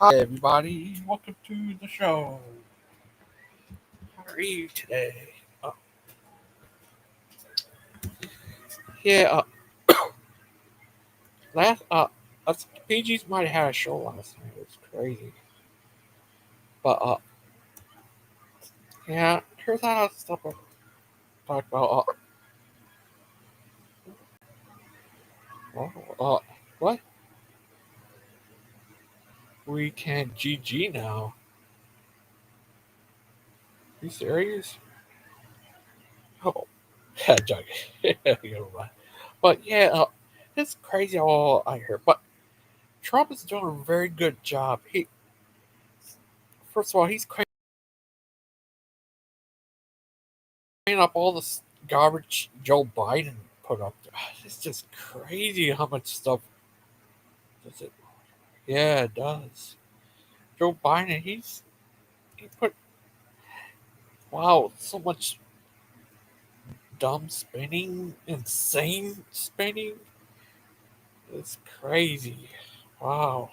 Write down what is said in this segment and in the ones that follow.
Hi, everybody. Welcome to the show. How are you today? Yeah, last PG's might have had a show last night. It was crazy, but yeah. Here's how stuff I talk about. Oh, what? We can GG now. You serious? Oh, yeah, joking. Never mind. But yeah, it's crazy all I hear. But Trump is doing a very good job. He First of all, he's cleaning up all this garbage Joe Biden put up there. It's just crazy how much stuff does it. Yeah, it does. Joe Biden, he put wow so much dumb spending, insane spending. It's crazy. Wow,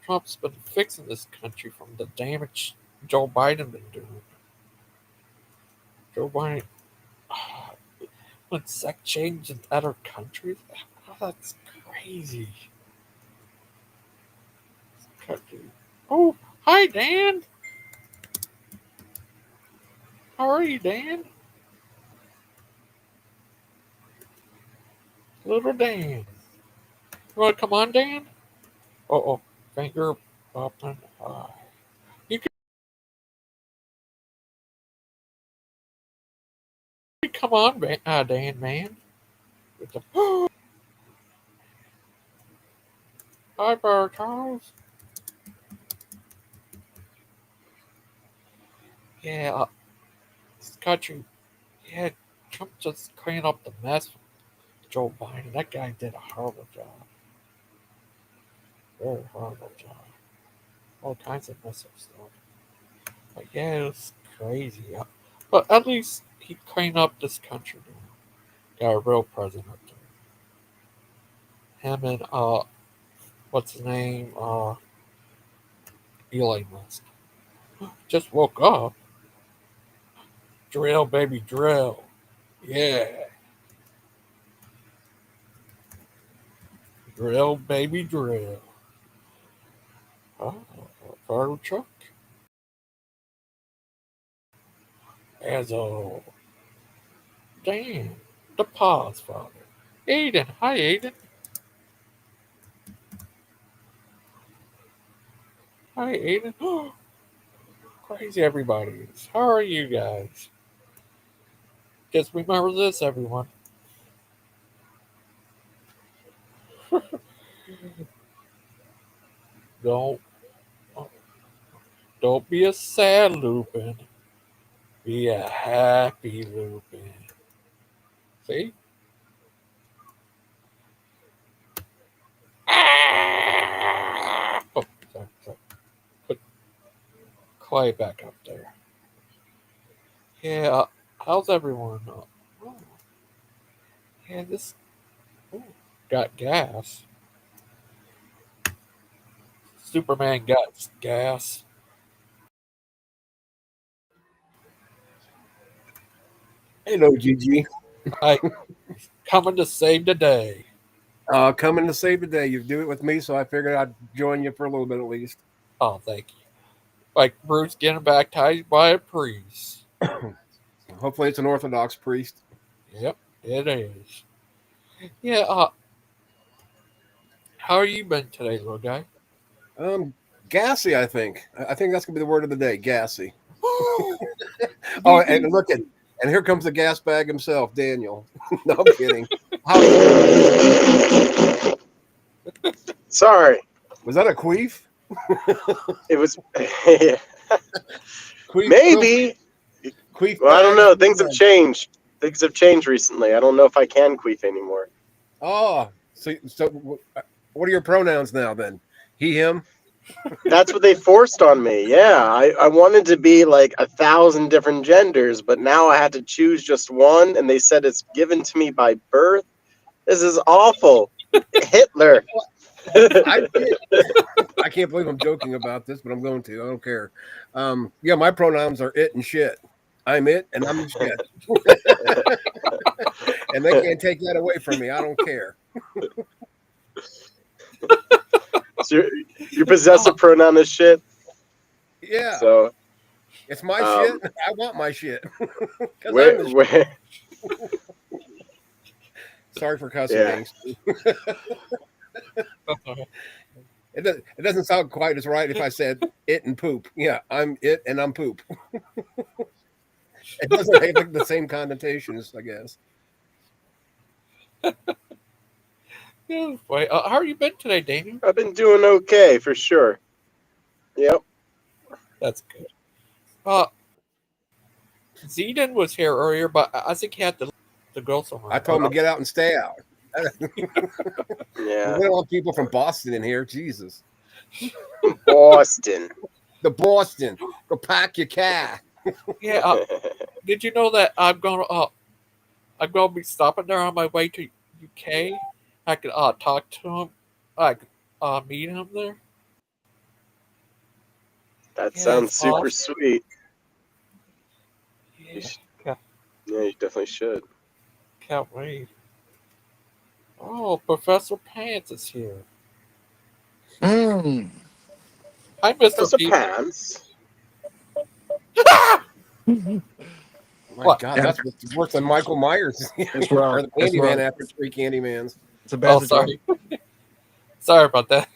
Trump's been fixing this country from the damage Joe Biden been doing. Joe Biden, when sex change in other countries, that's crazy. Country. Oh, hi Dan. How are you, Dan? Little Dan. You want to come on, Dan? Oh, finger popping. You can come on, Dan, man. With the hi, Bar Charles. Yeah, this country. Yeah, Trump just cleaned up the mess with Joe Biden. That guy did a horrible job. Very horrible job. All kinds of mess up stuff. But yeah, it was crazy. But at least he cleaned up this country now. Got a real president up there. Him and what's his name? Elon Musk. Just woke up. Drill, baby, drill. Yeah. Drill, baby, drill. Oh, fire truck. As a damn. The pause, father. Aiden. Hi, Aiden. Hi, Aiden. Crazy everybody is. How are you guys? Just remember this, everyone. Don't don't be a sad Lupin. Be a happy Lupin. See? Ah! Oh, sorry. Put Clay back up there. Yeah, how's everyone? Oh, yeah, this ooh, got gas. Superman got gas. Hello, Gigi. I coming to save the day. Coming to save the day. You do it with me, so I figured I'd join you for a little bit at least. Oh, thank you. Like Bruce getting baptized by a priest. Hopefully, it's an Orthodox priest. Yep, it is. Yeah, how are you been today, little guy? Gassy, I think. I think that's gonna be the word of the day. Gassy. Oh, and BB. look at, and here comes the gas bag himself, Daniel. No, I'm kidding. How you doing? Sorry, Was that a queef? it was Queef, maybe. queef Well, I don't bag. know. Things have changed. Things have changed recently. I don't know if I can queef anymore. Oh, so what are your pronouns now then? He, him. That's what they forced on me. Yeah, I wanted to be like 1,000 different genders, but now I had to choose just one, and they said it's given to me by birth. This is awful. Hitler. I can't believe I'm joking about this, but I'm going to. I don't care. Yeah, my pronouns are it and shit. I'm it and I'm the shit. And they can't take that away from me. I don't care. So your possessive pronoun is shit. Yeah, So it's my um, shit. I want my shit because I'm the shit. where Sorry for cussing, yeah. gangs. It doesn't sound quite as right if I said it and poop. Yeah, I'm it and I'm poop. It doesn't have like the same connotations, I guess. Yeah, boy. How are you been today, Daniel? I've been doing okay for sure. Yep. That's good. Uh, Zedon was here earlier, but I think he had to go somewhere. I told him to get out and stay out. Yeah. We don't want people from Boston in here. Jesus. Boston. The Boston. Go pack your car. Yeah. Did you know that I'm gonna be stopping there on my way to UK? I could talk to him. I could meet him there. That Yeah, sounds it's super awesome. sweet. You Yeah, sh- can't, yeah, you definitely should. can't wait. Oh, Professor Pants is here. Mm. Hi, Mister Professor P. Pants. My What? God, Yeah, that's worse than Michael Myers that's or rough. the That's Candyman rough. after 3 Candymans. It's a Oh, bad situation. sorry. Sorry about that.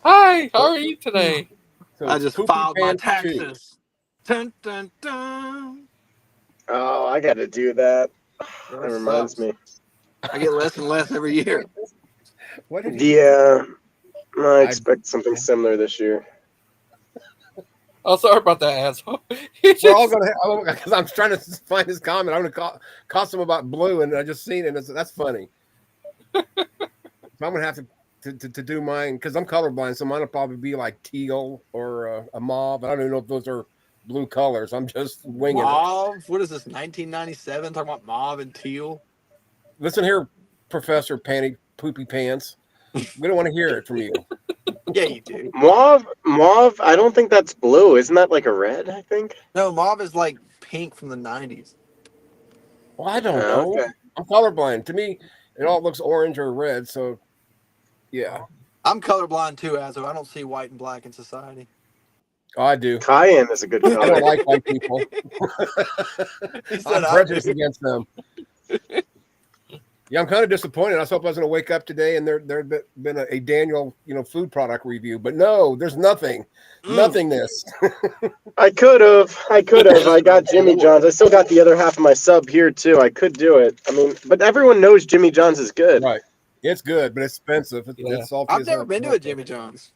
Hi, how are you today? So I it's just Poopy filed my Pants 2. taxes. Dun, dun, dun. Oh, I got to do that. Yeah, That that reminds sucks. me. I get less and less every year. What did he? Yeah, I I expect something similar this year. Oh, sorry about that, asshole. He We're all just gonna because I'm trying to find his comment. I'm gonna cost him about blue, and I just seen it. And that's funny. So I'm gonna have to do mine because I'm colorblind, so mine will probably be like teal or a mauve. I don't even know if those are blue colors. I'm just winging it. Mauve? What is this, 1997? Talking about mauve and teal? Listen here, Professor Panty Poopy Pants. We don't want to hear it from you. Yeah, you do. Mauve. I don't think that's blue. Isn't that like a red? I think. No, mauve is like pink from the 90s. Well, I don't know. Okay. I'm colorblind. To me, it all looks orange or red. So yeah, I'm colorblind too, Azo. I don't see white and black in society. oh, I do. Cayenne is a good I don't color. like white people. He said I'm I do. prejudiced against them. Yeah, I'm kind of disappointed. I was hoping I was going to wake up today and there'd been a Daniel, food product review, but no, there's nothing, Mm. nothingness. I could have. I got Jimmy John's. I still got the other half of my sub here too. I could do it. I mean, but everyone knows Jimmy John's is good. Right, it's good, but it's expensive. yeah, It's salty I've as never hell. been to a Jimmy John's.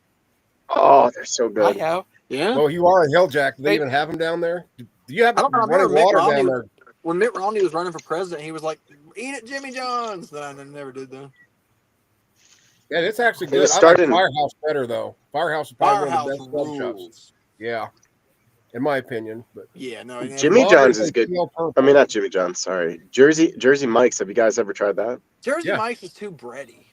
Oh, they're so I good. have. Yeah? Well, you are a Hilljack. Do they They even have them down there? Do you have I don't know. I running remember Mitt water Romney down there? when Mitt Romney was running for president. He was like, "Eat at Jimmy John's." Then I never did though. Yeah, it's actually It good. was I like starting. Firehouse better though. Firehouse is probably one of the Firehouse best sub shops. rules. Yeah, in my opinion. But Yeah, no, and Jimmy mine John's is is a good. teal I mean, purple. not Jimmy John's. Sorry, Jersey Mike's. Have you guys ever tried that? Jersey Yeah, Mike's is too bready.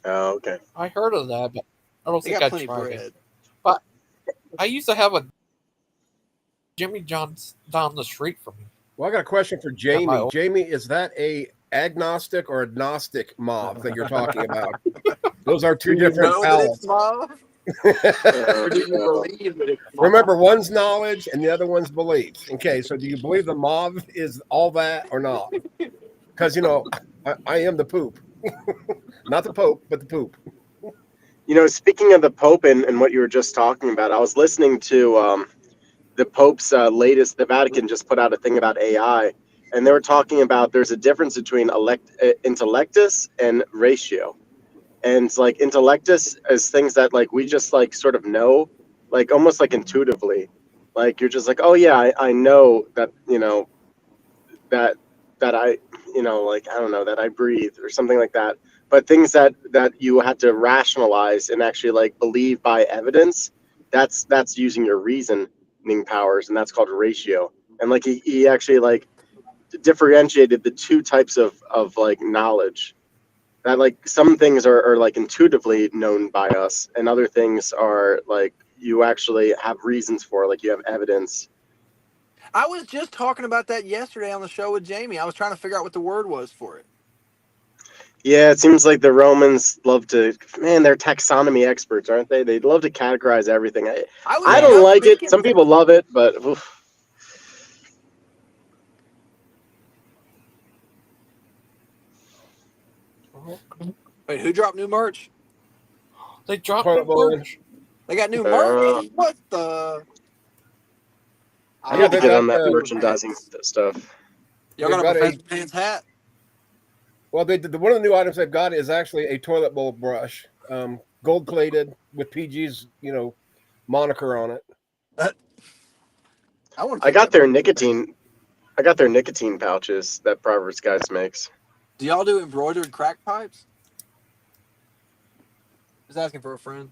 Oh, okay. I heard of that, but I don't They think got I plenty of tried it. bread. But I used to have a Jimmy John's down the street from me well, I got a question for at my Jamie. old. Jamie, is that a agnostic or agnostic mauve that you're talking about? Those are two Do you different know that it's palettes. mauve, or do you No. believe that it's mauve? Remember, one's knowledge and the other one's belief. Okay, so do you believe the mauve is all that or not? Because I am the poop, not the Pope, but the poop. Speaking of the Pope and what you were just talking about, I was listening to the Pope's latest. The Vatican just put out a thing about AI, and they were talking about there's a difference between intellectus and ratio. And it's like intellectus is things that like we just like sort of know, like almost like intuitively. Like you're just like, oh yeah, I know that that that I like I don't know that I breathe or something like that. But things that you have to rationalize and actually like believe by evidence, that's using your reasoning powers, and that's called ratio. And like he actually like differentiated the two types of like knowledge. That like some things are like intuitively known by us, and other things are like you actually have reasons for, like you have evidence. I was just talking about that yesterday on the show with Jamie. I was trying to figure out what the word was for it. Yeah, it seems like the Romans love to, man, they're taxonomy experts, aren't they? They love to categorize everything. I don't like it. Some people love it, but oof. Wait, who dropped new merch? They dropped Toilet the bowl. merch. They got new merch? Uh, What the? I Yeah, need to they've get got on that merchandising stuff. Y'all they've got a got a Professor Pants hat? well. One of the new items they've got is actually a toilet bowl brush, gold plated with PG's moniker on it. I want to I take got that. their nicotine. I got their nicotine pouches that Proverbs Guys makes. Do y'all do embroidered crack pipes? Just asking for a friend.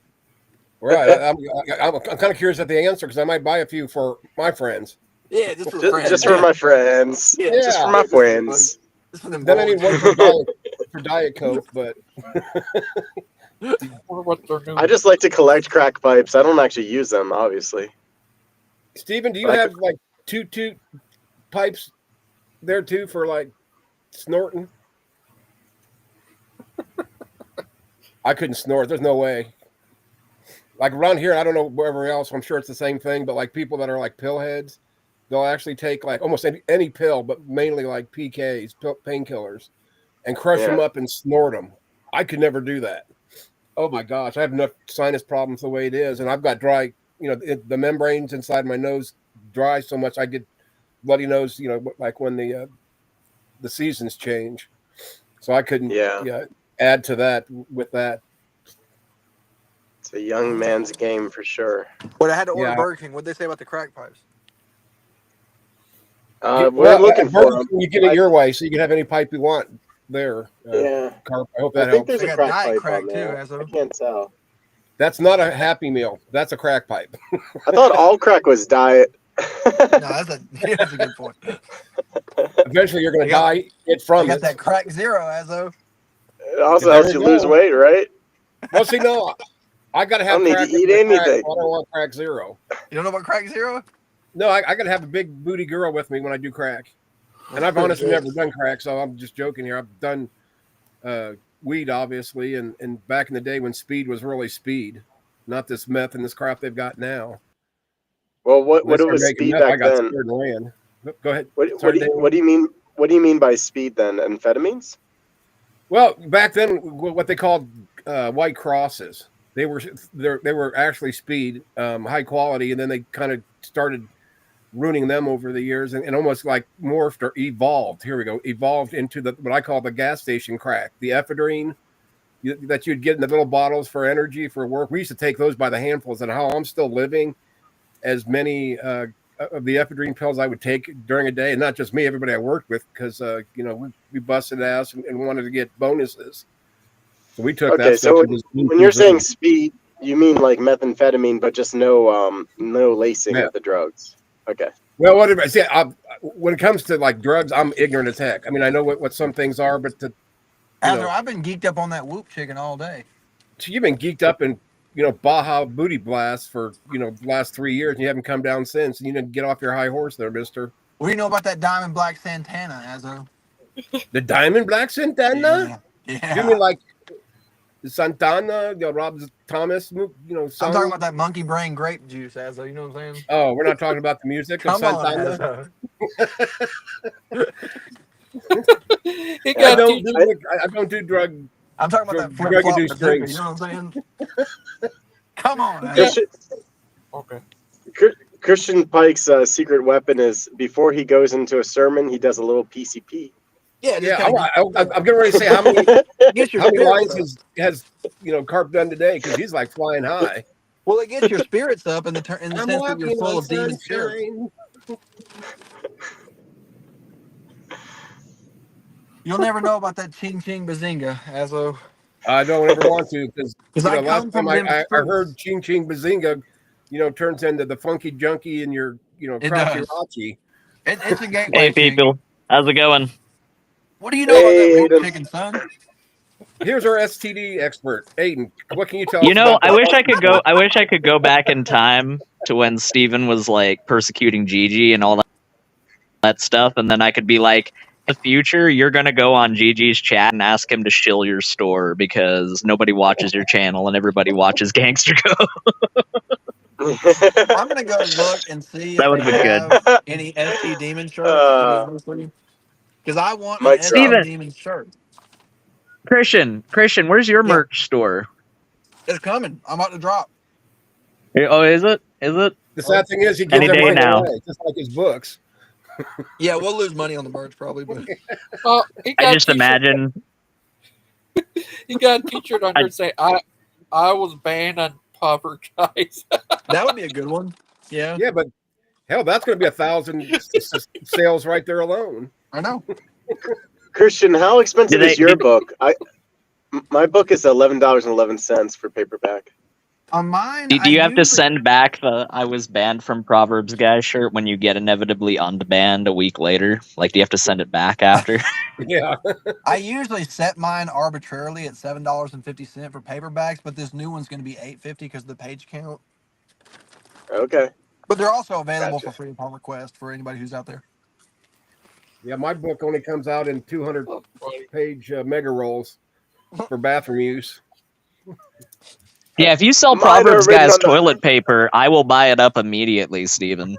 Right. I'm kind of curious at the answer because I might buy a few for my friends. Yeah, just for friends. Just for my friends. Yeah, Just for Yeah. my just for buddies. friends. Just for them Then I need boys. one for Diet Coke, but Or what they're doing. I just like to collect crack pipes. I don't actually use them, obviously. Steven, do you But I have like two pipes there too for like snorting? I couldn't snort. There's no way. Like around here, I don't know wherever else. I'm sure it's the same thing. But like people that are like pill heads, they'll actually take like almost any pill, but mainly like PKs, painkillers, and crush them Yeah. up and snort them. I could never do that. Oh my gosh, I have enough sinus problems the way it is, and I've got dry. The membranes inside my nose dry so much I get bloody nose. Like when the seasons change. So I couldn't Yeah. add to that with that. It's a young man's game for sure. But I had to order Yeah. Burger King. What'd they say about the crack pipes? We're looking for them. You get it your way, so you can have any pipe you want there. Yeah. Carp, I hope I that think helps. there's They a got crack diet pipe crack on too, there. Ezra. I can't tell. That's not a Happy Meal. That's a crack pipe. I thought all crack was diet. No, that's a good point. Eventually, you're going They to got- die They from got it. that crack zero, Azo. It also There helps you you lose go. weight, right? Well, see, no, I got to I have don't need to crack. eat Crack. I anything. don't want crack zero. You don't know about crack zero? No, I got to have a big booty girl with me when I do crack. And I've honestly never done crack, so I'm just joking here. I've done weed, obviously, and back in the day when speed was really speed, not this meth and this crap they've got now. Well, what When I started was making speed meth, I back got then? scared and ran. Go ahead. What Sorry, do you, Dan. what do you mean? What do you mean by speed then? Amphetamines? Well, back then, what they called white crosses, they were actually speed, high quality, and then they kind of started ruining them over the years, and almost like morphed or evolved. Here we go, evolved into what I call the gas station crack, the ephedrine that you'd get in the little bottles for energy for work. We used to take those by the handfuls, and how I'm still living as many of the ephedrine pills I would take during a day, and not just me, everybody I worked with, because we busted ass and wanted to get bonuses. So we took Okay, that stuff. so and just when you're saying speed, you mean like methamphetamine, but just no lacing of the drugs. Okay. Well, when it comes to like drugs, I'm ignorant as heck. I mean, I know what some things are, but Azo, I've been geeked up on that Whoop chicken all day. so you've been geeked up in Baja Booty Blast for the last 3 years, and you haven't come down since. And you didn't get off your high horse there, Mister. What do you know about that Diamond Black Santana, Azo? The Diamond Black Santana? Yeah. You mean like the Santana, Rob Thomas, song? I'm talking about that monkey brain grape juice, Azo. You know what I'm saying? Oh, we're not talking about the music of Come on, Santana. Azo. He I got don't do drug. I'm talking about that flip flop drug-induced bazooka. drinks. You know what I'm saying? Come on, Azo. Christian, okay. Christian Pike's secret weapon is before he goes into a sermon, he does a little PCP. Yeah, Yeah, I'm getting ready to say how many lines has Carp done today, because he's like flying high. Well, it gets your spirits up in the sense I'm that you're walking full on of demon spirits. sunshine. You'll never know about that ching ching bazinga, Azo. I don't ever want to, because I last come time from I them heard Ching Ching Bazinga, turns into the funky junkie in your It crotchy does. rachi. It's a gateway. Hey people, how's it going? What do you know about that Whoop chicken, son? Here's our STD expert, Aiden. What can you tell You us know, about I this? wish I could go. I wish I could go back in time to when Steven was like persecuting Gigi and all that stuff, and then I could be like, in the future, you're gonna go on Gigi's chat and ask him to shill your store because nobody watches your channel and everybody watches Gangster Go. I'm gonna go look and see That if would they have been good. have any ST Demon shirts. To be honest with you, because I want an Mic ST drop. Steven, Demon shirt. Christian, where's your Yeah, merch store? it's coming. I'm about to drop. Oh, is it? Is it? The sad thing is, he gives Any day everything now. away, just like his books. Yeah, we'll lose money on the merch probably, but He I got a just t-shirt. imagine. He got a t-shirt on I, there saying, I was banned on Popper guys." that would be a good one. Yeah, Yeah, but hell, that's going to be 1,000 sales right there alone. I know. Christian, how expensive is your did book? My book is $11.11 for paperback. On mine, do I you have to usually send back the "I was banned from Proverbs" guy shirt when you get inevitably unbanned a week later? Like, do you have to send it back after? Yeah. I usually set mine arbitrarily at $7.50 for paperbacks, but this new one's going to be $8.50 because of the page count. Okay, But they're also available gotcha. for free upon request for anybody who's out there. Yeah, my book only comes out in 200-page mega rolls for bathroom use. Yeah, if you sell Mine are Proverbs written guys on the. toilet paper, I will buy it up immediately, Steven.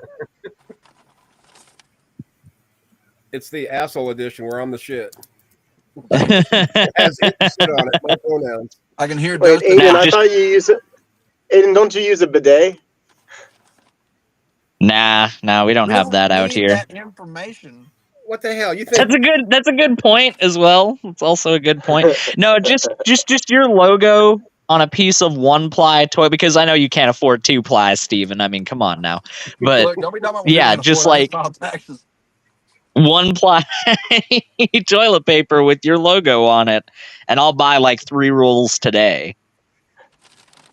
It's the asshole edition where I'm the shit. Nah, It has it and shit on it, my pronouns. I can hear Wait, Dustin. Aiden, I just thought you use it. Aiden, don't you use a bidet? nah, we don't We have don't that out need here. that information. What the hell? You think That's a good point as well. It's also a good point. No, just your logo on a piece of 1-ply toy, because I know you can't afford 2-ply, Steven. I mean, come on now. But Look, don't be talking about what people yeah, can afford. just I just like filed taxes. 1-ply toilet paper with your logo on it, and I'll buy like 3 rolls today.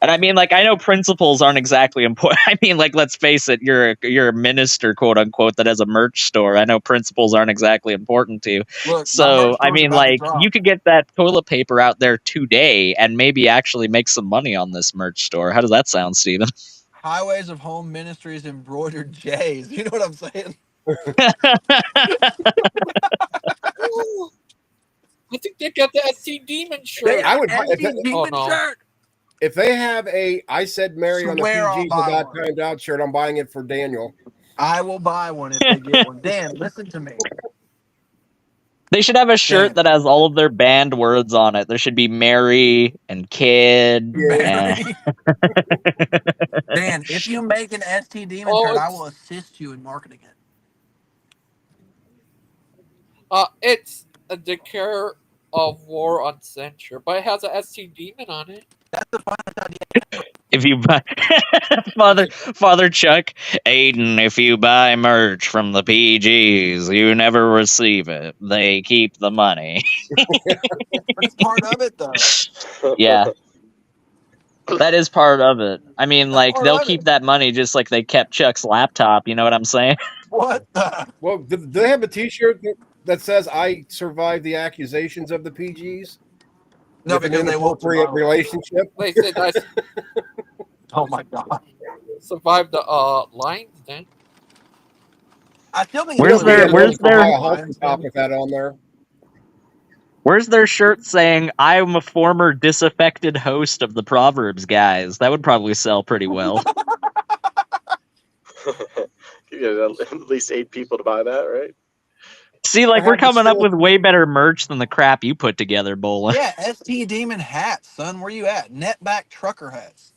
And I mean, like, I know principles aren't exactly important. I mean, like, let's face it, you're a minister, quote unquote, that has a merch store. I know principles aren't exactly important to you. Look, my merch So, I store's mean, about to like, you drop. could get that toilet paper out there today and maybe actually make some money on this merch store. How does that sound, Steven? Highways of Home Ministries embroidered J's. You know what I'm saying? Ooh, I think they got the SC Demon They shirt. I got would buy an ST Oh Demon no. shirt. if they have a "I said Mary" on the Swear I'll PG but buy got one. timed out shirt, I'm buying it for Daniel. I will buy one if they get one. Dan, listen to me. They should have a shirt Dan, that has all of their banned words on it. There should be Mary and kid and Mary. Dan, if you make an ST Demon Oh, shirt, I will assist you in marketing it. it's a declare of war on censure, but it has a SC Demon on it. That's the finest idea. if you buy Father Chuck, Aiden, if you buy merch from the PGs, you never receive it. They keep the money. But it's part of it, though. Yeah, that is part of it. I mean, That's like, part they'll of keep it. that money just like they kept Chuck's laptop. You know what I'm saying? What the? Well, do they have a T-shirt that says "I survived the accusations of the PGs" No, with an because they won't inappropriate survive. relationship? They said I Oh my god! survived the lines then. I still think You it's know, Where's really their Dan weird that loves where's they to call buy their it a halter Lions top Den. with that on there. where's their shirt saying "I'm a former disaffected host of the Proverbs guys"? That would probably sell pretty well. You get at least 8 people to buy that, right? See, I like, we're have the coming up shirt. with way better merch than the crap you put together, Bola. Yeah, ST Demon hats, son. Where you at? Netback trucker hats.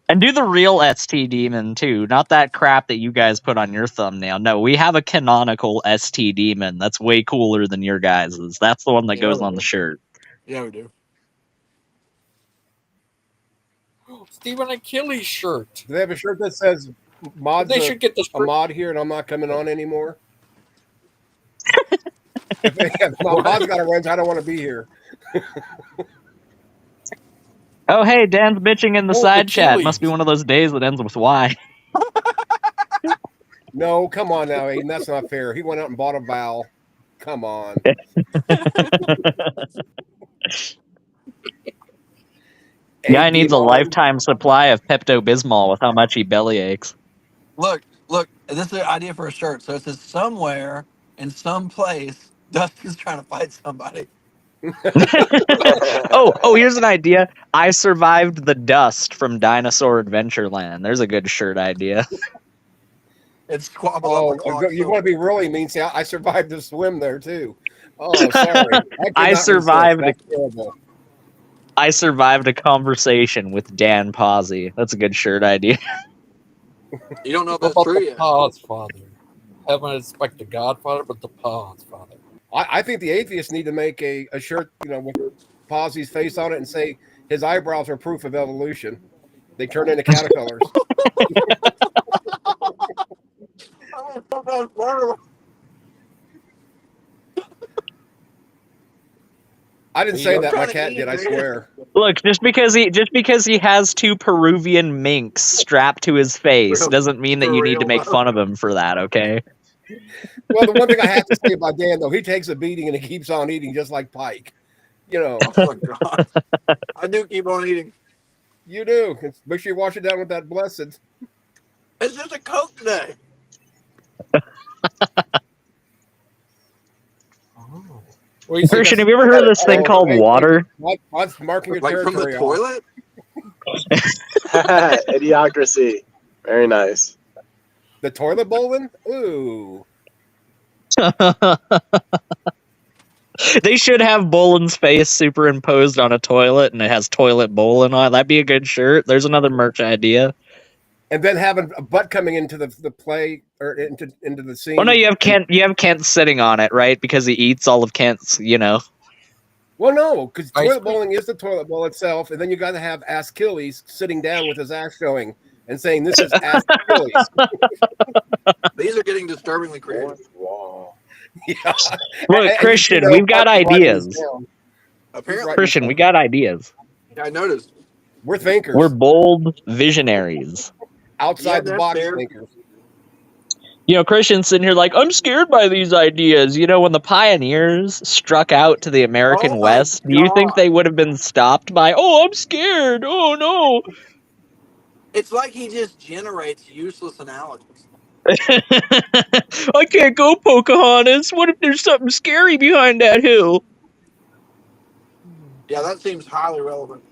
And do the real ST Demon too, not that crap that you guys put on your thumbnail. No, we have a canonical ST Demon that's way cooler than your guys's. That's the one that Yeah, goes we on the do. shirt. Yeah, we do. Stephen Achilles shirt. Do they have a shirt that says "Mod's They should get the a shirt. mod here, and I'm not coming on anymore"? If What? Mod's got a wrench, I don't want to be here. Oh, hey, Dan's bitching in the Oh, side chat. Must be Achilles. one of those days that ends with Y. No, come on now, Aiden. That's not fair. He went out and bought a vowel. Come on. Guy AD needs a Bond. lifetime supply of Pepto Bismol with how much he belly aches. Look, this is an idea for a shirt. So it says somewhere in some place, Dustin's trying to fight somebody. Oh, here's an idea. I survived the dust from Dinosaur Adventureland. There's a good shirt idea. It's squabble Oh, up a clock. you want to be really mean? See, I survived the swim there too. Oh, sorry, I could I not resist. survived. That's terrible. I survived a conversation with Dan Pazzi. That's a good shirt idea. You don't know if What that's about true the yet. Pause Father? Haven't expect the Godfather, but the Pause Father. I think the atheists need to make a shirt, with Posse's face on it and say his eyebrows are proof of evolution. They turn into caterpillars. I didn't say that. My cat did. I swear. Look, just because he has two Peruvian minks strapped to his face doesn't mean that you need to make fun of him for that, okay? Well, the one thing I have to say about Dan, though, he takes a beating and he keeps on eating just like Pike. Oh my God. I do keep on eating. You do. Make sure you wash it down with that blessed. It's just a Coke today. Christian, have you ever heard of this thing called water? What's marking your Like from the territory? toilet? Idiocracy. Very nice. The toilet bowling? Ooh. They should have Bolin's face superimposed on a toilet and it has toilet Bolin on it. That'd be a good shirt. There's another merch idea. And then having a butt coming into the play or into the scene. Oh no, you have Kent sitting on it, right? Because he eats all of Kent's, Well, no, because toilet bowling is the toilet bowl itself, and then you got to have Achilles sitting down with his ass showing and saying, "This is Achilles." These are getting disturbingly creative. Wow. Yeah. Look, Christian, we've got ideas. Apparently, Christian, we got ideas. I noticed. We're thinkers. We're bold visionaries. Outside the box fair. thinkers. Christian's sitting here like, I'm scared by these ideas. When the pioneers struck out to the American West, do you think they would have been stopped by, oh, I'm scared, oh no? It's like he just generates useless analogies. I can't go, Pocahontas. What if there's something scary behind that hill? Yeah, that seems highly relevant.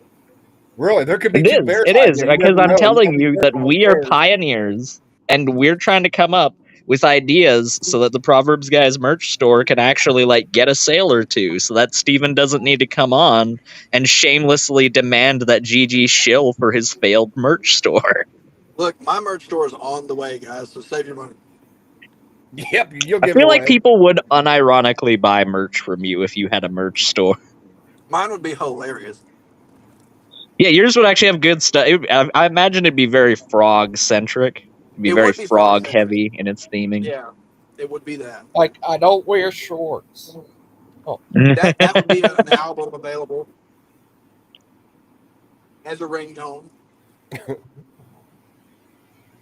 Really, there could be two bears. It is, because I'm telling you that we are pioneers, and we're trying to come up with ideas so that the Proverbs Guys merch store can actually get a sale or two, so that Steven doesn't need to come on and shamelessly demand that Gigi shill for his failed merch store. Look, my merch store is on the way, guys, so save your money. Yep, you'll I give feel away. like people would unironically buy merch from you if you had a merch store. Mine would be hilarious. Yeah, yours would actually have good stuff. I imagine it'd be very frog-centric. It'd be very frog-heavy in its theming. Yeah, it would be that. Like, I don't wear shorts. That would be an album available as a ringtone.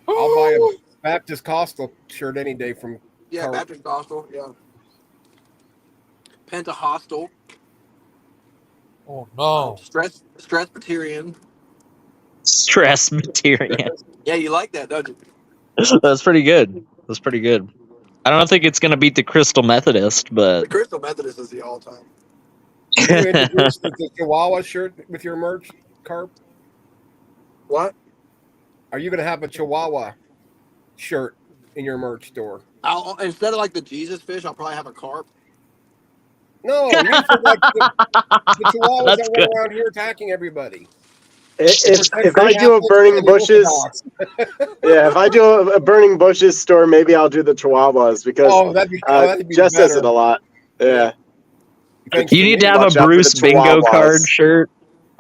I'll buy a Baptist Costal shirt any day from. Yeah, Carl. Baptist Gospel, yeah. Pentecostal. Oh no. Presbyterian. Presbyterian. Yeah, you like that, don't you? That's pretty good. That's pretty good. I don't think it's going to beat the Crystal Methodist, but The Crystal Methodist is the all-time. You introduced the Chihuahua shirt with your merch, Carp? What? Are you going to have a Chihuahua shirt in your merch store? Instead of the Jesus fish, I'll probably have a carp. No, you said the Chihuahuas That's that good. run around here attacking everybody. If I do a burning bushes, if I do a burning bushes store, maybe I'll do the Chihuahuas because that'd be Jess better. says it a lot. Yeah. Thanks You for need me. to have Watch a out for the Bruce Bingo Chihuahuas. card shirt.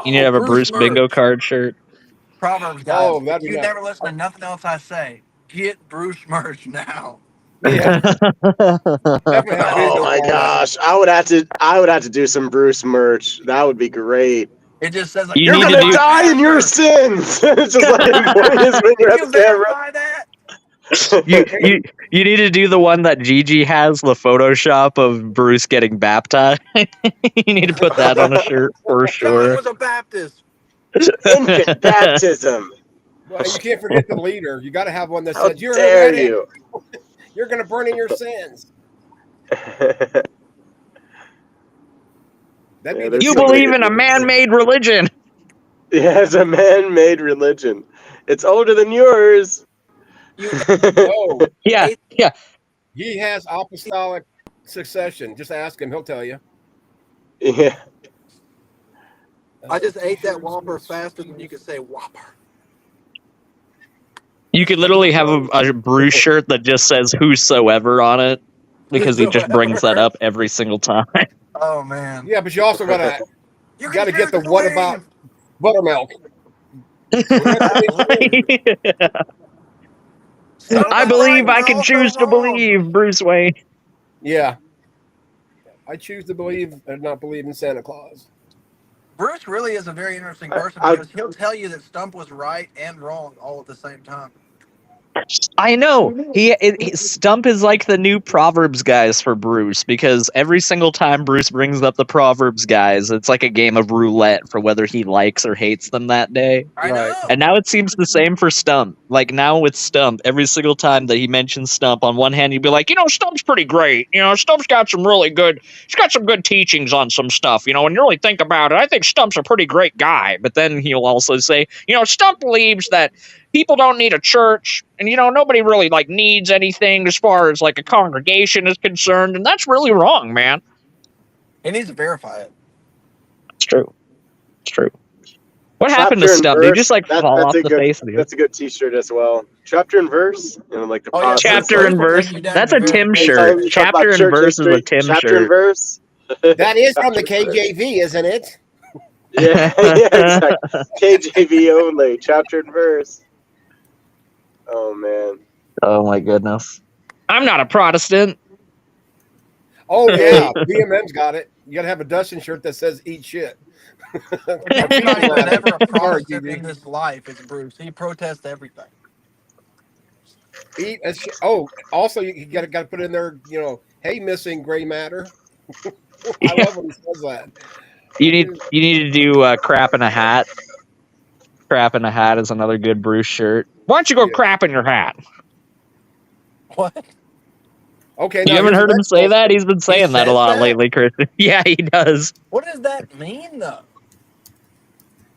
You need to have a Bruce merch. Bingo card shirt. Proverbs, guys. Oh, that'd be You nice. never listen to nothing else I say. Get Bruce merch now. Yeah, definitely have Oh Bingo my cards. gosh, I would have to do some Bruce merch. That would be great. It just says You You're need to gonna do- die in your sins. It's just like pointing his finger at you the camera. verify that? You need to do the one that Gigi has, the Photoshop of Bruce getting baptized. You need to put that on a shirt for John sure. was a Baptist. Infant baptism. Well, you can't forget the leader. You got to have one that How says, "You're dare heretic. you?" You're going to burn in your sins." That'd Yeah, be there's You so many believe in a different things. man-made religion. Yeah, it's a man-made religion. It's older than yours. You No, Yeah, yeah. he has apostolic succession. Just ask him; he'll tell you. Yeah. I just ate that T-shirts, Whopper faster than you could say Whopper. You could literally have a Bruce shirt that just says "Whosoever" on it because he just brings that Whosoever. up every single time. Oh man. Yeah, but you also You got can to get choose the to "What about believe. buttermilk?" We're going to be Absolutely. Some I are right believe and I they're can also choose to wrong. believe, Bruce Wayne. Yeah, I choose to believe and not believe in Santa Claus. Bruce really is a very interesting I, person I, because he'll tell you that Stump was right and wrong all at the same time. I know. Stump is like the new Proverbs guys for Bruce because every single time Bruce brings up the Proverbs guys, it's like a game of roulette for whether he likes or hates them that day. I Right. know. And now it seems the same for Stump. Like now with Stump, every single time that he mentions Stump, on one hand, you'd be like, Stump's pretty great. Stump's got some he's got some good teachings on some stuff. When you really think about it, I think Stump's a pretty great guy. But then he'll also say, Stump believes that people don't need a church and nobody really like needs anything as far as like a congregation is concerned, and that's really wrong, man. He needs to verify it. It's true. What happened to chapter and Stump? Did he just verse. like fall That's off a the good. face of the earth? That's a good T-shirt as well. Chapter and verse. Like the Oh yeah, process. Chapter Like and will verse. take you down That's to a Tim verification. shirt. anytime you talk Chapter about and church verse is a history, Tim chapter and shirt. verse. That is from the Chapter and verse. KJV, isn't it? Yeah, yeah, exactly. KJV only. Chapter and verse. Oh man. Oh my goodness. I'm not a Protestant. Oh yeah, Hey, BMM's got it. You got to have a Dustin shirt that says "Eat shit." If A anybody's fecal ladder. never a Sorry, Protestant DB. in this life, it's Bruce. He protests everything. Eat a oh, also you got to put in there. Hey, missing gray matter. I Yeah. love when he says that. You need to do crap in a hat. Crap in a hat is another good Bruce shirt. Why don't you go Yeah. crap in your hat? What? Okay, You now haven't here's the heard him next say question. that? He's been He saying that a says lot that? lately, Chris. Yeah, he does. What does that mean though?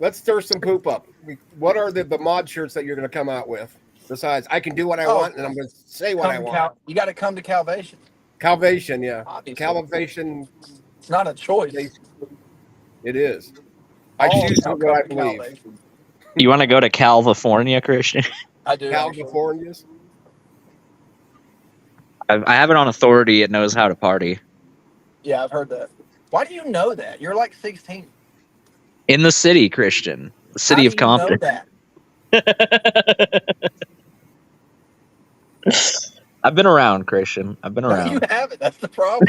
Let's stir some poop up. What are the mod shirts that you're going to come out with? Besides, I can do what I Oh, want, and I'm going to say what I want. You got to come to Calvation. Calvation, yeah. Obviously. Calvation, It's not a choice. it is. I All choose shall what come I to believe. Calvation. You want to go to California, Christian? I do. Actually. Californias. I have it on authority. It knows how to party. Yeah, I've heard that. Why do you know that? You're like 16. In the city, Christian. The How city do of you know Compton. that? I've been around, Christian. I've been No, you around. haven't. That's the problem.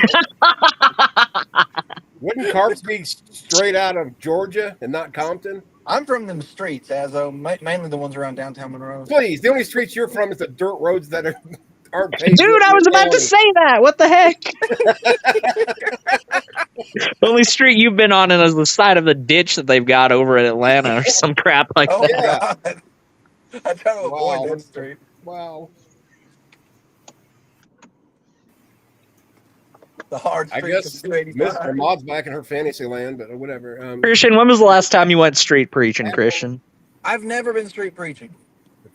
Wouldn't Carps be straight out of Georgia and not Compton? I'm from them streets, mainly the ones around downtown Monroe. Please, the only streets you're from is the dirt roads that aren't paved. Dude, I was about to say that. What the heck? The only street you've been on is the side of the ditch that they've got over at Atlanta or some crap like Oh that. Yeah. God, I try to avoid Wow. that street. Wow. The hard I streets guess of Miss 285. Maud's back in her fantasy land, but whatever. Christian, when was the last time you went street preaching, Christian? I've never been street preaching.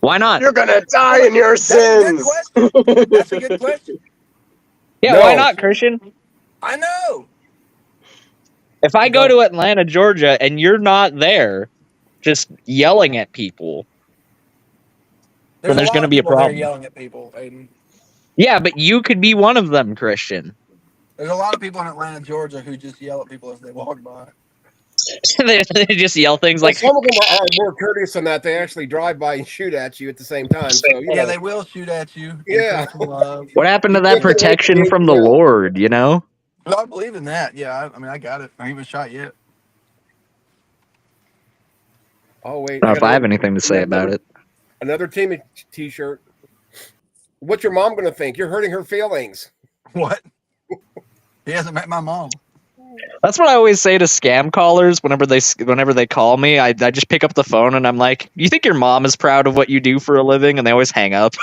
Why not? you're gonna die in your That's a good sins. question. That's a good question. Yeah, No. why not, Christian? I know. If I go to Atlanta, Georgia, and you're not there, just yelling at people, then there's going to be a There problem. yelling at people, Aiden. Yeah, but you could be one of them, Christian. There's a lot of people in Atlanta, Georgia, who just yell at people as they walk by. they just yell things Well, like, some of them are more courteous than that. They actually drive by and shoot at you at the same time. So Yeah, they will shoot at you. Yeah. Love. what happened to You that can't get away protection from from the being yelled. Lord, you know? No, I believe in that. Yeah, I mean, I got it. I ain't been shot yet. Oh wait, Not if I have another- anything to say about it. Another team T-shirt. What's your mom gonna think? You're hurting her feelings. What? He hasn't met my mom. That's what I always say to scam callers whenever they call me. I just pick up the phone and I'm like, "You think your mom is proud of what you do for a living?" And they always hang up. I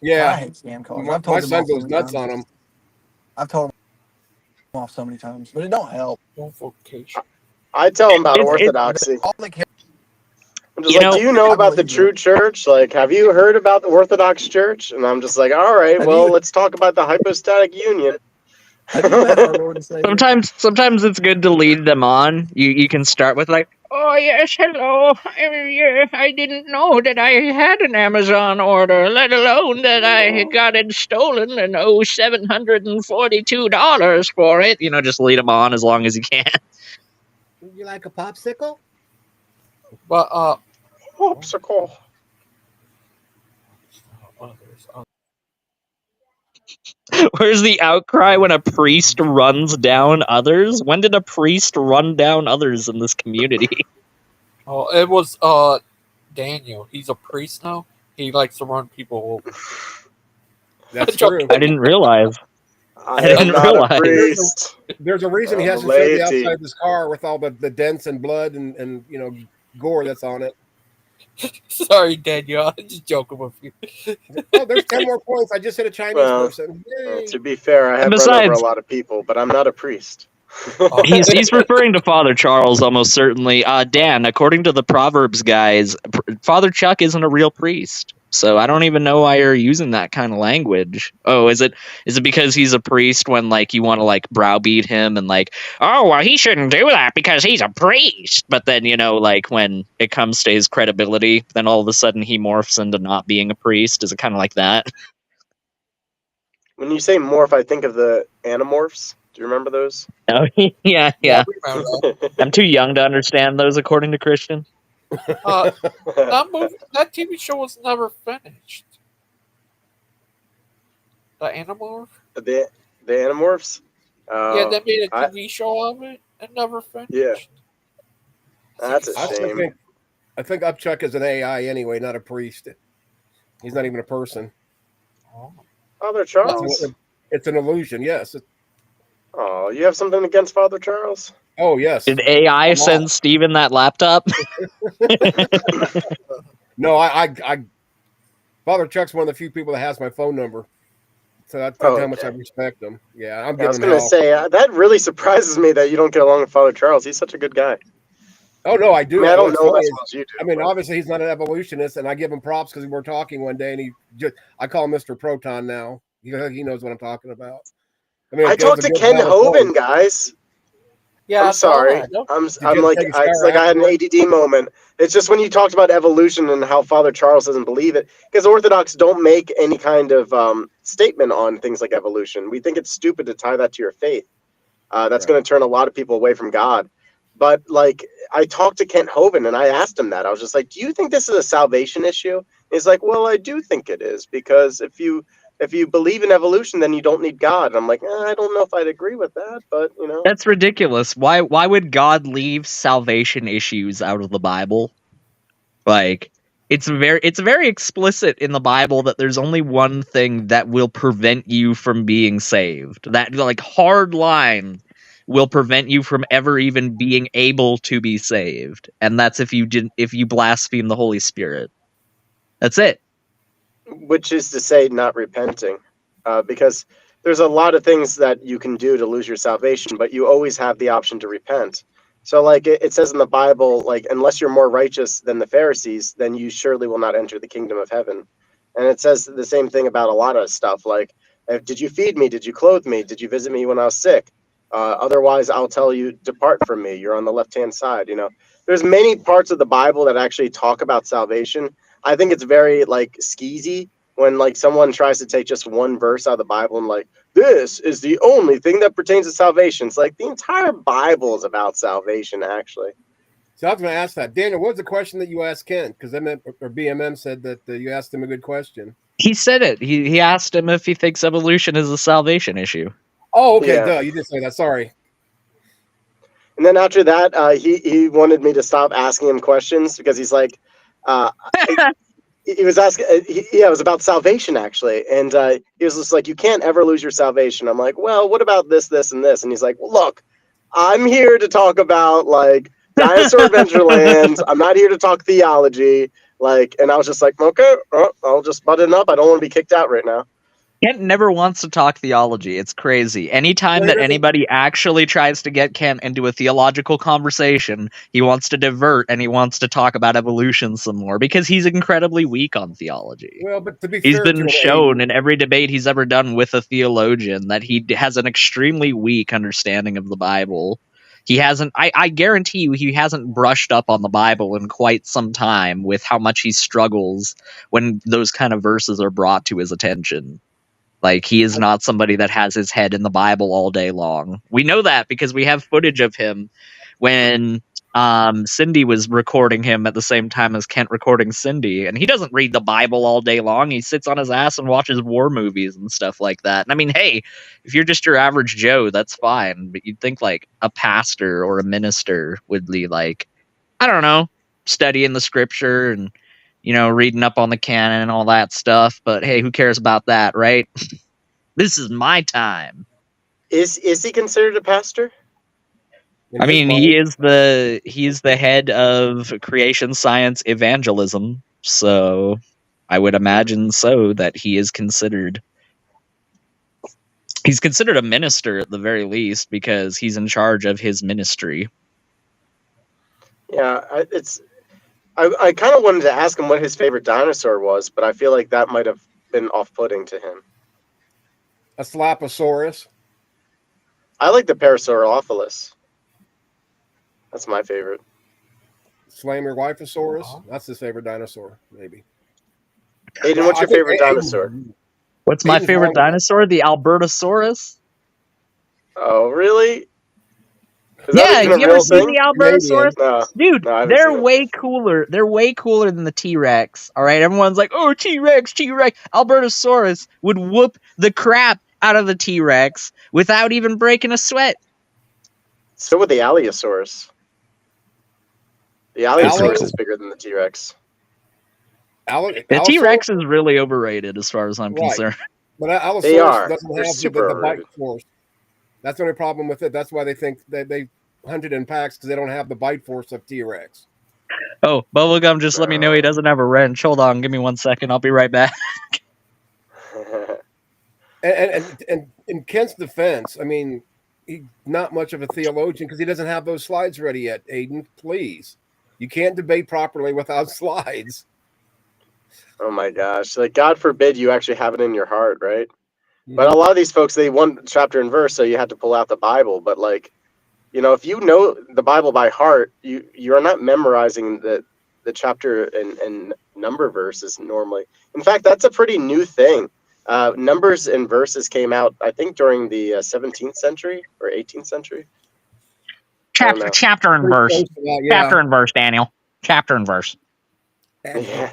Yeah, hate scam callers. my, I've my told them son off so goes many nuts times. on them. I've told them off so many times, but it don't help. Vocation. I tell them about It's orthodoxy. All they care I'm just You like, know- do you know I about the believe true church? Like, have you heard about the Orthodox Church? And I'm just like, all right, Have well, you- let's talk about the hypostatic union. Have you met our Lord and Savior? sometimes it's good to lead them on. You can start with like, "Oh yes, hello. I didn't know that I had an Amazon order, let alone that I got it stolen and owe $742 for it." You know, just lead them on as long as you can. Would you like a popsicle? But Popsicle. others. Where's the outcry when a priest runs down others? When did a priest run down others in this community? Oh, it was Daniel. He's a priest now. He likes to run people over. That's Joking. true. I didn't realize. I I am didn't not a realize. priest. There's a reason he I'm a hasn't showed the laity. outside of his car with all the dents and blood and gore that's on it. Sorry, Daniel. I'm just joking with you. Oh, there's 10 more points. I just hit a Chinese Well, person. Well, Yay. to be fair, I have And run over a besides, lot of people, but I'm not a priest. he's referring to Father Charles almost certainly. Dan, according to the Proverbs guys, Father Chuck isn't a real priest. So I don't even know why you're using that kind of language. Oh, is it because he's a priest when like you want to like browbeat him and like, "Oh, well, he shouldn't do that because he's a priest." But then, like when it comes to his credibility, then all of a sudden he morphs into not being a priest. Is it kind of like that? When you say morph, I think of the Animorphs. Do you remember those? Oh, yeah. Yeah, we remember that. I'm too young to understand those according to Christian. That TV show was never finished. The Animorph? the Animorphs? Yeah, they made a I- TV show of it and never finished. Yeah. That's a I shame. think Upchuck is an AI anyway, not a priest. He's not even a person. Oh. Father Charles? It's an illusion, yes. Oh, you have something against Father Charles? Oh, yes. Did AI send Steven that laptop? No, I Father Chuck's one of the few people that has my phone number. So that's how much I respect him. Yeah, I'm I giving was him going to hell. say, that really surprises me that you don't get along with Father Charles. He's such a good guy. Oh, no, I do. I mean, I don't What's know him funny as is- well as you do. I mean, but- obviously he's not an evolutionist, and I give him props because we were talking one day, and I call him Mr. Proton now. He knows what I'm talking about. I mean, I talked to Ken Hovind, guys. Yeah, I'm I saw sorry. that. I'm like, it's like I had an ADD moment. It's just when you talked about evolution and how Father Charles doesn't believe it, because Orthodox don't make any kind of statement on things like evolution. We think it's stupid to tie that to your faith. That's going to turn a lot of people away from God. But like, I talked to Kent Hovind and I asked him that. I was just like, "Do you think this is a salvation issue?" He's like, "Well, I do think it is, because if you believe in evolution, then you don't need God." And I'm like, I don't know if I'd agree with that, but That's ridiculous. Why would God leave salvation issues out of the Bible? Like it's very explicit in the Bible that there's only one thing that will prevent you from being saved. That like hard line will prevent you from ever even being able to be saved. And that's if you blaspheme the Holy Spirit. That's it. which is to say not repenting, because there's a lot of things that you can do to lose your salvation, but you always have the option to repent. So like it says in the Bible, like, unless you're more righteous than the Pharisees, then you surely will not enter the kingdom of heaven. And it says the same thing about a lot of stuff, like, did you feed me, did you clothe me, did you visit me when I was sick? Otherwise I'll tell you, depart from me, you're on the left hand side. There's many parts of the Bible that actually talk about salvation. I think it's very like skeezy when like someone tries to take just one verse out of the Bible and like, this is the only thing that pertains to salvation. It's like the entire Bible is about salvation, actually. So I was going to ask that. Daniel, what was the question that you asked Ken? Because BMM said that you asked him a good question. He said it. He asked him if he thinks evolution is a salvation issue. Oh, okay. Yeah. Duh. You did say that. Sorry. And then after that, he wanted me to stop asking him questions because he's like, he was asking, it was about salvation actually. And he was just like, you can't ever lose your salvation. I'm like, well, what about this, this, and this? And he's like, well, look, I'm here to talk about like Dinosaur Adventureland. I'm not here to talk theology. Like, and I was just like, okay, I'll just button up. I don't want to be kicked out right now. Kent never wants to talk theology. It's crazy. Anytime Well, he that doesn't- anybody actually tries to get Kent into a theological conversation, he wants to divert and he wants to talk about evolution some more because he's incredibly weak on theology. Well, but to be He's fair to been him, shown Aiden, in every debate he's ever done with a theologian that he has an extremely weak understanding of the Bible. He hasn't, I guarantee you, he hasn't brushed up on the Bible in quite some time with how much he struggles when those kind of verses are brought to his attention. Like, he is not somebody that has his head in the Bible all day long. We know that because we have footage of him when Cindy was recording him at the same time as Kent recording Cindy, and he doesn't read the Bible all day long. He sits on his ass and watches war movies and stuff like that. And I mean, hey, if you're just your average Joe, that's fine. But you'd think like a pastor or a minister would be like, I don't know, studying the scripture and reading up on the canon and all that stuff. But hey, who cares about that, right? This is my time. Is he considered a pastor? in I his mean, mind, he's the head of creation science evangelism, so I would imagine so that he's considered a minister at the very least because he's in charge of his ministry. Yeah, I kind of wanted to ask him what his favorite dinosaur was, but I feel like that might have been off-putting to him. a Slaposaurus. I like the Parasaurolophilus. That's my favorite. Slamer Glyphosaurus. Uh-huh. That's his favorite dinosaur, maybe. Aiden, what's I your think favorite dinosaur? What's my Aiden's favorite wrong with that. dinosaur? The Albertosaurus. Oh, really? Is Yeah, that even have a you ever real seen thing? the Albertosaurus? Canadian. No, Dude, no, I haven't they're seen it. way cooler. They're way cooler than the T-Rex. All right, everyone's like, "Oh, T-Rex, T-Rex." Albertosaurus would whoop the crap out of the T-Rex without even breaking a sweat. So would the Allosaurus. The That's pretty Allosaurus cool. is bigger than the T-Rex. The Allosaurus, T-Rex is really overrated as far as I'm right? concerned. But They Allosaurus are. doesn't They're have super the bite overrated. force. That's the only problem with it. That's why they think that they hunted in packs because they don't have the bite force of T-Rex. Oh, Bubblegum just let me know he doesn't have a wrench. Hold on, give me 1 second. I'll be right back. And in Kent's defense, I mean, he's not much of a theologian because he doesn't have those slides ready yet. Aiden, please, you can't debate properly without slides. Oh my gosh! Like, God forbid you actually have it in your heart, right? But a lot of these folks, they want chapter and verse, so you had to pull out the Bible. But like, if you know the Bible by heart, you are not memorizing the chapter and number verses normally. In fact, that's a pretty new thing. Numbers and verses came out, I think, during the 17th century or 18th century. I don't know. Chapter and Pretty verse. close to that, yeah. Chapter and verse, Daniel. Chapter and verse. Yeah.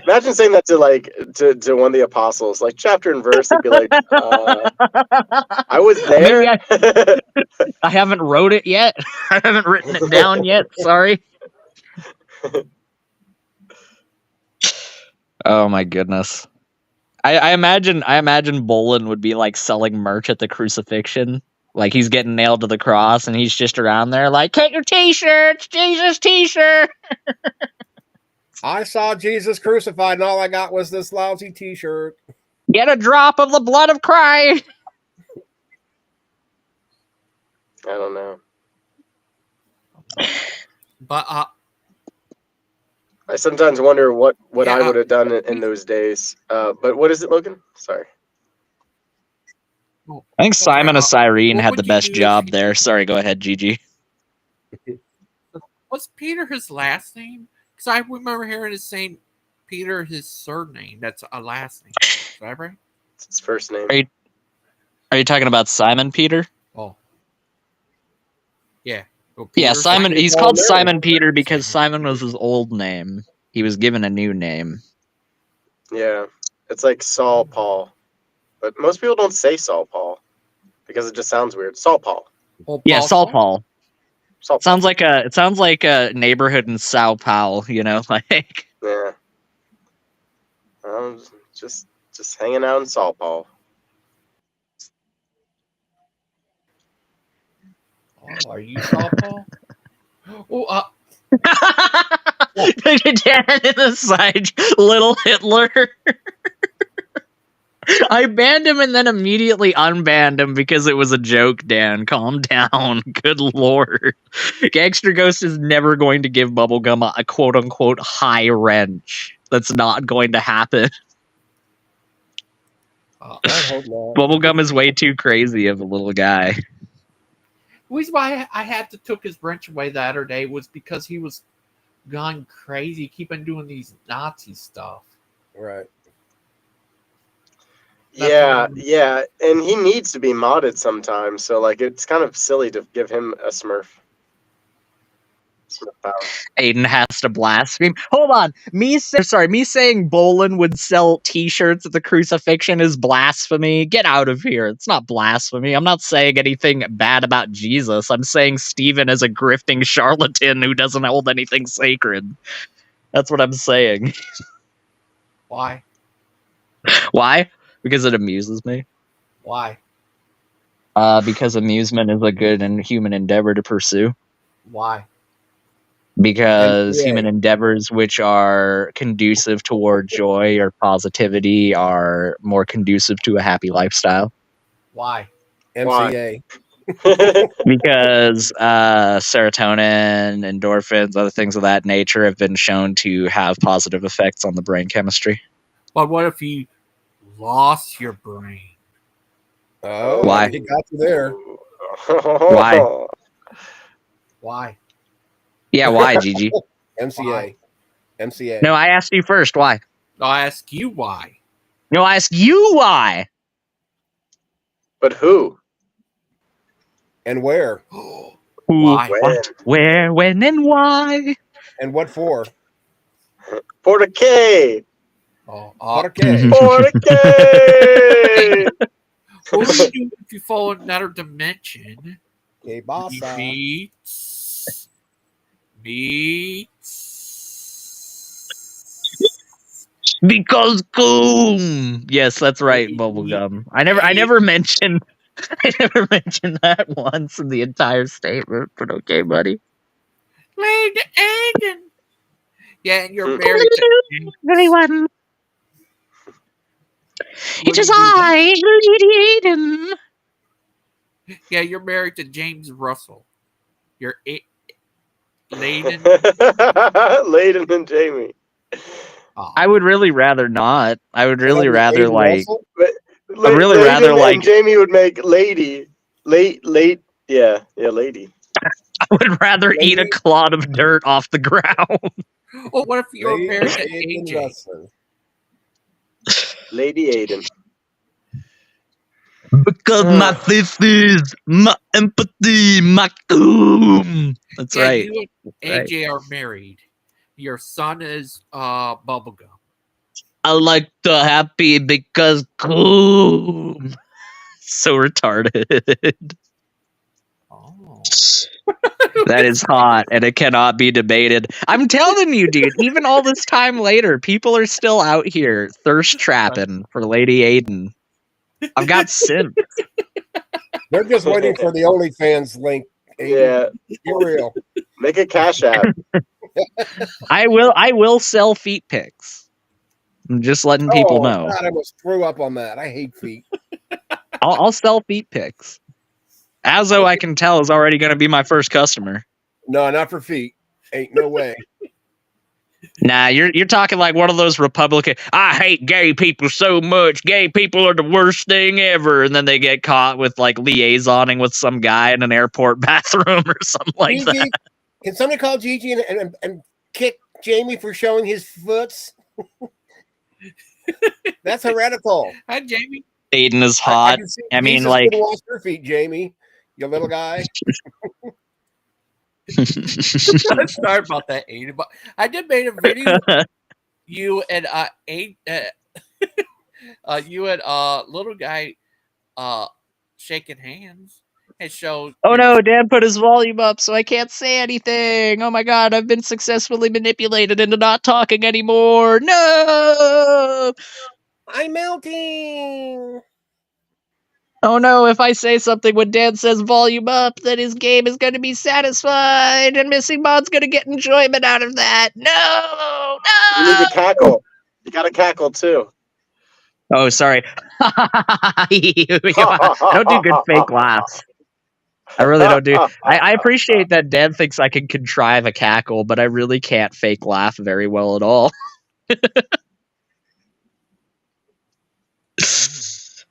Imagine saying that to one of the apostles, like chapter and verse. They'd be like, "I was there." Maybe I haven't wrote it yet. I haven't written it down yet. Sorry. Oh my goodness. I imagine Bolin would be like selling merch at the crucifixion. Like he's getting nailed to the cross and he's just around there like, "Get your t-shirts, Jesus t-shirt." I saw Jesus crucified, and all I got was this lousy T-shirt. Get a drop of the blood of Christ. I don't know. But I sometimes wonder what Yeah, I would have done in those days. But what is it, Logan? Sorry. I think Simon of Cyrene what had would the you best do job if- there. Sorry, go ahead, Gigi. Was Peter his last name? Because I remember hearing his saying Peter his surname. That's a last name. Is that right? It's his first name. Are you talking about Simon Peter? Oh. Yeah. Well, Yeah, Peter's Simon. like- He's Oh, called there. Simon Peter because Simon was his old name. He was given a new name. Yeah, it's like Saul Paul, but most people don't say Saul Paul because it just sounds weird. Saul Paul. Oh, Yeah, Saul Paul. Saul Paul. It sounds like a neighborhood in Sao Paulo, like Yeah. Just hanging out in Saul Paul. Oh, are you softball? Oh, Dan in the side, little Hitler. I banned him and then immediately unbanned him because it was a joke, Dan. Calm down. Good lord. Gangster Ghost is never going to give Bubblegum a quote-unquote high wrench. That's not going to happen. I hope not. Bubblegum is way too crazy of a little guy. the reason why I had to took his wrench away the other day was because he was gone crazy, keeping doing these Nazi stuff. Right. Yeah, yeah, and he needs to be modded sometimes. So like, it's kind of silly to give him a Smurf power. Aiden has to blaspheme. Hold on. Me saying Bolin would sell t-shirts at the crucifixion is blasphemy. Get out of here. It's not blasphemy. I'm not saying anything bad about Jesus. I'm saying Stephen is a grifting charlatan who doesn't hold anything sacred. That's what I'm saying. Why? Why? Because it amuses me. Why? Because amusement is a good and human endeavor to pursue. Why? Because MCA. human endeavors which are conducive toward joy or positivity are more conducive to a happy lifestyle. Why? MCA. Because serotonin, endorphins, other things of that nature have been shown to have positive effects on the brain chemistry. But what if you lost your brain? Oh, Why? He got you there. Why? Why? Yeah, why, Gigi? MCA. Why? MCA. No, I asked you first. Why? I ask you why. No, I asked you why. But who? And where? Who, Why? what, where, when, and why? And what for? For the K. Por qué? For the K. What do you do if you fall in another dimension? Que pasa? Meets. Because boom. Yes, that's right, Bubblegum. I never mentioned that once in the entire statement, but okay, buddy. Lady Aiden. Yeah, and you're married to Everyone. It is I, Lady Aiden. Yeah, you're married to James Russell. You're Layden. Layden and Jamie. I would really rather not. I would really rather Aiden like. Russell? I'd really Layden rather and like. Jamie would make lady. Late. Yeah, lady. I would rather eat a clod of dirt off the ground. Oh, what if you're Lady married to Aiden AJ? Russell. Lady Aiden. Because my fifth is my empathy, my doom. That's right. You and AJ are married. Your son is Bubblegum. I like the happy because boom. So retarded. Oh. That is hot, and it cannot be debated. I'm telling you, dude, even all this time later, people are still out here thirst trapping for Lady Aiden. I've got simp. They're just waiting for the OnlyFans link. Aiden. Yeah. You're real. Make a cash app. I will sell feet pics. I'm just letting people know. God, I must screw up on that. I hate feet. I'll sell feet pics. Azo, I can tell, is already going to be my first customer. No, not for feet. Ain't no way. Nah, you're talking like one of those Republican. I hate gay people so much. Gay people are the worst thing ever, and then they get caught with like liaisoning with some guy in an airport bathroom or something like Gigi, that. can somebody call Gigi and kick Jamie for showing his foots? That's heretical. Hi, Jamie. Aiden is hot. I mean, like, wash your feet, Jamie. You little guy. Sorry about that, Aiden. But I did make a video. You and you and little guy shaking hands. It shows. Oh no, Dad put his volume up, so I can't say anything. Oh my god, I've been successfully manipulated into not talking anymore. No! I'm melting. Oh no, if I say something when Dan says volume up, then his game is going to be satisfied and Missing Mod's going to get enjoyment out of that. No! You need to No! cackle. You got to cackle too. Oh, sorry. I don't do good fake laughs. I really don't do. I appreciate that Dan thinks I can contrive a cackle, but I really can't fake laugh very well at all.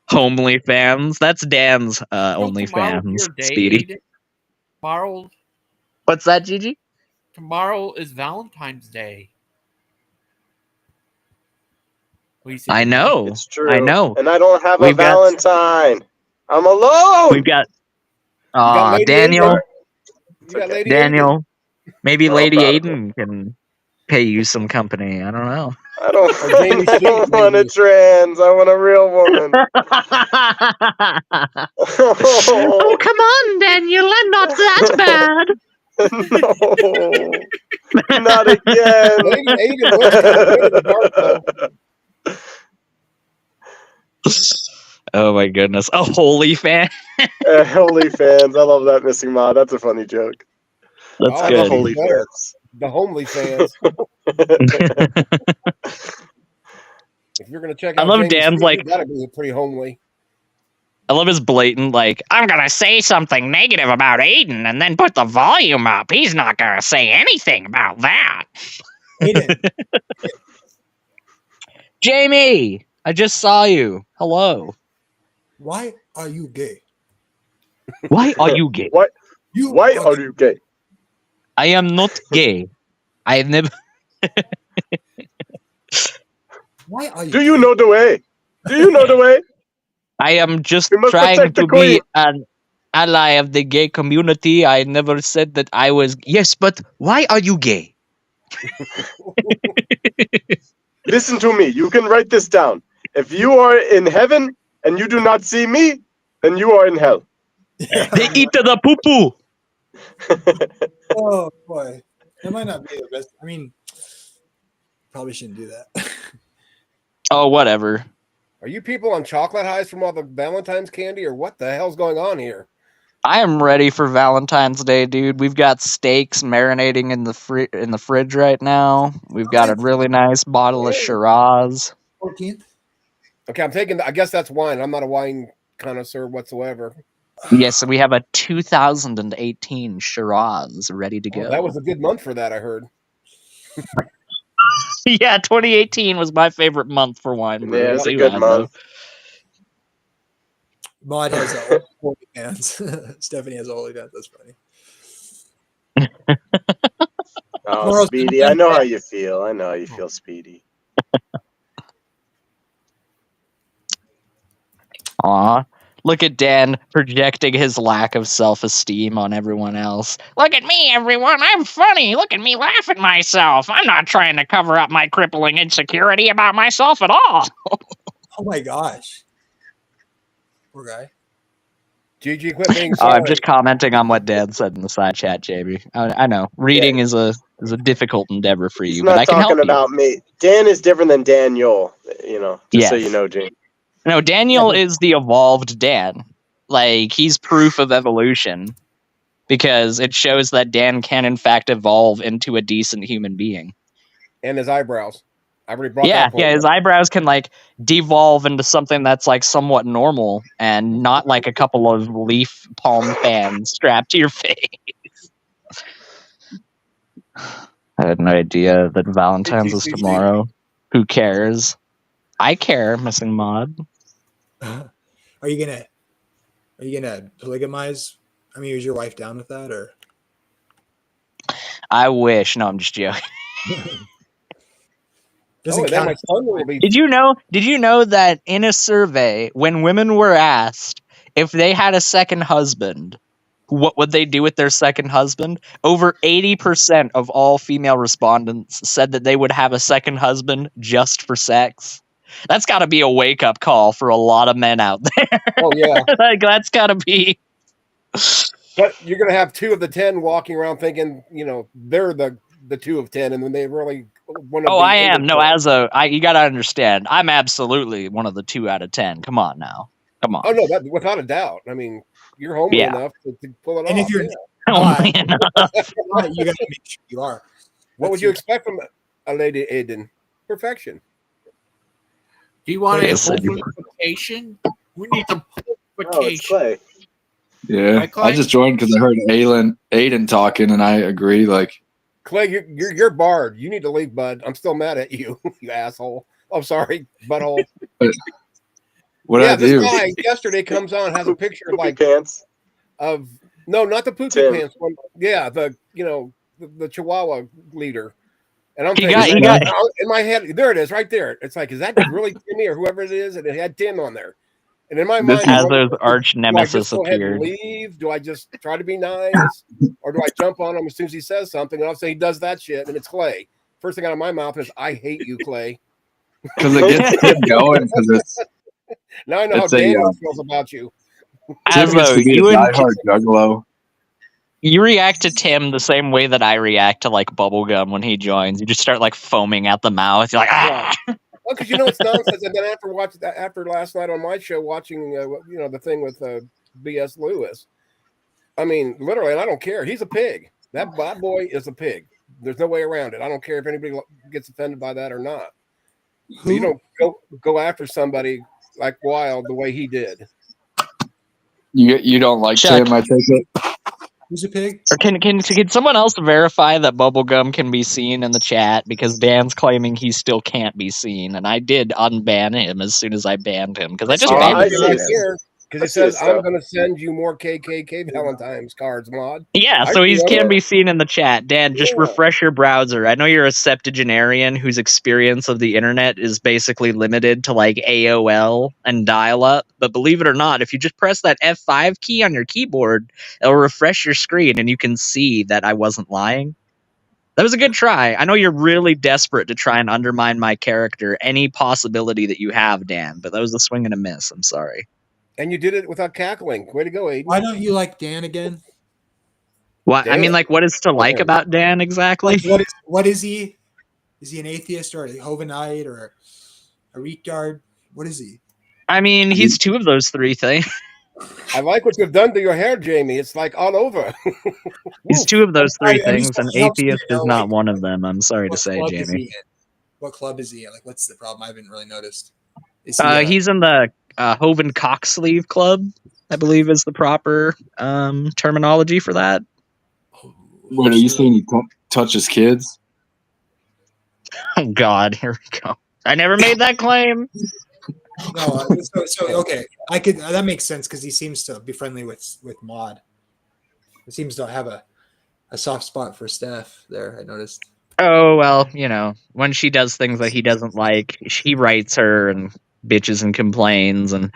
Homely fans. That's Dan's only Tomorrow's fans. your day, Speedy. Aiden. Tomorrow, What's that, Gigi? tomorrow is Valentine's Day. What do you say, I Gigi? know. It's true. I know. And I don't have a We've got- Valentine. I'm alone. We've got. got Lady Daniel. Aiden. You got okay. Lady Daniel. Maybe Oh, Lady proud of Aiden can pay you some company. I don't know. I don't, Or Jamie I don't Sheep, want a maybe. trans. I want a real woman. Oh, come on, Daniel. I'm not that bad. No, not again. Lady Aiden looks kind of good in the dark, though. Oh my goodness. A holy fan. Holy fans. I love that Missing Mod. That's a funny joke. That's I'm a good. holy fans. The homely fans. If you're gonna check I out love Jamie Dan's, Sheep, like- that'd be pretty homely. I love his blatant, like, I'm gonna say something negative about Aiden and then put the volume up. He's not gonna say anything about that. Aiden, Jamie, I just saw you. Hello. why are you gay? Why are you gay? What? You Why are you gay? I am not gay. I have never. Why are you? Do you know the way? Do you know the way? I am just We must trying protect the to queen. be an ally of the gay community. I never said that I was. Yes, but why are you gay? Listen to me. You can write this down. If you are in heaven and you do not see me, then you are in hell. They eat the poo poo. Oh boy, that might not be the best. I mean, probably shouldn't do that. Oh, whatever. Are you people on chocolate highs from all the Valentine's candy, or what the hell's going on here? I am ready for Valentine's Day, dude. We've got steaks marinating in the fridge right now. We've got a really nice bottle of Shiraz. 14th. Okay, I'm taking. I guess that's wine. I'm not a wine connoisseur whatsoever. Yes, and we have a 2018 Shiraz ready to go. Oh, that was a good month for that, I heard. Yeah, 2018 was my favorite month for wine. Yeah, brewers. it's a You good had month. Mod has OnlyFans. Stephanie has OnlyFans. That's funny. Oh, Tomorrow's Speedy. I know how you feel. I know how you feel, Speedy. Aw. Look at Dan projecting his lack of self-esteem on everyone else. Look at me, everyone. I'm funny. Look at me laugh at myself. I'm not trying to cover up my crippling insecurity about myself at all. Oh my gosh. Poor guy. Gigi, quit being Oh, sorry. I'm just commenting on what Dan said in the side chat, JB. I know. Reading is a difficult endeavor for He's you, but not I can help talking you. about me. Dan is different than Daniel. You know, just so Yes. you know, Gene. No, Daniel is the evolved Dan. Like, he's proof of evolution because it shows that Dan can, in fact, evolve into a decent human being. And his eyebrows. I already brought Yeah, that point his up. eyebrows can, like, devolve into something that's, like, somewhat normal and not like a couple of leaf palm fans strapped to your face. I had no idea that Valentine's was ATCC. tomorrow. Who cares? I care, Missing Mod. Are you gonna polygamize? I mean, is your wife down with that, or? I wish. No, I'm just joking. Doesn't then count. my son will be. Did you know that in a survey, when women were asked if they had a second husband, what would they do with their second husband? Over 80% of all female respondents said that they would have a second husband just for sex. That's got to be a wake-up call for a lot of men out there. Oh yeah, Like, that's got to be... but you're gonna have 2 of the 10 walking around thinking, they're the 2 of 10, and then they really want to. Oh, I am. No, you got to understand. I'm absolutely one of the 2 out of 10. Come on now. Come on. Oh no, that without a doubt. I mean, you're homely Yeah. enough to pull it And off. if you're Yeah. Homely not, enough. you got to make sure you are. What That's would you your- expect from a lady Aiden? Perfection. Do you want Clay, a said you- holification? We need some Oh, it's holification. Clay. Yeah, Right, Clay? I just joined because I heard Aiden talking, and I agree. Like, Clay, you're barred. You need to leave, bud. I'm still mad at you, you asshole. I'm sorry, butthole. what Yeah, I this do? guy yesterday comes on, has a picture of Poopy like pants. of no, not the poopy Tim. pants one. Yeah, the Chihuahua leader. And I'm He thinking got in my head, there it is, right there. It's like, is that really Timmy or whoever it is? And it had Tim on there. And in my This mind, I'm is- wondering, Azzo's arch do I nemesis just go ahead and appeared. leave? Do I just try to be nice? Or do I jump on him as soon as he says something? And I'll say he does that shit, and it's Clay. First thing out of my mouth is, I hate you, Clay. Because it gets Tim going. Because it's Now I know how It's a, Daniel feels about you. Tim gets Azzo, to be a you and diehard juggalo. you react to Tim the same way that I react to like bubblegum when he joins. You just start like foaming at the mouth. You're like, ah. Well, because it's nonsense. And then after last night on my show, watching the thing with B.S. Lewis. I mean, literally, and I don't care. He's a pig. That bad boy is a pig. There's no way around it. I don't care if anybody gets offended by that or not. But you don't go after somebody like Wild the way he did. You don't like Chuck. Tim? I take it. Who's a pig? Or can someone else verify that bubblegum can be seen in the chat, because Dan's claiming he still can't be seen, and I did unban him as soon as I banned him because I just Oh, banned I him. see right it. here because I it see it says I'm still. going to send you more KKK Valentine's cards, Mod. Yeah, I so he see that. can be seen in the chat. Dan, just Yeah. refresh your browser. I know you're a septuagenarian whose experience of the internet is basically limited to like AOL and dial-up, but believe it or not, if you just press that F5 key on your keyboard, it'll refresh your screen and you can see that I wasn't lying. That was a good try. I know you're really desperate to try and undermine my character, any possibility that you have, Dan, but that was a swing and a miss. I'm sorry. And you did it without cackling. Way to go, Aiden. Why don't you like Dan again? What I mean, Dan? like, what is to like Dan. about Dan exactly? Like, what is he? Is he an atheist or a Hovenite or a retard? What is he? I mean, he's two of those three things. I like what you've done to your hair, Jamie. It's like all over. He's two of those three I'm things, just- and it helps me atheist is know, not like, one of them. I'm sorry to What say, club is he Jamie. in? What club is he in? Like, what's the problem? I haven't really noticed. Is he, He's in the Hoven Cocksleeve Club, I believe is the proper terminology for that. Wait, are you saying he touches kids? Oh, God, here we go. I never made that claim. No, so okay, I could. That makes sense because he seems to be friendly with Maud. He seems to have a soft spot for Steph there. I noticed. Oh, well, when she does things that he doesn't like, he writes her and bitches and complains and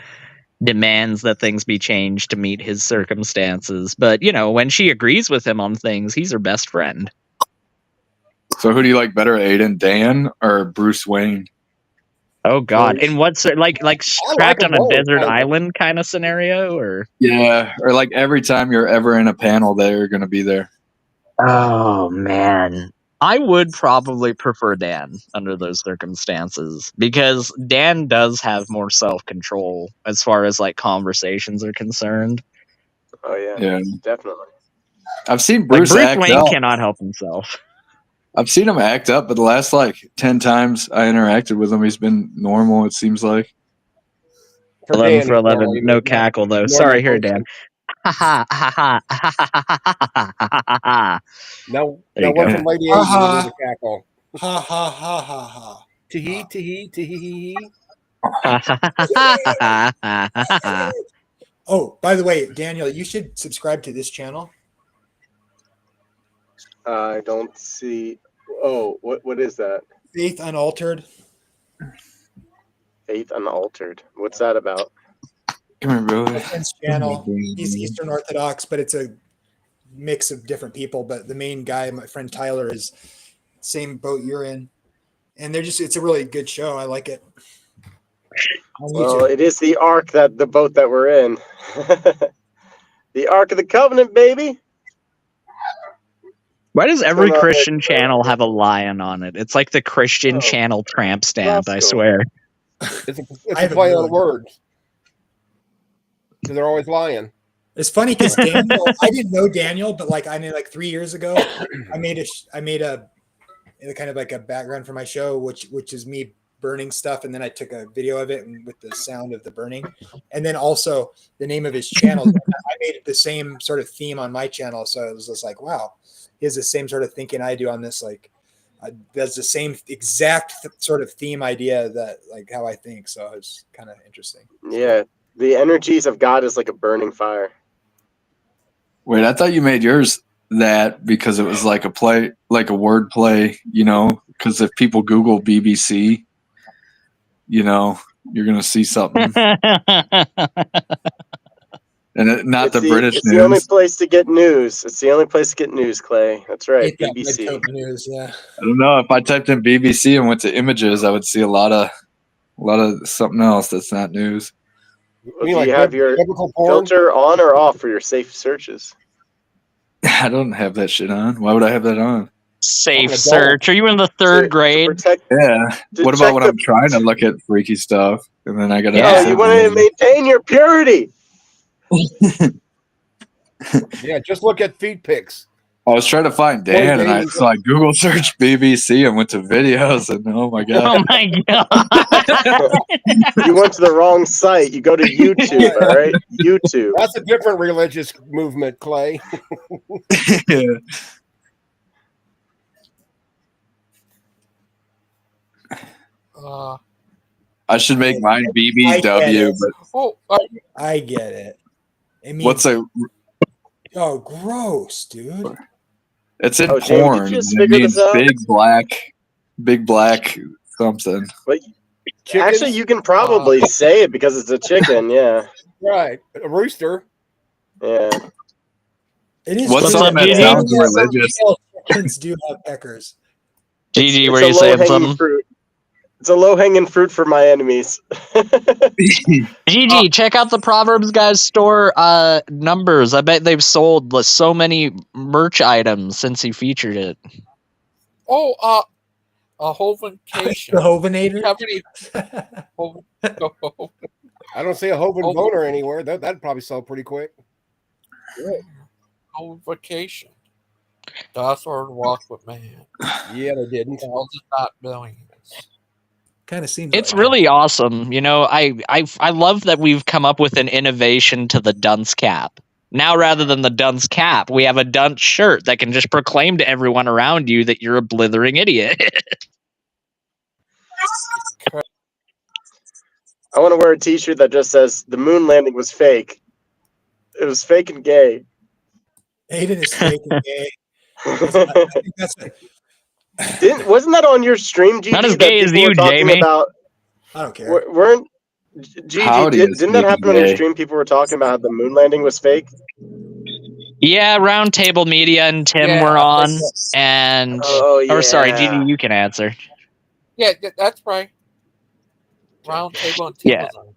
demands that things be changed to meet his circumstances. But, when she agrees with him on things, he's her best friend. So who do you like better, Aiden, Dan or Bruce Wayne? Oh, God. Bruce. And what's like trapped on them a both, desert kind of. island kind of scenario? Or Yeah, or like every time you're ever in a panel, they're going to be there. Oh, man. I would probably prefer Dan under those circumstances because Dan does have more self-control as far as like conversations are concerned. Oh yeah, Yeah, definitely. I've seen Like Bruce Bruce act Wayne up. cannot help himself. I've seen him act up, but the last like 10 times I interacted with him, he's been normal. It seems like. For 11 Dan, for he's 11. normal, No not cackle though. normal Sorry here, person. Dan. Ha ha ha ha ha ha ha ha ha ha. Now There you one go. from Lady Aiden Uh-huh. with a cackle. Ha ha ha ha ha. Tee. Oh, by the way, Daniel, you should subscribe to this channel. I don't see. Oh, what is that? Faith Unaltered. Faith Unaltered. What's that about? Come here, My brother. friend's channel. He's Eastern Orthodox, but it's a mix of different people. But the main guy, my friend Tyler, is same boat you're in, and it's a really good show. I like it. On Well, YouTube. it is the Ark the boat that we're in. The Ark of the Covenant, baby. Why does every going on Christian there? channel have a lion on it? It's like the Christian Oh. channel tramp stamp, I Roscoe. swear. It's I a haven't play on really- words. because they're always lying. It's funny because Daniel, I didn't know Daniel, but like 3 years ago, I made a kind of like a background for my show, which is me burning stuff, and then I took a video of it and with the sound of the burning, and then also the name of his channel. I made the same sort of theme on my channel, so it was just like, wow, he has the same sort of thinking I do on this. Like, does the same exact sort of theme idea that like how I think. So it's kind of interesting. Yeah, the energies of God is like a burning fire. Wait, I thought you made yours that because it was like a play, like a word play, you know, because if people Google BBC, you know, you're going to see something. And not the British it's news. the only place to get news. It's the only place to get news, Clay. That's right, That BBC. Red Coat News, yeah. I don't know. If I typed in BBC and went to images, I would see a lot of something else that's not news. Well, do you have your biblical porn? filter on or off for your safe searches? I don't have that shit on. Why would I have that on? Safe search. Are you in the third grade? Yeah. What about when I'm trying to look at freaky stuff and then I got to? Oh, you want to maintain your purity. Yeah, just look at feed pics. I was trying to find Dan, and I Google search BBC and went to videos, and oh my god! Oh my god! You went to the wrong site. You go to YouTube, all right? YouTube. That's a different religious movement, Clay. Yeah. I should make mine BBW, but I get it. I mean, what's a? Oh, gross, dude! It's in Jamie, porn. did you just It figure means this out? big black something. But actually, you can probably say it because it's a chicken. Yeah. Right, a rooster. Yeah. It is. What's something that sounds religious? Chickens do have peckers. Gigi, were you saying something? Fruit. It's a low-hanging fruit for my enemies. Gigi, check out the Proverbs Guys store numbers. I bet they've sold so many merch items since he featured it. Oh, a Hovencation. The Hovenator? Have any I don't see a Hoven boner anywhere. That'd probably sell pretty quick. Hovencation. Dinosaur walk with man. Yeah, they didn't. Thousands, not billions. Kind of seems. It's really awesome. You know, I love that we've come up with an innovation to the dunce cap. Now, rather than the dunce cap, we have a dunce shirt that can just proclaim to everyone around you that you're a blithering idiot. I want to wear a T-shirt that just says "The moon landing was fake. It was fake and gay." Aiden is fake and gay. Wasn't that on your stream, Gigi? Not as gay as you, Jamie. I don't care. Weren't Gigi? Didn't that happen on your stream? People were talking about how the moon landing was fake. Yeah, Roundtable Media and Tim were on, and or sorry, Gigi, you can answer. Yeah, that's right. Roundtable and Tim was on.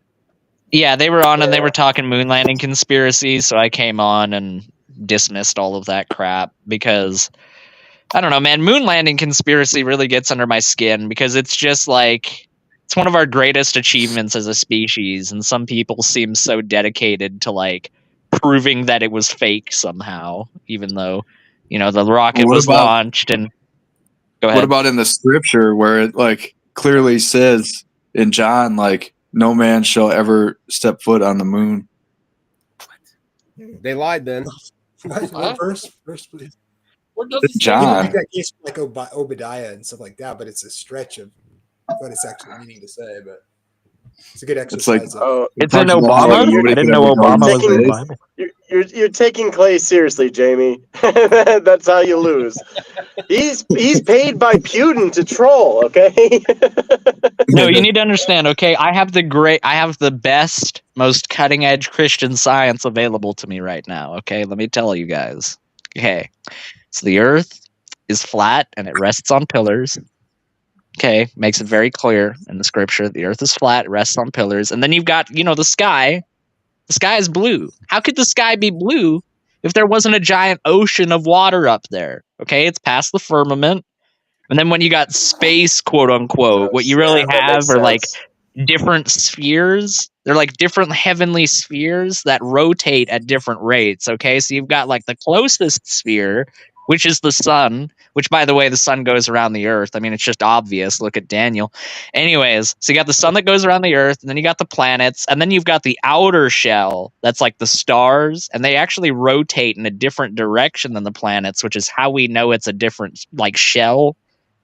Yeah, they were on and they were talking moon landing conspiracies, so I came on and dismissed all of that crap because I don't know, man, moon landing conspiracy really gets under my skin because it's just like it's one of our greatest achievements as a species, and some people seem so dedicated to like proving that it was fake somehow, even though, you know, the rocket was launched. And go ahead. What about in the scripture where it like clearly says in John, like, no man shall ever step foot on the moon? They lied then. What verse, please? John. That case like Obadiah and stuff like that, but it's a stretch of what it's actually meaning to say. But it's a good exercise. It's like it's in Obama. I didn't know Obama was in the Bible. You're taking Clay seriously, Jamie. That's how you lose. He's paid by Putin to troll. Okay. No, you need to understand. Okay, I have the best, most cutting edge Christian science available to me right now. Okay, let me tell you guys. Okay, so the Earth is flat and it rests on pillars. Okay, makes it very clear in the scripture. The Earth is flat, it rests on pillars, and then you've got, you know, the sky. The sky is blue. How could the sky be blue if there wasn't a giant ocean of water up there? Okay, it's past the firmament. And then when you got space, quote unquote, what you really have are like different spheres They're like different heavenly spheres that rotate at different rates. Okay, so you've got like the closest sphere, which is the sun, which, by the way, the sun goes around the earth. I mean, it's just obvious. Look at Daniel. Anyways, so you got the sun that goes around the earth, and then you got the planets, and then you've got the outer shell that's like the stars, and they actually rotate in a different direction than the planets, which is how we know it's a different like shell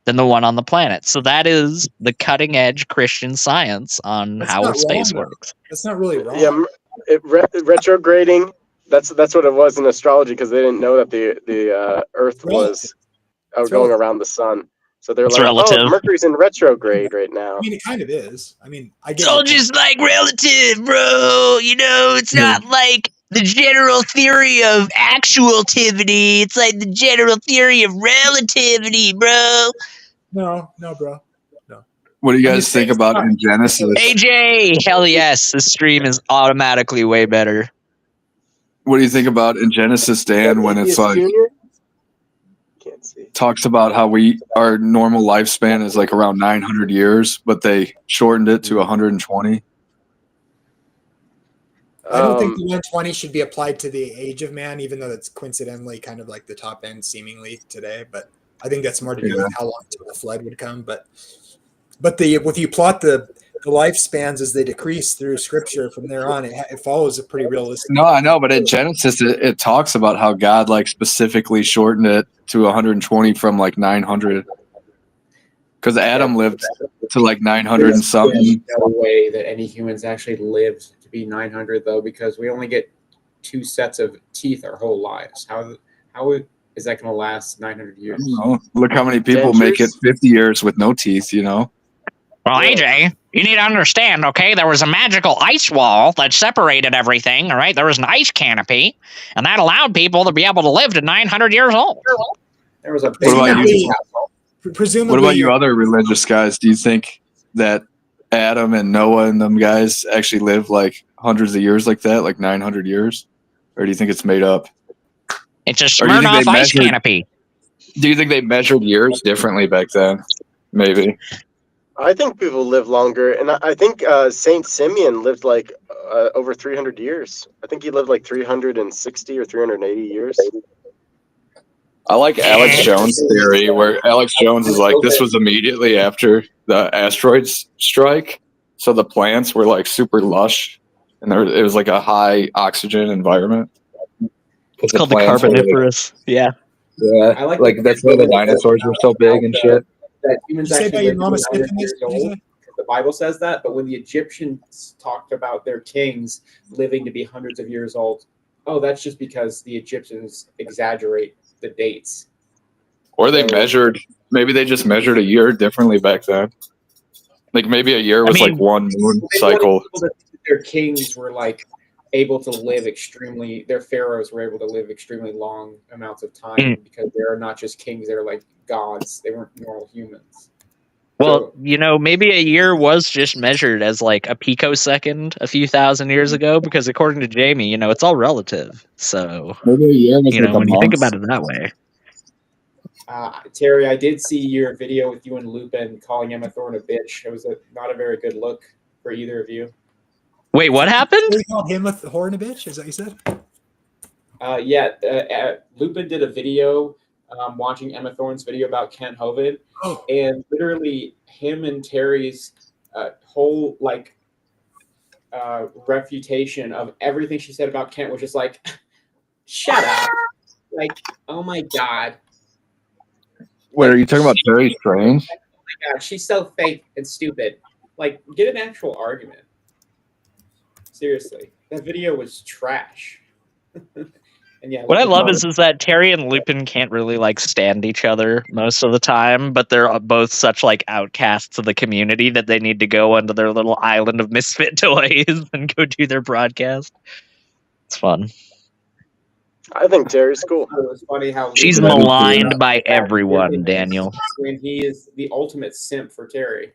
than the one on the planet. So that is the cutting edge Christian science on That's how not space wrong, though. works. That's not really wrong. Yeah, retrograding. That's what it was in astrology, because they didn't know that the Earth was It's going relative. around the sun. So they're It's like, relative. oh, Mercury's in retrograde right now. I mean, it kind of is. I mean, I get It's your all point. just like relative, bro. You know, it's not like the general theory of actualtivity. It's like the general theory of relativity, bro. No, bro. What do you I mean, guys think about in Genesis? AJ, hell yes, this stream is automatically way better. What do you think about in Genesis, Dan, when it's like Can't see. talks about how our normal lifespan is like around 900 years, but they shortened it to 120? I don't think the 120 should be applied to the age of man, even though that's coincidentally kind of like the top end seemingly today. But I think that's more to do with how long until the flood would come. But if you plot the lifespans as they decrease through Scripture from there on, it follows a pretty realistic. No, I know, but in Genesis, it talks about how God like specifically shortened it to 120 from like 900, because Adam lived to like 900 and something. No way that any humans actually lived to be 900, though, because we only get 2 sets of teeth our whole lives. How is that going to last 900 years? Look how many people make it 50 years with no teeth, you know? Well, AJ, you need to understand, okay? There was a magical ice wall that separated everything, all right? There was an ice canopy, and that allowed people to be able to live to 900 years old. There was a What about you? Presumably, What about you other religious guys? Do you think that Adam and Noah and them guys actually lived like hundreds of years like that, like 900 years? Or do you think it's made up? It's a Or do you think Smirnoff they ice measured- canopy. Do you think they measured years differently back then? Maybe. I think people live longer, and I think Saint Simeon lived like over 300 years. I think he lived like 360 or 380 years. I like Alex Jones' theory, where Alex Jones is like, this was immediately after the asteroids strike, so the plants were like super lush, and it was like a high oxygen environment. It's called the Carboniferous. Yeah. Yeah, I like that's why the dinosaurs were so big and shit. That humans Did you say actually about your lived Mama to be Smith 900 in this, years old. AJ? The Bible says that, but when the Egyptians talked about their kings living to be hundreds of years old, that's just because the Egyptians exaggerate the dates. Or maybe they just measured a year differently back then. Like maybe a year was like one moon cycle. Their kings were like able to live their pharaohs were able to live extremely long amounts of time because they're not just kings, they're like gods. They weren't normal humans. Well, maybe a year was just measured as like a picosecond a few thousand years ago, because according to Jamie, it's all relative. So maybe a year was like when you think about it that way. Terry, I did see your video with you and Lupin calling Emma Thorne a bitch. It was not a very good look for either of you. Wait, what happened? You called him a whore and a bitch? Is that what you said? Lupin did a video watching Emma Thorne's video about Kent Hovind, and literally him and Terry's whole refutation of everything she said about Kent was just like, shut up. Like, oh my God. Wait, are you talking about Terry Strange? Oh my God, she's so fake and stupid. Like, get an actual argument. Seriously, that video was trash. And what I love is that Terry and Lupin can't really stand each other most of the time, but they're both such outcasts of the community that they need to go onto their little island of misfit toys and go do their broadcast. It's fun. I think Terry's cool. It was funny how she's maligned by everyone, Daniel. When he is the ultimate simp for Terry.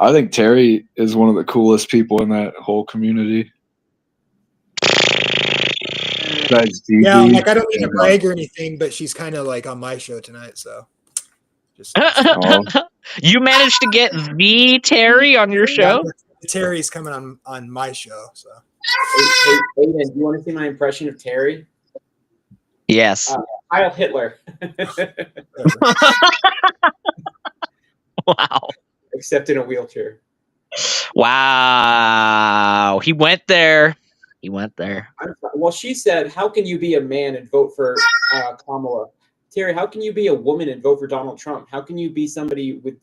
I think Terry is one of the coolest people in that whole community. Yeah, I don't mean to brag or anything, but she's kind of on my show tonight, so. You managed to get the Terry on your show? Terry's coming on my show. So, Hey, Aiden, do you want to see my impression of Terry? Yes. Heil Hitler. Wow. Except in a wheelchair. Wow. He went there. Well, she said, "How can you be a man and vote for Kamala?" Terry, how can you be a woman and vote for Donald Trump? How can you be somebody with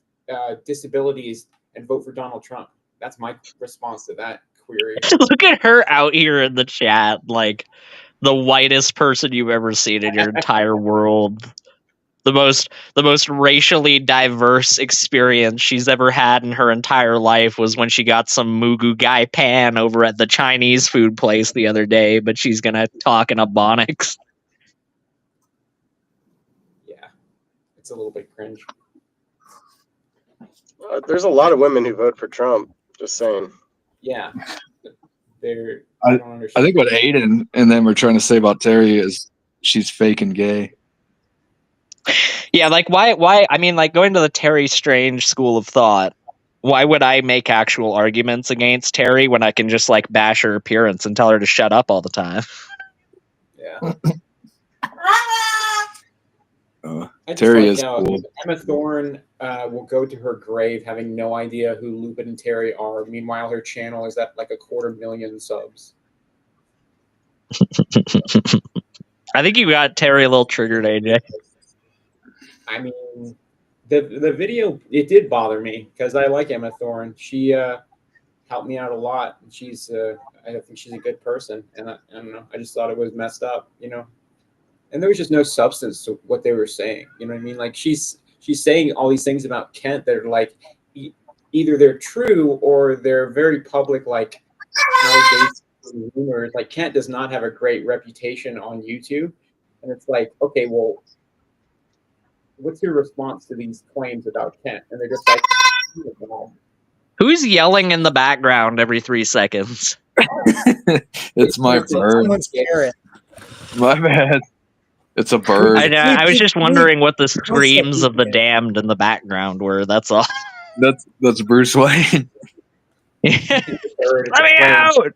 disabilities and vote for Donald Trump? That's my response to that query. Look at her out here in the chat, like the whitest person you've ever seen in your entire world. The most racially diverse experience she's ever had in her entire life was when she got some Mugu Gai Pan over at the Chinese food place the other day, but she's gonna talk in Ebonics. Yeah, it's a little bit cringe. There's a lot of women who vote for Trump. Just saying. Yeah, I don't understand. think what Aiden and them are trying to say about Terry is she's fake and gay. Yeah, like why I mean, like, going to the Terry Strange school of thought, why would I make actual arguments against Terry when I can just like bash her appearance and tell her to shut up all the time? Yeah. I just Terry like is how cool. Emma Thorne will go to her grave having no idea who Lupin and Terry are. Meanwhile, her channel is at like 250,000 subs. I think you got Terry a little triggered, AJ. I mean, the video, it did bother me because I like Emma Thorne. She helped me out a lot. She's I think she's a good person, and I don't know. I just thought it was messed up, you know. And there was just no substance to what they were saying. You know what I mean? Like she's saying all these things about Kent that are like either they're true or they're very public, like allegations and rumors. Like Kent does not have a great reputation on YouTube, and it's like, okay, well, what's your response to these claims about Kent? And they're just like, Who's yelling in the background every 3 seconds? It's my bird. Someone's parrot. My bad. It's a bird. I was just wondering what the screams of the damned in the background were. That's all. That's Bruce Wayne. Let me out!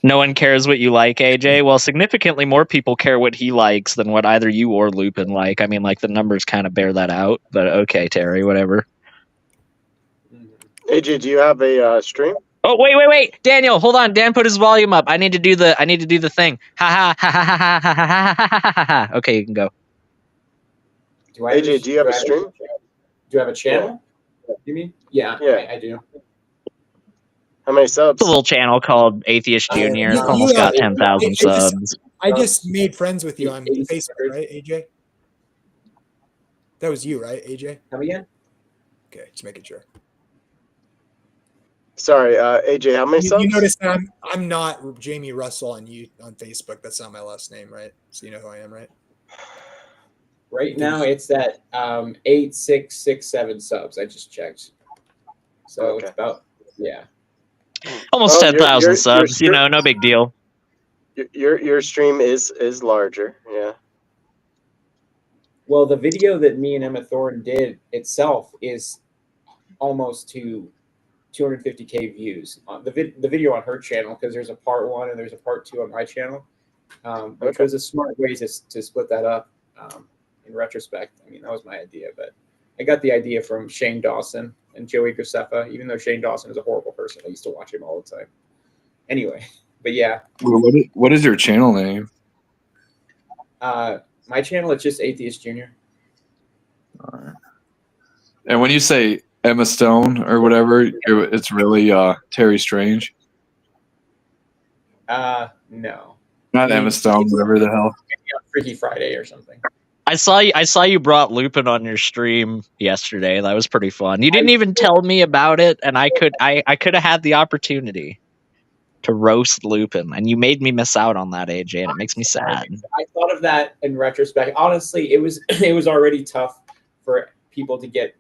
No one cares what you like, AJ. Well, significantly more people care what he likes than what either you or Lupin like. I mean, like, the numbers kind of bear that out. But okay, Terry, whatever. AJ, do you have a stream? Oh, wait, Daniel, hold on. Dan put his volume up. I need to do the thing. Ha ha ha ha ha ha ha ha ha ha. Okay, you can go. AJ, do you have a stream? Do you have a channel? Yeah. You mean? Yeah. I do. How many subs? It's a little channel called Atheist Junior. It's almost got 10,000 subs. I just made friends with you on Facebook, right, AJ? That was you, right, AJ? Come again? Okay, just making sure. Sorry, AJ, how many subs? You notice that I'm not Jamie Russell on Facebook. That's not my last name, right? So you know who I am, right? Right now it's at 8,667 subs. I just checked. So it's about almost 10,000 subs. You know, no big deal. Your stream is larger, yeah. Well, the video that me and Emma Thorne did itself is almost to 250K views. The video on her channel, because there's a part 1 and there's a part 2 on my channel, which was a smart way to split that up. In retrospect, I mean, that was my idea, but I got the idea from Shane Dawson and Joey Graceffa, even though Shane Dawson is a horrible person. I used to watch him all the time. Anyway, but yeah. What is your channel name? My channel is just Atheist Junior. All right. And when you say Emma Stone or whatever, it's really Terry Strange? No. Not Emma Stone, whatever the hell. Freaky Friday or something. I saw you brought Lupin on your stream yesterday. That was pretty fun. You didn't even tell me about it, and I could have had the opportunity to roast Lupin, and you made me miss out on that, AJ, and it makes me sad. I thought of that in retrospect. Honestly, it was already tough for people to get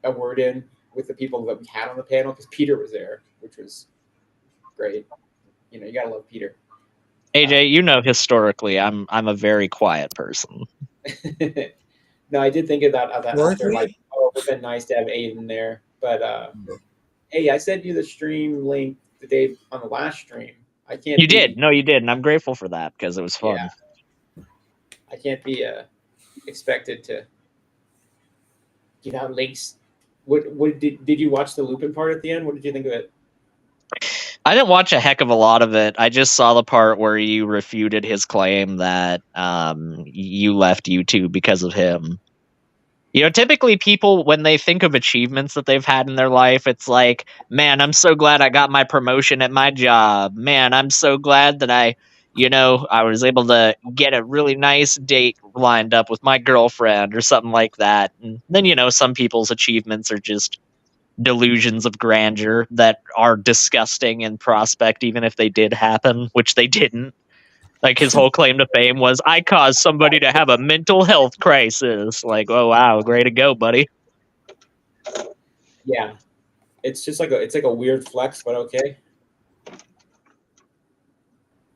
a word in with the people that we had on the panel because Peter was there, which was great. You know, you gotta love Peter. AJ, you know, historically, I'm a very quiet person. No, I did think of that after, like, would have been nice to have Aiden there. But hey, I sent you the stream link the day on the last stream. I can't. You did. No, you did, and I'm grateful for that because it was fun. Yeah. I can't be expected to give out links. What did you watch the Lupin part at the end? What did you think of it? I didn't watch a heck of a lot of it. I just saw the part where you refuted his claim that you left YouTube because of him. You know, typically people, when they think of achievements that they've had in their life, it's like, man, I'm so glad I got my promotion at my job. Man, I'm so glad that I was able to get a really nice date lined up with my girlfriend or something like that. And then, some people's achievements are just delusions of grandeur that are disgusting in prospect, even if they did happen, which they didn't. Like, his whole claim to fame was, I caused somebody to have a mental health crisis. Like, oh wow, way to go, buddy. Yeah, it's just like a weird flex, but okay.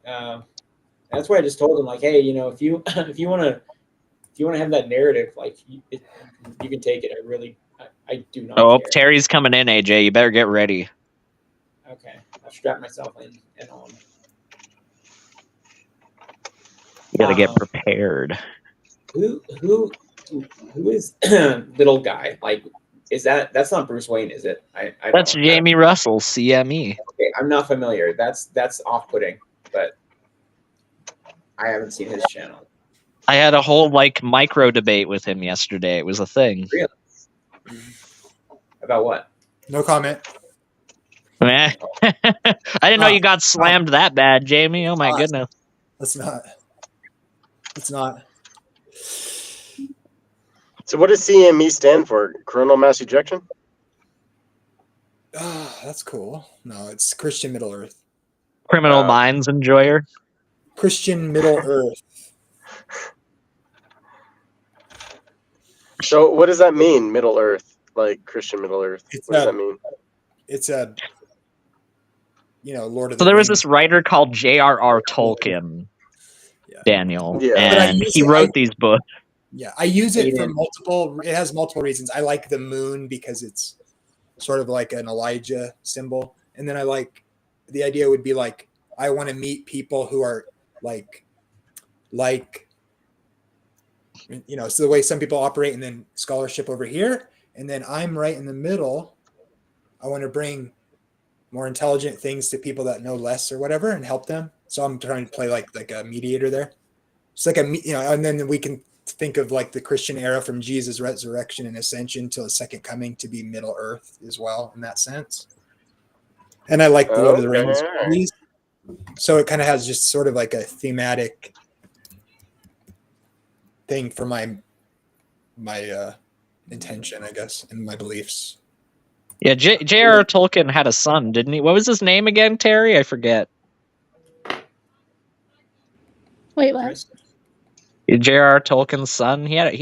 That's why I just told him, like, hey, if you want to have that narrative, like, you can take it. I do not Oh, care. Terry's coming in, AJ. You better get ready. Okay, I'll strap myself in and on. You gotta get prepared. Who is little guy? Like, that's not Bruce Wayne, is it? That's Jamie Russell, CME. Okay, I'm not familiar. That's off-putting, but I haven't seen his channel. I had a whole micro debate with him yesterday. It was a thing. Really? About what? No comment. I didn't know you got slammed that bad, Jamie. Oh my goodness. It's not. So what does CME stand for? Coronal mass ejection? Oh, that's cool. No, it's Christian Middle Earth. Criminal Minds enjoyer. Christian Middle Earth. So what does that mean, Middle Earth? Like Christian Middle Earth? What does that mean? It's a Lord of the So there was Rings. this writer called J.R.R. Tolkien, Daniel, and he wrote these books. Yeah, I use it for multiple. It has multiple reasons. I like the moon because it's sort of like an Elijah symbol, and then I like the idea would be like I want to meet people who are like so the way some people operate, and then scholarship over here, and then I'm right in the middle. I want to bring more intelligent things to people that know less or whatever and help them. So I'm trying to play like a mediator there. It's like and then we can think of like the Christian era from Jesus' resurrection and ascension till his second coming to be Middle Earth as well in that sense. And I like the Lord of the Rings movies. So it kind of has just sort of like a thematic thing for my intention, I guess, and my beliefs. Yeah, J.R.R. Tolkien had a son, didn't he? What was his name again, Terry? I forget. Wait, what? J.R.R. Tolkien's son. He had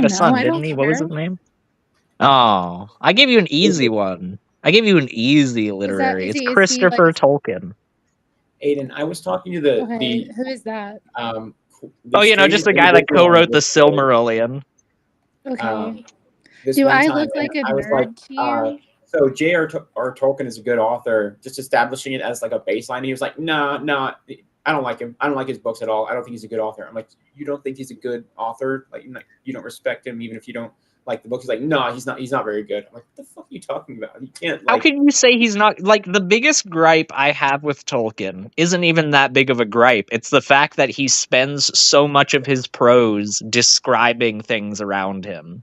a son, didn't he? What was his name? Oh, I gave you an easy one. I gave you an easy literary. It's Christopher Tolkien. Aiden, I was talking to the who is that? Just the guy that co-wrote the Silmarillion. Okay. Do I look like a nerd to you? So J.R.R. Tolkien is a good author. Just establishing it as like a baseline. He was like, nah, I don't like him. I don't like his books at all. I don't think he's a good author. I'm like, you don't think he's a good author? Like, you don't respect him, even if you don't like the book. He's like, no, he's not very good. I'm like, what the fuck are you talking about? You can't. How can you say he's not? Like, the biggest gripe I have with Tolkien isn't even that big of a gripe. It's the fact that he spends so much of his prose describing things around him.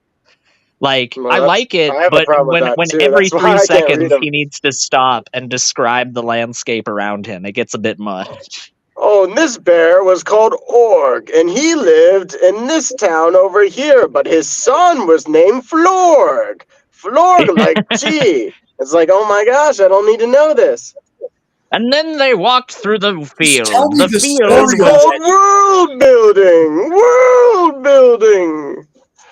Like, I like it, but when every 3 seconds he needs to stop and describe the landscape around him, it gets a bit much. Oh, and this bear was called Org, and he lived in this town over here, but his son was named Florg. Florg, like, gee. It's like, oh my gosh, I don't need to know this. And then they walked through the field. The field was called world building. World building.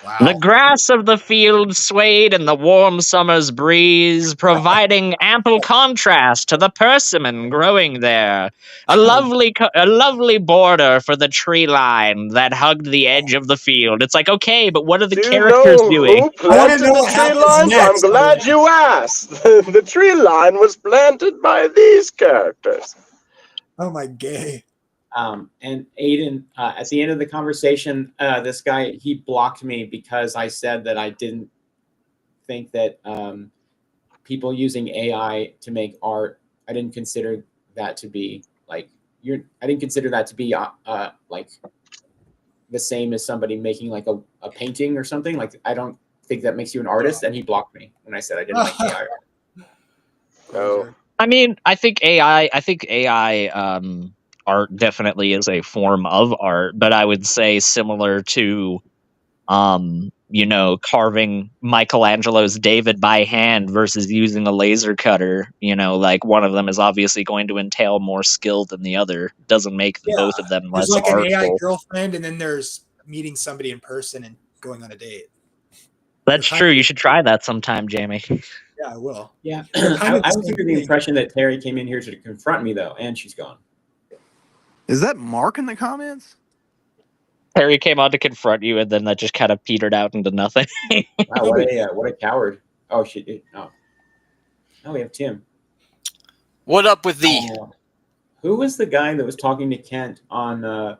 Wow. The grass of the field swayed in the warm summer's breeze, providing ample contrast to the persimmon growing there. A lovely border for the tree line that hugged the edge of the field. It's like, okay, but what are the Do you characters know doing? who planted the tree lines? I'm glad you asked. The tree line was planted by these characters. Oh my gay. And Aiden, at the end of the conversation, this guy, he blocked me because I said that I didn't think that people using AI to make art, I didn't consider that to be like I didn't consider that to be like the same as somebody making like a painting or something. Like I don't think that makes you an artist. And he blocked me when I said I didn't like AI. Oh. I mean, I think AI art definitely is a form of art, but I would say similar to carving Michelangelo's David by hand versus using a laser cutter. Like one of them is obviously going to entail more skill than the other. Doesn't make both of them There's less like an AI artful. girlfriend, and then there's meeting somebody in person and going on a date. That's true. You should try that sometime, Jamie. Yeah, I will. Yeah, I was under the impression that Terry came in here to confront me, though, and she's gone. Is that Mark in the comments? Terry came on to confront you, and then that just kind of petered out into nothing. Wow, what a coward! Oh, she did. Oh, we have Tim. What up with thee? Who was the guy that was talking to Kent on the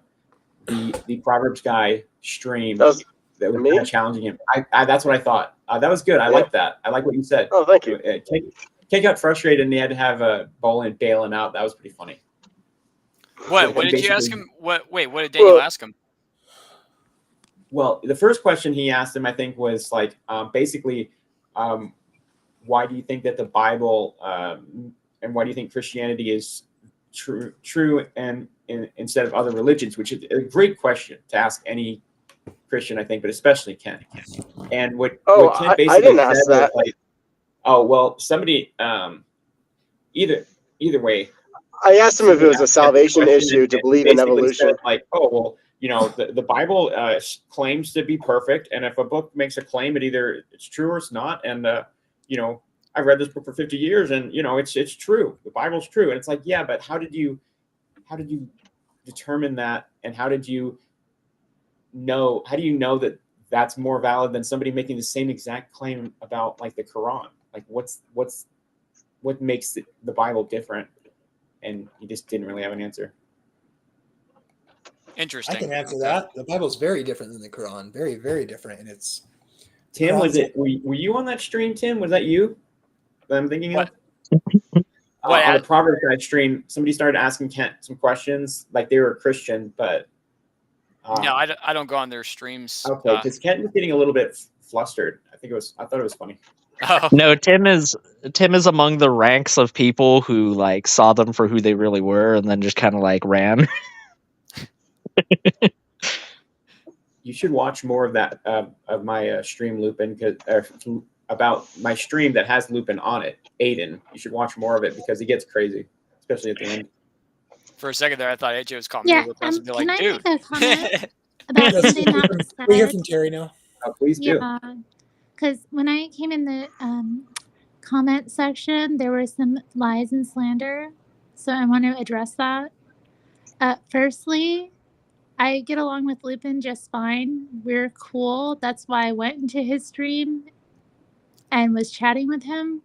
Proverbs guy stream? That was kind of challenging him. That's what I thought. That was good. I like that. I like what you said. Oh, thank you. Kent got frustrated and he had to have a Bolin bailing out. That was pretty funny. What did you ask him? What did Daniel ask him? Well, the first question he asked him, I think, was like basically, why do you think that the Bible and why do you think Christianity is true and instead of other religions? Which is a great question to ask any Christian, I think, but especially Ken. And what Ken basically I didn't ask that. was like, oh well, somebody either way. I asked him if it was a salvation issue to believe in evolution. Said, like, oh well, the Bible claims to be perfect, and if a book makes a claim, it's true or it's not. And I've read this book for 50 years, and it's true. The Bible's true, and it's like, yeah, but how did you determine that, and how do you know that that's more valid than somebody making the same exact claim about like the Quran? Like, what makes the Bible different? And he just didn't really have an answer. Interesting. I can answer that. The Bible's very different than the Quran. Very, very different. And it's Tim, were you on that stream, Tim? Was that you that I'm thinking of? On the Proverbs Guide stream, somebody started asking Kent some questions, like they were a Christian, but no, I don't go on their streams. Okay, because Kent was getting a little bit flustered. I thought it was funny. Oh. No, Tim is among the ranks of people who like saw them for who they really were and then just kind of like ran. You should watch more of that of my stream, Lupin, about my stream that has Lupin on it. Aiden, you should watch more of it because he gets crazy, especially at the end. For a second there, I thought AJ was calling me a person. Be like, can dude. I make a comment about something that was said? We hear from Terry now. Oh, please do. Because when I came in the comment section, there were some lies and slander. So I want to address that. Firstly, I get along with Lupin just fine. We're cool. That's why I went into his stream and was chatting with him.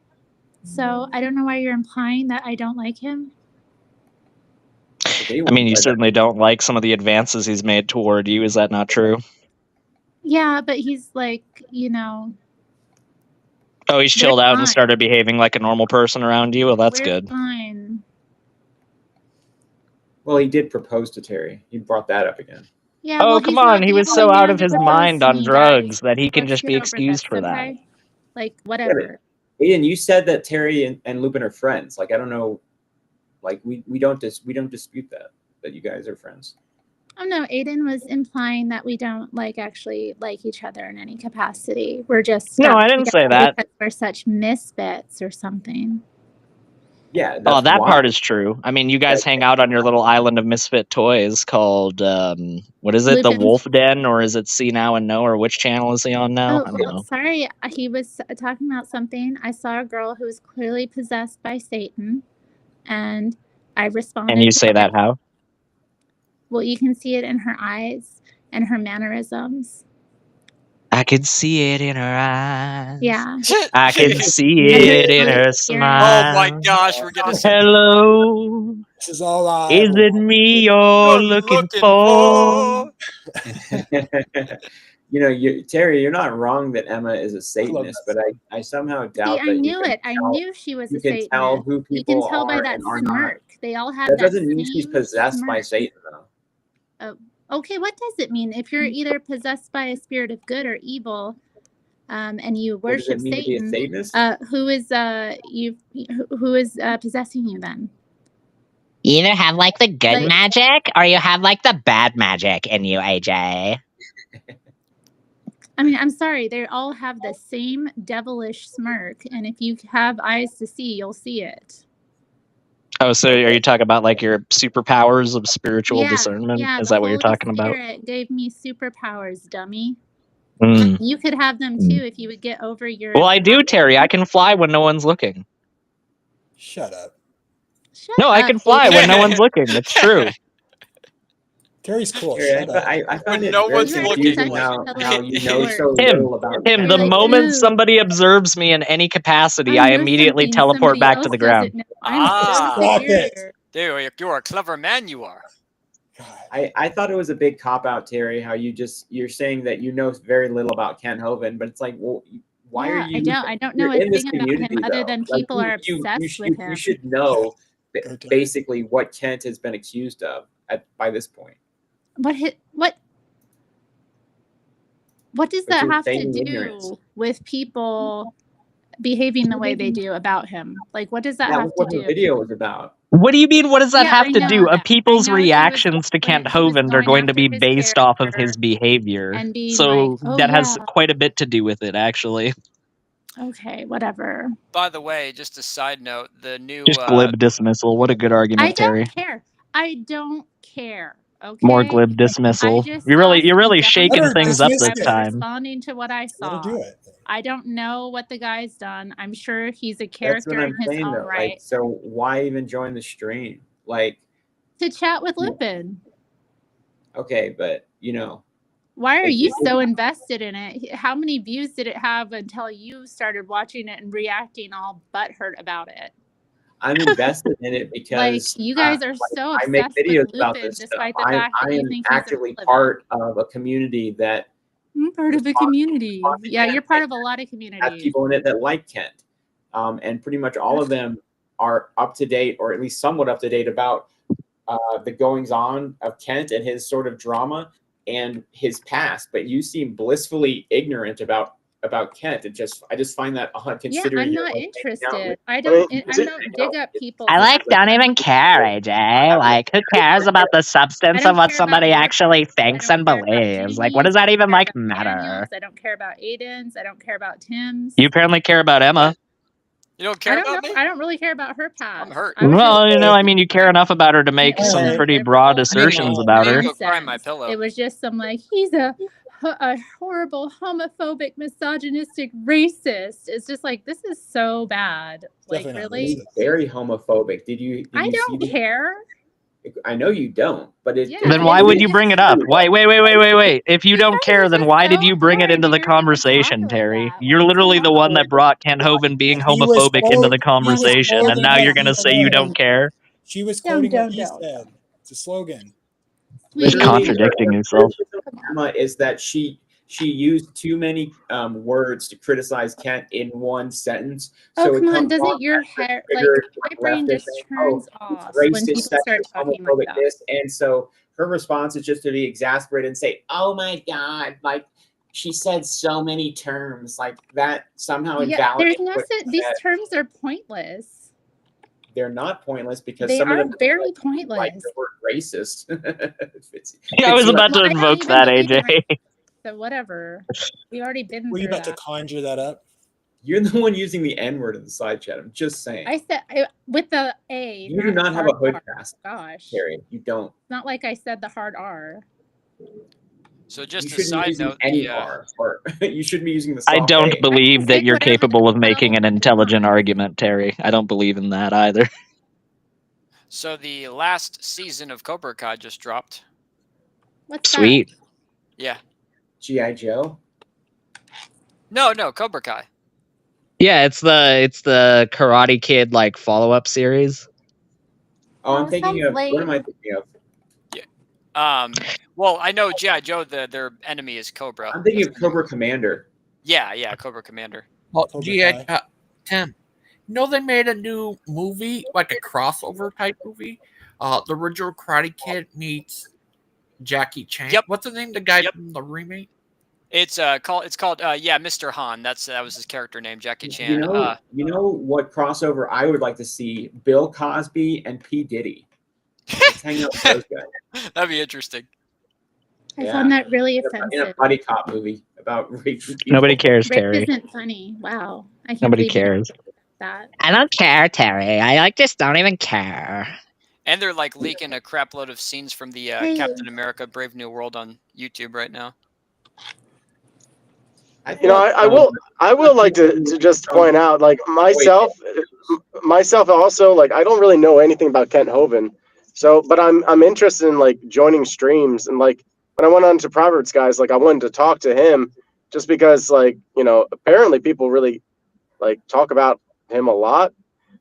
So I don't know why you're implying that I don't like him. I mean, you certainly don't like some of the advances he's made toward you. Is that not true? Yeah, but he's like, Oh, he's chilled out and started behaving like a normal person around you? Well, that's good. Fine. Well, he did propose to Terry. He brought that up again. Yeah. Oh, come on. He was so out of his mind on drugs that he can just be excused for that. Like, whatever. Ian, you said that Terry and Lupin are friends. Like, I don't know. Like, we don't dispute that you guys are friends. Oh no, Aiden was implying that we don't actually like each other in any capacity. We're just no, I didn't say that. Because we're such misfits or something. Yeah. Oh, That's that why. part is true. I mean, you guys hang out on your little island of misfit toys called what is it? The Lupin's. Wolf Den, or is it See Now and Know, or which channel is he on now? I don't know. Sorry. He was talking about something. I saw a girl who was clearly possessed by Satan, and I responded. And you to say her. that how? Well, you can see it in her eyes and her mannerisms. I could see it in her eyes. Yeah. I could see it in her smile. Oh my gosh, we're gonna see. Hello. This is all live. Is it me you're looking for? You know, Terry, you're not wrong that Emma is a Satanist, but I somehow doubt I that knew it. I knew she was a Satanist. Tell who you people can tell by are that and are smirk. not. They all have That that doesn't mean she's same possessed by smirk. Satan, though. Okay, what does it mean? If you're either possessed by a spirit of good or evil, and you What does worship it mean to be a Satan, Satanist? who is possessing you then? You either have like the good magic or you have like the bad magic in you, AJ. I mean, I'm sorry, they all have the same devilish smirk, and if you have eyes to see, you'll see it. Oh, so are you talking about like your superpowers of spiritual discernment? Yeah, Is that what you're talking about? The Holy Spirit gave me superpowers, dummy. Mm. You could have them too if you would get over your. Well, I do, Terry. I can fly when no one's looking. Shut up. No, I can fly when no one's looking. It's true. Terry's cool. Terry, Shut up. I find When it no very one's confusing looking. how you know so Tim, little about Tim, the moment somebody observes me in any capacity, I immediately teleport back to the ground. Ah, dude, you're a clever man. You are. I thought it was a big cop out, Terry. How you're saying that you know very little about Kent Hovind, but it's like, well, why are you? I don't know a thing about him other than people are obsessed with him. You should know basically what Kent has been accused of by this point. What does that have to do with people behaving the way they do about him? Like, what does that have to do? What the video was about. What do you mean? What does that have to do? People's reactions to Kent Hovind are going to be based off of his behavior. So that has quite a bit to do with it, actually. Okay, whatever. By the way, just a side note, the new just glib dismissal. What a good argument, Terry. I don't care. Okay. More glib dismissal. You're really shaking things up this time. Responding to what I saw. I don't know what the guy's done. I'm sure he's a character in his own right. Like, so why even join the stream? Like, to chat with Lupin. Okay, but you know. Why are you so invested in it? How many views did it have until you started watching it and reacting all butthurt about it? I'm invested in it because you guys are so obsessed I make videos with about Lupin, this despite stuff. the fact that you think actually part of a community that. I'm part of a community. Yeah, you're part of a lot of communities. Have people in it that like Kent, and pretty much all of them are up to date, or at least somewhat up to date about the goings on of Kent and his sort of drama and his past. But you seem blissfully ignorant about Kent. I just find that considering. Yeah, I'm not interested. I don't dig up people. I don't even care, AJ. Like, who cares about the substance of what somebody actually thinks and believes? Like, what does that even matter? I don't care about Aiden's. I don't care about Tim's. You apparently care about Emma. You don't care about me? I don't really care about her past. I'm hurt. Well, you care enough about her to make some pretty broad assertions about her. It was just some he's a horrible, homophobic, misogynistic, racist. It's just this is so bad. Really? Very homophobic. I don't care. I know you don't, but then why would you bring it up? Wait. If you don't care, then why did you bring it into the conversation, Terry? You're literally the one that brought Kent Hovind being homophobic into the conversation, and now you're going to say you don't care? She was quoting what he said. It's a slogan. Just contradicting yourself. Emma is that she used too many words to criticize Kent in one sentence. So come on, doesn't your hair my brain just turns off when people start talking like that? And so her response is just to be exasperated and say, "Oh my God, she said so many terms that somehow invalidates." These terms are pointless. They're not pointless because they some are of them very pointless. Like the word racist. I was about to invoke that, AJ. So whatever. We already been. Were you about to conjure that up? You're the one using the N-word in the side chat. I'm just saying. I said with the A. You do not have a hood R. cast. Gosh. Terry, you don't. It's not like I said the hard R. So just You a shouldn't be side using note, any the R, or you shouldn't be using the I soft don't A. believe that say you're whatever capable of the making an hell I intelligent want. argument, Terry. I don't believe in that either. so the last season of Cobra Kai just dropped. What's Sweet. Yeah. G.I. Joe. No, Cobra Kai. Yeah, it's the Karate Kid like follow-up series. Oh, I'm Oh, thinking sounds of. What am I lame. thinking of? Well, I know G.I. Joe, their enemy is Cobra. I'm thinking That's of the name. Cobra Commander. Yeah, Cobra Commander. Well, Cobra G.I. Kai. Tim, you know they made a new movie, like a crossover type movie. The original Karate Kid meets Jackie Chan. Yep. What's the name of the guy Yep. from the remake? It's called Mr. Han. That was his character name, Jackie Chan. You know what crossover I would like to see? Bill Cosby and P. Diddy. Let's hang out with those guys. That'd be interesting. I found that really In a offensive. buddy cop movie about raping people. Nobody cares, Rape Terry. isn't funny. Wow. I can't Nobody believe you cares. that. I don't care, Terry. I just don't even care. And they're like leaking a crap load of scenes from the Hey. Captain America Brave New World on YouTube right now. You know, I will like to just point out, like myself also, like I don't really know anything about Kent Hovind, so but I'm interested in like joining streams, and like when I went on to Proverbs guys, like I wanted to talk to him just because like, you know, apparently people really like talk about him a lot,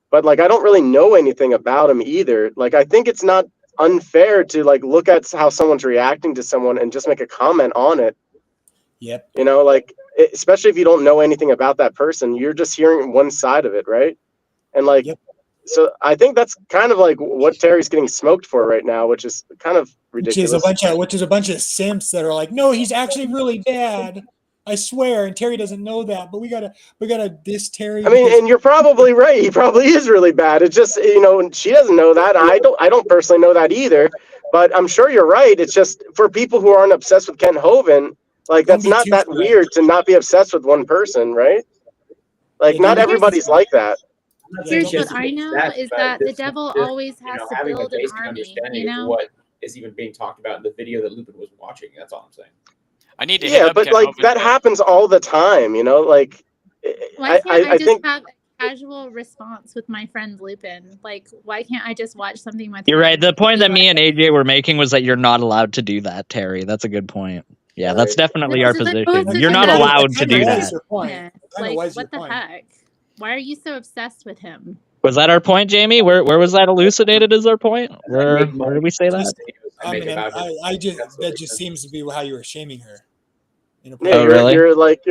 but like I don't really know anything about him either. Like I think it's not unfair to like look at how someone's reacting to someone and just make a comment on it. Yep. You know, like especially if you don't know anything about that person, you're just hearing one side of it, right? And like, Yep. so I think that's kind of like what Terry's getting smoked for right now, which is kind of ridiculous. Which is a bunch of simps that are like, no, he's actually really bad. I swear, and Terry doesn't know that, but we gotta diss Terry. I mean, and you're probably right. He probably is really bad. It's just, you know, and she doesn't know that. I don't personally know that either. But I'm sure you're right. It's just for people who aren't obsessed with Ken Hovind, like that's not that weird to not be obsessed with one person, right? Like not everybody's like that. Here's what I know is that the devil always has to having build a an basic army. understanding You of know, what is even being talked about in the video that Lupin was watching. That's all I'm saying. I need to hit Yeah, up but Ken like Hovind. that happens all the time, you know. Like, why can't I just think have a casual response with my friend Lupin? Like, why can't I just watch something with You're him? right. The point that Be me like, and AJ were making was that you're not allowed to do that, Terry. That's a good point. Yeah, that's definitely our This is like, position. oh, it's You're not such a allowed to do massive that. penis. Like, what the heck? Why are you so obsessed with him? Was that our point, Jamie? Where was that elucidated as our point? Where did we say that? That just seems to be how you were shaming her. yeah, really? you're like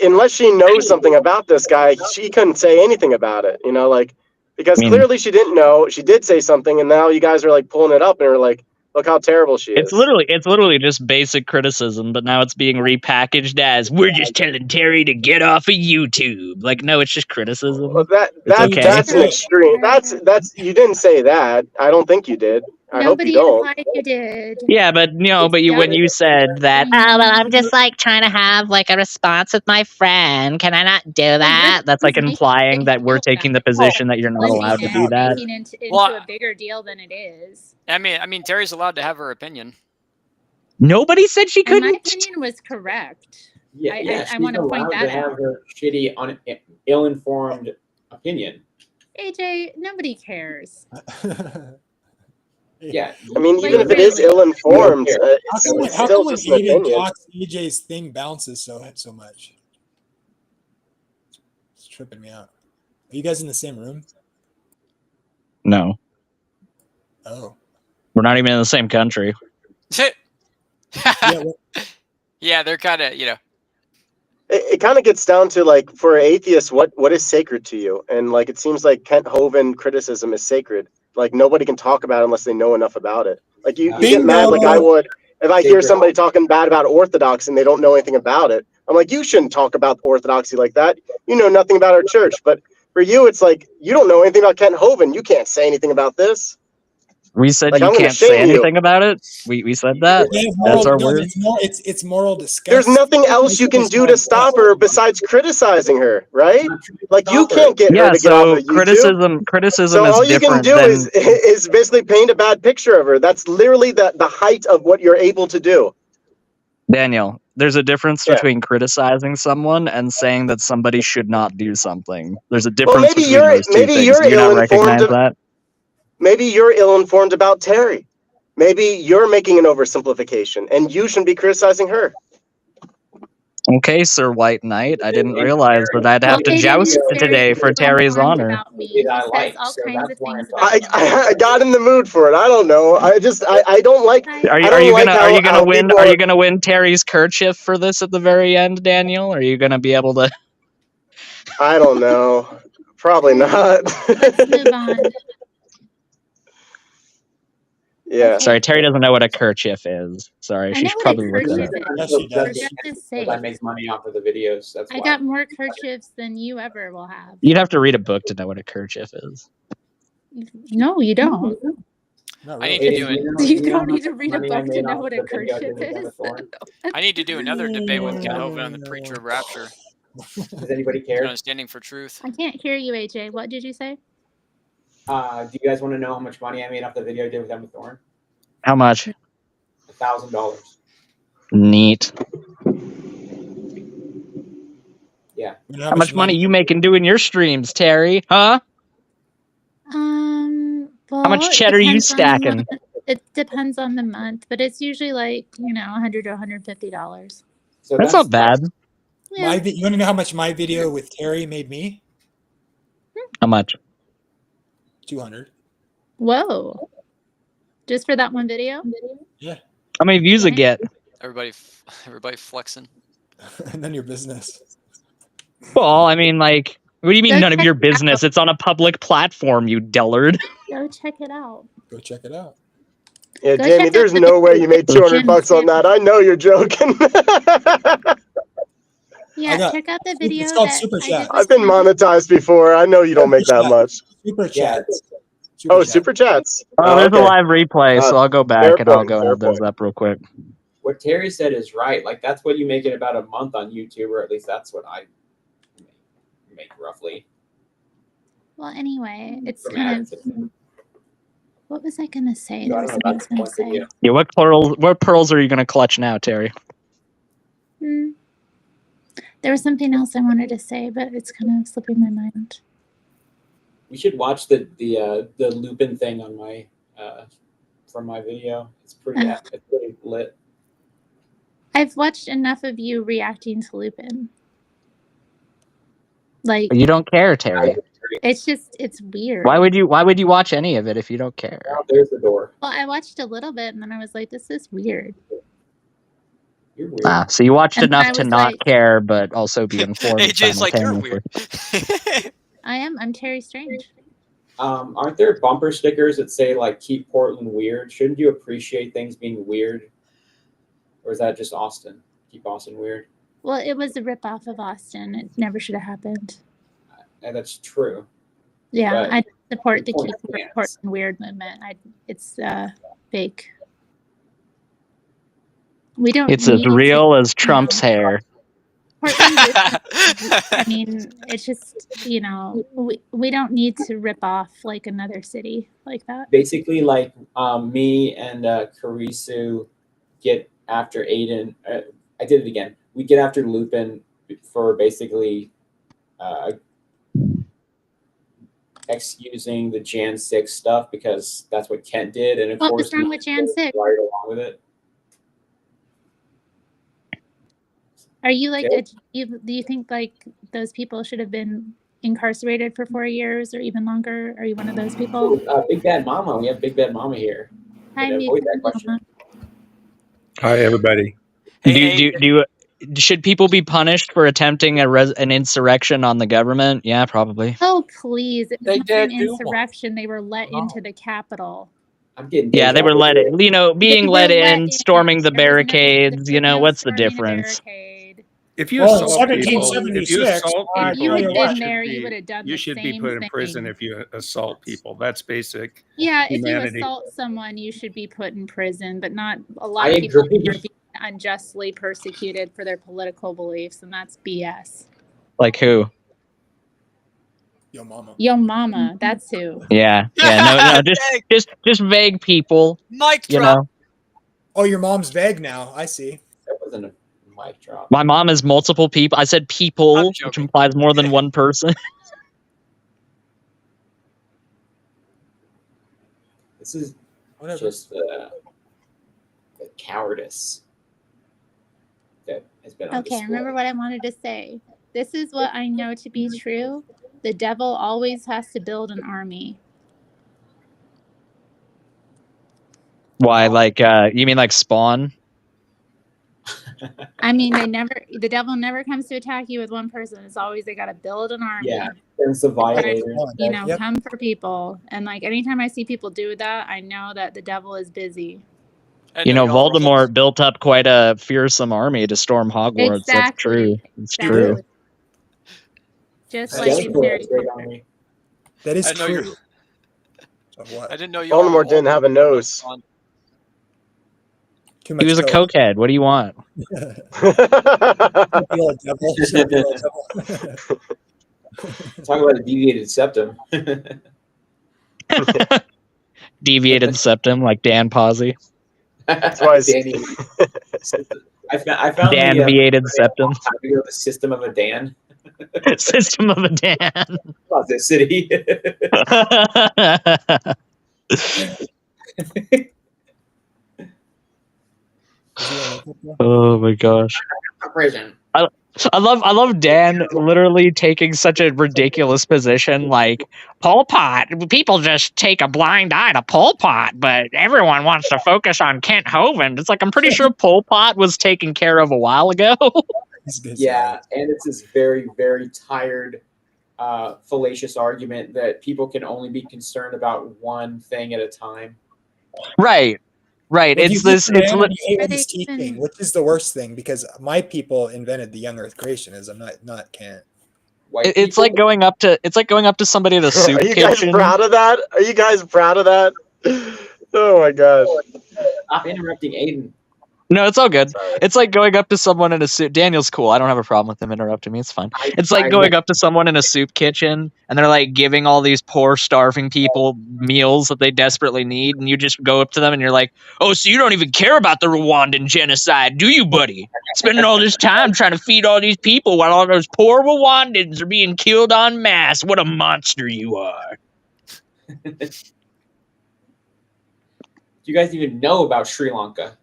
unless she knows something about this guy, she couldn't say anything about it. You know, like because clearly she didn't know. She did say something, and now you guys are like pulling it up and are like, look how terrible she is. It's literally just basic criticism, but now it's being repackaged as we're just telling Terry to get off of YouTube. Like, no, it's just criticism. Well, It's okay. that's an extreme. That's you didn't say that. I don't think you did. I hope you don't. Implied you did. Yeah, but when you said that, oh, well, I'm just like trying to have like a response with my friend. Can I not do that? That's like implying that we're taking the position that you're not allowed to do that. Making into a bigger deal than it is. I mean, Terry's allowed to have her opinion. Nobody said she couldn't. And my opinion was correct. I want to point that have out. her shitty, ill-informed opinion. AJ, nobody cares. Yeah, I mean, even if it is ill-informed, it's how still come just when an Aiden opinion. talks, AJ's thing bounces so much? It's tripping me out. Are you guys in the same room? No. Oh. We're not even in the same country. Yeah, they're kind of, It kind of gets down to like for atheists, what is sacred to you? And like it seems like Kent Hovind criticism is sacred. Like nobody can talk about it unless they know enough about it. Like you get mad like I would if I hear somebody talking bad about Orthodox and they don't know anything about it. I'm like, you shouldn't talk about Orthodoxy like that. You know nothing about our church. But for you, it's like you don't know anything about Kent Hovind. You can't say anything about this. We said Like, you I'm gonna can't say shame you. anything about it. We said that. Yeah, That's our no, word. it's moral disgust. There's nothing else you can do to stop her besides criticizing her, right? Like, you can't get her Yeah. to get off So of YouTube. criticism So is all you can different do than. is basically paint a bad picture of her. That's literally the height of what you're able to do. Daniel, there's a difference Yeah. between criticizing someone and saying that somebody should not do something. There's a Well, difference between those two things. you're Do you not ill-informed. recognize that? Maybe you're ill-informed about Terry. Maybe you're making an oversimplification, and you shouldn't be criticizing her. Okay, Sir White Knight. I didn't realize that I'd have to Aiden joust is very today for Terry's ill-informed honor. about me. He I says like, all so kinds that's of why I'm things talking. about me. I got in the mood for it. I don't know. I don't like. Are I don't you like gonna how win? people Are you gonna win Terry's kerchief for this at the very end, Daniel? Are you gonna be able to? I don't know. Probably not. Let's move on. Yeah. Sorry, Terry doesn't know what a kerchief is. Sorry, I she know should what a probably look that kerchief up. is. Yes, she For does. goodness Because I sake. make money off of the videos. That's I why. got more kerchiefs than you ever will have. You'd have to read a book to know what a kerchief is. No, you don't. Not I really. need to Hey, do it. You know don't how need to much read a money I book to made know off what the a video I kerchief did with Emma is. Thorne? I need to do another debate with Ken Hovind on the preacher of rapture. Does anybody You care? know, standing for truth. I can't hear you, AJ. What did you say? Do you guys want to know how much money I made off the video I did with Emma Thorne? How much? $1,000. Neat. Yeah. You know How much money you making doing your streams, Terry? Huh? Well, How much it cheddar you depends on the stacking? month. It depends on the month, but it's usually like, $100 to $150. So That's not bad. Yeah. You want to know how much my video with Terry made me? How much? 200. Whoa. Just for that one video? Yeah. How many views it get? Everybody flexing. None of your business. Well, I mean, like, what do you mean Go none of check your it business? out. It's on a public platform, you dullard. Go check it out. Go check it out. Yeah, Go Jamie, check out there's the no way video you made with $200 Jim on that. I know you're joking. Yeah, check out the video It's called that Super I Chat. did I've with been Jim. monetized before. I know you don't make that much. Super Yeah. Chat. Super chats. Oh, there's okay. a live replay, so I'll go back fair and I'll point, go fair add those point. up real quick. What Terry said is right. Like, that's what you make in about a month on YouTube, or at least that's what I make roughly. Well, anyway, it's From kind of. advertising. What was I gonna say? So There I was don't know, something I was that's gonna one say. video. Yeah, what pearls are you gonna clutch now, Terry? There was something else I wanted to say, but it's kind of slipping my mind. We should watch the Lupin thing on my from my video. It's pretty lit. I've watched enough of you reacting to Lupin. Like, You don't care, Terry. it's weird. Why would you watch any of it if you don't care? Oh, there's the door. Well, I watched a little bit and then I was like, this is weird. You're weird. So you watched And then enough I to was not like- care, but also be informed AJ's like, you're simultaneously. weird. I'm Terry Strange. Aren't there bumper stickers that say like "Keep Portland Weird"? Shouldn't you appreciate things being weird, or is that just Austin? Keep Austin weird. Well, it was a ripoff of Austin. It never should have happened. And that's true. Yeah, But I support the Portland Keep fans. Portland Weird movement. It's fake. We don't. It's as need to- real as Trump's hair. Portland I mean, it's just, we don't need to rip off like another city like that. Basically, like me and Karisu get after Aiden. I did it again. We get after Lupin for basically excusing the Jan 6 stuff because that's what Kent did, and of What course, was wrong with Jan 6? right along with it. Are you like, Yeah. do you think like those people should have been incarcerated for 4 years or even longer? Are you one of those people? Big Bad Mama. We have Big Bad Mama here. Hi, Avoid Big that Bad question. Mama. Hi, everybody. Should people be punished for attempting an insurrection on the government? Yeah, probably. Oh, please. It They was not an did do one. insurrection. They were let into the Capitol. I'm getting Yeah, they were let in. They being were let let in, in. storming the There was no- barricades. there was no What's the storming a difference? barricade. If you Well, in assault people, 1776, If you tell had you been what. there, you would have done you the should be same put in prison thing. if you assault people. That's basic Yeah, if you humanity. assault someone, you should be put in prison, but not a lot I of people agree. are being unjustly persecuted for their political beliefs, and that's BS. Like who? Yo, mama. Yo, mama, that's who. Yeah. No, just vague people. Mic You drop. know, Oh, your mom's vague now. I see. That wasn't a mic drop. my mom is multiple people. I said I'm people, which joking. implies more than one person. This is Whatever. just the cowardice that has been on Okay, display. remember what I wanted to say. This is what I know to be true. The devil always has to build an army. Why? Like, you mean like Spawn? I mean, the devil never comes to attack you with one person. It's always they got to build an army. Yeah, there's the violator. You know, Yep. come for people. And like anytime I see people do that, I know that the devil is busy. I You know, y'all were Voldemort built up quite a fearsome army to storm Hogwarts. That's true. It's true. Just That like is in cool. Harry Great Potter. army. That is I know you're- true. Of what? I didn't know you all Voldemort didn't have a nose. Too He much was a coke. cokehead. What do you want? Feel a devil. Feel a devil. Talk about a deviated septum. Deviated septum, like Dan Posey. That's why Danny. I found Dan-viated septum. the system of a Dan. System of a Dan. About this city. Oh my gosh. Prison. I love Dan literally taking such a ridiculous position, like Pol Pot. People just take a blind eye to Pol Pot, but everyone wants to focus on Kent Hovind. It's like I'm pretty sure Pol Pot was taken care of a while ago. Yeah, and it's this very, very tired, fallacious argument that people can only be concerned about one thing at a time. Right. Right. Well, It's you this. hate It's man li- and you hate when he's teaching, which is the worst thing because my people invented the young Earth creationism, not Kant. it's like going up to somebody at a soup Are you guys kitchen. proud of that? Are you guys proud of that? Oh my gosh. Stop interrupting Aiden. No, it's all good. It's like going up to someone in a soup. Daniel's cool. I don't have a problem with him interrupting me. It's fine. It's like going up to someone in a soup kitchen and they're like giving all these poor, starving people meals that they desperately need. And you just go up to them and you're like, oh, so you don't even care about the Rwandan genocide, do you, buddy? Spending all this time trying to feed all these people while all those poor Rwandans are being killed en masse. What a monster you are. Do you guys even know about Sri Lanka?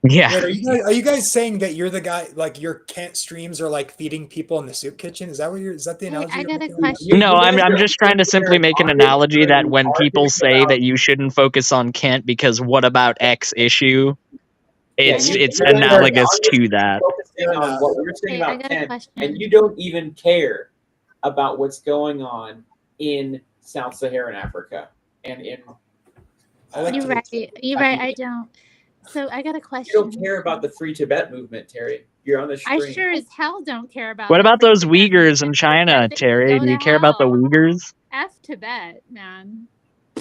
Yeah. Wait, are you guys saying that you're the guy, like your Kent streams are like feeding people in the soup kitchen? Is that the analogy? I got a making? question. No, I'm just trying to simply make an analogy that when people say that you shouldn't focus on Kent because what about X issue, it's you're analogous to that. Focusing on what we're saying Okay, I about got a Kent, question. and you don't even care about what's going on in Sub-Saharan Africa and in. You're right. You're right. I don't. So I got a You question. don't care about the Free Tibet movement, Terry. You're on the I stream. sure as hell don't care about. What the about free those Tibet Uyghurs in movement. China, They Terry? go Do you to care about the hell. Uyghurs? F Tibet, man.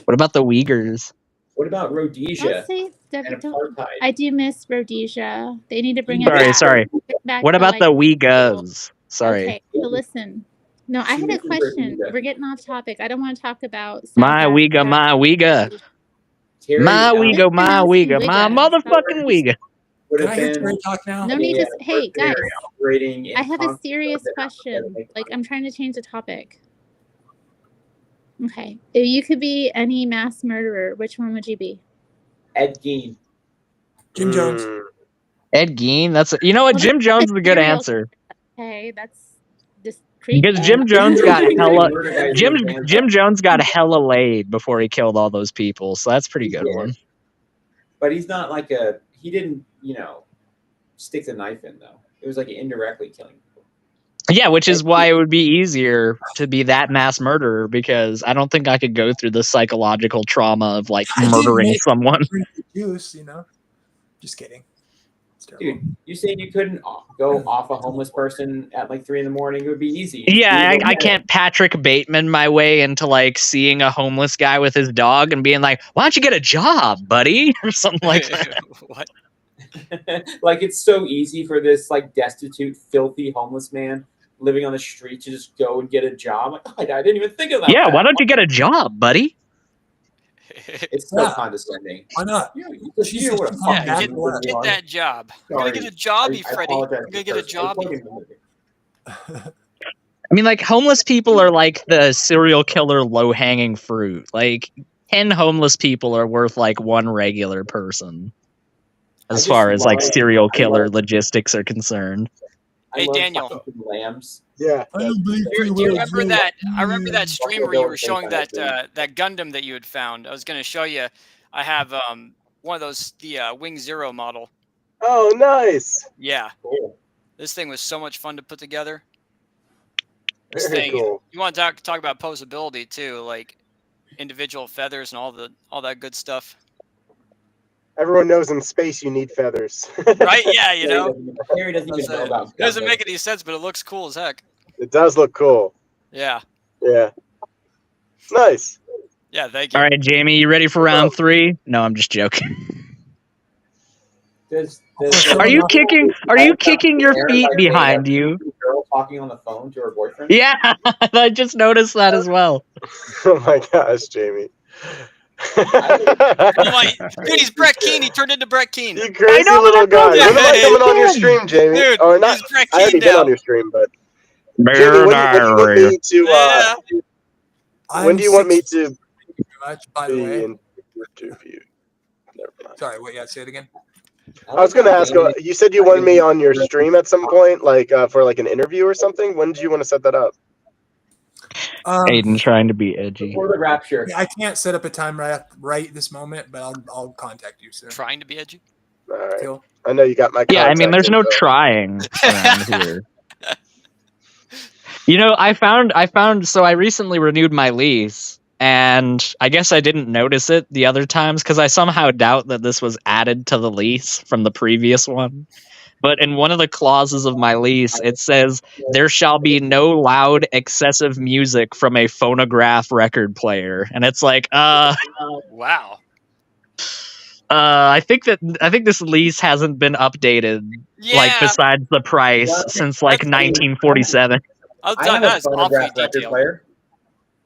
What about the Uyghurs? What about Rhodesia Don't say and apartheid? I do miss Rhodesia. They need to bring it back. Sorry. Bring it back What to, about like, the Uyghurs? Sorry. Okay, so listen. No, I had a question. We're getting off topic. I don't want to talk about South My Uyghur, Africa. my Uyghur. Terry, My Uyghur, my Listen, Uyghur, my Wigga. motherfucking Uyghur. would Can have I hear been Terry talk now? No need to. Hey, guys. operating in I have a conflict serious with question. Africa. Like, I'm trying to change the topic. Okay. If you could be any mass murderer, which one would you be? Ed Gein. Jim Jones. Ed Gein. You know what? Well, Jim that's Jones a is a good serial answer. Okay, that's just creepy. Because Jim Jones got hella Jim Jones got hella laid before he killed all those people, so that's a pretty good one. But he's not like he didn't, stick the knife in though. It was like indirectly killing people. Yeah, which is why it would be easier to be that mass murderer, because I don't think I could go through the psychological trauma of like murdering someone. Drink the juice, Just kidding. Dude, you saying you couldn't go off a homeless person at like 3 a.m? It would be easy. Yeah, I can't Patrick Bateman my way into like seeing a homeless guy with his dog and being like, "Why don't you get a job, buddy?" or something like that. What? Like it's so easy for this like destitute, filthy homeless man living on the street to just go and get a job. Like, I didn't even think of that. Yeah, why don't you get a job, buddy? It's so condescending. Why not? You know what a Yeah, fuck get, you get are. that job. You're Sorry. gonna get a jobby, I Freddie. apologize You're gonna get a first. I was jobby. plugging the movie. I mean, like, homeless people are like the serial killer low-hanging fruit. Like, 10 homeless people are worth like one regular person, as far as like serial killer logistics are concerned. Hey, Daniel. Lambs. Yeah. Do you remember that? I remember that stream where you were showing that that Gundam that you had found. I was going to show you. I have one of those, the Wing Zero model. Oh, nice. Yeah. Cool. This thing was so much fun to put together. Very Thing, cool. you want to talk about posability too, like individual feathers and all that good stuff. Everyone knows in space you need feathers. Right? Yeah, you know. Harry doesn't even know about It doesn't Gundam. make any sense, but it looks cool as heck. It does look cool. Yeah. Yeah. Nice. Yeah, thank you. All right, Jamie, you ready for round 3? No, I'm just joking. Are you kicking your feet behind you? Girl talking on the phone to her boyfriend. Yeah, I just noticed that as well. Oh my gosh, Jamie. Dude, he's Brett Keane. He turned into Brett Keane. You crazy little guy. When am I coming on your stream, Jamie? Dude, or not? he's Brett I already Keane been now. on your stream, but Jamie, when do you want me to? When do you want me to by the be way. interviewed? Never mind. Sorry, wait, yeah, say it again. I was going to ask. You said you wanted me on your stream at some point, like for like an interview or something. When did you want to set that up? Aiden trying to be edgy. Before the rapture. I can't set up a time right this moment, but I'll contact you soon. Trying to be edgy. All right. Cool. I know you got my. Yeah, I mean, contact there's no info. trying around here. You know, I found. So I recently renewed my lease, and I guess I didn't notice it the other times because I somehow doubt that this was added to the lease from the previous one. But in one of the clauses of my lease, it says there shall be no loud, excessive music from a phonograph record player, and it's like, Wow. I think this lease hasn't been updated, like besides the price, since like 1947. I'll I tell have you, a that's awfully phonograph record detailed. player.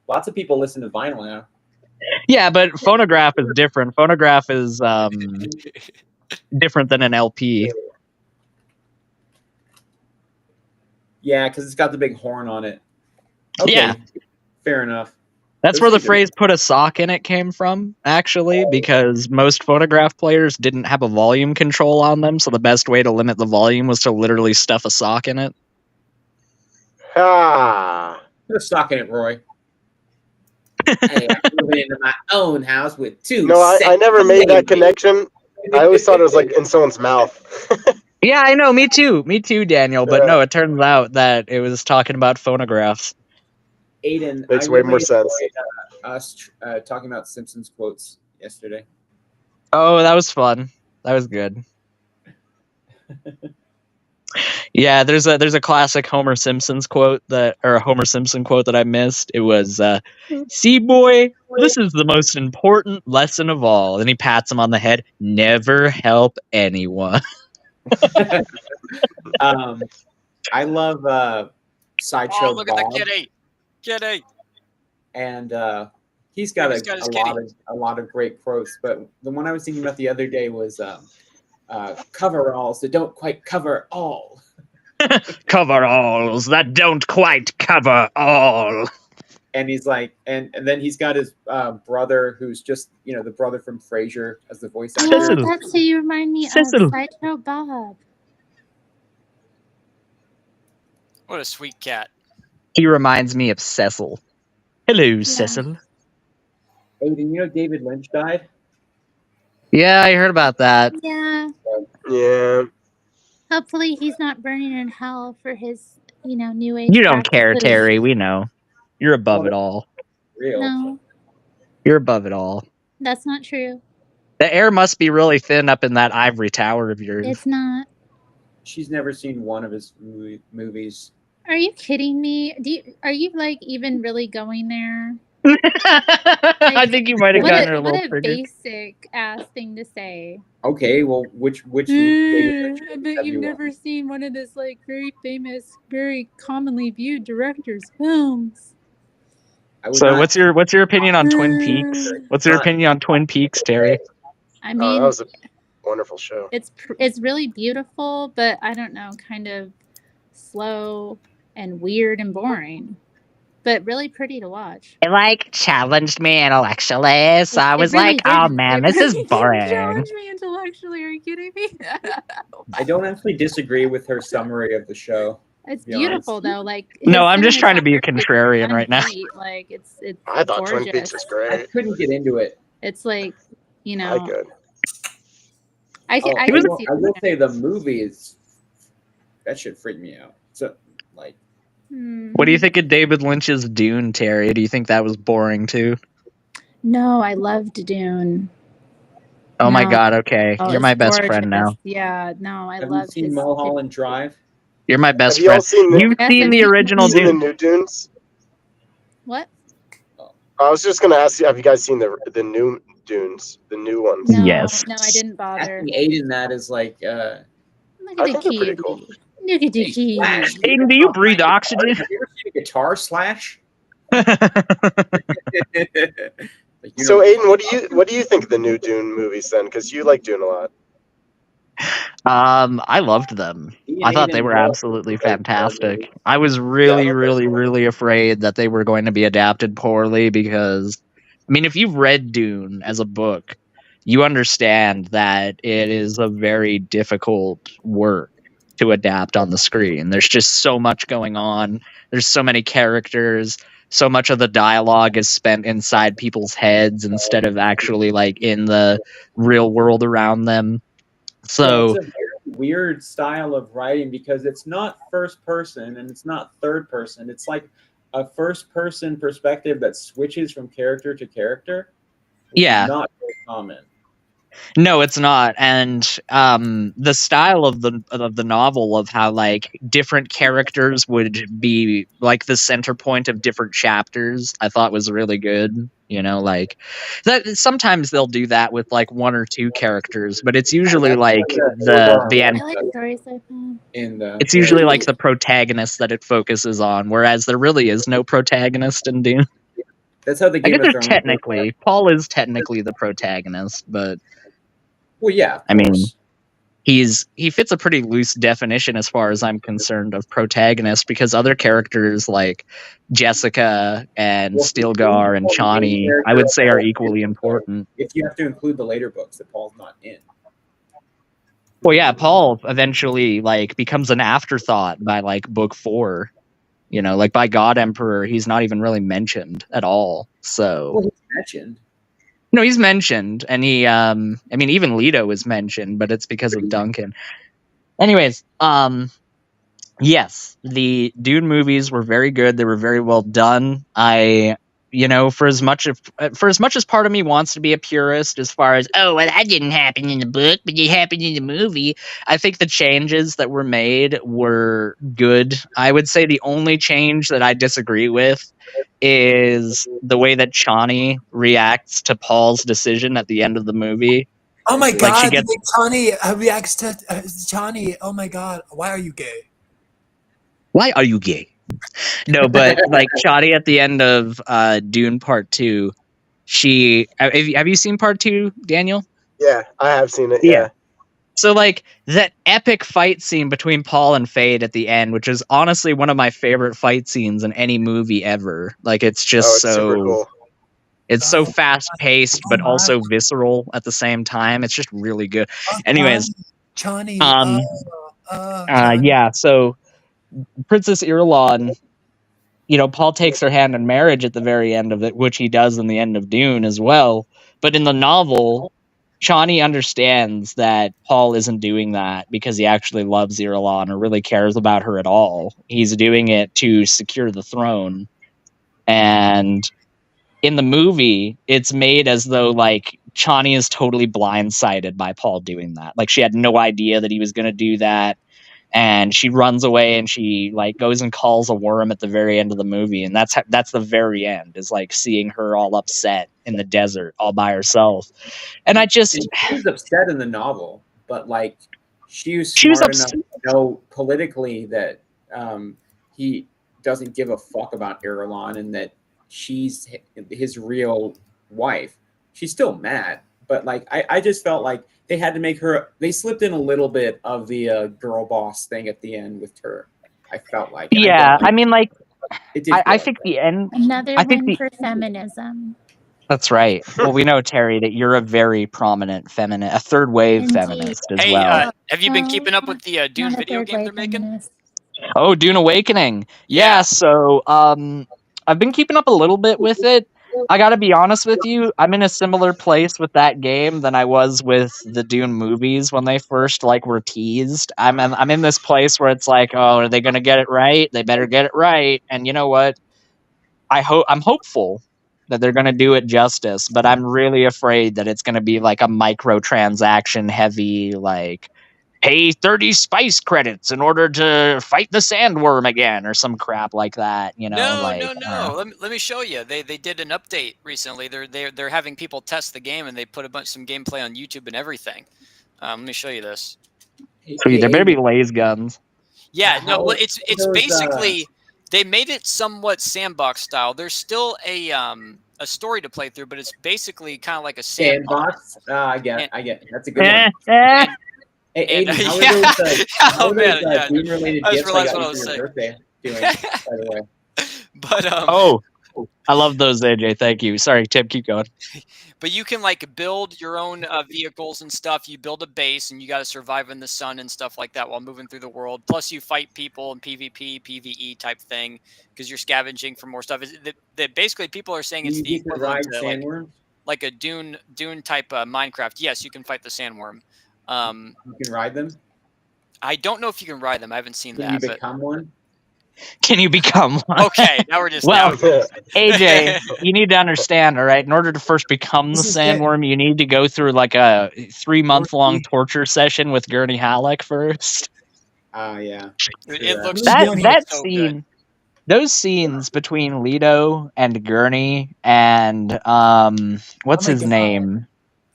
Lots of people listen to vinyl now. Yeah, but phonograph is different. Phonograph is different than an LP. Yeah, because it's got the big horn on it. Okay, Yeah. fair enough. That's where the phrase "put a sock in it" came from, actually, because most phonograph players didn't have a volume control on them, so the best way to limit the volume was to literally stuff a sock in it. Ah. Put a sock in it, Roy. Hey, I'm moving into my own house with 2. No, I never made that connection. I always thought it was like in someone's mouth. Yeah, I know. Me too, Daniel. But no, it turns out that it was talking about phonographs. Aiden, Makes I way really more sense. enjoyed, us talking about Simpsons quotes yesterday. Oh, that was fun. That was good. Yeah, there's a classic Homer Simpson quote that I missed. It was, "See, boy, this is the most important lesson of all." And he pats him on the head. Never help anyone. I love Sideshow Oh, look at Bob, the kitty. Kitty. and he's got a lot of great quotes. But the one I was thinking about the other day was coveralls that don't quite cover all. Coveralls that don't quite cover all. And he's like, and then he's got his brother, who's just the brother from Frasier as the voice actor. Oh, that's who you remind me of, Sideshow Bob. What a sweet cat. He reminds me of Cecil. Hello, Cecil. Hey, did you know David Lynch died? Yeah, I heard about that. Yeah. Yeah. Hopefully he's not burning in hell for his, new age. You don't care, practices. Terry. We know. You're above it all. Real. No, You're above it all. that's not true. The air must be really thin up in that ivory tower of yours. It's not. She's never seen one of his movies. Are you kidding me? Are you like even really going there? I think you might have gotten her a little What a triggered. basic ass thing to say. Okay, well, which David I bet you've never seen one of this like very famous, very commonly viewed directors' films. So what's your opinion on Twin Peaks? What's your opinion on Twin Peaks, Terry? I mean, that was a wonderful show. It's really beautiful, but I don't know, kind of slow and weird and boring, but really pretty to watch. It like challenged me intellectually, so I was really like, "Oh did. man, It this is really did boring." challenge me intellectually. Are you kidding me? I don't actually disagree with her summary of the show. It's beautiful though. Like No, I'm just trying to be a contrarian right now. Like it's I thought gorgeous. Twin Peaks was I great. couldn't get into it. It's like, you know, I could. I can I see will say the movie is that shit freaked me out. So like, What do you think of David Lynch's Dune, Terry? Do you think that was boring too? No, I loved Dune. Oh my No. God! Okay, Oh, you're my it's best friend now. gorgeous. Yeah, no, I have you loved seen his. Mulholland Drive? You're my best Have you all friend. seen the- You've Yes, seen I've the seen- original Seen the Dune. new Dunes? What? I was just gonna ask you, have you guys seen the new Dunes, the new ones? No, Yes. no, I didn't bother. Acting aid in that is like Look I at the think they're pretty cutie. cool. Look at the Hey, cutie. Slash. Aiden, do you breathe oxygen? Have you ever seen a guitar Slash? Like, you So know, Aiden, what do you think of the new Dune movies then? Because you like Dune a lot. I loved them. I thought they were absolutely fantastic. I was really, really, really afraid that they were going to be adapted poorly because, I mean, if you've read Dune as a book, you understand that it is a very difficult work to adapt on the screen. There's just so much going on. There's so many characters. So much of the dialogue is spent inside people's heads instead of actually like in the real world around them. So it's a very weird style of writing because it's not first person and it's not third person. It's like a first person perspective that switches from character to character. Which yeah. is not very common. No, it's not. And the style of the novel of how like different characters would be like the center point of different chapters, I thought was really good. You know, like that sometimes they'll do that with like one or two characters, but it's usually like the end. I like stories like that. It's usually like the protagonist that it focuses on, whereas there really is no protagonist in Dune. That's how the I Game guess of they're Thrones technically Paul is technically the protagonist, but well, yeah, I mean, he fits a pretty loose definition as far as I'm concerned of protagonist because other characters like Jessica and Stilgar and Chani, I would say, are equally important. If you have to include the later books that Paul's not in. Well, yeah, Paul eventually like becomes an afterthought by like book 4. You know, like by God Emperor, he's not even really mentioned at all. So Well, he's mentioned. No, he's mentioned, and he I mean even Leto is mentioned, but it's because of Duncan. Anyways, yes, the Dune movies were very good. They were very well done. For as much as part of me wants to be a purist as far as, oh, well, that didn't happen in the book, but it happened in the movie, I think the changes that were made were good. I would say the only change that I disagree with is the way that Chani reacts to Paul's decision at the end of the movie. Oh my God, she gets, Chani reacts to Chani. Oh my God, why are you gay? Why are you gay? No, but like Chani at the end of Dune Part 2, have you seen Part 2, Daniel? Yeah, I have seen it. Yeah. So like that epic fight scene between Paul and Fade at the end, which is honestly one of my favorite fight scenes in any movie ever. Like it's just super cool. It's so fast paced, but also visceral at the same time. It's just really good. Anyways, Chani. yeah. So Princess Irulan, Paul takes her hand in marriage at the very end of it, which he does in the end of Dune as well. But in the novel, Chani understands that Paul isn't doing that because he actually loves Irulan or really cares about her at all. He's doing it to secure the throne. And in the movie, it's made as though like Chani is totally blindsided by Paul doing that. Like, she had no idea that he was going to do that. And she runs away and she like goes and calls a worm at the very end of the movie. And that's the very end, is like seeing her all upset in the desert all by herself. And I just, and she was upset in the novel, but like she was She was smart upset. enough to know politically that he doesn't give a fuck about Irulan and that she's his real wife. She's still mad, but like I just felt like they had to make her. They slipped in a little bit of the girl boss thing at the end with her. I felt like, and yeah, I I mean, like, it did I good. think the end. Another I think win the. for feminism. That's right. Well, we know, Terry, that you're a very prominent feminist, a third wave Indeed. feminist as Hey, well. have you been No, keeping up with the Dune not a video third game wave they're making? feminist. Oh, Dune Awakening. Yeah, so I've been keeping up a little bit with it. I gotta be honest with you, I'm in a similar place with that game than I was with the Dune movies when they first like were teased. I'm in this place where it's like, oh, are they gonna get it right? They better get it right. And you know what? I'm hopeful that they're gonna do it justice, but I'm really afraid that it's gonna be like a microtransaction heavy, like pay 30 spice credits in order to fight the sandworm again or some crap like that, you know, No, like no, no. Let me show you. They did an update recently. They're having people test the game, and they put some gameplay on YouTube and everything. Let me show you this. sweet, there better be laser guns. Yeah, no, How- it's those, basically they made it somewhat sandbox style. There's still a story to play through, but it's basically kind of like a sandbox. I get it. And- I get it. That's a good one. Hey, and, Aiden, how yeah. are those, how Oh, are man, those yeah. Dune-related I just gifts I realized got what I you was for your saying. birthday doing, by the way? But Oh, I love those, AJ. Thank you. Sorry, Tim, keep going. But you can like build your own vehicles and stuff. You build a base, and you got to survive in the sun and stuff like that while moving through the world. Plus, you fight people in PvP, PvE type thing because you're scavenging for more stuff. Basically, people are saying Do it's you the get to equivalent ride to sandworms? like a Dune type Minecraft. Yes, you can fight the sandworm. You can ride them? I don't know if you can ride them. I haven't seen Can that. you become one? Can you become one? Okay, now we're just well, now. AJ, you need to understand, all right? In order to first become the sandworm, you need to go through like a 3-month-long torture session with Gurney Halleck first. Yeah. It looks that so scene. good. Those scenes between Leto and Gurney and what's his name?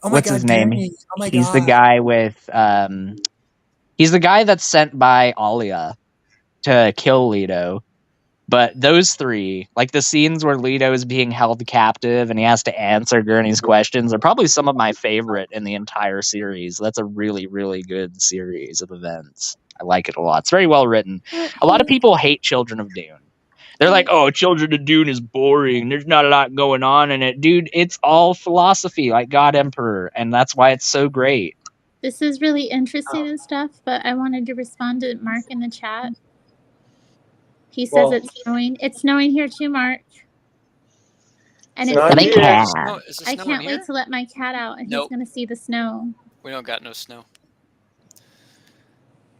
Oh my What's God, his name? Gurney. Oh my He's the God. guy with he's the guy that's sent by Alia to kill Leto. But those three, like the scenes where Leto is being held captive and he has to answer Gurney's questions, are probably some of my favorite in the entire series. That's a really, really good series of events. I like it a lot. It's very well written. A lot of people hate Children of Dune. They're like, oh, Children of Dune is boring. There's not a lot going on in it. Dude, it's all philosophy, like God Emperor, and that's why it's so great. This is really interesting and stuff, but I wanted to respond to Mark in the chat. He says it's snowing. It's snowing here too, Mark. And it's Is it I snowing can't here? wait to let my cat out, and Nope. he's going to see the snow. We don't got no snow.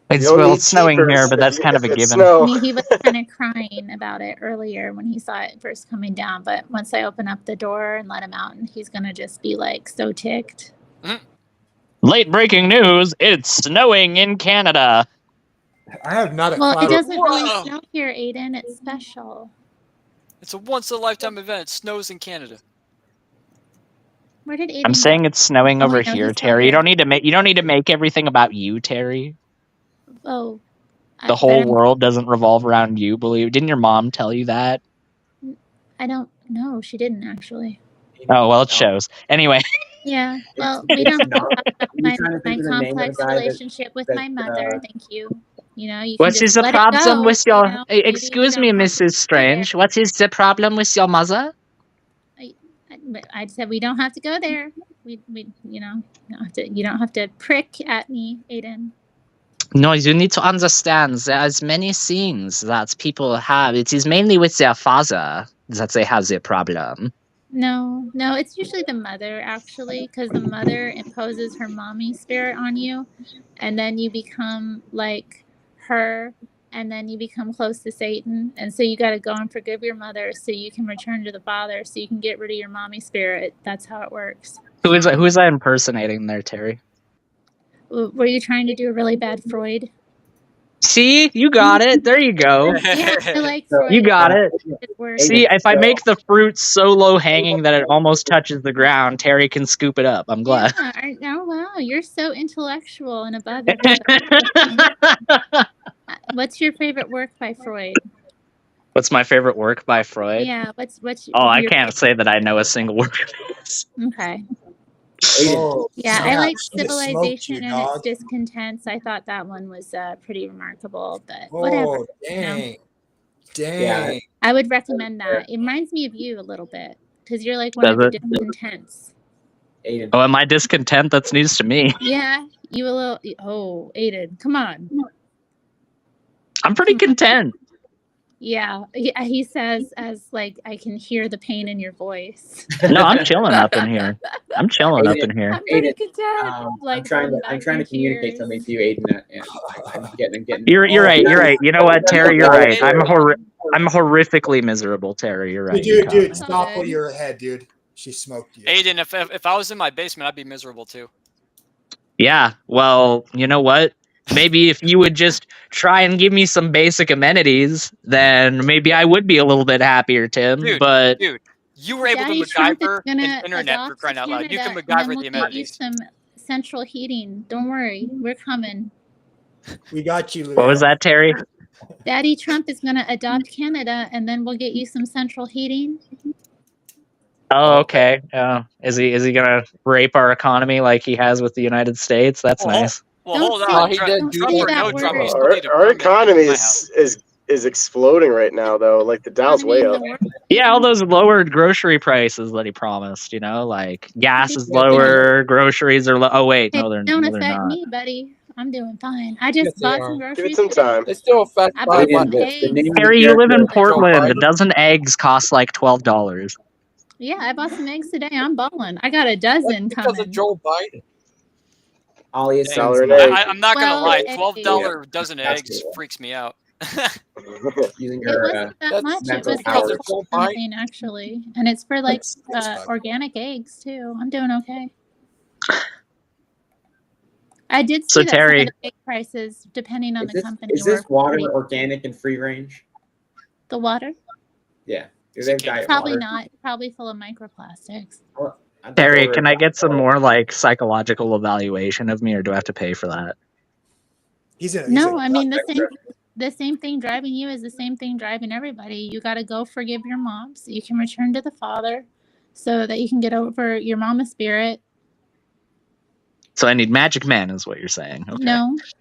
It's snowing here, but that's kind of a given. I mean, he was kind of crying about it earlier when he saw it first coming down. But once I open up the door and let him out, and he's gonna just be like so ticked. Late breaking news: it's snowing in Canada. I have not a Well, cloud. it doesn't really Whoa. snow here, Aiden. It's special. It's a once in a lifetime event. It snows in Canada. Where did Aiden I'm saying go? it's snowing Oh, over wait, no, here, he's still Terry. You here. don't need to make everything about you, Terry. Oh, The whole world doesn't revolve around you. Didn't your mom tell you that? I don't know. She didn't actually. Oh well, it shows. Anyway. Yeah. Well, we don't have to talk about I'm trying to my think of the name of the complex guy relationship with my mother. Thank you. You know, you What can is just the let it problem go. with your? You know, maybe you Excuse me, don't have to Mrs. Strange. What is the problem with your mother? I said we don't have to go there. We you know, you don't have to prick at me, Aiden. No, you need to understand. There's many things that people have. It is mainly with their father that they have the problem. No, it's usually the mother actually, because the mother imposes her mommy spirit on you, and then you become like her, and then you become close to Satan, and so you got to go and forgive your mother so you can return to the father, so you can get rid of your mommy spirit. That's how it works. Who is I impersonating there, Terry? Were you trying to do a really bad Freud? See, you got it. There you go. Yeah, I like So, Freud. You got it. It works. See, if I so- make the fruit so low hanging that it almost touches the ground, Terry can scoop it up. I'm glad. Yeah. Oh wow, you're so intellectual and above everybody. What's your favorite work by Freud? What's my favorite work by Freud? Yeah. What's Oh, I your can't say that I know a single work of his. Okay. Oh, Yeah, I snap. like She just smoked Civilization you, and its dog. discontents. I thought that one was pretty remarkable, but whatever. Oh, dang. Yeah. Dang. I would recommend that. It reminds me of you a little bit because you're like one Does of the it? discontents. Aiden. Oh, am I discontent? That's news to me. Yeah, you a little. Oh, Aiden, come on. I'm pretty content. Yeah, he says as like I can hear the pain in your voice. No, I'm chilling up in here. I'm chilling up Aiden, in here. I'm pretty Aiden, content. Like I'm trying to communicate something to you, Aiden. And I'm getting. You're right. You're right. You know what, Terry? You're right. I'm Aiden. I'm horrifically miserable, Terry. You're right. Dude, It's all stop good. with your head, dude. She smoked you. Aiden, if I was in my basement, I'd be miserable too. Yeah. Well, you know what? Maybe if you would just try and give me some basic amenities, then maybe I would be a little bit happier, Tim. Dude, But you were able Daddy to Trump is MacGyver gonna an internet for adopt crying out loud. You can Canada, and then MacGyver we'll the get you amenities. some central heating. Don't worry, we're coming. We got you, what was Lou. that, Terry? Daddy Trump is gonna adopt Canada, and then we'll get you some central heating. Oh, okay. Is he gonna rape our economy like he has with the United States? That's Well, nice. Well, Don't hold say- on. he did don't do Trump say or that. that no Trump, you word. still need a Our permit to economy use my house. is exploding right now, though. Like the Dow's Economy way in up. the world. Yeah, all those lowered grocery prices that he promised. You know, like gas is Yeah, lower, groceries are low. Oh wait, Hey, no, they're don't no, they're affect not. me, buddy. I'm doing fine. I just Yes, they bought are. some Give it groceries some today. time. They still affect I by bought Aiden, some the eggs. name of the Harry, you live in character. Joe Portland. Biden. Doesn't eggs cost like $12? Yeah, I bought some eggs today. I'm balling. I got a dozen That's because of coming. Joe Biden. Ollie is Dang. saying Dollar an some egg. I'm not gonna 12 lie. eggs. $12 dozen of That's eggs cool. freaks me out. using It her. wasn't that That's much. It mental was because like of Joe 12 Biden. something actually, and it's for like That's fucked. organic eggs too. I'm doing okay. I did So, see that some Terry- of the egg prices, depending on the company, Is this water pretty- organic and free range? the water? Yeah. Do Is they it have diet Probably water? not. Probably full of microplastics. I'd like to Terry, order can a I get diet some water. more like psychological evaluation of me, or do I have to pay for that? No, I mean the same thing driving you is the same thing driving everybody. You got to go forgive your mom so you can return to the Father, so that you can get over your mama spirit. So I need magic man, is what you're saying? Okay.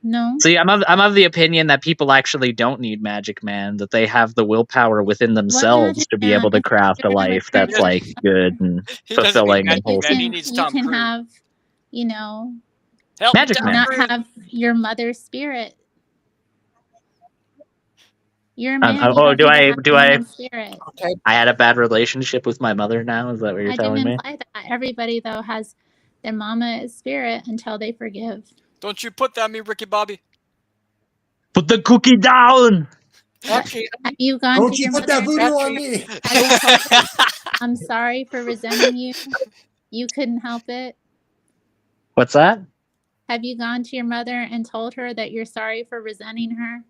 No. See, I'm of the opinion that people actually don't need magic man; that they have the willpower within themselves magic to be man? able to If craft a you're a life that's return- like good and He doesn't need fulfilling and magic, man. wholesome. He needs you Tom can Cruise. have, you know, Help Magic me, Tom Man. not Cruise. have your mother's spirit. You're a man. You Oh, don't do need to I have do your I mom's spirit. Okay. I had a bad relationship with my mother now? Is that what you're I telling didn't me? imply that. Everybody though has their mama's spirit until they forgive. Don't you put that on me, Ricky Bobby. Put the cookie down. Actually, Have you gone Don't to you your put that mother? voodoo on me. Have you told her, I'm sorry for resenting you. You couldn't help it. What's that? Have you gone to your mother and told her that you're sorry for resenting her?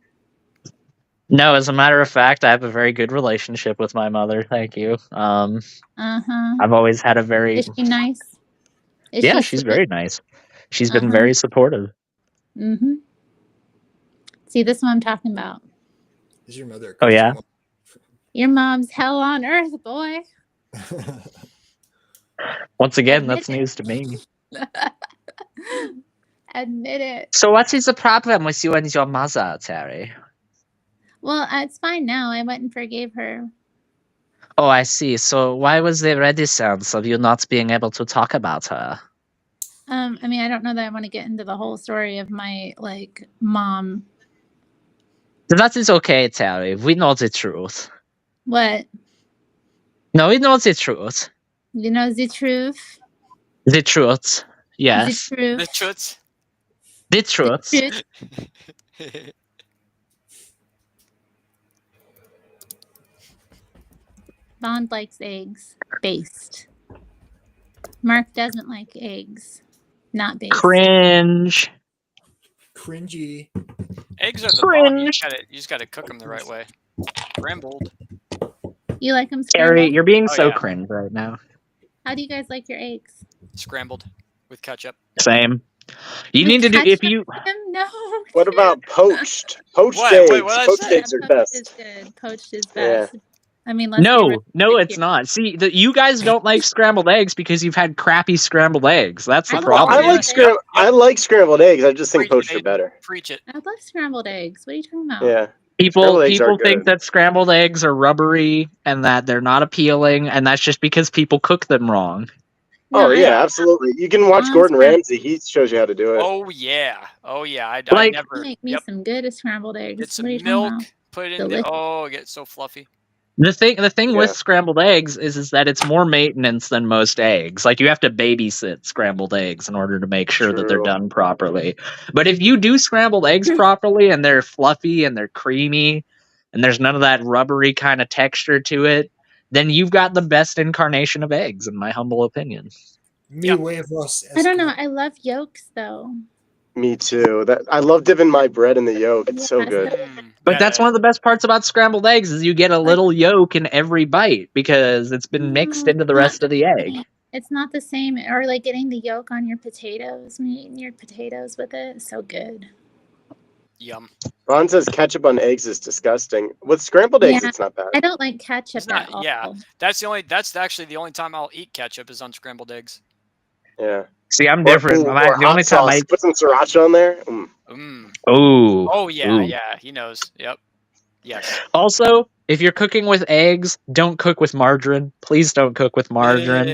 No, as a matter of fact, I have a very good relationship with my mother. Thank you. Uh-huh. I've always had a very Is she nice? Is yeah, she she's sweet? very nice. She's been Uh-huh. very supportive. Mm-hmm. See, this is what I'm talking about. Is your mother? Oh yeah. Your mom's hell on earth, boy. Once again, Admit that's it. news to me. Admit it. So what is the problem with you and your mother, Terry? Well, it's fine now. I went and forgave her. Oh, I see. So why was there reticence of you not being able to talk about her? I mean, I don't know that I want to get into the whole story of my mom. That is okay, Terry. We know the truth. What? No, we know the truth. You know the truth? The truth. Yes. The truth. The chuts. The truth. Truth. Bond likes eggs based. Mark doesn't like eggs, not based. Cringe. Cringy. Eggs are the bomb. You Cringe. just gotta cook them the right way. Scrambled. You like them Terry, scrambled? you're being Oh, so yeah. cringe right now. How do you guys like your eggs? Scrambled with ketchup. Same. You With need to do if ketchup, you. Tim? No. What about poached? Poached What? eggs. Wait, what did I Poached say? eggs are Poached is best. good. Poached is Yeah. best. I mean, let's get No, no, realistic it's here. not. See, you guys don't like scrambled eggs because you've had crappy scrambled eggs. That's the I love problem. I like scrambled eggs. I like scrambled eggs. I just think Preach, poached are Aiden. better. Preach it. I love scrambled eggs. What are you talking about? Yeah. People Scrambled eggs are think good. that scrambled eggs are rubbery and that they're not appealing, and that's just because people cook them wrong. Oh No, I yeah, love absolutely. You can watch on Gordon scrambled. Ramsay. He shows you how to do it. Oh yeah. Oh yeah. I Like- You never. make me Yep. some good scrambled eggs. Get some What are you milk. talking about? Put it in. Delicious. Oh, it gets so fluffy. The thing Yeah. with scrambled eggs is that it's more maintenance than most eggs. Like you have to babysit scrambled eggs in order to make sure that they're True. done properly. But if you do scrambled eggs properly and they're fluffy and they're creamy and there's none of that rubbery kind of texture to it, then you've got the best incarnation of eggs, in my humble opinion. Mi Yep. huevos. I don't know. I love yolks though. Me too. I love dipping my bread in the yolk. It's so Yeah, good. But that's one of the best parts about scrambled eggs is you get a little yolk in every bite because it's been mixed into the rest of the egg. It's not the same. Or like getting the yolk on your potatoes when you're eating your potatoes with it. It's so good. Yum. Ron says ketchup on eggs is disgusting. With scrambled eggs, Yeah. it's not bad. I don't like ketchup It's not. at all. Yeah. That's actually the only time I'll eat ketchup is on scrambled eggs. Yeah. See, I'm different. Or The only hot time sauce. Put some sriracha on there. Ooh. Oh yeah, Ooh. yeah. He knows. Yep. Yes. Also, if you're cooking with eggs, don't cook with margarine. Please don't cook with margarine.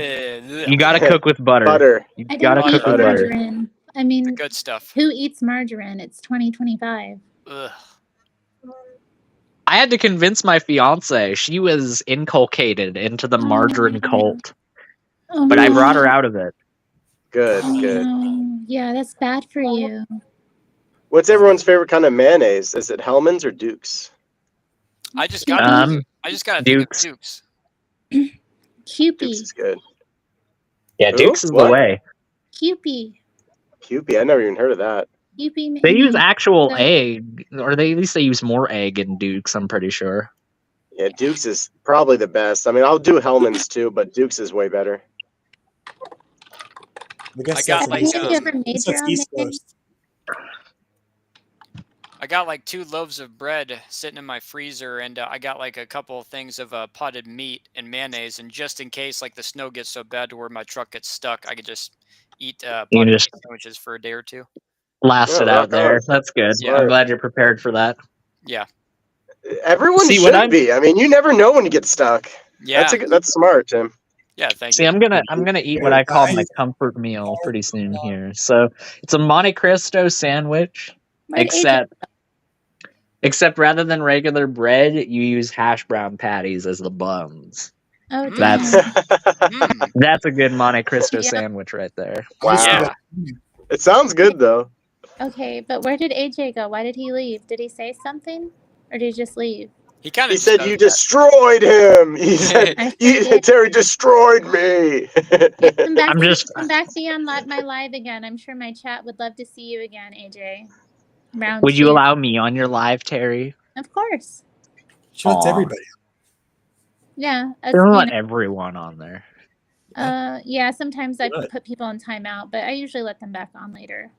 You gotta cook with butter. Butter. You I gotta don't cook eat with butter. margarine. I mean, The good stuff. who eats margarine? It's 2025. Ugh. I had to convince my fiance. She was inculcated into the margarine cult. Oh, But I no. brought her out of it. Good, Oh, good. no. Yeah, that's bad for you. What's everyone's favorite kind of mayonnaise? Is it Hellman's or Duke's? I just got. I just got to think of Dukes. Kewpie. Duke's is good. Yeah, Who? Dukes is What? the way. Kewpie. Kewpie. I never even heard of that. Kewpie. They use actual So- egg, or at least they use more egg in Dukes, I'm pretty sure. Yeah, Duke's is probably the best. I mean, I'll do Hellman's too, but Duke's is way better. I guess I got that's like, East Have you Coast. ever made That's your own East mayonnaise? Coast. I got like 2 loaves of bread sitting in my freezer, and I got like a couple of things of potted meat and mayonnaise, and just in case like the snow gets so bad to where my truck gets stuck, I could just eat You potted can meat just sandwiches for a day or 2. blast Oh, it out rock there. on. That's good. Yeah. I'm glad you're prepared for that. Yeah. Everyone See, what should I'm- be. I mean, you never know when you get stuck. Yeah. That's smart, Tim. Yeah. Thank See, you. I'm gonna eat what I call my comfort meal pretty soon here. So it's a Monte Cristo sandwich, Where'd AJ except rather than regular bread, you use hash brown patties as the buns. Oh, That's damn. that's a good Monte Cristo Yeah. sandwich right there. Wow. Yeah. It sounds good though. Okay, but where did AJ go? Why did he leave? Did he say something? Or did he just leave? He kind He of said you destroyed him. He said I you, did. Terry destroyed me. Come back, I'm just- come back be on my live again. I'm sure my chat would love to see you again, AJ. Round Would you 2. allow me on your live, Terry? Of course. She lets Aw. everybody. Yeah. As, Don't you let know, everyone on there. yeah, sometimes I Good. put people in timeout, but I usually let them back on later.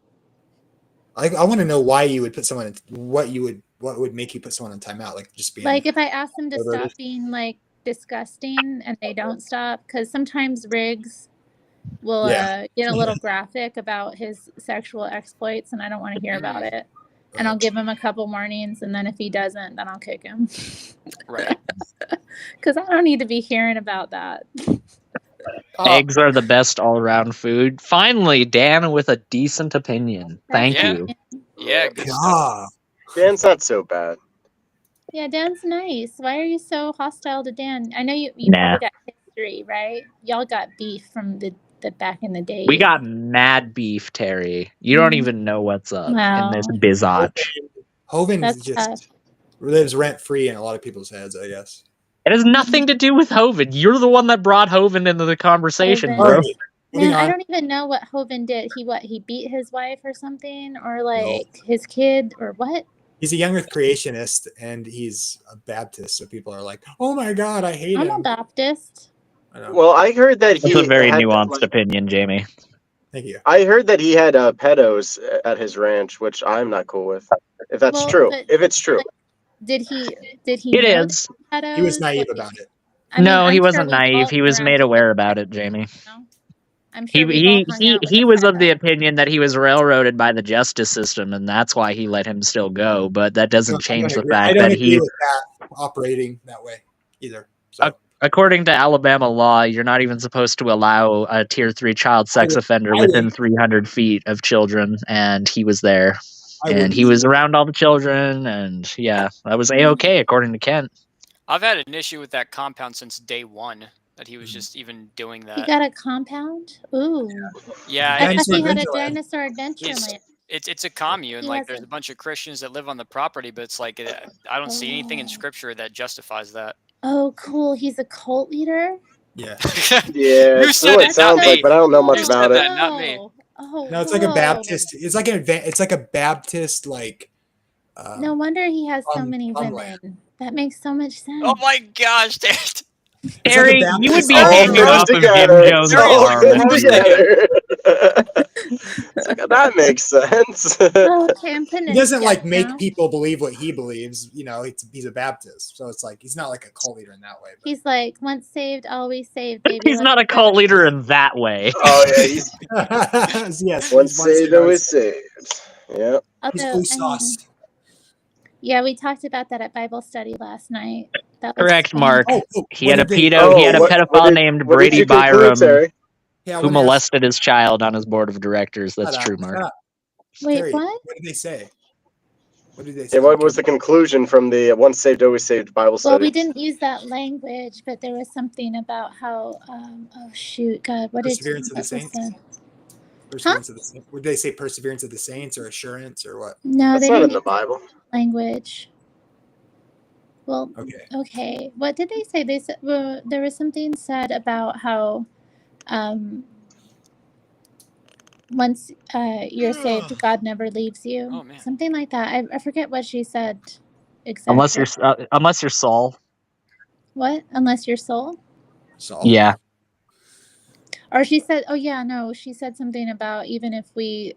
I want to know why you would put someone in, what would make you put someone in timeout, like just being Like if I ask them to Whatever it stop is. being like disgusting and they don't stop, because sometimes Riggs will Yeah. get a little graphic about his sexual exploits and I don't want to hear about it. And I'll give him a couple warnings, and then if he doesn't, then I'll kick him. Right. Because I don't need to be hearing about that. Eggs are the best all-around food. Finally, Dan with a decent opinion. Thank Yeah. you. Yeah. Good stuff. God. Dan's not so bad. Yeah, Dan's nice. Why are you so hostile to Dan? I know you Nah. probably got history, right? Y'all got beef from the back in the day. We got mad beef, Terry. You don't Mhm. even know what's up Wow. in this bizotch. Hovind That's just tough. lives rent free in a lot of people's heads, I guess. It has nothing to do with Hovind. You're the one that brought Hovind into the conversation, Hovind. bro. Sorry. Moving Man, I on. don't even know what Hovind did. He beat his wife or something, or like his kid, or what? He's a young Earth creationist, and he's a Baptist. So people are like, "Oh my God, I hate I'm a him." Baptist. I know. Well, I heard that That's a he very had nuanced like, opinion, Jamie. Thank you. I heard that he had pedos at his ranch, which I'm not cool with. If that's Well, true, but if it's true. like, did he It know is. that pedos? He was naive Like, about it. I mean, No, he I'm sure wasn't we've naive. all He was made interacted with aware about pedos, it, Jamie. you know? I'm sure we've all hung out with He a was of the pedo. opinion that he was railroaded by the justice system, and that's why he let him still go. But that doesn't change the I fact don't that agree he, with that operating that way either. So according to Alabama law, you're not even supposed to allow a tier 3 child sex offender within 300 feet of children, and he was there. And he was around all the children, and yeah, that was A-okay, according to Kent. I've had an issue with that compound since day one, that he was just even doing that. He got a compound? Ooh. Yeah, I thought he had a dinosaur adventure It's land. it's a commune. He Like has there's a- a bunch of Christians that live on the property, but it's like I don't see anything in scripture that justifies that. Oh, cool. He's a cult leader? Yeah. Yeah, You that's said what it, it sounds not like, me. but I don't know much You about said it. that, not me. Oh, no, it's like a whoa. Baptist. It's like a Baptist like. No wonder he has so many women. That makes so much sense. Oh my gosh, Dad. Harry, like you would be All hanging goes off of together. Jim Jones' It all arm. goes together. It's like, that makes sense. Oh, okay, I'm putting He it doesn't like together make now. people believe what he believes. You know, he's a Baptist, so it's like he's not like a cult leader in that way. He's like, once saved, always saved, baby. He's not a cult leader in that way. Oh yeah, he's yes. once saved, always saved. Yeah. He's Although, blue I mean, sauced. yeah, we talked about that at Bible study last night. That was Correct, fun. Mark. He had a did they- pedo. He had a what pedophile did- named what did Brady you conclude, Byram, Terry? Yeah, I who wanna ask- molested his child on his board of directors. That's Shut up, true, Mark. shut up. Wait, Terry, what? What did they say? What did they say? Yeah, what was the conclusion from the once saved, always saved Bible Well, study? we didn't use that language, but there was something about how, oh shoot, God, what Perseverance did of the saints? said? Perseverance of the saints. Would they say perseverance of the saints or assurance or what? No, That's they not didn't in the use Bible. language. Well, Okay. okay. What did they say? They said there was something said about how once you're saved, God never leaves you. Oh, man. Something like that. I forget what she said exactly. Unless you're Saul. What? Unless you're soul? Saul. Yeah. Or she said, oh yeah, no, she said something about even if we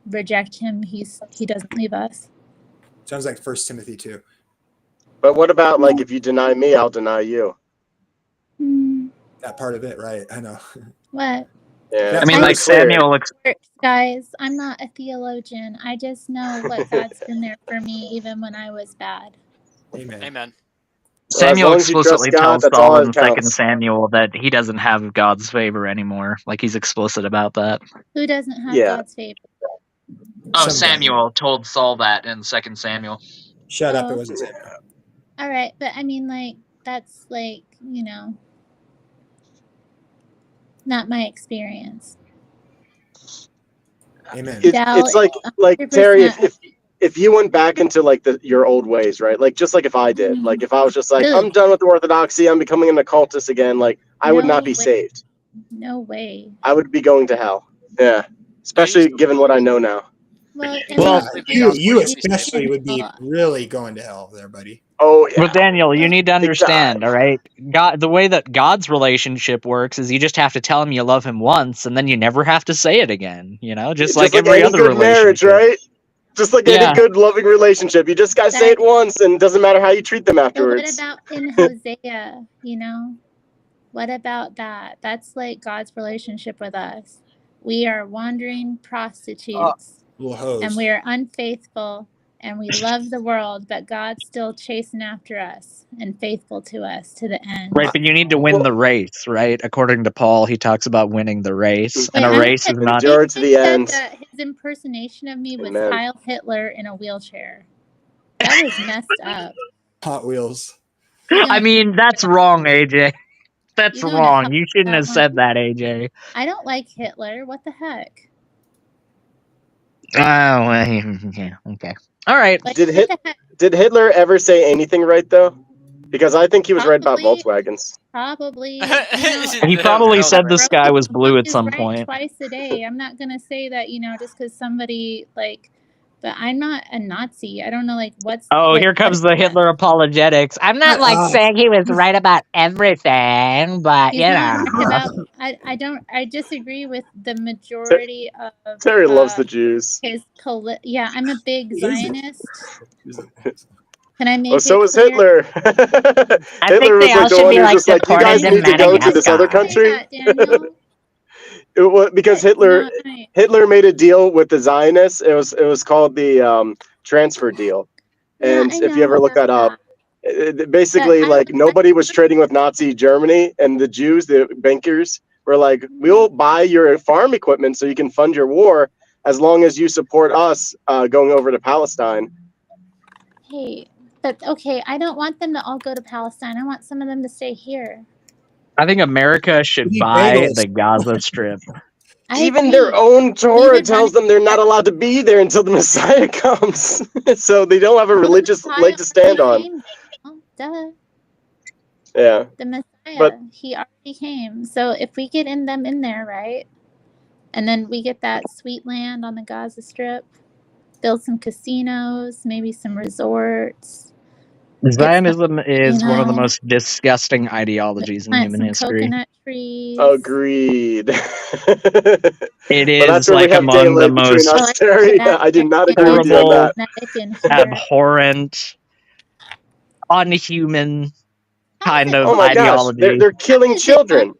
reject him, he doesn't leave us. Sounds like 1 Timothy 2. But what about like if you deny me, I'll deny you? That part of it, right? I know. What? Yeah, I mean, like Samuel. Guys, I'm not a theologian. I just know what God's been there for me even when I was bad. Amen. Amen. Samuel long as you trust explicitly God, tells that's Saul all in that 2 counts. Samuel that he doesn't have God's favor anymore. Like, he's explicit about that. Who doesn't have Yeah. God's favor? Oh, Somebody. Samuel told Saul that in 2 Samuel. Shut up, Oh. it wasn't Samuel. All right, but I mean, like, that's like, you know, not my experience. Amen. It's like Terry, if you went back into like your old ways, right? Like just like if I did, like if I was just like, I'm done with orthodoxy, I'm becoming an occultist again, like I would not be saved. No way. I would be going to hell. Yeah, especially given what I know now. Well, you especially would be really going to hell there, buddy. Oh yeah. Well, Daniel, you need to understand, all right? God, the way that God's relationship works is you just have to tell him you love him once, and then you never have to say it again. You know, just like every any other good marriage, right? Just like any good loving relationship, you just gotta say it once, and it doesn't matter how you treat them afterwards. But what about in Hosea? You know, what about that? That's like God's relationship with us. We are wandering prostitutes, and we are unfaithful, and we love the world, but God's still chasing after us and faithful to us to the end. Right, but you need to win the race, right? According to Paul, he talks about winning the race, and a race is not. Endure to the end. That his impersonation of me was Amen. Heil Hitler in a wheelchair. That was messed up. Hot Wheels. I mean, that's wrong, AJ. That's You wrong. You shouldn't have said that, AJ. I don't like Hitler. What the heck? Oh, yeah, okay. All right. Did Hitler ever say anything right though? Because I think he was right about Probably. Volkswagens. Probably. He probably said the Rosie sky was blue at is some right point. twice a day. I'm not gonna say that, just because somebody but I'm not a Nazi. I don't know what's. Oh, here comes the Hitler apologetics. I'm not saying he was right about everything, but He's not right about. I disagree with the majority of. Terry loves the Jews. Yeah, I'm a big Zionist. Can I make Well, so it was clear? Hitler. Hitler was like the one who's just like, you guys need to go to this other country. Because Hitler made a deal with the Zionists. It was called the transfer deal. And if you ever look that up, basically nobody was trading with Nazi Germany, and the Jews, the bankers, were like, we'll buy your farm equipment so you can fund your war as long as you support us going over to Palestine. Hey, but okay, I don't want them to all go to Palestine. I want some of them to stay here. I think America should buy the Gaza Strip. Even their own Torah tells them they're not allowed to be there until the Messiah comes. So they don't have a religious leg to stand on. Duh. Yeah. The Messiah, he already came. So if we get them in there, right? And then we get that sweet land on the Gaza Strip, build some casinos, maybe some resorts. Zionism is one of the most disgusting ideologies in human history. Coconut trees. Agreed. It is that's where like we have among the daylight between most us, Terry. I do not agree with you on that. Abhorrent, unhuman kind of oh my ideology. Gosh, they're killing children.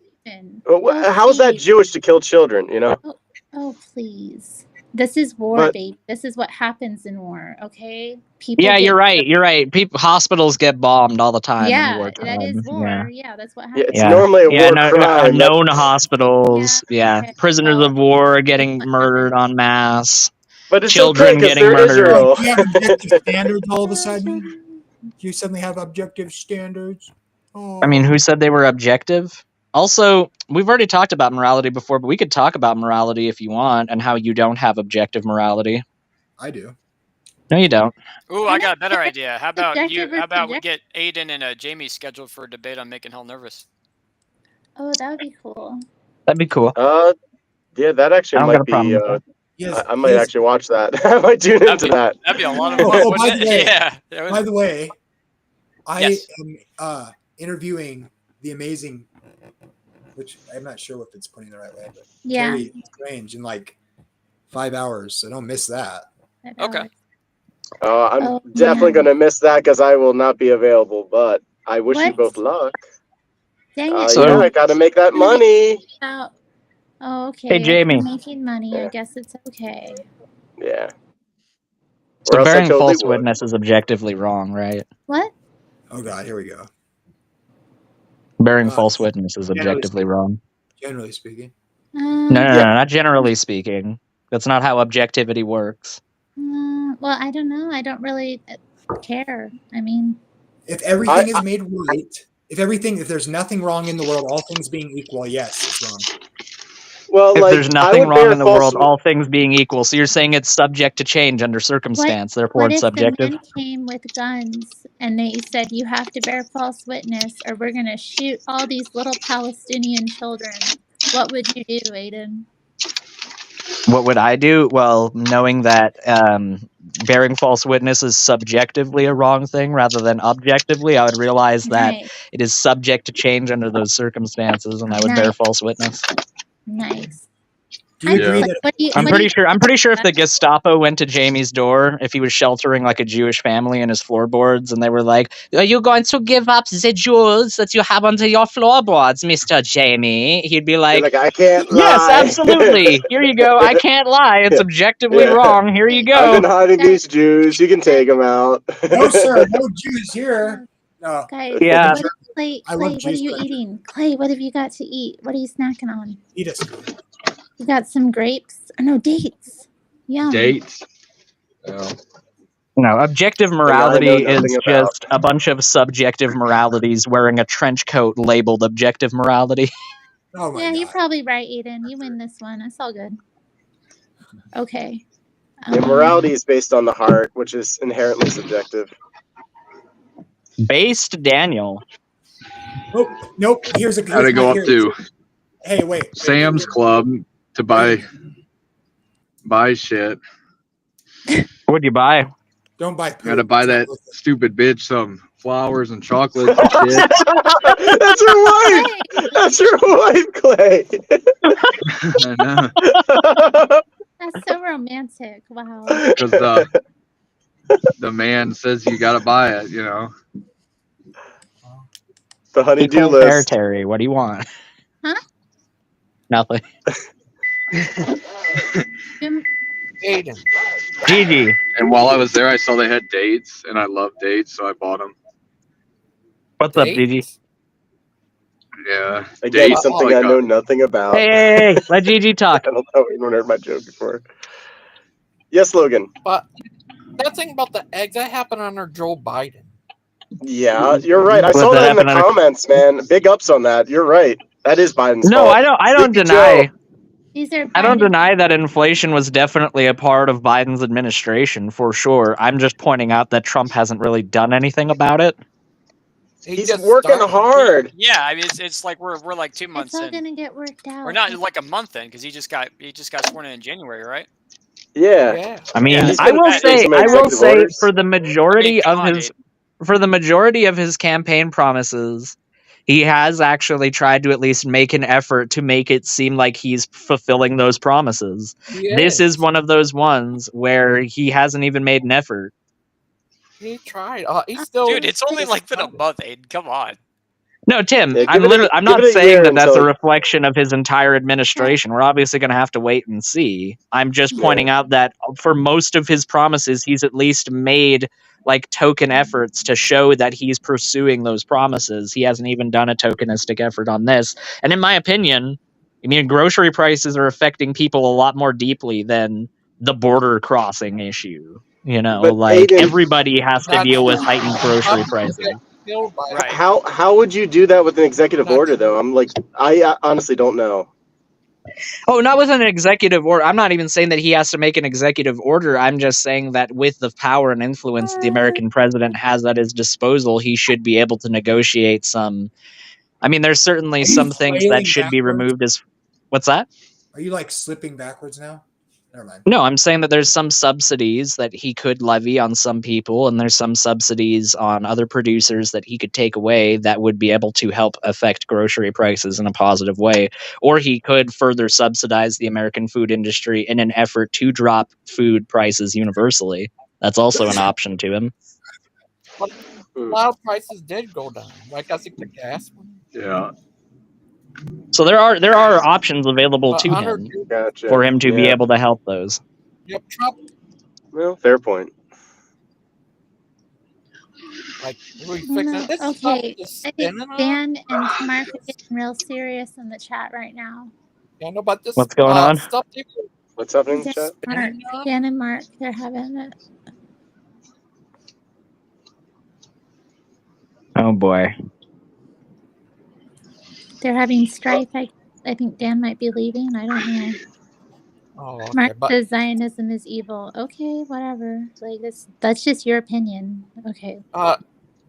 How is that Jewish to kill children? Oh, please. This is war, babe. This is what happens in war. Okay, people. Yeah, you're right. You're right. Hospitals get bombed all the time. in wartime. That is war. Yeah, that's what happens. It's normally a war crime. Known hospitals. Prisoners of war getting murdered en masse. But it's children okay getting they're murdered. Israel. You have objective standards all of a sudden. You suddenly have objective standards. Oh. I mean, who said they were objective? Also, we've already talked about morality before, but we could talk about morality if you want and how you don't have objective morality. I do. No, you don't. Ooh, I got a better idea. How about you? How about we get Aiden and Jamie scheduled for a debate on making hell nervous? Oh, that would be cool. That'd be cool. Yeah, that actually might be. I might actually watch that. I might tune into that. That'd be a lot of fun. By the way, yeah. By the way, I am interviewing the amazing, which I'm not sure if it's putting the right way, but Terry Strange in 5 hours, so don't miss that. Okay. I'm definitely going to miss that because I will not be available, but I wish you both luck. Dang it. Yeah, I got to make that money. Oh, okay. Hey, Jamie. If you're making money, I guess it's okay. Yeah. So bearing false witness is objectively wrong, right? What? Oh, God, here we go. Bearing false witness is objectively wrong. Generally speaking. No, not generally speaking. That's not how objectivity works. Well, I don't know. I don't really care. I mean, if everything is made right, if there's nothing wrong in the world, all things being equal, yes, it's wrong. Well, if there's nothing wrong in the world, all things being equal, so you're saying it's subject to change under circumstance, therefore it's subjective. What if the men came with guns and they said you have to bear false witness or we're going to shoot all these little Palestinian children? What would you do, Aiden? What would I do? Well, knowing that bearing false witness is subjectively a wrong thing rather than objectively, I would realize that it is subject to change under those circumstances, and I would bear false witness. Nice. Do you agree that I'm pretty sure if the Gestapo went to Jamie's door, if he was sheltering like a Jewish family in his floorboards, and they were like, "Are you going to give up the jewels that you have under your floorboards, Mr. Jamie?" He'd be like, "I can't lie." Yes, absolutely. Here you go. I can't lie. It's objectively wrong. Here you go. I've been hiding these Jews. You can take them out. No, sir. No Jews here. No. Guys, yeah. Clay, what are you eating? Clay, what have you got to eat? What are you snacking on? Eat us. You got some grapes? Oh, no, dates. Yum. Dates. Oh. No, objective morality is just a bunch of subjective moralities wearing a trench coat labeled objective morality. Oh my God. You're probably right, Aiden. You win this one. It's all good. Okay. Morality is based on the heart, which is inherently subjective. Based Daniel. Nope. Here's Gotta go up to Hey, wait. Sam's Club to buy shit. What'd you buy? Don't buy poop. Gotta buy that stupid bitch some flowers and chocolates and shit. That's your wife. That's your wife, Clay. I know. That's so romantic. Wow. Because the man says you gotta buy it, you know. The honey-do Equal fair, list. Terry. What do you want? Huh? Nothing. Aiden. Gigi. And while I was there, I saw they had dates, and I love dates, so I bought them. What's up, Gigi? Yeah. Again, Dates, something like I know nothing about. Hey, let Gigi talk. I don't know. Anyone heard my joke before? Yes, Logan. But that thing about the eggs, that happened under Joe Biden. Yeah, you're right. I What, saw that that in the happened under- comments, man. Big ups on that. You're right. That is Biden's No, fault. I don't Sleepy deny. Joe. These are I don't Biden- deny that inflation was definitely a part of Biden's administration for sure. I'm just pointing out that Trump hasn't really done anything about it. He's working hard. Yeah, I mean, it's like we're like 2 months It's all in. gonna get worked out. We're not like a month in because he just got sworn in January, right? Yeah. I mean, He's I been will bad. say, Some executive orders. for the majority come of on, his, for the majority of his campaign promises, he has actually tried to at least make an effort to make it seem like he's fulfilling those promises. This is one of those ones where he hasn't even made an effort. He tried. He's still. Dude, it's only like been a month, Aiden. Come on. No, Tim, Yeah, I'm give not it a saying year that that's a until- reflection of his entire administration. We're obviously going to have to wait and see. I'm just pointing out that for most of his promises, he's at least made like token efforts to show that he's pursuing those promises. He hasn't even done a tokenistic effort on this. And in my opinion, I mean, grocery prices are affecting people a lot more deeply than the border crossing issue. You know, But like Aiden- everybody has to deal with heightened grocery prices. Right. How would you do that with an executive order, though? I'm like, I honestly don't know. Oh, not with an executive order. I'm not even saying that he has to make an executive order. I'm just saying that with the power and influence the American president has at his disposal, he should be able to negotiate some. I mean, there's certainly some things that flailing should be backwards? removed as. What's that? Are you like slipping backwards now? Never mind. No, I'm saying that there's some subsidies that he could levy on some people, and there's some subsidies on other producers that he could take away that would be able to help affect grocery prices in a positive way. Or he could further subsidize the American food industry in an effort to drop food prices universally. That's also an option to him. But a lot of prices did go down. Like I think the gas one. Yeah. So there are options available to him Gotcha. for him to be Yeah. able to help those. Yep, Trump. Well, fair point. Like we fixing this stuff Okay, is I think spinning on. Dan and Mark are getting real serious in the chat right now. Yeah, no, but this What's going on? stuff they were What's happening in the Dan, chat? Mark, Dan and Mark, they're having it. Oh boy. They're having strife. I think Dan might be leaving. I don't know. Oh, okay, Mark but says Zionism is evil. Okay, whatever. Like that's just your opinion. Okay.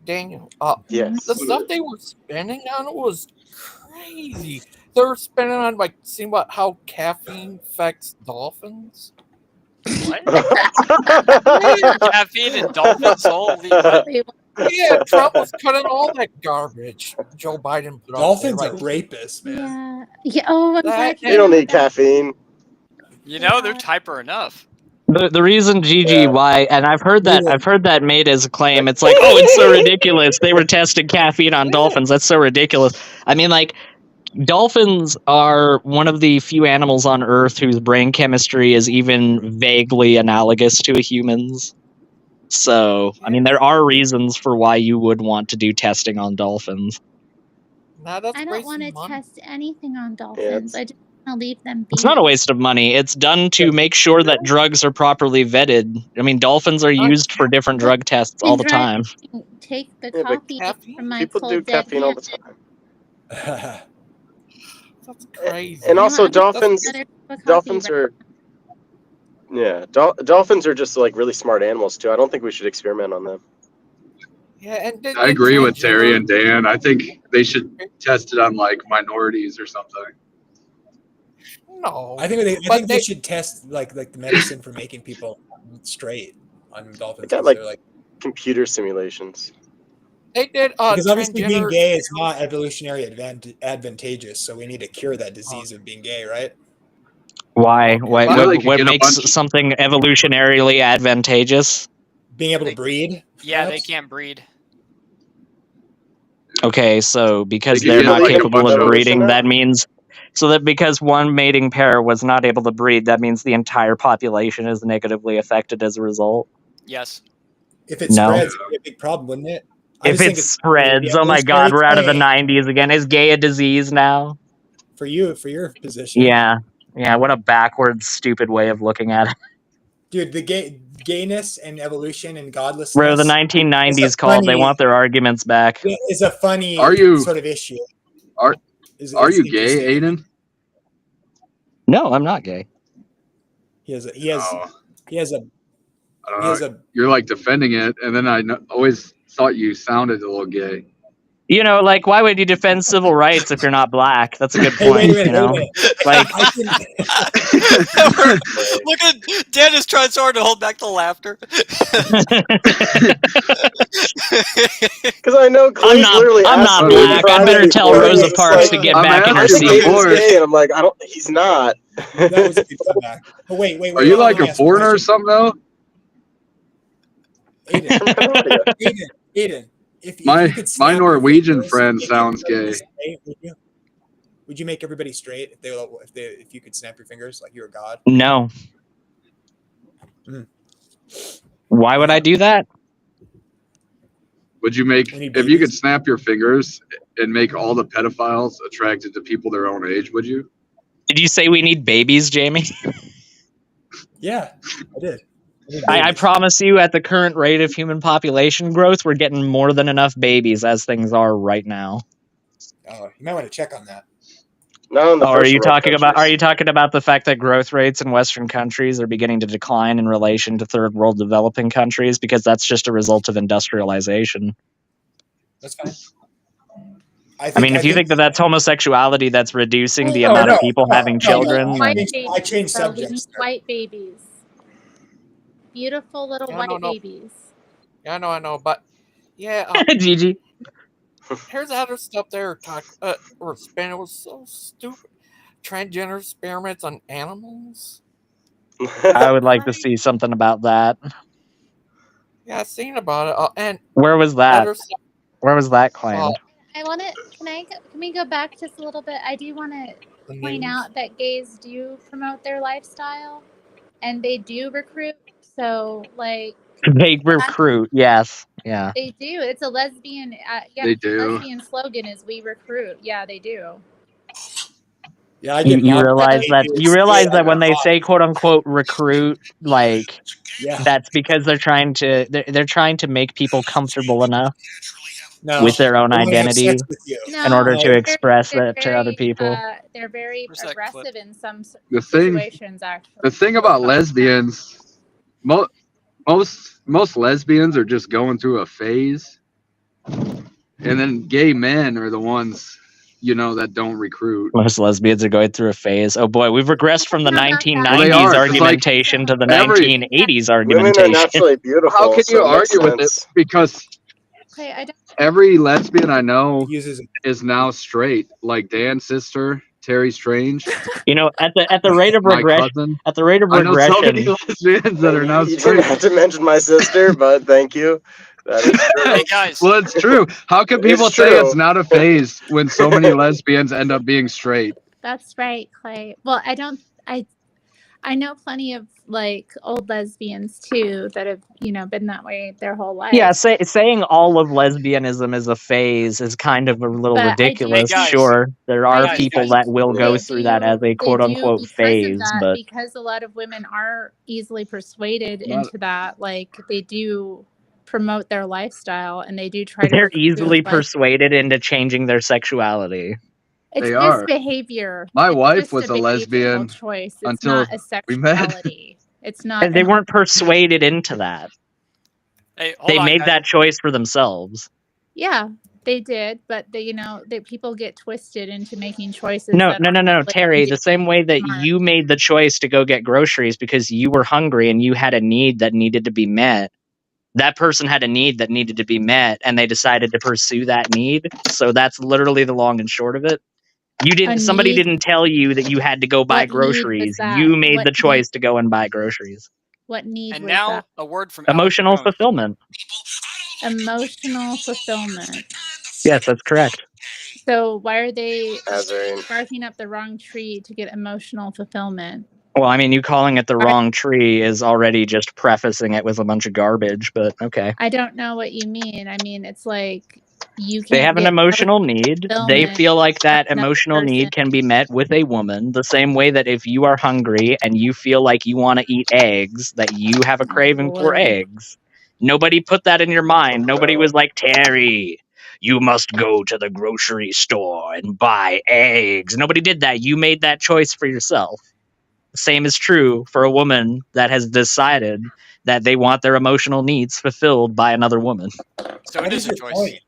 Daniel, Yes. the stuff they were spending on was crazy. They were spending on like seeing about how caffeine affects dolphins. Caffeine and dolphins. Holy what? Yeah, Trump was cutting all that garbage. Joe Biden put Dolphins out are there, rapists, man. Yeah. Yeah. Oh, I'm glad You don't need caffeine. You know, they're hyper enough. The reason Gigi Yeah. why, and I've heard that made as a claim. It's like, oh, it's so ridiculous. They were testing caffeine on dolphins. That's so ridiculous. I mean, like, dolphins are one of the few animals on Earth whose brain chemistry is even vaguely analogous to a human's. So, I mean, there are reasons for why you would want to do testing on dolphins. I don't want to test anything on dolphins. I just want to leave them be. It's not a waste of money. It's done to make sure that drugs are properly vetted. I mean, dolphins are used for different drug tests all the time. Take the Yeah, but coffee from my People do cold dead caffeine all hand. the time. That's crazy. And also, I'm just dolphins. better for coffee, Dolphins right? are. Yeah, dolphins are just like really smart animals too. I don't think we should experiment on them. Yeah, and I agree with Terry and Dan. I think they should test it on like minorities or something. No, I think they should test like the medicine for making people straight on dolphins. They got like They're like computer simulations. they did because obviously being transgender. gay is not evolutionary advantageous, so we need to cure that disease of being gay, right? Why? Okay, What? but- You know, What, they could what get a makes bunch. something evolutionarily advantageous? Being able to breed. Yeah, they perhaps? can't breed. Okay, so because They could they're get, not like, a capable bunch of of- breeding, Evolution that means so that because one mating pair was not able to breed, that means the entire population is negatively affected as a result. Yes. If it No. spreads, it'd be a big problem, wouldn't it? I If just it think it's spreads, the oh my god, evolutionary we're out of the thing. 90s again. Is gay a disease now? For your position. Yeah. Yeah, what a backwards, stupid way of looking at it. Dude, the gayness and evolution and godlessness. Where the 1990s called, they want their arguments back. Is a funny Are you- sort of issue. Are It's you gay, interesting. Aiden? No, I'm not gay. He has Oh, I don't know. You're like defending it, and then I always thought you sounded a little gay. You know, like, why would you defend civil rights if you're not black? That's a good Hey, point, wait a minute, you know? Like, Look at Dan is trying so hard to hold back the laughter. Because I know Clay's literally I'm asked not me in black. I private better tell before, Rosa and he's Parks like, to get I'm back in her asking seat. Aiden's gay, and I'm like, he's not. That was a good comeback. But wait. Are you like a foreigner or something though? Aiden, if My you could snap your Norwegian fingers friend and make sounds everybody gay. straight, would you make everybody straight if you could snap your fingers like you're a god? No. Mm. Why would I do that? Would you make if you could snap your fingers and make all the pedophiles attracted to people their own age? Would you? Did you say we need babies, Jamie? Yeah, I did. I promise you, at the current rate of human population growth, we're getting more than enough babies as things are right now. Oh, you might want to check on that. No, in the Are first you world talking about? Are countries. you talking about the fact that growth rates in Western countries are beginning to decline in relation to third world developing countries? Because that's just a result of industrialization. That's fine. I mean, if you think that that's homosexuality, that's reducing the amount of people having children. White then- babies. I changed So we need subjects. white babies. Beautiful little white babies. Yeah, I know, but yeah, Gigi. here's the other stuff they were talking. Or spinning was so stupid. Transgender experiments on animals. I would like to see something about that. Yeah, I've seen about it. And Where was that? other stuff. Where was that claimed? I want to. Can we go back just a little bit? I do want to point out that gays do promote their lifestyle, and they do recruit. So, like, They recruit, yes, yeah. they do. It's a lesbian. Yeah, They do. lesbian slogan is "We recruit." Yeah, they do. Yeah, I You, get you mobbed. realize that when they say "quote unquote" recruit, like Yeah. that's because they're trying to make people comfortable enough No, with their own they wanna have identity sex with you. in order No, to express they're that to other people. They're very Where's that aggressive clip? in some The thing- situations. Actually, The thing about lesbians, most lesbians are just going through a phase, and then gay men are the ones, that don't recruit. Most lesbians are going through a phase. Oh boy, we've regressed from the No, not that. 1990s Well, they are, 'cause, like, argumentation to the every- 1980s Women are argumentation. naturally beautiful. How can you so it makes argue with it? sense. Because okay, I don't. every lesbian I know Uses it. is now straight. Like Dan's sister, Terry Strange, You know, at the rate of my regression, cousin. at the rate of I know so many regression, lesbians that are now You didn't straight. have to mention my sister, but thank you. That is true. Hey guys, Well, it's true. How can It's people say true. it's not a phase when so many lesbians end up being straight? That's right, Clay. Well, I don't. I know plenty of like old lesbians too that have been that way their whole life. yeah, saying all of lesbianism is a phase is kind of a little But I ridiculous. do- Hey, guys. Sure, there are Guys, people guys. that will go They through that do- as a they quote do unquote because of phase, that, but because a lot of women are easily persuaded Not- into that. Like they do promote their lifestyle and they do try to. they're recruit, easily like, persuaded into changing their sexuality. It's They just are. behavior. My It's wife just was a behavioral lesbian choice. It's until not a we met. sexuality. It's not. And they weren't persuaded into that. Hey, hold They on, made guys. that choice for themselves. Yeah, they did, but people get twisted into making choices No, that no, no, aren't no, really Terry. The same way that smart. you made the choice to go get groceries because you were hungry and you had a need that needed to be met. That person had a need that needed to be met, and they decided to pursue that need. So that's literally the long and short of it. Somebody need. didn't tell you that you had to go buy What need was groceries. that? You made the choice to go and buy groceries. What need And was that? now a word from Alex Emotional Jones. fulfillment. Emotional fulfillment. Yes, that's correct. So why are they Azarine. barking up the wrong tree to get emotional fulfillment? Well, I mean, you calling it the Why- wrong tree is already just prefacing it with a bunch of garbage, but okay. I don't know what you mean. I mean, it's like you They can't have an get emotional need. They fulfillment feel like from that another emotional need person. can be met with a woman, the same way that if you are hungry and you feel like you want to eat eggs, that you have a Oh, craving for Lord. eggs. Nobody put that in your mind. Nobody was like, Terry, you must go to the grocery store and buy eggs. Nobody did that. You made that choice for yourself. Same is true for a woman that has decided that they want their emotional needs fulfilled by another woman. So it is a choice. Point?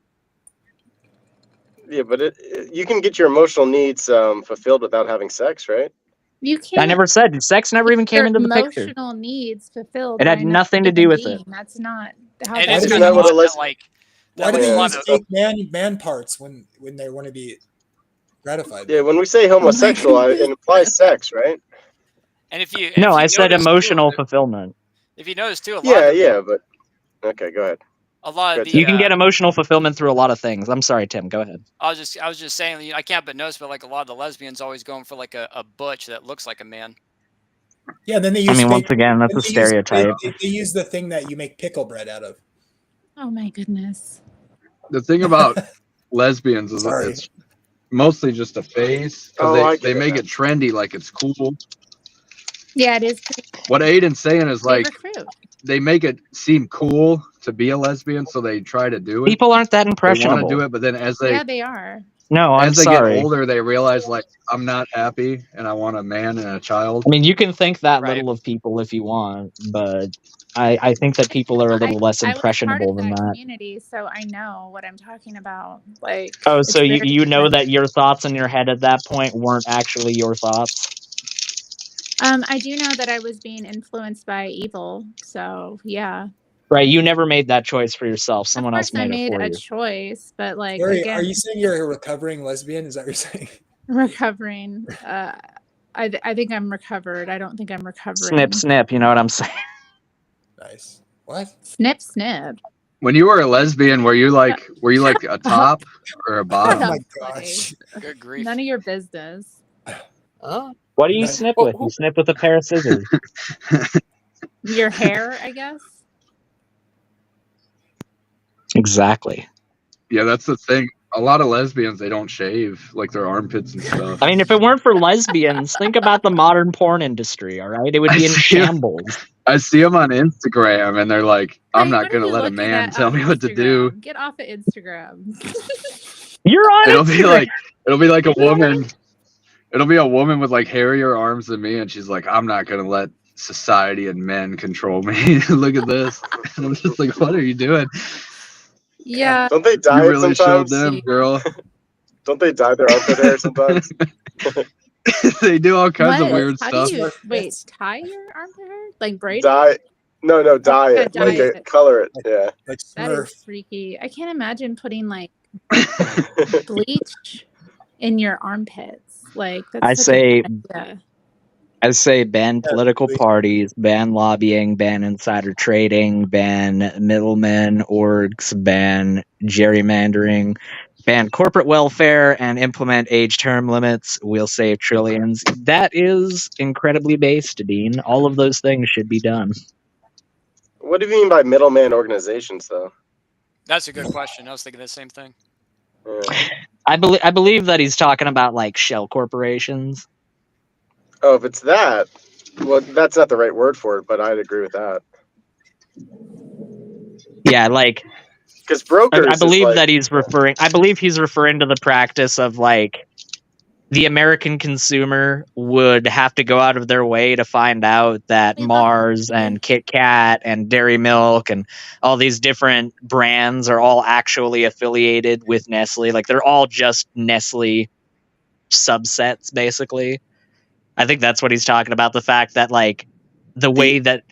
Yeah, but you can get your emotional needs fulfilled without having sex, right? You I can't never said sex never get even came your into the picture. emotional needs fulfilled It by had another nothing to do human with it. being. That's not how And that it's do kind they of what odd a that les- like Why do a they lot use of fake man parts when they want to be gratified? Yeah, when we say Oh my homosexual, it goodness. implies sex, right? and if you No, I said notice too, emotional fulfillment. if you notice too, a lot Yeah, of the yeah, but okay, go ahead. a lot Go of ahead, the You Tim. can get emotional fulfillment through a lot of things. I'm sorry, Tim. Go ahead. I was just saying, I can't but notice, but like a lot of the lesbians always going for like a butch that looks like a man. Yeah, and then they I use mean, once fake. again, that's Then a stereotype. they use the thing that you make pickle bread out of. Oh my goodness. The thing about lesbians is Sorry. it's mostly just a phase because Oh, I they get make it. it trendy, like it's cool. Yeah, it is pretty. What Aiden's saying is They like recruit. they make it seem cool to be a lesbian, so they try to do it. People aren't that They want to impressionable. do it, but then Yeah, they are. No, I'm as they get sorry. older, they realize like I'm not happy and I want a man and a child. I mean, you can think that Right. little of people if you want, but I think that people are a little less I was part impressionable of than that that. community, so I know what I'm talking about. Like, Oh, it's so very you know trendy. that your thoughts in your head at that point weren't actually your thoughts? I do know that I was being influenced by evil, so yeah. Right, you never made that choice for yourself. Of Someone else course, I made it made for a you. choice, but like Gary, again, are you saying you're a recovering lesbian? Is that what you're saying? recovering. I think I'm recovered. I don't think I'm recovering. Snip, snip, you know what I'm saying? Nice. What? Snip, snip. When you were a lesbian, were you like a top or a Oh bottom? my gosh. Good grief. None of your business. What do you Nice. snip Well, with? You snip with a pair of scissors. Your hair, I guess. Exactly. Yeah, that's the thing. A lot of lesbians, they don't shave like their armpits and stuff. I mean, if it weren't for lesbians, think about the modern porn industry, all right? It would be in shambles. I see them on Instagram and they're like, I'm Hey, not what are going to you let a looking man at tell on me what to do. Instagram? Get off of Instagram. You're on It'll Instagram. be like a woman. It'll be a woman with like hairier arms than me, and she's like, I'm not going to let society and men control me. Look at this. And I'm just like, what are you doing? Yeah. Don't they You dye it really showed sometimes? them, girl. Don't they dye their armpit hair sometimes? They do all kinds of What? weird How stuff. do you wait? Tie your armpit hair? Like braid it? Dye? No, dye Yeah, it. dye Like it. color it. Yeah. Like That is Smurf. freaky. I can't imagine putting like bleach in your armpits. Like I that's such a say, bad idea. I say, ban Yeah, political please. parties, ban lobbying, ban insider trading, ban middlemen, orgs, ban gerrymandering, ban corporate welfare, and implement age term limits. We'll save trillions. That is incredibly based, Dean. All of those things should be done. What do you mean by middleman organizations, though? That's a good question. I was thinking the same thing. Yeah. I believe that he's talking about like shell corporations. Oh, if it's that, well, that's not the right word for it, but I'd agree with that. Yeah, like Because brokers I is believe like, that he's referring. I believe he's referring to the practice of like the American consumer would have to go out of their way to find out that We love Mars and Kit Kat and Dairy Milk and all these different brands are all actually affiliated with Nestle. Like they're all just Nestle subsets, basically. I think that's what he's talking about. The fact that like the way that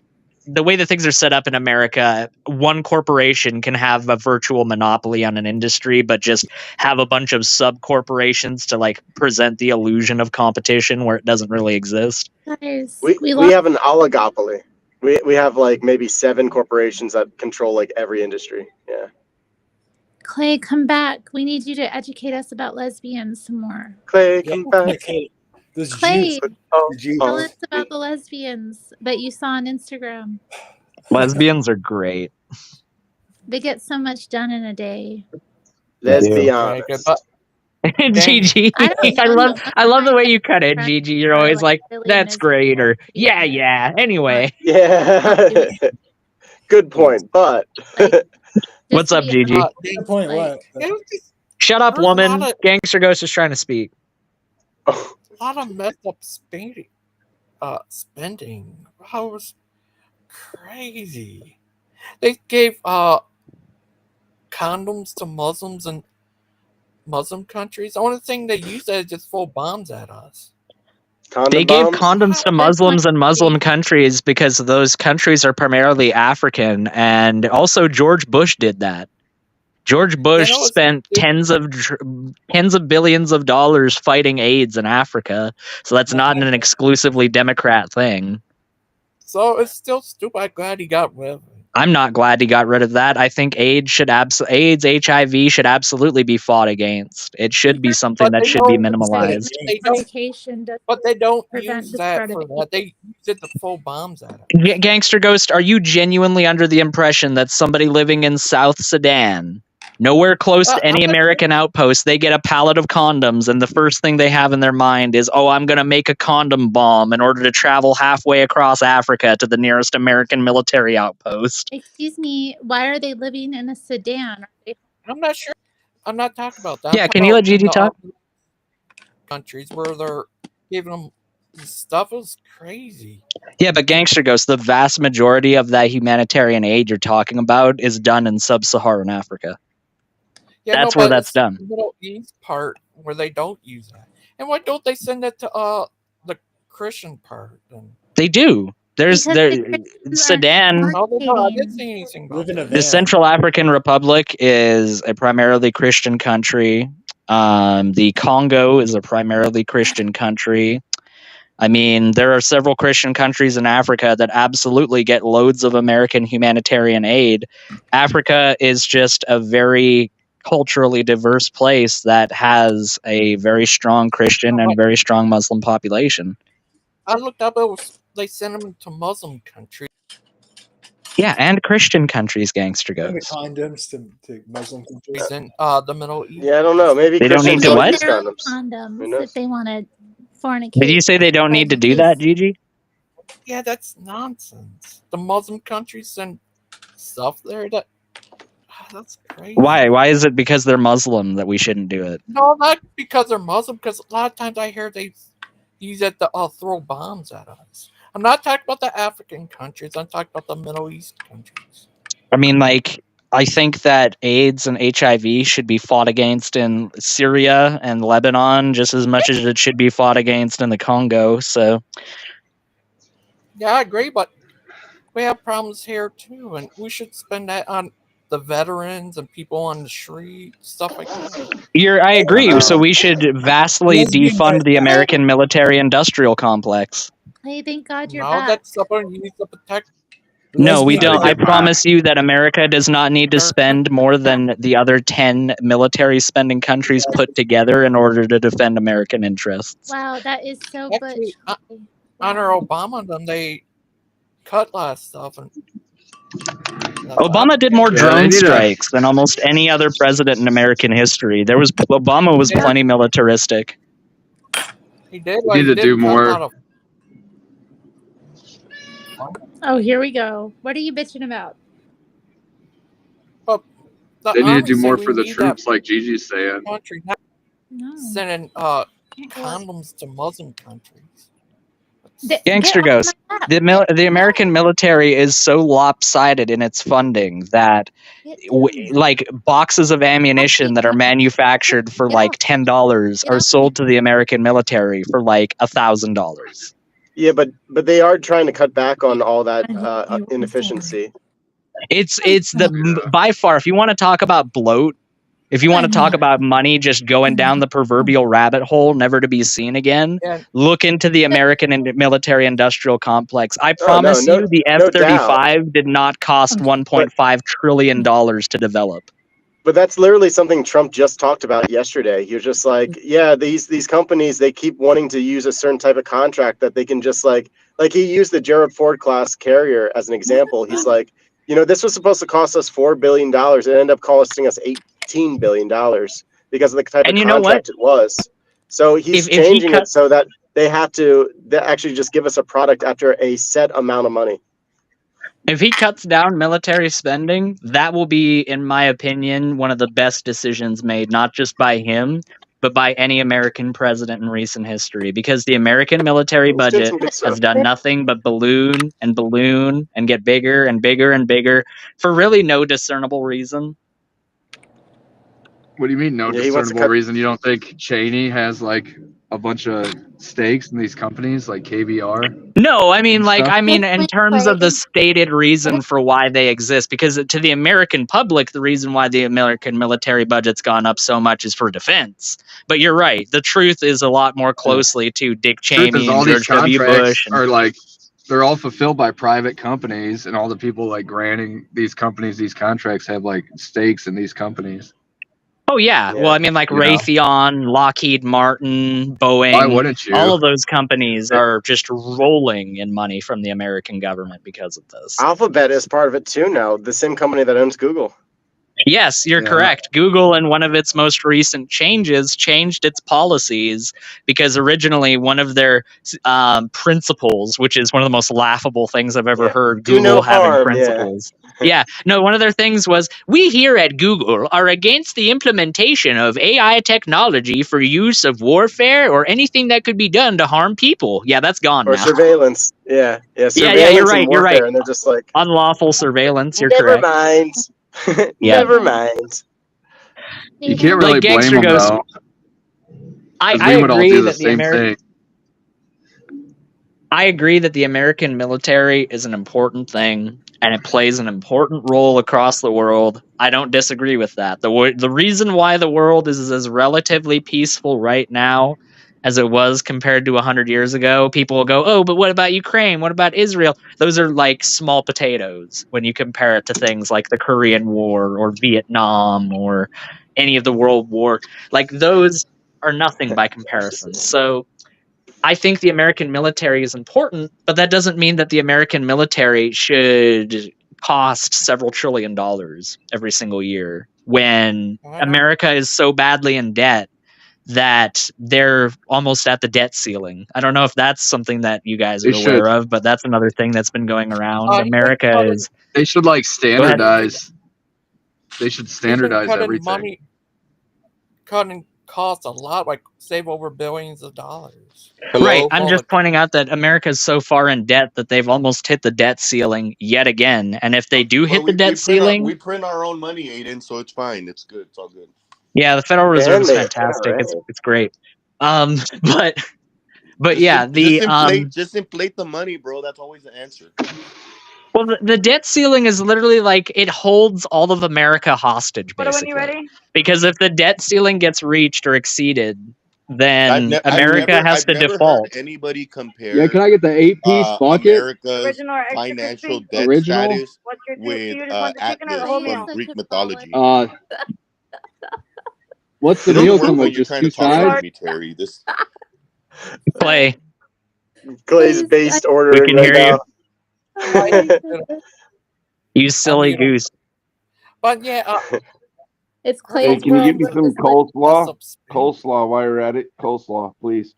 things are set up in America, one corporation can have a virtual monopoly on an industry, but just have a bunch of sub corporations to like present the illusion of competition where it doesn't really exist. guys. We love have an oligopoly. We have like maybe 7 corporations that control like every industry. Yeah. Clay. Come back. We need you to educate us about lesbians some more. Clay, Yeah, come back. okay. Those Clay, Jews. Oh, The Jews. tell oh, us about the lesbians that you saw on Instagram. Lesbians are great. They get so much done in a day. let's do. be Very good. honest. But Gigi, I don't I know, love but one I of love the my way you cut it, friends Gigi. You're are always like like, really that's great, miserable or to be yeah, honest. yeah. Anyway, Yeah. Good point. But Like, just what's to up, be Gigi? honest, Good point. like, What? it was just, Shut up, there's a lot woman. of Gangster Ghost is trying to speak. messed up spending. That was crazy. They gave condoms to Muslims in Muslim countries. The only thing they used is just throw bombs at us. They condom gave bombs. condoms to good Muslims point. in Muslim countries because those countries are primarily African, and also George Bush did that. George Bush know, spent tens of billions of dollars fighting AIDS in Africa, so that's not an exclusively Democrat thing. So it's still stupid. I'm glad he got rid of it. I'm not glad he got rid of that. I think AIDS, HIV should absolutely be fought against. It should be something But that they should be don't. minimalized. They don't. Medication does But they don't prevent use the that spread of for AIDS. that. They use it to throw bombs at it. Gangster Ghost, are you genuinely under the impression that somebody living in South Sudan, nowhere close to any I'm not American outpost, they get a pallet of condoms and the first thing they have in their mind is, oh, I'm going to make a condom bomb in order to travel halfway across Africa to the nearest American military outpost? Excuse me, why are they living in a sedan? Are they I'm not sure. I'm not talking about that. I'm Yeah, talking can you let about in Gigi the talk? countries where they're giving them this stuff. Is crazy. Yeah, but Gangster Ghost, the vast majority of that humanitarian aid you're talking about is done in sub-Saharan Africa. Yeah, That's no, where but that's it's done. the Middle East part where they don't use that. And why don't they send it to the Christian part? Then? They do. because the Christians aren't Sudan. No, they don't. I didn't communicating. see anything about Live in a that. The van. Central African Republic is a primarily Christian country. The Congo is a primarily Christian country. I mean, there are several Christian countries in Africa that absolutely get loads of American humanitarian aid. Africa is just a very culturally diverse place that has a very strong Christian and very strong Muslim population. I looked up. It was they sent them to Muslim countries. Yeah, and Christian countries, Gangster Send the Ghost. condoms to Muslim countries. In the Middle East. Yeah, I don't know. Maybe They don't need Christians to don't what? use Their own condoms. Who condoms knows? if they want to fornicate. Did you say they don't need to do that, Gigi? Yeah, that's nonsense. The Muslim countries send stuff there that that's crazy. Why? Why is it because they're Muslim that we shouldn't do it? No, not because they're Muslim. Because a lot of times I hear they use it to throw bombs at us. I'm not talking about the African countries. I'm talking about the Middle East countries. I mean, like, I think that AIDS and HIV should be fought against in Syria and Lebanon just as much as it should be fought against in the Congo. So, Yeah, I agree, but we have problems here too, and we should spend that on the veterans and people on the street, stuff like that. I agree. So we should vastly defund the American military-industrial complex. Hey, thank God you're No, back. that's something you need to protect. No, we don't. I promise you that America does not need to spend more than the other 10 military spending countries put together in order to defend American interests. Wow, that is so Actually, butch. Under Obama, then they cut a lot of stuff. And Obama did more drone strikes than almost any other president in American history. Obama was plenty militaristic. He did. We need to do more. Oh, here we go. What are you bitching about? They need to do more for the troops, like Gigi's saying. Country No. sending condoms to Muslim countries. Gangster Get off Ghost. my lap. The American military is so lopsided in its funding that Get down. like boxes of ammunition that are manufactured for Get like off. $10 Get are off. sold to the American military for like $1,000. Yeah, but they are trying to cut back on all that inefficiency. It's the by far, if you want to talk about bloat, if you want to talk about money just going down the proverbial rabbit hole, never to be seen again, Yeah. look into the American military industrial complex. I Oh, promise no you, the no doubt. F-35 did not cost $1.5 trillion to develop. But that's literally something Trump just talked about yesterday. He was just like, yeah, these companies, they keep wanting to use a certain type of contract that they can just like he used the Gerald Ford class carrier as an example. He's like, this was supposed to cost us $4 billion. It ended up costing us $18 billion because of the type And of you know what? contract it was. So he's If he changing it so that they have to actually just give us a product after a set amount of money. If he cuts down military spending, that will be, in my opinion, one of the best decisions made, not just by him, but by any American president in recent history. Because the American military He's doing budget some good stuff. has done nothing but balloon and get bigger and bigger and bigger for really no discernible reason. What do you mean, no Yeah, he wants to discernible cut. reason? You don't think Cheney has like a bunch of stakes in these companies like KBR? No, I mean, and like, stuff? in terms of the stated reason for why they exist, because to the American public, the reason why the American military budget's gone up so much is for defense. But you're right. The truth is a lot more closely to Dick Truth is, Cheney and all these George W. contracts Bush. are like they're all fulfilled by private companies, and all the people like granting these companies these contracts have like stakes in these companies. Oh, yeah. Well, I mean, like You know? Raytheon, Lockheed Martin, Why Boeing, wouldn't you? all of those companies are just rolling in money from the American government because of this. Alphabet is part of it too now. The same company that owns Google. Yes, you're Yeah. correct. Google, in one of its most recent changes, changed its policies because originally one of their principles, which is one of the most laughable things I've ever heard, Do Google no having harm, principles. No, one of their things was, we here at Google are against the implementation of AI technology for use of warfare or anything that could be done to harm people. Yeah, that's gone Or now. surveillance. Yeah, surveillance You're right. and You're warfare, right. and they're just like, Unlawful surveillance. You're never correct. mind. Yeah. Never mind. You can't really Like blame Gangster them Ghost, though, because I we would all agree do the that the same thing. I agree that the American military is an important thing and it plays an important role across the world. I don't disagree with that. The reason why the world is as relatively peaceful right now as it was compared to 100 years ago, people will go, oh, but what about Ukraine? What about Israel? Those are like small potatoes when you compare it to things like the Korean War or Vietnam or any of the world war. Like, those are nothing by comparison. So I think the American military is important, but that doesn't mean that the American military should cost several $1 trillion every single year when America is so badly in debt that they're almost at the debt ceiling. I don't know if that's something that you guys are They aware should. of, but that's another thing that's been going around. He's been America cutting- is. They should like Go ahead. standardize. They should He's been standardize cutting everything. money, cutting costs a lot, like save over billions of dollars. Right. I'm just pointing out that America is so far in debt that they've almost hit the debt ceiling yet again. And if they do hit the debt ceiling, we print our own money, Aiden, so it's fine. It's good. It's all good. yeah, the Federal Reserve is they- fantastic. right. It's great. But Just yeah, just inflate the money, bro. That's always the answer. well, the debt ceiling is literally like it holds all of America hostage, basically. When you ready? Because if the debt ceiling gets reached or exceeded, then America has to I've never default. heard anybody compare. Yeah, can I get the 8-piece bucket? America's Original or extra financial crispy? debt Original? status What's your with do you just want the chicken or the Atlas whole from meal? Greek mythology. What's the It doesn't meal work come when with? you're Just trying two to talk over sides? me, Terry. This Clay's based We ordering can right hear now. you. You silly goose. But yeah, It's Hey, Clay's can you get world. me So some just let- coleslaw? Coleslaw while you're at it. Coleslaw, please.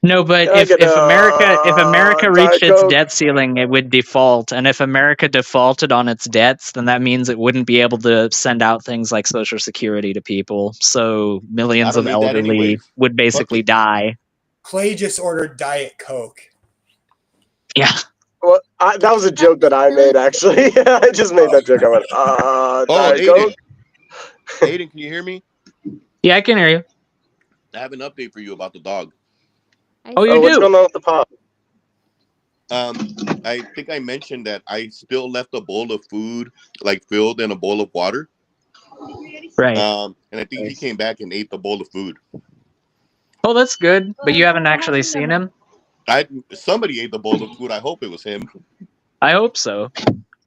No, but Can I get if America reached Diet its Coke? debt ceiling, it would default. And if America defaulted on its debts, then that means it wouldn't be able to send out things like Social Security to people. So I millions don't of need that elderly anyways. would Fuck basically it. die. Clay just ordered Diet Coke. Yeah. Well, that was a joke that I made, actually. I just made that joke. I went, Oh, Diet Coke? Aiden, can you hear me? Yeah, I can hear you. I have an update for you about the dog. Oh, you What's do? going on with the pop? I think I mentioned that I still left a bowl of food, like filled in a bowl of water. Right. And I think he came back and ate the bowl of food. Oh, that's good. But you haven't actually seen him? Somebody ate the bowl of food. I hope it was him. I hope so.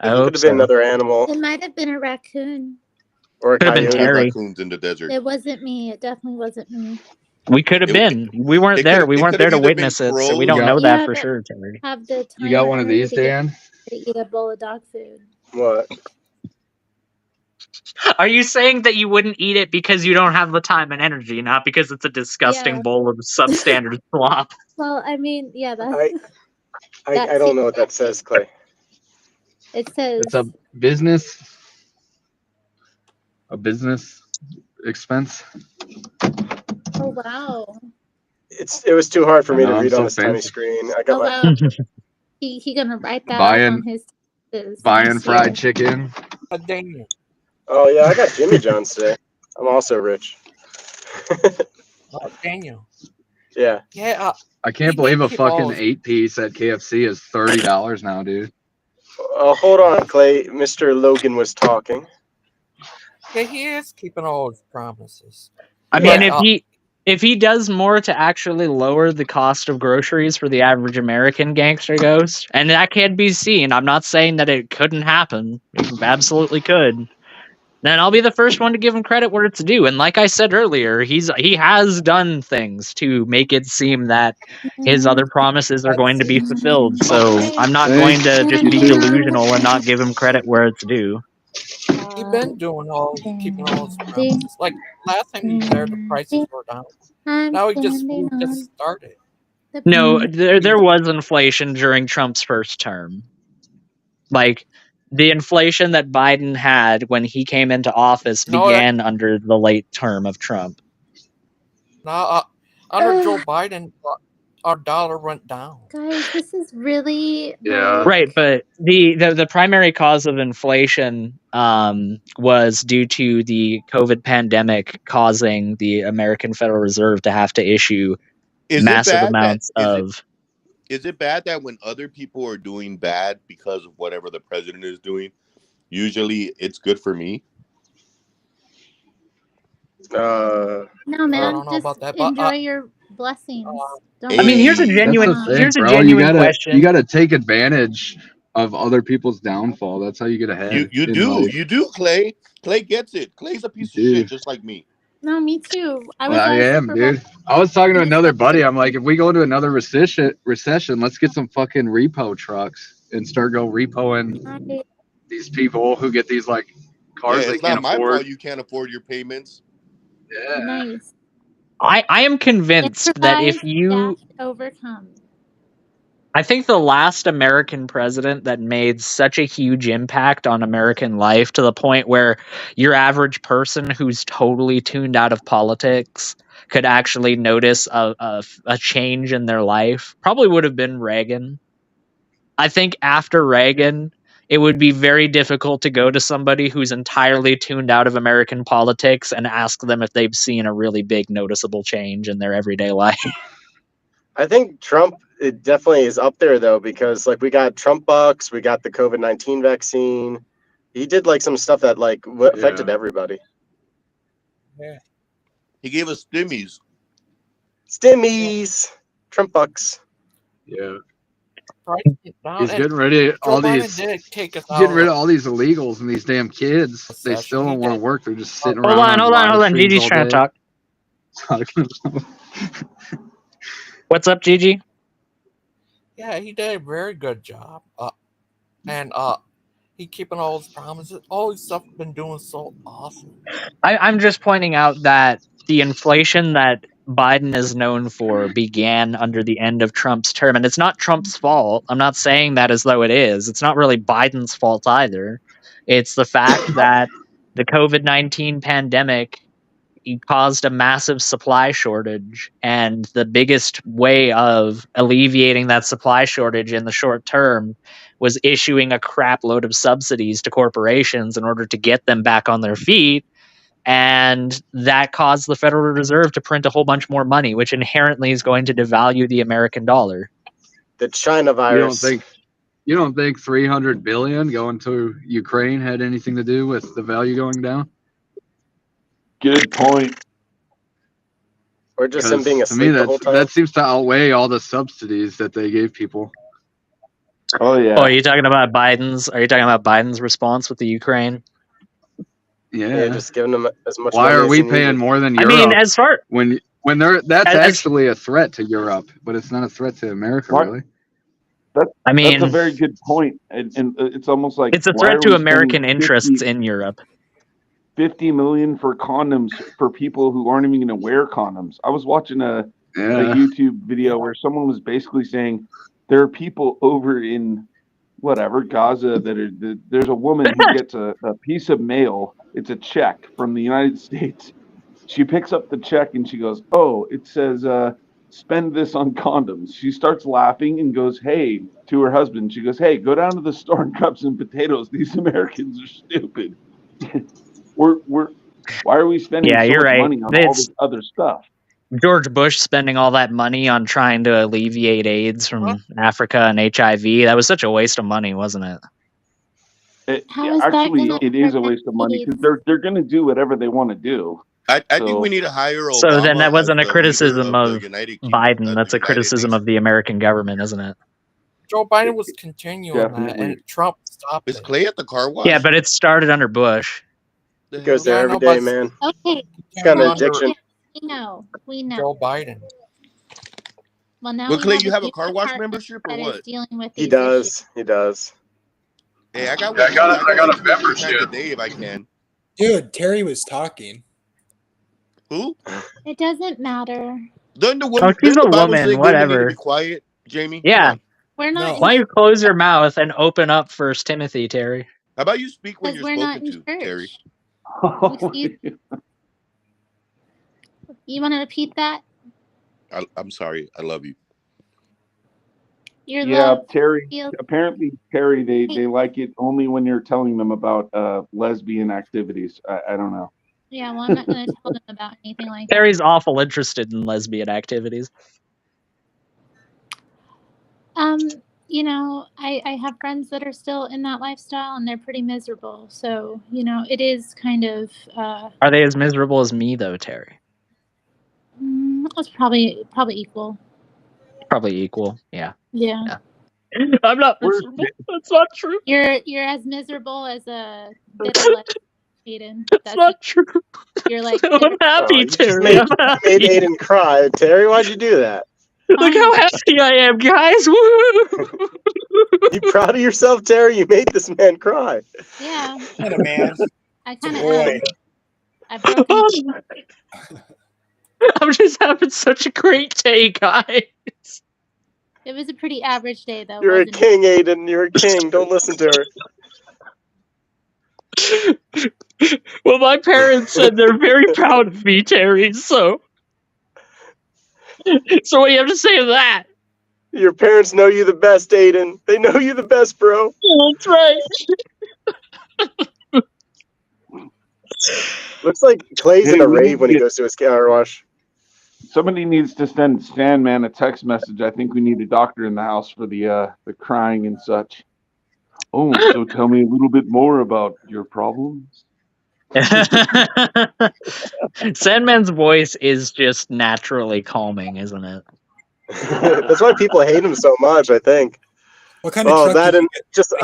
I It hope could have been so. another animal It might have been a raccoon. or a Could have been coyote. Terry. Raccoons in the desert. It wasn't me. It definitely wasn't me. We could have been. We weren't there. We weren't there to witness it, so we don't know You that for haven't sure, Terry. have the time You got or one of energy these, to get Dan? to eat a bowl of dog food. What? Are you saying that you wouldn't eat it because you don't have the time and energy, not because it's a disgusting Yeah. bowl of substandard slop? Well, I mean, yeah, that's I don't know what that says, Clay. It says It's a business expense. oh wow. It was too hard for I me know, to I'm read so on this tiny fancy. screen. I got Oh my wow. He gonna write that up on his Buying next fried year. chicken. Daniel. Oh yeah, I got Jimmy John's today. I'm also rich. Daniel. Yeah. Yeah. I can't believe a fucking 8-piece at KFC is $30 now, dude. Hold on, Clay. Mr. Logan was talking. Yeah, he is keeping all his promises. I mean, if he does more to actually lower the cost of groceries for the average American gangster ghost, and that can be seen, I'm not saying that it couldn't happen. It absolutely could. Then I'll be the first one to give him credit where it's due. And like I said earlier, he has done things to make it seem that his other promises are going to be fulfilled. So I'm not going to just be delusional and not give him credit where it's due. He's been keeping all his promises. Like last time he was there, the prices were down. Now we just started. No, there was inflation during Trump's first term. Like the inflation that Biden had when he came into office began under the late term of Trump. Now, under Joe Biden, our dollar went down. Guys, this is really Right, but the primary cause of inflation was due to the COVID pandemic causing the American Federal Reserve to have to issue massive amounts of. Is it bad that when other people are doing bad because of whatever the president is doing, usually it's good for me? no, man. I don't know Just about that, enjoy your blessings. Don't I mean, here's a genuine question. You gotta take advantage of other people's downfall. That's how you get ahead. You do, Clay. Clay gets it. Clay's a piece of shit, just like me. No, me too. I am, dude. I was talking to another buddy. I'm like, if we go into another recession, let's get some fucking repo trucks and start repoing these people who get these like cars they it's can't not my afford. fault you can't afford your payments. Yeah. Nice. I am convinced that if you overcome. I think the last American president that made such a huge impact on American life to the point where your average person who's totally tuned out of politics could actually notice a change in their life probably would have been Reagan. I think after Reagan, it would be very difficult to go to somebody who's entirely tuned out of American politics and ask them if they've seen a really big noticeable change in their everyday life. I think Trump it definitely is up there though, because like we got Trump bucks, we got the COVID-19 vaccine. He did like some stuff that like affected everybody. Yeah. He gave us stimmies. Trump bucks. Yeah. He's getting rid of all these. Getting rid of all these illegals and these damn kids. They still don't want to work. They're just sitting around. Hold on. Gigi's trying to talk. What's up, Gigi? Yeah, he did a very good job. And he keeping all his promises. All his stuff been doing so awesome. I'm just pointing out that the inflation that Biden is known for began under the end of Trump's term. And it's not Trump's fault. I'm not saying that as though it is. It's not really Biden's fault either. It's the fact that the COVID-19 pandemic caused a massive supply shortage. And the biggest way of alleviating that supply shortage in the short term was issuing a crap load of subsidies to corporations in order to get them back on their feet. And that caused the Federal Reserve to print a whole bunch more money, which inherently is going to devalue the American dollar. The China virus. You don't think 300 billion going to Ukraine had anything to do with the value going down? Good point. Or just him being To me, asleep the whole time. that seems to outweigh all the subsidies that they gave people. Oh yeah. Oh, are you talking about Biden's response with the Ukraine? Yeah, just giving them as much. Why money are as we he paying needed. more than I Europe? mean, as far when that's actually a threat to Europe, but it's not a threat to America, What? really. That's a very good point, and it's almost like it's a why threat are to we American spending interests in Europe. 50 million for condoms for people who aren't even going to wear condoms. I was watching a YouTube video where someone was basically saying there are people over in whatever Gaza there's a woman who gets a piece of mail. It's a check from the United States. She picks up the check and she goes, "Oh, it says spend this on condoms." She starts laughing and goes, "Hey," to her husband. She goes, "Hey, go down to the store and grab some potatoes. These Americans are stupid." Why are we spending so you're much right. money on all this other stuff? George Bush spending all that money on trying to alleviate AIDS from Africa and HIV. That was such a waste of money, wasn't it? How is that Actually, gonna it is a prevent waste of money AIDS? because they're going to do whatever they want to do. I think we need to hire Obama. So then that wasn't a as the criticism leader of the United Kingdom, Biden. That's the a United criticism Nations. of the American government, isn't it? Joe Biden was continuing that, Definitely. and Trump stopped Is it. Clay at the car wash? Yeah, but it started under Bush. The He goes hell? there Yeah, every no, day, but man. Okay, He's got an under addiction. we know. Joe Biden. Well, now Well, we Clay, have you a have a new car wash department membership or that is what? dealing with He these issues. does. He does. Hey, I got Yeah, one. I got a like 2 or 3 times membership. a day if I can. Dude, Terry was talking. Who? It doesn't matter. Doesn't the Oh, woman? she's Doesn't a the Bible say woman. women need to be Whatever. quiet? Jamie, come Yeah. on. We're not. No. Why don't you close your mouth and open up First Timothy, Terry? How about you speak when Because you're we're not spoken in to, Terry? church. You want to repeat that? I'm sorry. I love you. Your Yeah, love Terry. feels. Apparently, Terry, they like it only when you're telling them about lesbian activities. I don't know. Yeah, well, I'm not going to tell them about anything like that. Terry's awful interested in lesbian activities. You know, I have friends that are still in that lifestyle and they're pretty miserable. So, you know, it is kind of Are they as miserable as me, though, Terry? it's probably equal. Probably equal. Yeah. Yeah. I'm not miserable. That's not true. You're as miserable as a bitter Aiden. That's not true. You're like I'm happy, you Terry. made, I'm happy. made Aiden cry. Terry, why'd you do that? Look how happy I am, guys. Woo! You proud of yourself, Terry? You made this man cry. Yeah. What a man. I kind of boy. I've broken. I'm just having such a great day, guys. It was a pretty average day, though. You're a wasn't king, Aiden. You're a king. Don't listen to her. Well, my parents said they're very proud of me, Terry. So what do you have to say to that? Your parents know you the best, Aiden. They know you the best, bro. That's right. Looks like Clay's Hey, in a we rave need when to he get- goes to his car wash. Somebody needs to send Sandman a text message. I think we need a doctor in the house for the crying and such. Oh, so tell me a little bit more about your problems. Sandman's voice is just naturally calming, isn't it? That's why people hate him so much, I think. What kind of truck that did you and get? just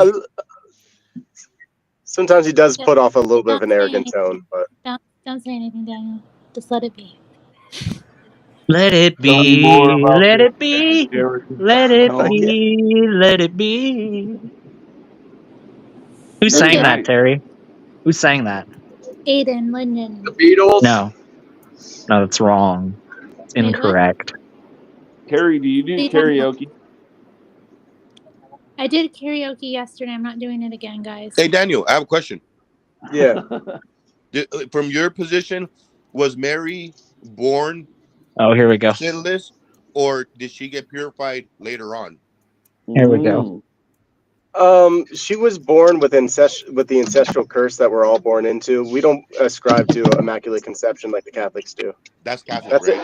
sometimes he does put off a little bit of an arrogant tone, but Don't say anything, Daniel. Just let it be. Let it Tell me be, more about let your it be, arrogance. let it No. be, let it be. Who That's sang that, right. Terry? Who sang that? Aiden Linden. The Beatles. No, that's wrong. Wait, what? Incorrect. Carrie, do you do What are you talking about? karaoke? I did karaoke yesterday. I'm not doing it again, guys. Hey, Daniel, I have a question. Yeah. From your position, was Mary born Oh, here we go. sinless, or did she get purified later on? Here we go. She was born with the ancestral curse that we're all born into. We don't ascribe to immaculate conception like the Catholics do. That's Catholic, That's it. right?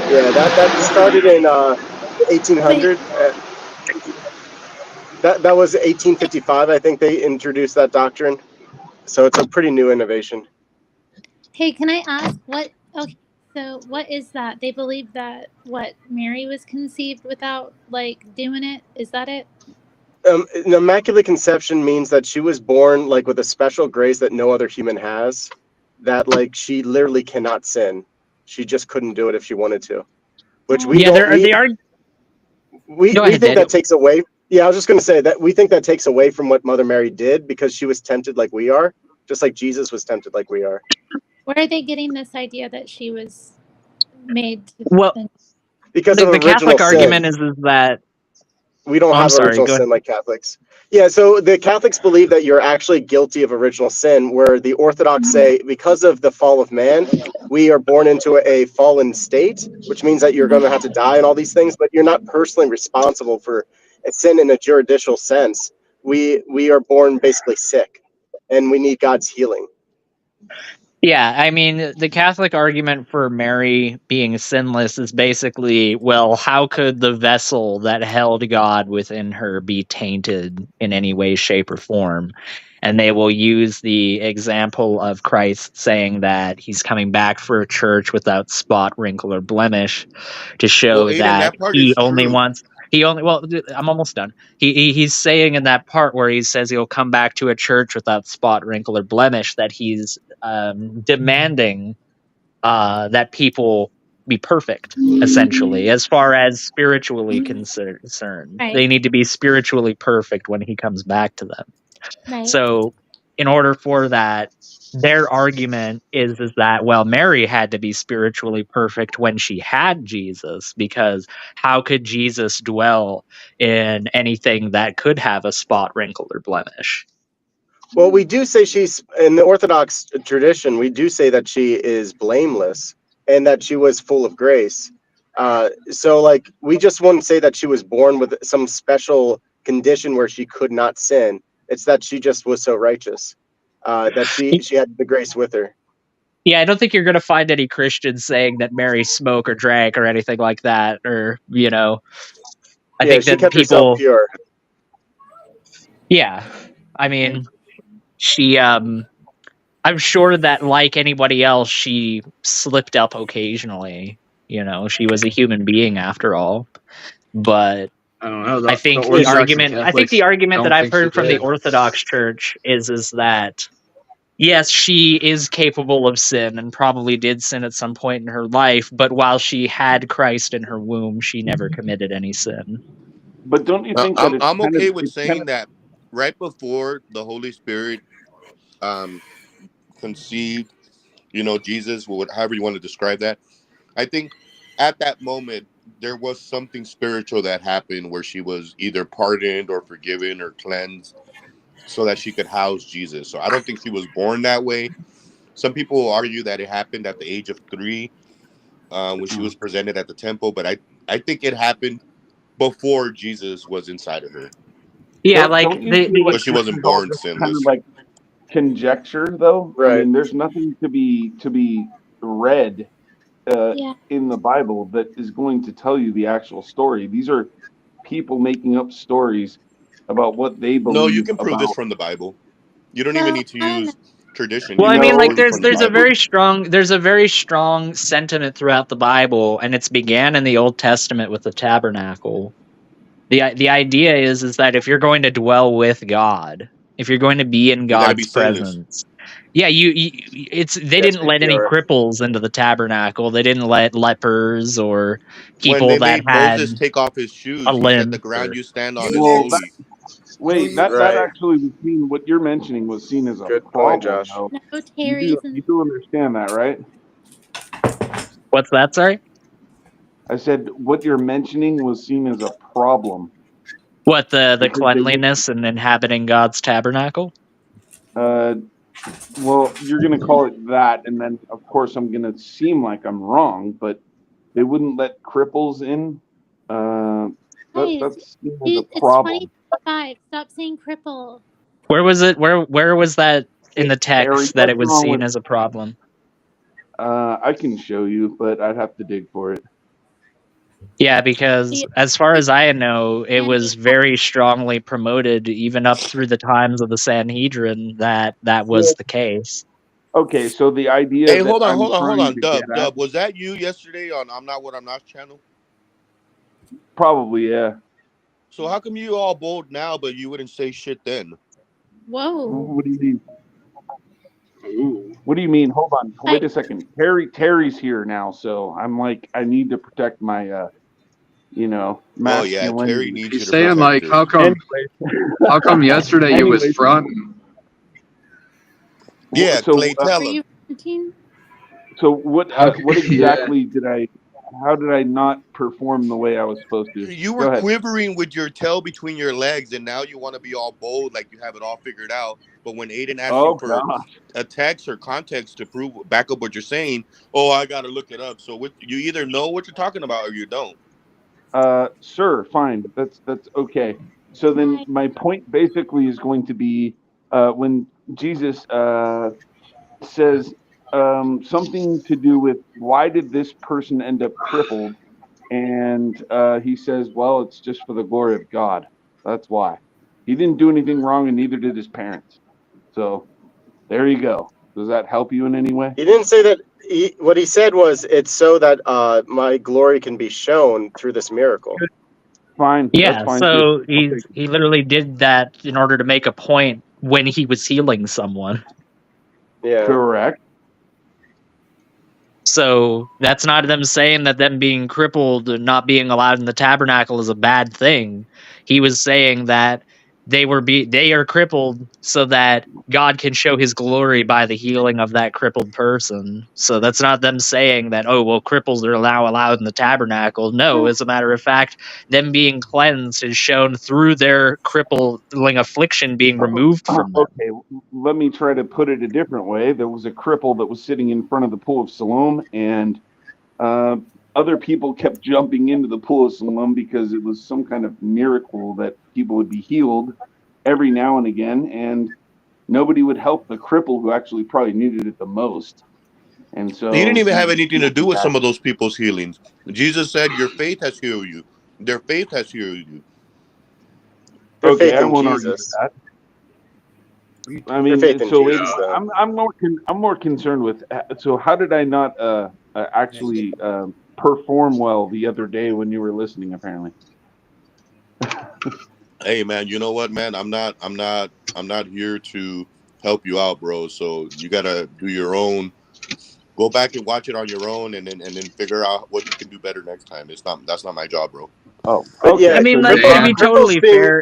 Yeah, that started in 1800. That was 1855. I think they introduced that doctrine. So it's a pretty new innovation. Hey, can I ask what? Okay, so what is that? They believe that what Mary was conceived without like doing it. Is that it? An immaculate conception means that she was born like with a special grace that no other human has. That like she literally cannot sin. She just couldn't do it if she wanted to. Which we Yeah, don't. they are. We Go ahead, think Daniel. that takes away. Yeah, I was just going to say that we think that takes away from what Mother Mary did because she was tempted like we are, just like Jesus was tempted like we are. Where are they getting this idea that she was made to? Well, Because the of original Catholic sin. argument is that We don't Oh, I'm have sorry. original Go ahead. sin like Catholics. Yeah, so the Catholics believe that you're actually guilty of original sin, where the Orthodox say because of the fall of man, we are born into a fallen state, which means that you're going to have to die and all these things, but you're not personally responsible for a sin in a juridical sense. We are born basically sick, and we need God's healing. Yeah, I mean, the Catholic argument for Mary being sinless is basically, well, how could the vessel that held God within her be tainted in any way, shape, or form? And they will use the example of Christ saying that he's coming back for a church without spot, wrinkle, or blemish to Well, show Aiden, that that part he is only true. wants. Well, I'm almost done. He's saying in that part where he says he'll come back to a church without spot, wrinkle, or blemish that he's demanding that people be perfect, essentially, as far as spiritually concerned. Right. They need to be spiritually perfect when he comes back to them. Right. So, in order for that, their argument is that, well, Mary had to be spiritually perfect when she had Jesus, because how could Jesus dwell in anything that could have a spot, wrinkle, or blemish? Well, we do say she's in the Orthodox tradition. We do say that she is blameless and that she was full of grace. So, like, we just wouldn't say that she was born with some special condition where she could not sin. It's that she just was so righteous that she had the grace with her. Yeah, I don't think you're going to find any Christians saying that Mary smoked or drank or anything like that, or I Yeah, think she that kept herself people. pure. Yeah, I mean, she. I'm sure that, like anybody else, she slipped up occasionally. She was a human being after all. But I don't know. I The think the Orthodox and argument. I think the Catholics argument that don't I've think she heard from the did. Orthodox Church is that yes, she is capable of sin and probably did sin at some point in her life. But while she had Christ in her womb, she never committed any sin. But don't you think that I'm okay with it's kind saying of that right before the Holy Spirit um, conceived, Jesus, however you want to describe that. I think at that moment there was something spiritual that happened where she was either pardoned or forgiven or cleansed, so that she could house Jesus. So I don't think she was born that way. Some people will argue that it happened at the age of 3 when she was presented at the temple, but I think it happened before Jesus was inside of her. Yeah, like don't you feel like But she this wasn't is all born just kind of sinless. like conjecture though? I Right. mean, there's nothing to be read Yeah. in the Bible that is going to tell you the actual story. These are people making up stories about what they No, you believe can prove this about. from the Bible. You don't even Well, need to I don't know. use tradition. You Well, I can mean, just like prove No, it from the there's a Bible. very strong sentiment throughout the Bible, and it's began in the Old Testament with the tabernacle. The idea is that if you're going to dwell with God, if you're going to be in You got to be God's sinless. presence, yeah, they Yes, didn't be let any pure. cripples into the tabernacle. They didn't let lepers or When people they that made had Moses take off his a shoes, he said, "The limp. ground Or you stand on is well, holy." that Right. actually was seen. What you're mentioning was seen as a Good point, problem, Josh. though. No Terry's and You do understand that, right? What's that? Sorry. I said what you're mentioning was seen as a problem. What, the Because they would, cleanliness and inhabiting God's tabernacle? well, you're going to call it that, and then of course I'm going to seem like I'm wrong, but they wouldn't let cripples in. Guys, That's seen as a it's problem. 2025. Stop saying cripple. Where was it? Where was that in the Harry, text that what's it was wrong seen with? as a problem? I can show you, but I'd have to dig for it. Yeah, because The as far as I know, it was Christianity. very strongly promoted, even up through the times of the Sanhedrin, that that was Well, the case. okay, so the idea Hey, that hold on, I'm hold on, hold trying on, to get at, Dub. Was that you yesterday on I'm Not What I'm Not channel? probably, yeah. So how come you all bold now, but you wouldn't say shit then? Whoa. What do you mean? What do you mean? Hold on, wait a second. Terry's here now, so I'm like, I need to protect my, Oh yeah, Terry masculinity. needs you He's to saying protect like, it. how come yesterday you was Anyways, fronting? Yeah, so Clay, tell Were him. you 17? so what How, what yeah. exactly how did I not perform the way I was supposed to? You Go were ahead. quivering with your tail between your legs, and now you want to be all bold, like you have it all figured out. But when Aiden asks you Oh for gosh. a text or context to back up what you're saying, oh, I gotta look it up. So you either know what you're talking about or you don't. Sure, fine. That's okay. So then Nice. my point basically is going to be when Jesus says something to do with why did this person end up crippled? And he says, well, it's just for the glory of God. That's why. He didn't do anything wrong, and neither did his parents. So there you go. Does that help you in any way? He didn't say that. What he said was, it's so that my glory can be shown through this miracle. Fine. That's Yeah, fine too. so I'll take it. he literally did that in order to make a point when he was healing someone. Yeah. Correct. So that's not them saying that them being crippled and not being allowed in the tabernacle is a bad thing. He was saying that they are crippled so that God can show his glory by the healing of that crippled person. So that's not them saying that, oh, well, cripples are now allowed in the tabernacle. No, as a matter of fact, them being cleansed is shown through their crippling affliction being removed from them. Okay, let me try to put it a different way. There was a cripple that was sitting in front of the pool of Siloam, and other people kept jumping into the pool of Siloam because it was some kind of miracle that people would be healed every now and again, and nobody would help the cripple who actually probably needed it the most. And so He didn't even have Jesus anything to do with some of those people's healings. Jesus said, "Your faith has healed you. Their faith has healed you." Their Okay, faith I in won't argue with Jesus. that. I Their faith mean, in so wait, Jesus, though. I'm more concerned with. So how did I not actually perform well the other day when you were listening? Apparently. Hey man, you know what, man? I'm not here to help you out, bro. So you gotta do your own. Go back and watch it on your own, and then figure out what you can do better next time. That's not my job, bro. Oh, But okay. yeah, I mean, So like, you're cripples, to be fine. cripples totally being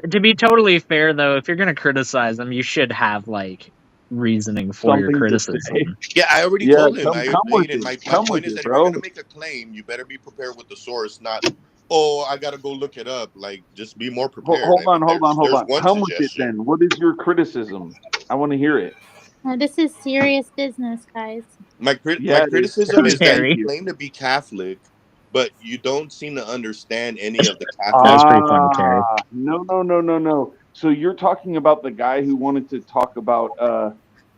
fair, though, if you're gonna criticize them, you should have like reasoning for your Something to say. criticism. Yeah, I already Yeah, told him. come with Aiden, it. my Come with point is it, that if you're bro. gonna make a claim, you better be prepared with the source, not oh, I gotta go look it up. Like, just be more prepared. Hold I mean, on, hold on, hold there's on. one Come with it suggestion. then. What is your criticism? I want to hear it. This is serious business, guys. My Yeah, it is. criticism Terry, is that thank you Terry. you. claim to be Catholic, but you don't seem to understand any of the That Catholic. was pretty funny, Ah, Terry. no. So you're talking about the guy who wanted to talk about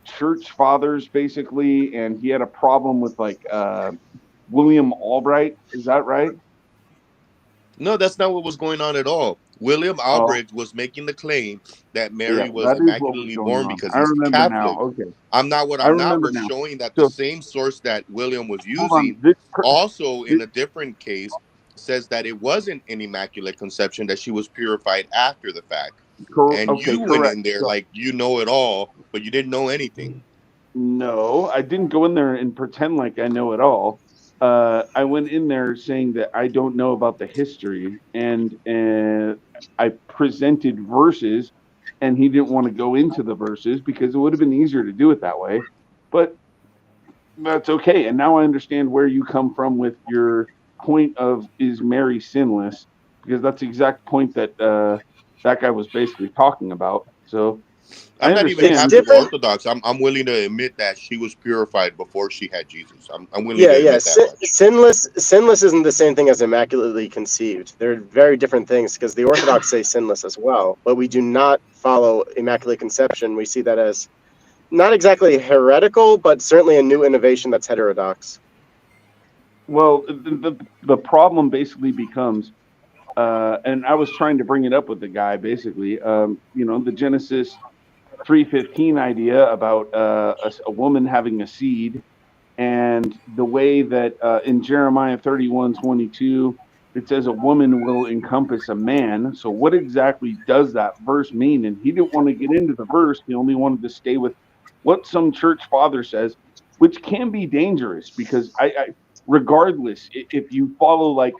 church fathers basically, and he had a problem with like William Albright. Is that right? No, that's not what was going on at all. William Oh, Albrecht was making the claim that yeah, Mary was that is what was immaculately going born on. because I he's remember now. Catholic. Okay, I'm Not What I I'm Not remember was now. showing that the So same source that William was hold on. using also in a different case says that it wasn't an immaculate conception, that she was purified after the fact. And Okay, you went correct. in there So like you know it all, but you didn't know anything. no, I didn't go in there and pretend like I know it all. I went in there saying that I don't know about the history, and I presented verses, and he didn't want to go into the verses because it would have been easier to do it that way. But that's okay. And now I understand where you come from with your point of is Mary sinless, because that's the exact point that that guy was basically talking about. So I I'm not even It's understand. Catholic or different. Orthodox. I'm willing to admit that she was purified before she had Jesus. I'm willing Yeah, to yeah. admit that much. Sinless isn't the same thing as immaculately conceived. They're very different things because the Orthodox say sinless as well, but we do not follow immaculate conception. We see that as not exactly heretical, but certainly a new innovation that's heterodox. Well, the problem basically becomes, and I was trying to bring it up with the guy basically, the Genesis 3:15 idea about a woman having a seed, and the way that in Jeremiah 31:22 it says a woman will encompass a man. So what exactly does that verse mean? And he didn't want to get into the verse. He only wanted to stay with what some church father says, which can be dangerous because regardless, if you follow like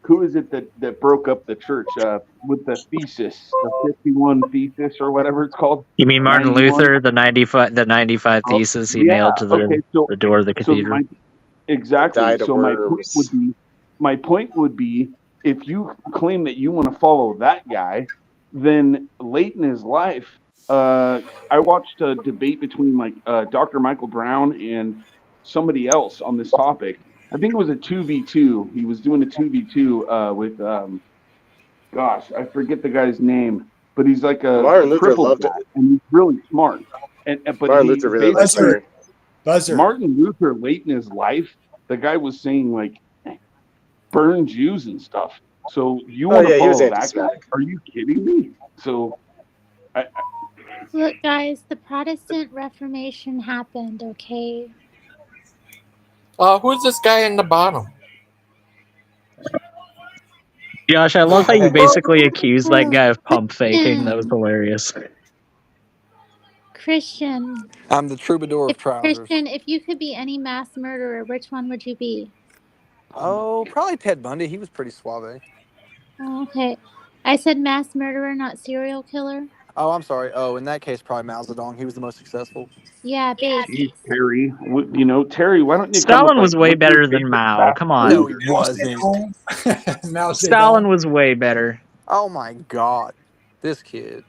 who is it that broke up the church with the thesis, the 51 thesis or whatever it's called, You mean Martin 91? Luther, the 95 Oh, thesis he yeah. nailed to Okay. the door of the So cathedral? exactly. Died of So worms. my point would be, if you claim that you want to follow that guy, then late in his life, I watched a debate between like Dr. Michael Brown and somebody else on this topic. I think it was a 2v2. He was doing a 2v2 with gosh, I forget the guy's name, but he's like a Martin Luther crippled loved guy it. and he's really smart. But Martin he Luther really liked basically, Buzzer. Mary. Buzzer. Martin Luther late in his life, the guy was saying like burn Jews and stuff. So you Oh want to yeah, he was follow that guy? anti-Semitic. Are you kidding me? So I Look, guys, the Protestant Reformation happened, okay? Who's this guy in the bottom? Josh, I love how you basically accused that guy of pump faking. That was Christian. hilarious. Christian. I'm the troubadour of If trousers. Christian, if you could be any mass murderer, which one would you be? Oh, probably Ted Bundy. He was pretty suave. Oh, okay. I said mass murderer, not serial killer. Oh, I'm sorry. Oh, in that case, probably Mao Zedong. He was the most successful. Yeah, base. geez, Terry, Terry, why don't you come with Stalin like was way what's your better than favorite Mao. fast Come on. No, food? he Mao wasn't. Zedong. Mao Stalin Zedong. was way better. Oh my God, this kid.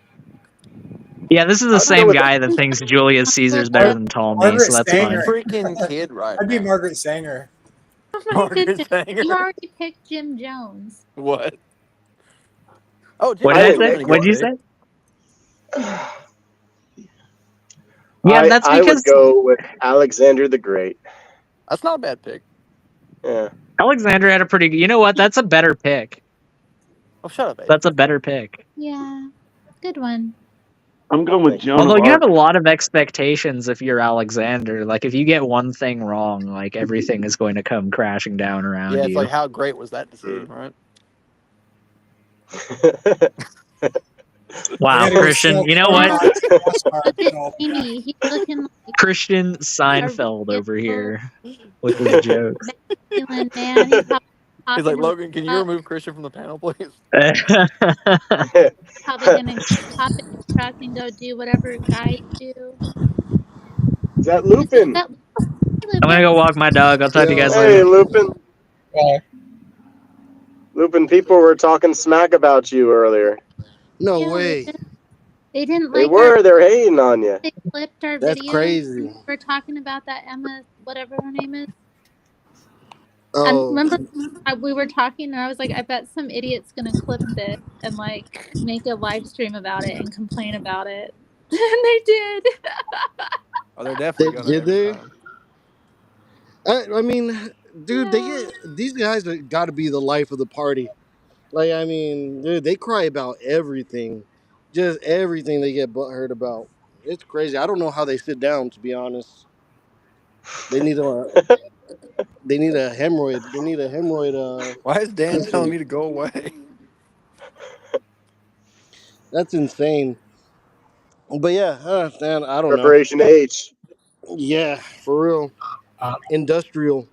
Yeah, this is the I'd go same with guy that thinks Julius Caesar's better than Ptolemy, Margaret so that's This fine. Sanger. freaking kid right I'd be now. Margaret Sanger. Oh my Margaret goodness. You Sanger. already picked Jim Jones. What? Oh, Jim What I did I Jones is didn't a say? pick pretty What good did you it. pick. say? Yeah, that's I would because go with Alexander the Great. That's not a bad pick. Yeah. Alexander had a pretty. You know what? That's a better pick. Oh, shut up, Abe. That's a better pick. Yeah. Good one. I'm going with Thank you. Joan Although of you have Arc. a lot of expectations if you're Alexander. Like if you get one thing wrong, like everything is going to come crashing down around Yeah, it's you. like, how great was that decision, right? I Wow, gotta go Christian. sell You know corn what? dogs at Walmart. Look at So, Amy. He's looking like Christian a Seinfeld over real here with his jokes. masculine man. He's probably He's like, popping his Logan, can you truck. remove Christian from the panel, please? Probably gonna pop in his truck and go do whatever guys do. Is that Is Lupin? that I'm gonna Lupin? go walk my dog. I'll talk to you guys Hey, later. Lupin. Lupin, people were talking smack about you earlier. No Yeah, way. Lupin. They didn't They like our. were. They're hating on you. They clipped our That's video. crazy. We're talking about that Emma, whatever her name is. And Oh, remember, we were talking, and I was like, I bet some idiot's gonna clip this and like make a live stream about it and complain about it. And they did. Oh, they're definitely gonna did every they? time. I mean, dude, Yeah. these guys are got to be the life of the party. Like, I mean, dude, they cry about everything, just everything they get butthurt about. It's crazy. I don't know how they sit down. To be honest, they need a they need a hemorrhoid. They need a hemorrhoid. Why is Dan telling System. me to go away? That's insane. But yeah, man, I don't know. Preparation H. Yeah, for real. Uh, Industrial.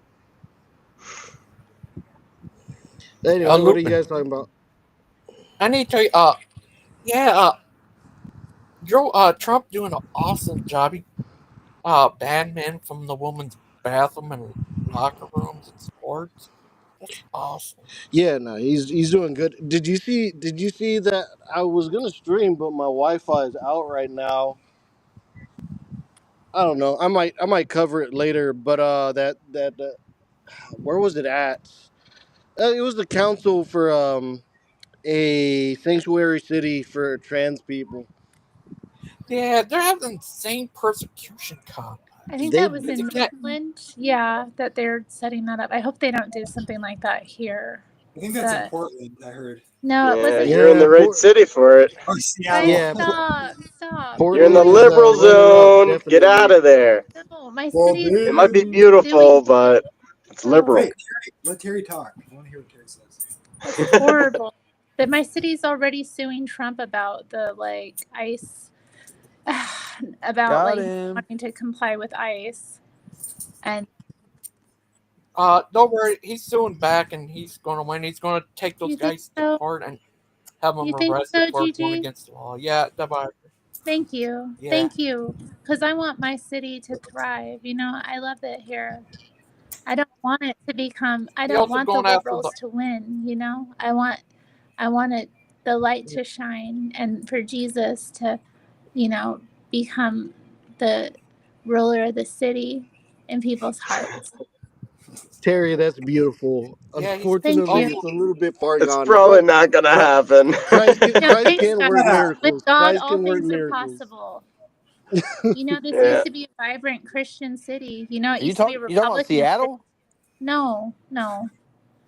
Anyway, what are you Lupin. guys talking about? I need to tell you. Yeah. Joe. Trump doing an awesome job. He banned men from the women's bathroom and locker rooms and sports. That's awesome. Yeah, no, he's doing good. Did you see that I was gonna stream, but my Wi-Fi is out right now. I don't know. I might cover it later, but that where was it at? It was the council for a sanctuary city for trans people. Yeah, they're having insane persecution come. I think They that was in can't. Maryland. Yeah, that they're setting that up. I hope they don't do something like that here. I think that's in Portland. I heard. No, it Yeah, wasn't. you're in yeah the right city for it. Oh, Guys, Seattle. yeah stop. You're in My the Portland is liberal running up zone. Get out definitely. of there. no, my Well, city is It might be suing. beautiful, but it's liberal. Wait, Terry, let Terry talk. I want to hear what Terry says. That's horrible. That my city's already suing Trump about the ICE, about Got him. wanting to comply with ICE, and Don't worry, he's suing back and he's going to win. He's going to take those you think guys to so? court and have them You think arrested so, for going Gigi? against the law. Yeah, Thank you. yeah. Thank you. Because I want my city to thrive. I love it here. I don't want it to become, I He don't also want the going after liberals to win, I want the light to shine and for Jesus to, become the ruler of the city in people's hearts. Terry, that's beautiful. Yeah, Thank Unfortunately, you. it's a little bit far It's gone, probably but not gonna Christ, happen. Christ Thanks, can guys. work With miracles. God, Christ all can work things are miracles. possible. This Yeah. used to be a vibrant Christian city. It Are you used to be a talking about Republican city. Seattle? No.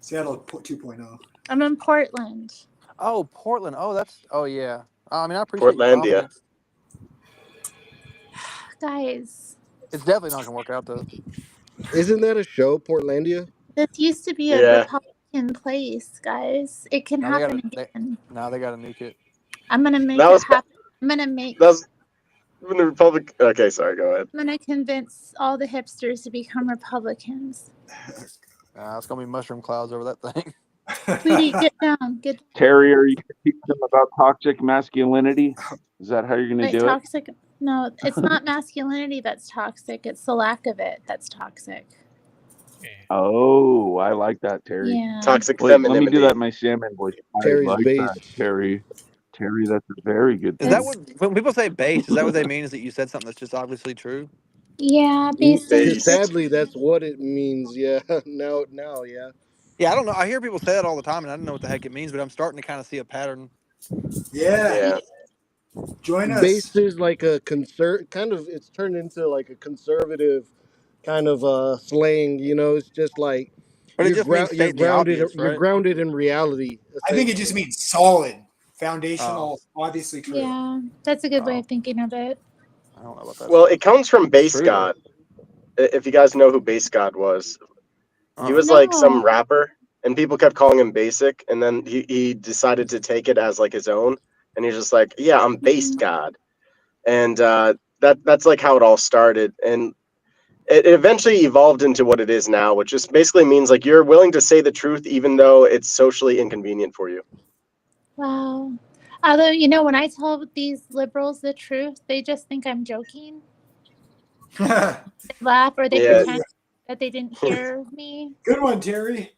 Seattle 2.0. I'm in Portland. Oh, Portland. Oh yeah. I mean, I appreciate your Portlandia. confidence. Guys, It's definitely not gonna work out though. Isn't that a show, Portlandia? this used to be a Yeah. Republican place, guys. It can Now they happen got again. now they got to nuke it. I'm gonna make That it was happen. I'm gonna make. that's when the Republic. Okay, sorry. Go ahead. I'm gonna convince all the hipsters to become Republicans. It's gonna be mushroom clouds over that thing. Sweetie, get down. Get Terry, are you going to teach them about toxic masculinity? Is that how you're going to right. do it? Toxic. No, it's not masculinity that's toxic. It's the lack of it that's toxic. Oh, I like that, Terry. Yeah. Toxic Wait, let me do femininity. that in my salmon voice. I Terry's like that, based. Terry. Terry, that's a very good Is that thing. what when people say base? Is that what they mean? Is that you said something that's just obviously true? Yeah, basically. Based. Sadly, that's what it means. Yeah. Now, yeah. Yeah, I don't know. I hear people say that all the time, and I don't know what the heck it means. But I'm starting to kind of see a pattern. Yeah. Yeah. Join us. Based is like a kind of. It's turned into like a conservative kind of slang. It's just like But it just means you're stating the grounded. obvious, You're right? grounded in reality. I think it just Essentially. means solid, Oh, foundational, obviously true. Yeah, that's a good way oh, of thinking of it. I don't know about that Well, stuff. it comes from It's Base true though. God. If you guys know who Base God was, he was like some No. rapper, and people kept calling him Basic, and then he decided to take it as like his own, and he's just like, yeah, I'm Based God, and that's like how it all started, and it eventually evolved into what it is now, which just basically means like you're willing to say the truth even though it's socially inconvenient for you. Wow. Although, when I tell these liberals the truth, they just think I'm joking. They laugh or they Yeah. pretend that they didn't hear me. Good one, Terry.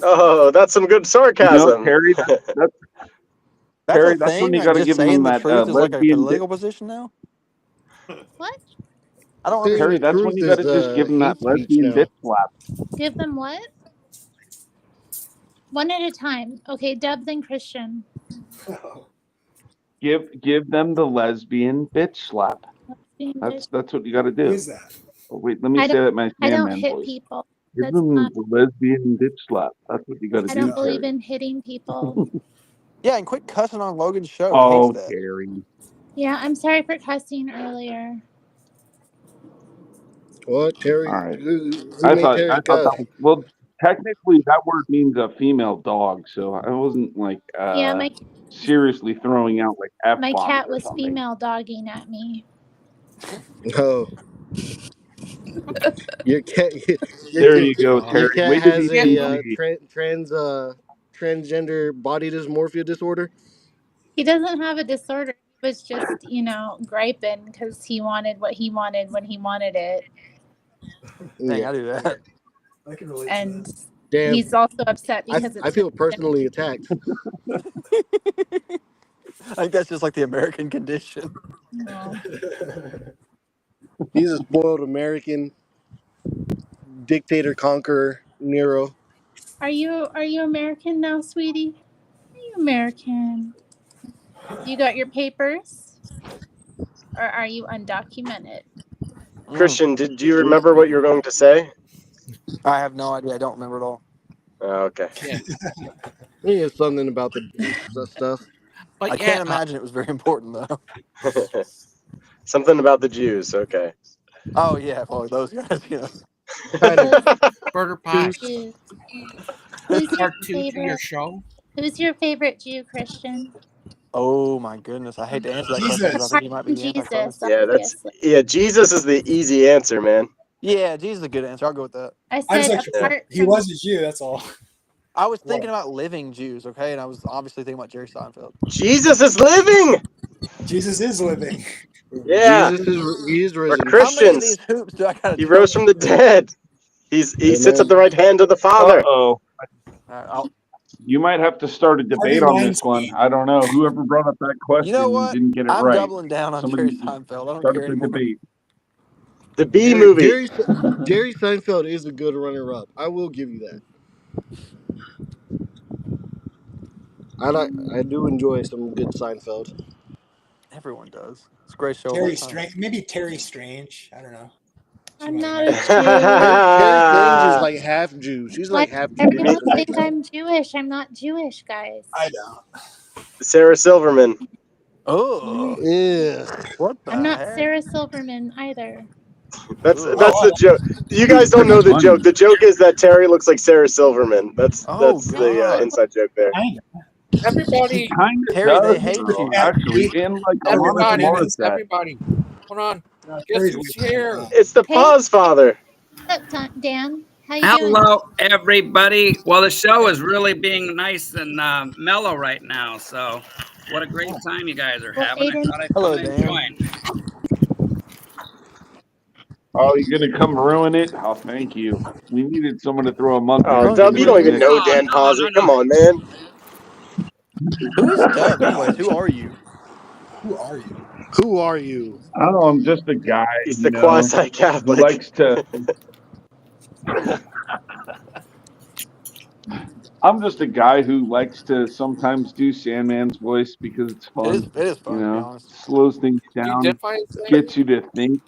Oh, that's some good sarcasm. Terry, That's Terry, a that's when thing. you Like got to just give them saying the that truth is like a lesbian. legal position now. What? I don't Saying Terry, the understand. that's when truth you got to is just give them that hate speech lesbian now. bitch slap. Give them what? One at a time. Okay, Deb, then Christian. Give them the lesbian bitch slap. That's what you got to do. Who is that? Oh, wait, let me I say don't, that in my I don't Sandman hit voice. people. Give That's them not. the lesbian bitch slap. That's what you got to I do, don't believe Terry. in hitting people. Yeah, and quit cussing on Logan's show. He hates Oh, that. Terry. Yeah, I'm sorry for cussing earlier. What, Terry? All right. Who made Terry I thought cuss? that was well. Technically, that word means a female dog, so I wasn't like Yeah, seriously throwing out like f my bombs cat or was something. female dogging at me. Oh, your cat. Your, There you go, your Terry. cat Wait till has you Yeah. a see. transgender body dysmorphia disorder. He doesn't have a disorder. He was just, griping because he wanted what he wanted when he wanted it. Dang, Yeah. I do that. I can relate to And that. Damn, He's also upset because I it's feel personally attacked. I think that's just like the American condition. no. He's a spoiled American dictator conqueror, Nero. Are you American now, sweetie? Are you American? You got your papers? Or are you undocumented? Christian, do you remember what you were going to say? I have no idea. I don't remember at all. Oh, okay. Yeah. He has something about the stuff. But I yeah, can't imagine it was very important though. Something about the Jews. Okay. Oh yeah, well those guys, you know. Kind of. Burger Pie. Jew. Who's your Part 2 to your favorite? show. Who's your favorite Jew, Christian? Oh my goodness, I hate to answer that question because I Jesus. think he might Apart be from the Jesus, Antichrist. Yeah, Jesus is the easy answer, man. Yeah, Jesus is a good answer. I'll go with that. I I just said like apart he from was a Jew. That's all. I was thinking about living Jews, okay, and I was obviously thinking about Jerry Seinfeld. Jesus is living. Jesus is living. Yeah. He is Or risen. How many of these Christians. hoops do I gotta He rose jump from the through? dead. He sits at Amen. the right hand of the Father. Uh-oh. I'll, You might have to start a debate Harvey on this one. Weinstein. I don't know. Whoever brought up that you know question what? didn't get it I'm right. doubling down on Somebody Jerry Seinfeld. I don't start care up a anymore. debate. The B movie. Jerry Seinfeld is a good runner-up. I will give you that. I do enjoy some good Seinfeld. Everyone does. It's a great show of all Terry time. Strange. Maybe Terry Strange. I don't know. I'm not a Jew. Terry Strange is like half Jew. She's Why like half does Jewish. everyone think I'm Jewish? I'm not Jewish, guys. I don't. Sarah Silverman. Oh, Ugh. what the I'm not heck? Sarah Silverman either. That's Ooh. the joke. You guys don't know the funny. joke. The joke is that Terry looks like Sarah Silverman. That's Oh the God, inside joke there. Everybody, Kind of Terry, they does, hate though, you. actually. And like a lot of everybody, Laura's that. everybody. Hold on. No, Guess Terry's who's weird. here? It's the Hey, Pause Father. what's up, Dan? How you doing? Hello, everybody. Well, the show is really being nice and mellow right now. So, what a great time you guys are Well, having. I Aiden, thought I'd come Hello, and Dan. join. Oh, you're going to come ruin it? Oh, thank you. We needed someone to throw a monkey Oh, Oh, wrench you Dub, in you this don't ruined even it. know Oh, Dan Pazzi. no. Come on, man. Who is Dub, anyways? Who are you? Who are you? Who are you? Oh, I'm just a guy, He's you the know, who quasi-Catholic. likes to. I'm just a guy who likes to sometimes do Sandman's voice because it's fun. It is You fun to be know, honest. slows things Do you down, identify as that? gets you to think.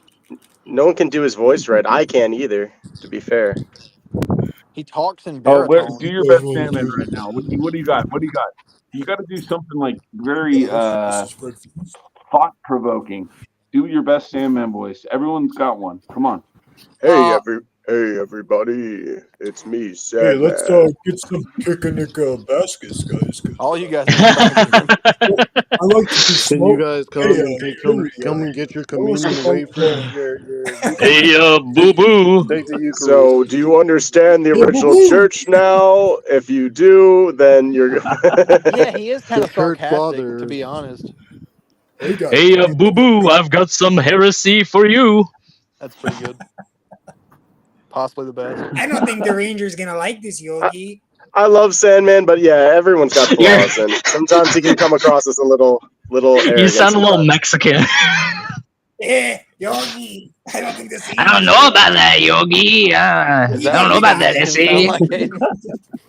No one can do his voice right. I can't either, to be fair. He talks in Oh, do baritone. your best Sandman right now. What do you got? What do you got? You got to do something like very thought provoking. Do your best Sandman voice. Everyone's got one. Come on. Hey, everybody. It's me, Hey, let's Sandman. get some picnic baskets, guys. 'Cause, All you guys know about him. I like to do Can you smoke. guys Hey, come and get your tell us communion about wafers, your Hey, Eucharist? boo boo. Take the Eucharist. So, do you understand the Hey, original boo-boo. church now? If you do, then you're. Yeah, he is kind The of church sarcastic, to fathers. be honest. Hey, guys. Hey, boo boo. I've got some heresy for you. That's pretty good. Possibly the best. I don't think the Ranger's gonna like this, Yogi. I love Sandman, but yeah, everyone's got You're, flaws, and sometimes he can come across as a little you arrogant. sound a little Sometimes. Mexican. Yogi. I don't think this. I don't know about that, Yogi. I Is don't that know what about that, Mexican sound Essie. like, Aiden?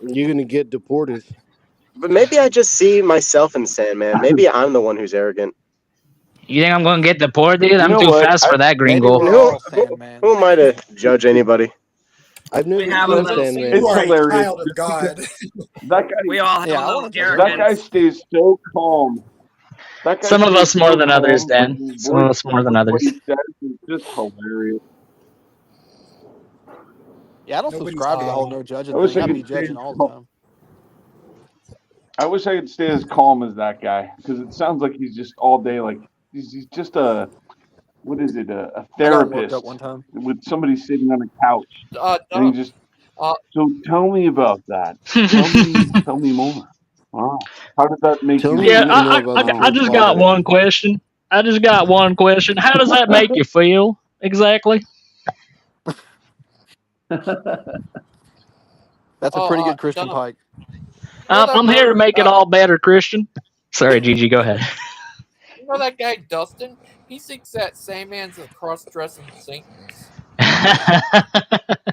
You're gonna get deported. But maybe I just see myself in Sandman. Maybe I'm the one who's arrogant. You think I'm going to get deported? You I'm know too what? fast for that, Maybe gringo. And we're all Sandman. who am I to judge anybody? I've We never have a seen little. Sandman. You It's are a hilarious. child of God. That guy, We all have Yeah, a I little want to judge that guy arrogance. stays so calm. That guy Some of stays us more so than others, calm, but Dan. his Some of voice us more than with what others. he says is just hilarious. Yeah, I don't Nobody's subscribe to the whole calm. no I judging wish thing. I I'd could be stay judging as all the calm. time. I wish I could stay as calm as that guy because it sounds like he's just all day like he's just a what is it a I got him worked up therapist one time. with somebody sitting on a couch and he Dub. just Uh, so tell me about that. Tell me more. Wow. How did that make Tell you me Yeah, feel? more about the I church just got fathers. one question. I just got one question. How does that make you feel exactly? That's a pretty good Christian Dom, pike. you know that I'm here to bird? make it all better, Christian. Sorry, Gigi, go ahead. You know that guy Dustin? He thinks that Sandman's a cross-dressing Satan's.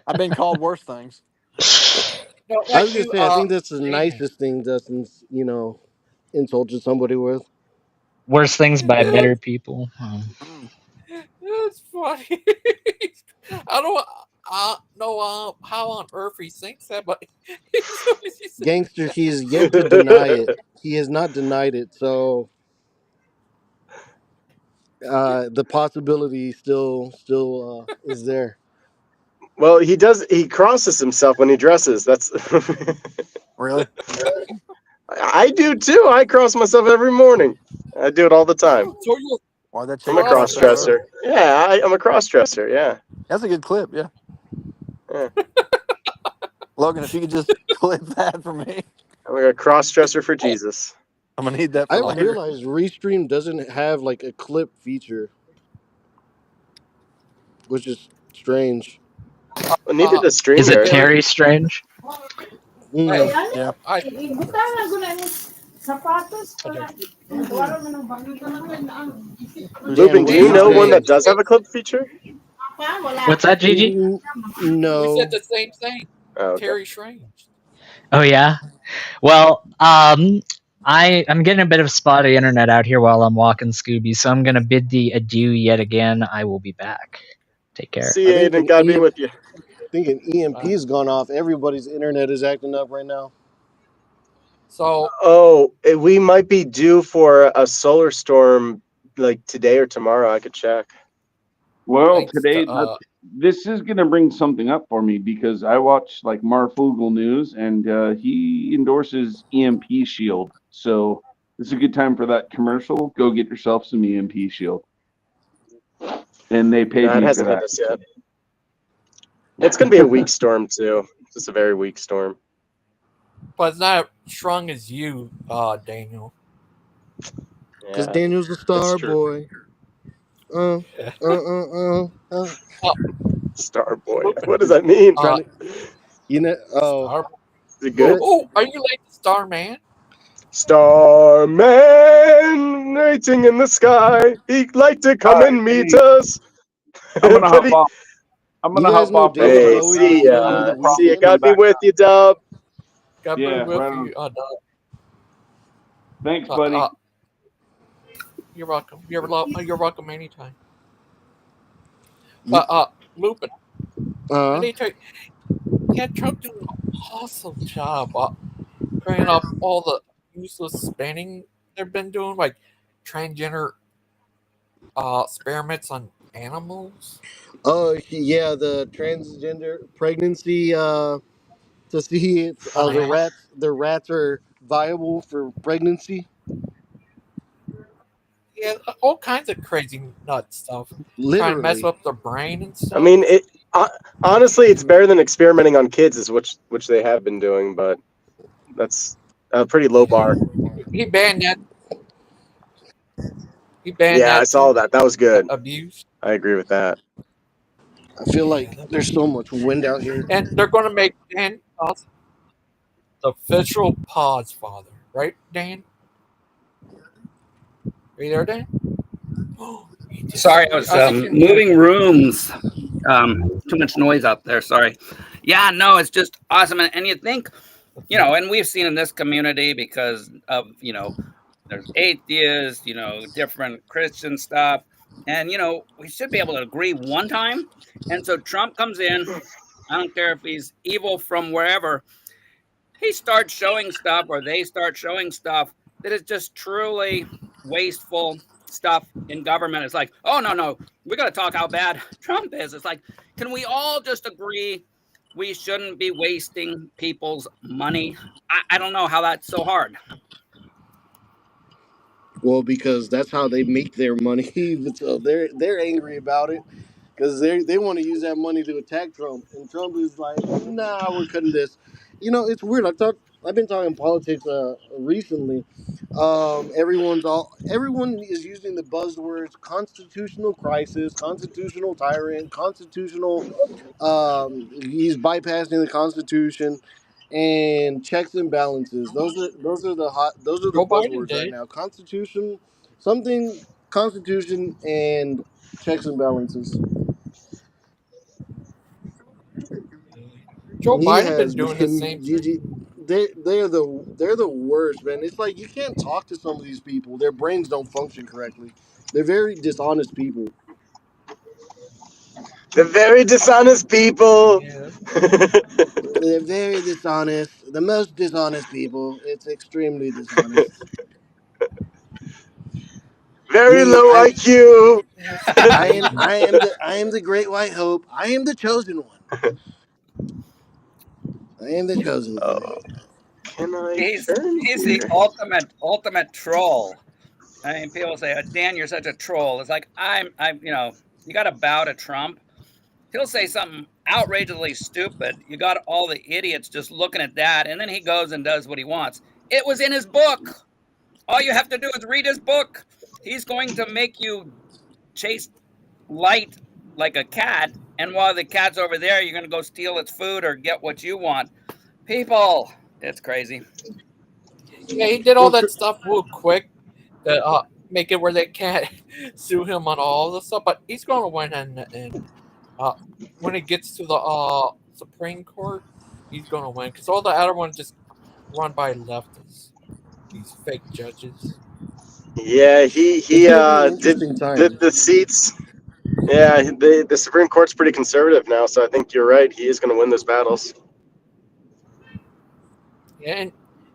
I've been called worse things. No, I that was gonna you, say, I think that's the Damien. nicest thing Dustin's, insulted somebody with. Worse things by Yeah, better people. Oh. that's funny. I don't know how on earth he thinks that, but he's Gangster, he is yet to deny it. He has not denied it, so the possibility still is there. Well, he does. He crosses himself when he dresses. That's. Really? I do too. I cross myself every morning. I do it all the time. so you're Why that I'm a chicken cross cross dresser? dresser. Yeah, I'm a cross dresser. Yeah. That's a good clip. Yeah, Yeah. Logan, if you could just clip that for me, I'm a cross dresser for Jesus. I'm gonna need that I for later. realized Restream doesn't have like a clip feature, which is strange. Well, neither does Is it StreamYard. Terry Strange? Hey, Mm. Yeah. I Who's Lupin, do you who's know Daniel, we one Daniel? said that the does same. have a clip feature? What's that, Gigi? We said No. the same thing. Oh, okay. Terry Strange. Oh yeah. Well, I'm getting a bit of spotty internet out here while I'm walking Scooby, so I'm gonna bid thee adieu yet again. I will be back. Take care. See I you, think Aiden. an God be with you. EMP's gone off. Everybody's internet is acting up right now. So Oh, we might be due for a solar storm like today or tomorrow. I could check. Well, thanks to today this is going to bring something up for me because I watch like Marfugel News and he endorses EMP Shield. So this is a good time for that commercial. Go get yourself some EMP Shield, and they paid No, it me for hasn't hit that. us yet. It's going to be a weak storm too. Just a very weak storm. but it's not as strong as you, Daniel. Because Yeah, Daniel's a that's star true. boy. Uh. Oh, Star boy. What does that mean? Trying to, Star. Is it good? Oh, are you like the Starman? Starman waiting in the sky. He'd like to All come right, and meet hey, us. I'm gonna But hop off. I'm You gonna guys hop know off real David hey, quick. Bowie doesn't know I'm in the the see ya. process weekend? of God be back. with you, Dub. God be Yeah, with right on. you, Doug. Thanks, buddy. You're welcome. You're welcome anytime. But Lupin, I need to tell you, yeah, Trump doing an awesome job clearing up all the useless spending they've been doing, like transgender experiments on animals. Oh yeah, the transgender pregnancy. To see if Yeah, the rats are viable for pregnancy. yeah, all kinds of crazy nut stuff. Trying to mess Literally. up their brain and I stuff. mean, honestly, it's better than experimenting on kids, is which they have been doing, but that's a pretty low bar. He banned that. He banned Yeah, I that saw too. that. That was good. Abuse. I agree with that. I feel Yeah, like there's so much wind out here. and they're going to make Dan the official pause father, right, Dan? Are you there, Dan? Sorry, I was I think you're moving muted. rooms. Too much noise out there. Sorry. Yeah, no, it's just awesome. And you think, and we've seen in this community because of, there's atheists, different Christian stuff. And, we should be able to agree one time. And so Trump comes in. I don't care if he's evil from wherever. He starts showing stuff or they start showing stuff that is just truly wasteful stuff in government. It's like, oh, no, we got to talk how bad Trump is. It's like, can we all just agree we shouldn't be wasting people's money? I don't know how that's so hard. Well, because that's how they make their money. So they're angry about it because they want to use that money to attack Trump, and Trump is like, nah, we're cutting this. It's weird. I've been talking politics recently. Everyone is using the buzzwords constitutional crisis, constitutional tyrant, constitutional. He's bypassing the Constitution. and checks and balances. Those are the Joe Biden buzzwords right did. now. Constitution, and checks and balances. Joe He Biden has been doing the been same thing. they're the worst, man. It's like you can't talk to some of these people. Their brains don't function correctly. They're very dishonest people. The very dishonest people. Yeah. They're very dishonest. The most dishonest people. It's extremely dishonest. Very Me, low IQ. That's crazy. I am the great white hope. I am the chosen one. I am the chosen one. Can I He's turn he's the here? ultimate troll. I mean, people say, "Dan, you're such a troll." It's like you got to bow to Trump. He'll say something outrageously stupid. You got all the idiots just looking at that, and then he goes and does what he wants. It was in his book. All you have to do is read his book. He's going to make you chase light like a cat, and while the cat's over there, you're going to go steal its food or get what you want. People, it's crazy. Yeah, he did all Well, that stuff real quick to make it where they can't sue him on all the stuff. But he's going to win in the end. Uh, when it gets to the Supreme Court, he's going to win because all the other ones just run by leftists. These fake judges. Yeah, it's he gonna be an did interesting time. the seats. Yeah, the Supreme Court's pretty conservative now, so I think you're right. He is going to win those battles. Yeah, and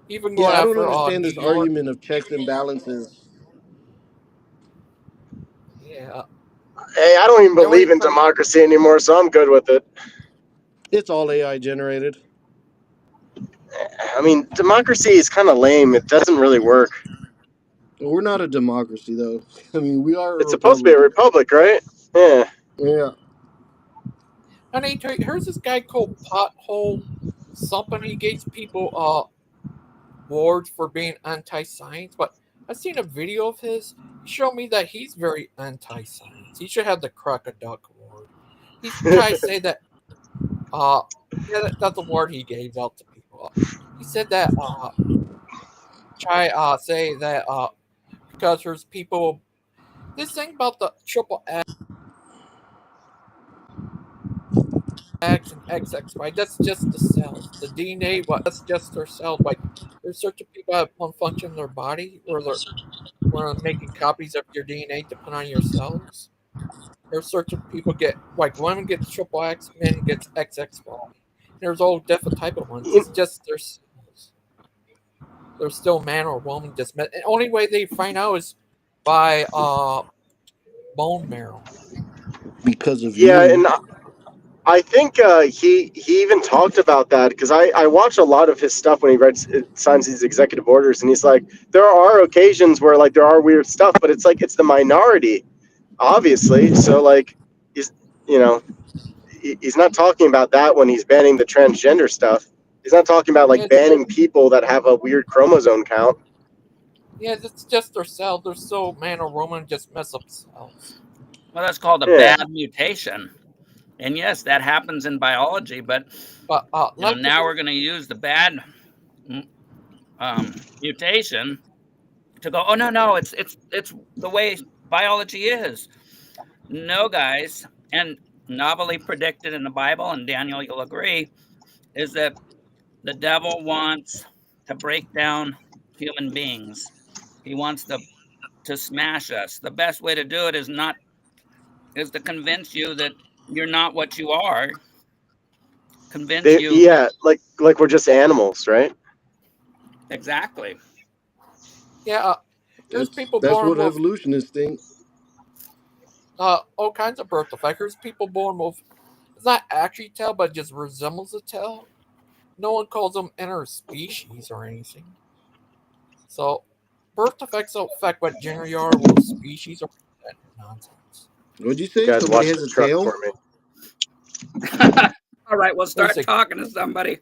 even Yeah, going I don't after understand New this York. argument of checks and balances. Yeah, Hey, I don't even the only believe in person. democracy anymore, so I'm good with it. It's all AI generated. I mean, democracy is kind of lame. It doesn't really work. We're not a democracy, though. I mean, we are a It's supposed to be republic. a republic, right? Yeah. Yeah. And here's this guy called Pothole something. He gives people awards for being anti-science, but I've seen a video of his. He showed me that he's very anti-science. He should have the Crack a Duck award. He's trying to say that. Yeah, that's the award he gave out to people. He said that. Try say that because there's people. This thing about the triple X and XXY, that's just the cells. The DNA, that's just their cells. Like, there's certain people that have one function in their body where they're making copies of your DNA to put on your cells. There's certain people get, like, women gets triple X, men gets XXY. There's all different type of ones. It's just their cells. They're still man or woman. Just the only way they find out is by bone marrow. Because of Yeah, you. and I think he even talked about that because I watch a lot of his stuff when he signs these executive orders, and he's like, there are occasions where like there are weird stuff, but it's like it's the minority, obviously. So like he's you know he's not talking about that when he's banning the transgender stuff. He's not talking about like Yeah, banning people that have a weird chromosome count. yeah, it's just their cells. They're still man or woman, just mess up cells. Well, that's called a Yeah. bad mutation. And yes, that happens in biology, but now we're going to use the bad mutation to go, oh no, it's the way biology is. No, guys, and novelly predicted in the Bible, and Daniel, you'll agree, is that the devil wants to break down human beings. He wants to smash us. The best way to do it is to convince you that you're not what you are. Convince you Yeah, like we're just animals, right? exactly. Yeah, there's people That's born what with evolutionists think. all kinds of birth defects. There's people born with it's not actually tail, but just resembles a tail. No one calls them interspecies or anything. So birth defects don't affect what gender you are, what species or that nonsense. What'd you You say? guys Somebody watch has the a truck tail? for me. All right, we'll There's start talking to somebody.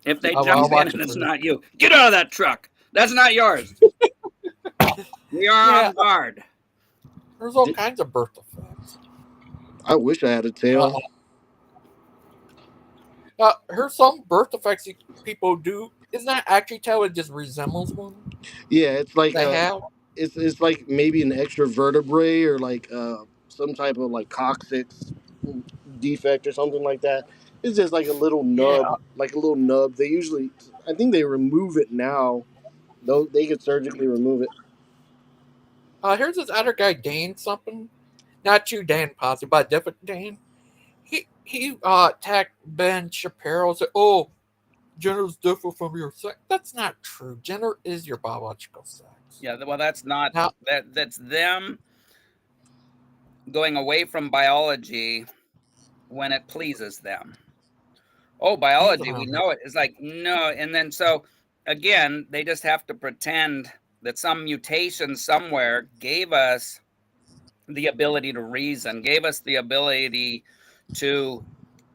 If they I'll jump in watch and it it's for you. not you, get out of that truck. That's not yours. We are Yeah, on guard. there's all kinds of birth defects. I wish I had a tail. Here's some birth defects people do. Isn't that actually tell it just resembles one Yeah, it's like they have? it's like maybe an extra vertebrae or like some type of like coccyx defect or something like that. It's just like a little Yeah. nub, like a little nub. They usually, I think they remove it now. Though they could surgically remove it. Here's this other guy, Dan something. Not you, Dan Posse, but a different Dan. He attacked Ben Shapiro. Said, "Oh, gender's different from your sex." That's not true. Gender is your biological sex. Yeah, well, that's not Now, that's them going away from biology when it pleases them. Oh, biology, we know it. It's like, no. And then so again, they just have to pretend that some mutation somewhere gave us the ability to reason, gave us the ability to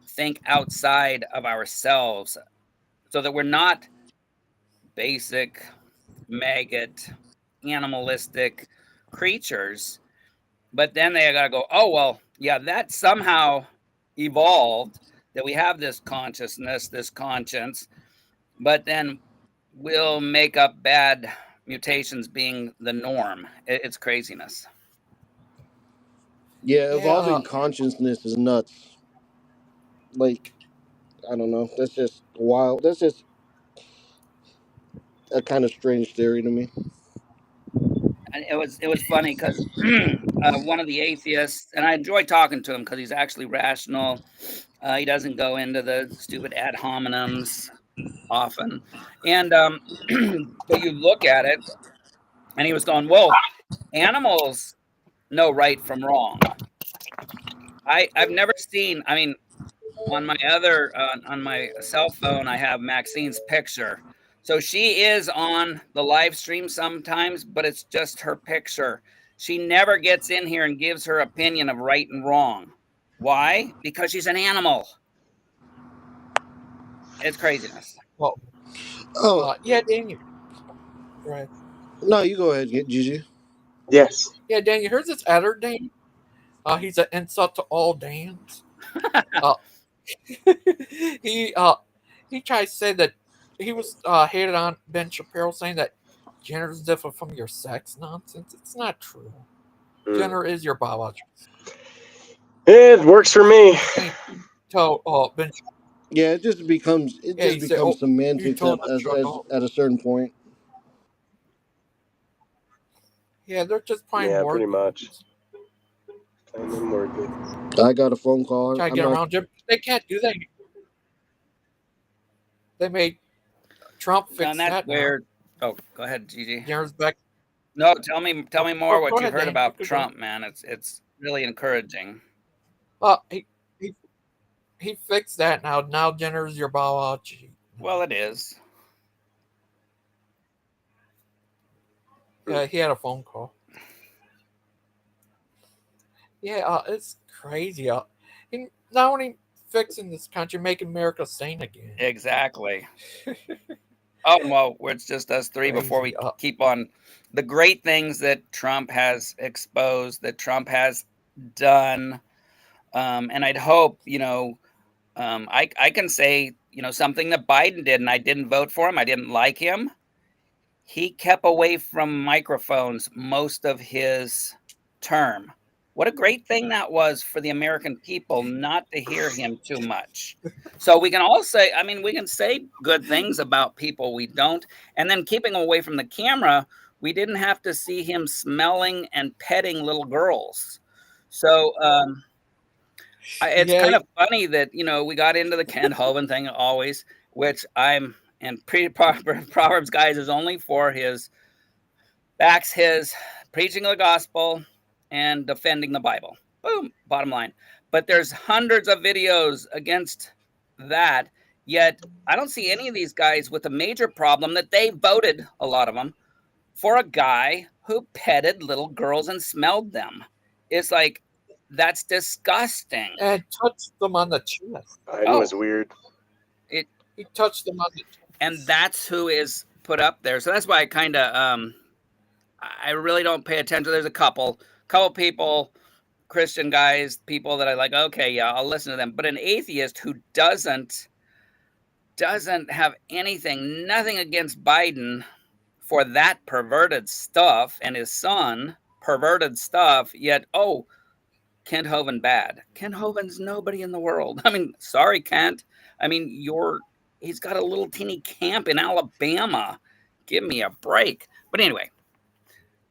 think outside of ourselves so that we're not basic, maggot, animalistic creatures. But then they got to go, oh, well, yeah, that somehow evolved, that we have this consciousness, this conscience, but then we'll make up bad mutations being the norm. It's craziness. Yeah, yeah, evolving consciousness is nuts. Like, I don't know. That's just wild. That's just a kind of strange theory to me. And it was funny because one of the atheists, and I enjoy talking to him because he's actually rational. He doesn't go into the stupid ad hominems often, and but you look at it, and he was going, "Well, animals know right from wrong." I've never seen. I mean, on my other on my cell phone, I have Maxine's picture. So she is on the live stream sometimes, but it's just her picture. She never gets in here and gives her opinion of right and wrong. Why? Because she's an animal. It's craziness. well, Oh, yeah, Dan. Right. no, you go ahead, Gigi. Yes. Yeah, Dan. You heard this other Dan? He's an insult to all Dans. Uh, he uh, he tried to say that he was hated on Ben Shapiro, saying that gender is different from your sex. Nonsense. It's not true. Gender is your biological. It works for me. And he told Ben. Yeah, it Yeah, he just said, becomes "Oh, you semantics told us as at a certain point. Yeah, they're just playing Yeah, word pretty much. games. Playing them word games. I got a phone call. Try to I'm get not. around Jim. They can't do that. They made Trump And fix that's that now. where. Oh, go ahead, Gigi. Gender's back. No, tell me more Go what you've ahead, heard Dan. about You go. Trump, man. It's really encouraging. He he fixed that now. Now gender is your biology. Well, it is. Yeah, he had a phone call. Yeah, it's crazy. He not only fixing this country, making America sane again. Exactly. Oh, well, it's just us three before we keep on the great things that Trump has exposed, that Trump has done. And I'd hope, I can say, something that Biden did, and I didn't vote for him. I didn't like him. He kept away from microphones most of his term. What a great thing that was for the American people not to hear him too much. So we can all say, we can say good things about people we don't. And then keeping away from the camera, we didn't have to see him smelling and petting little girls. So it's Yeah, kind of funny that, we got into the Kent Hovind thing always, which and Proverbs guys is only for his backs his preaching of the gospel and defending the Bible. Boom, bottom line. But there's hundreds of videos against that. Yet I don't see any of these guys with a major problem that they voted, a lot of them, for a guy who petted little girls and smelled them. It's like, that's disgusting. and touched them on the chest. Biden was weird. He touched them on the chest. And that's who is put up there. So that's why I kind of I really don't pay attention. There's a couple people, Christian guys, people that I like, okay, yeah, I'll listen to them. But an atheist who doesn't doesn't have nothing against Biden for that perverted stuff and his son perverted stuff, yet, oh, Kent Hovind bad. Kent Hovind's nobody in the world. I mean, sorry, Kent. I mean, he's got a little teeny camp in Alabama. Give me a break. But anyway,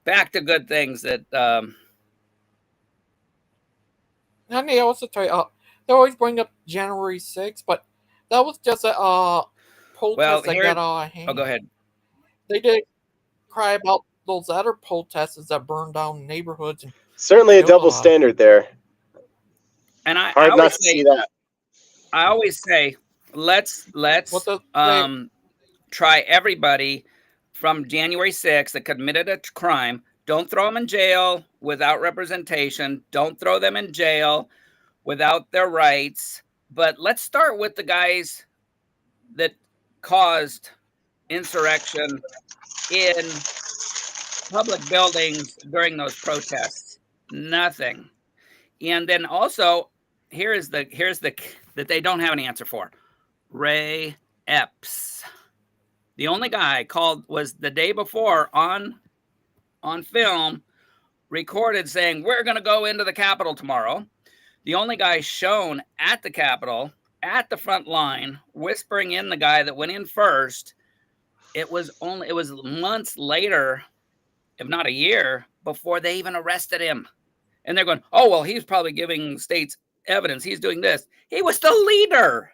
back to good things that and they also tell you, they always bring up January 6th, but that was just a protest that got out of hand. Oh, go ahead. They did cry about those other protesters that burned down neighborhoods. And certainly a double standard there. And I hard not always to say see that. I always say let's try everybody from January 6th that committed a crime. Don't throw them in jail without representation. Don't throw them in jail without their rights. But let's start with the guys that caused insurrection in public buildings during those protests. Nothing. And then also, here's the that they don't have an answer for. Ray Epps. The only guy called was the day before on film, recorded saying, we're going to go into the Capitol tomorrow. The only guy shown at the Capitol, at the front line, whispering in the guy that went in first. It was months later, if not a year, before they even arrested him. And they're going, oh, well, he's probably giving states evidence. He's doing this. He was the leader.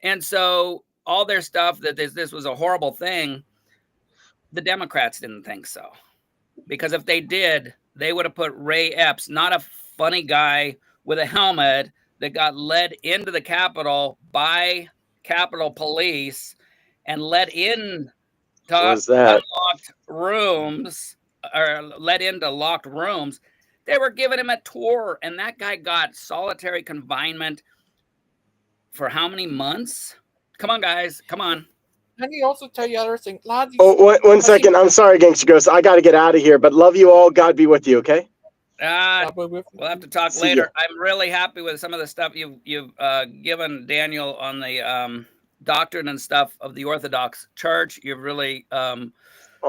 And so all their stuff that this was a horrible thing, the Democrats didn't think so. Because if they did, they would have put Ray Epps, not a funny guy with a helmet that got led into the Capitol by Capitol Police and led in to unlocked rooms, or led into locked rooms. They were giving him a tour, and that guy got solitary confinement for how many months? Come on, guys. Come on. Let me also tell you other thing. One second. I'm sorry, Gangster Ghost. I got to get out of here, but love you all. God be with you, okay? We'll have to talk later. I'm really happy with some of the stuff you've given Daniel on the doctrine and stuff of the Orthodox Church. You've really oh,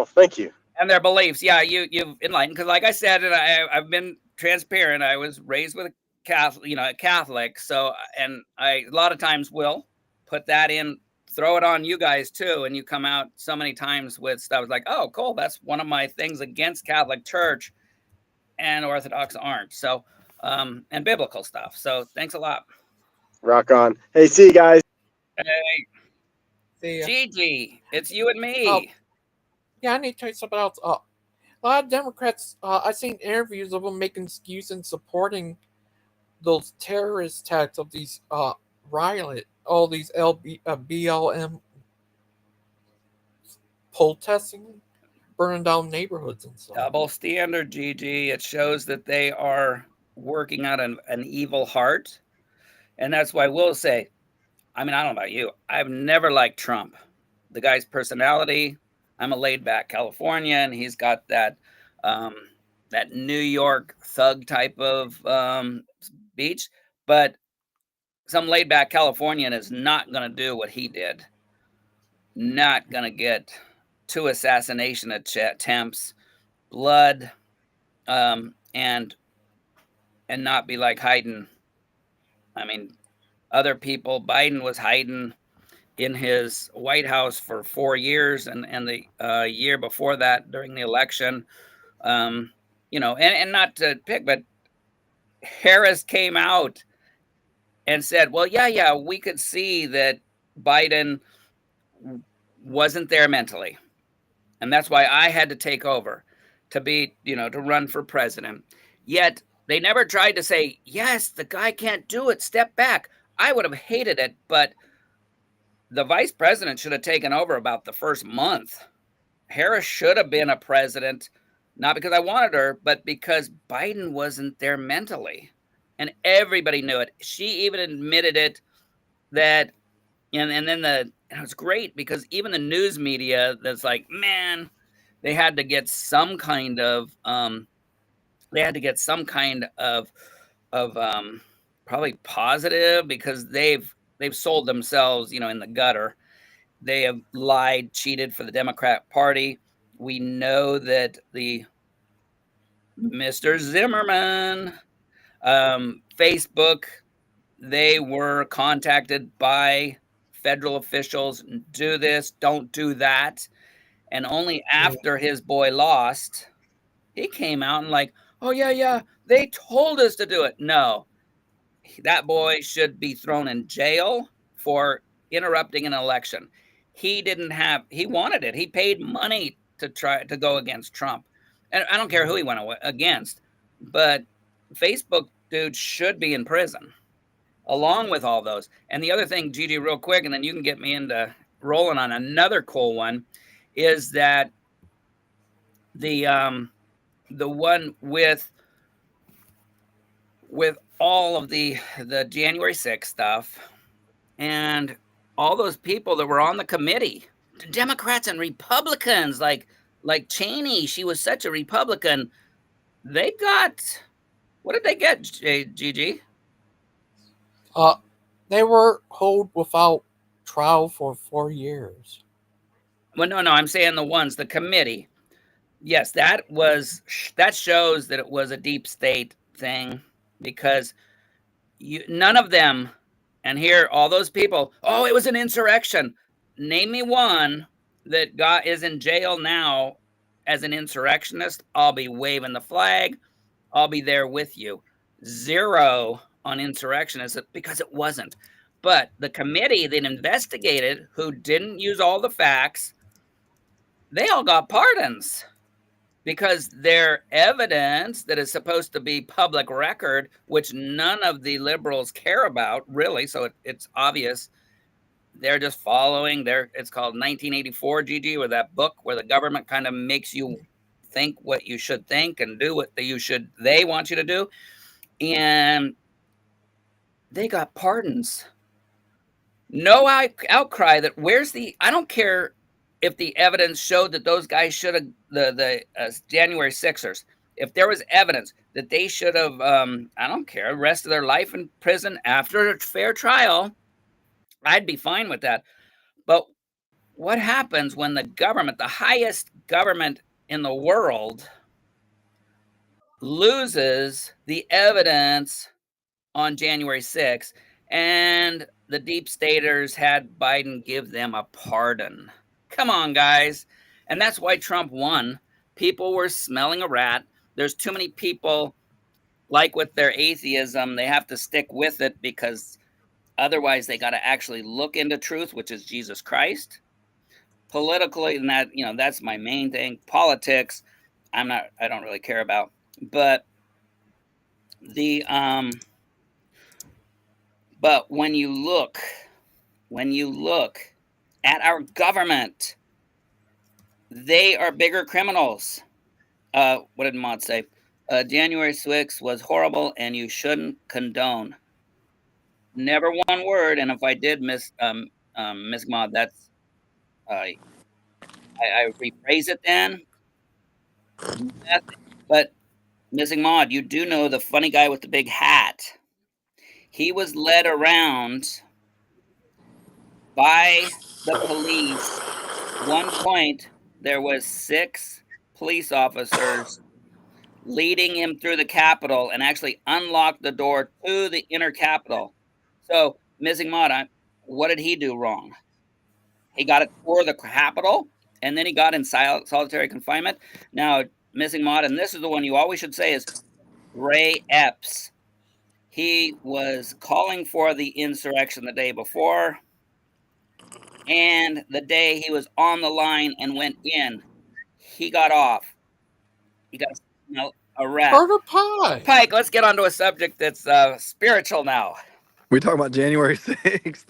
thank you. And their beliefs. Yeah, you've enlightened, because like I said, and I've been transparent. I was raised with a Catholic, so, and I a lot of times will put that in, throw it on you guys too, and you come out so many times with stuff like, oh, cool, that's one of my things against Catholic Church, and Orthodox aren't. So, and biblical stuff. So thanks a lot. Rock on. Hey, see you guys. Hey, Gigi, it's you and me. Yeah, I need to tell you something else. A lot of Democrats, I've seen interviews of them making excuses and supporting those terrorist attacks of these all these BLM protesting, burning down neighborhoods and stuff. Double standard, Gigi. It shows that they are working out an evil heart. And that's why we'll say, I mean, I don't know about you. I've never liked Trump. The guy's personality. I'm a laid-back Californian. He's got that that New York thug type of speech, but some laid-back Californian is not going to do what he did. Not going to get 2 assassination attempts, blood, and not be like hiding. I mean, other people. Biden was hiding in his White House for 4 years, and the year before that during the election, and not to pick, but Harris came out and said, well, yeah, we could see that Biden wasn't there mentally. And that's why I had to take over to be, to run for president. Yet they never tried to say, yes, the guy can't do it. Step back. I would have hated it, but the vice president should have taken over about the first month. Harris should have been a president, not because I wanted her, but because Biden wasn't there mentally. And everybody knew it. She even admitted it, that, and then it was great because even the news media that's like, man, they had to get some kind of, probably positive, because they've they've sold themselves, in the gutter. They have lied, cheated for the Democrat Party. We know that the Mr. Zimmerman, Facebook, they were contacted by federal officials, do this, don't do that. And only after his boy lost, he came out and like, oh, yeah, they told us to do it. No, that boy should be thrown in jail for interrupting an election. He wanted it. He paid money to try to go against Trump. And I don't care who he went against, but Facebook dude should be in prison along with all those. And the other thing, Gigi, real quick, and then you can get me into rolling on another cool one, is that the one with all of the January 6th stuff and all those people that were on the committee, Democrats and Republicans, like Cheney, she was such a Republican. They got, what did they get, Gigi? They were held without trial for 4 years. Well, no, I'm saying the committee. Yes, that shows that it was a deep state thing, because none of them, and here all those people, oh, it was an insurrection. Name me one that is in jail now as an insurrectionist. I'll be waving the flag. I'll be there with you. 0 on insurrectionists, because it wasn't. But the committee that investigated, who didn't use all the facts, they all got pardons, because their evidence that is supposed to be public record, which none of the liberals care about, really, so it's obvious they're just following it's called 1984, Gigi, with that book where the government kind of makes you think what you should think and do what they want you to do. And they got pardons. No outcry that I don't care if the evidence showed that those guys should have, the January 6ers, if there was evidence that they should have, I don't care, rest of their life in prison after a fair trial, I'd be fine with that. But what happens when the government, the highest government in the world, loses the evidence on January 6th, and the deep staters had Biden give them a pardon? Come on, guys. And that's why Trump won. People were smelling a rat. There's too many people, like with their atheism, they have to stick with it, because otherwise they got to actually look into truth, which is Jesus Christ. Politically, and that's my main thing. Politics, I don't really care about. But but when you look at our government, they are bigger criminals. What did Maud say? January 6th was horrible, and you shouldn't condone. Never one word. And if I did miss Maud, that's I rephrase it then. But Missing Maud, you do know the funny guy with the big hat. He was led around by the police. One point, there was 6 police officers leading him through the Capitol and actually unlocked the door to the inner Capitol. So, Missing Maud, what did he do wrong? He got a tour of the Capitol, and then he got in solitary confinement. Now, Missing Maud, and this is the one you always should say, is Ray Epps. He was calling for the insurrection the day before, and the day he was on the line and went in, he got off. He got a rat. Murder Pike. Pike, let's get onto a subject that's spiritual now. We talking about January 6th?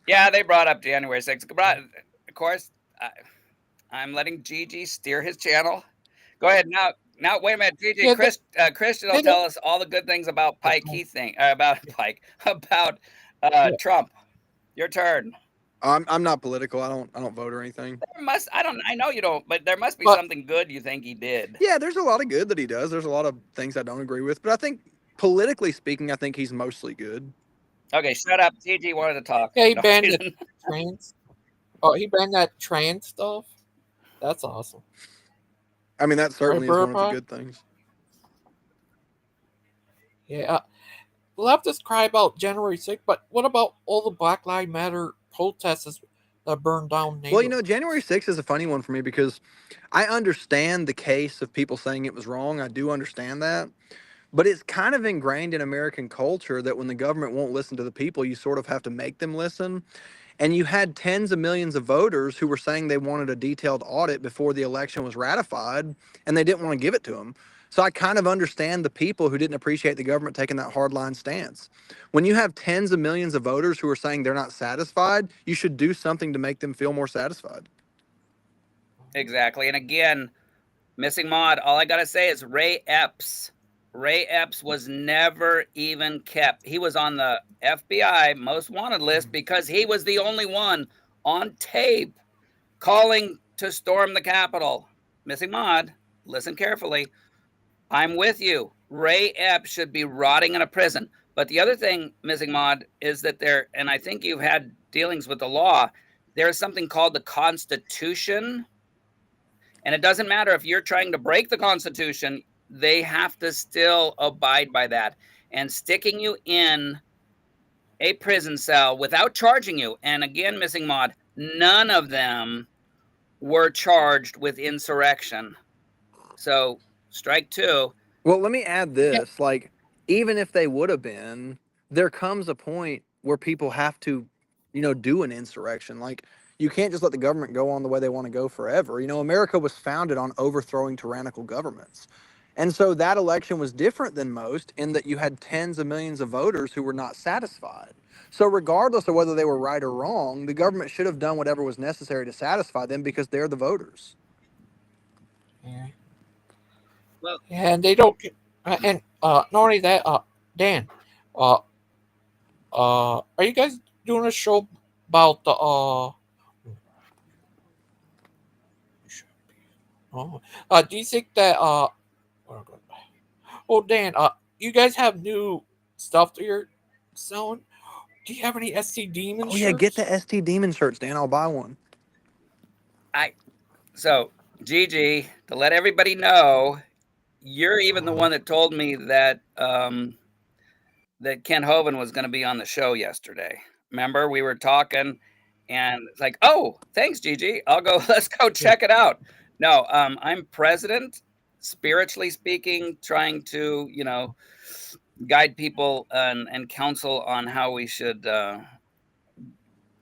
Yeah, they brought up January 6th. Of course, I'm letting Gigi steer his channel. Go ahead now. Now, wait a minute, Gigi. Yeah, Christian will tell us all the good things about Pike. About Trump. Your turn. I'm not political. I don't vote or anything. I know you don't, but there must be something good you think he did. Yeah, there's a lot of good that he does. There's a lot of things I don't agree with, but I think politically speaking, I think he's mostly good. Okay, shut up. TG wanted to talk. Yeah, he No, banned the kidding. trans. Oh, he banned that trans stuff. That's awesome. I mean, that Right, certainly is one of the Burpa? good things. Yeah. Leftists cry about January 6th, but what about all the Black Lives Matter protests that burned down Well, neighborhoods? January 6th is a funny one for me because I understand the case of people saying it was wrong. I do understand that. But it's kind of ingrained in American culture that when the government won't listen to the people, you sort of have to make them listen. And you had tens of millions of voters who were saying they wanted a detailed audit before the election was ratified, and they didn't want to give it to them. So I kind of understand the people who didn't appreciate the government taking that hardline stance. When you have tens of millions of voters who are saying they're not satisfied, you should do something to make them feel more satisfied. Exactly. And again, missing mod, all I got to say is Ray Epps. Ray Epps was never even kept. He was on the FBI most wanted list because he was the only one on tape calling to storm the Capitol. Missing mod, listen carefully. I'm with you. Ray Epps should be rotting in a prison. But the other thing, missing mod, is that there, and I think you've had dealings with the law, there's something called the Constitution. And it doesn't matter if you're trying to break the Constitution, they have to still abide by that. And sticking you in a prison cell without charging you, and again, missing mod, none of them were charged with insurrection. So, strike two. Well, let me add this. Like, even if they would have been, there comes a point where people have to, do an insurrection. Like, you can't just let the government go on the way they want to go forever. America was founded on overthrowing tyrannical governments. And so that election was different than most in that you had tens of millions of voters who were not satisfied. So, regardless of whether they were right or wrong, the government should have done whatever was necessary to satisfy them because they're the voters. Yeah. Well, And they don't. And not only that, Dan, uh, are you guys doing a show about the Oh, do you think that oh Dan, you guys have new stuff that you're selling? Do you have any ST Demon Oh, yeah, get shirts? the ST Demon shirts, Dan. I'll buy one. So, Gigi, to let everybody know, you're even the one that told me that that Ken Hovind was going to be on the show yesterday. Remember, we were talking, and it's like, oh, thanks, Gigi. I'll go. Let's go check it out. No, I'm president, spiritually speaking, trying to guide people and counsel on how we should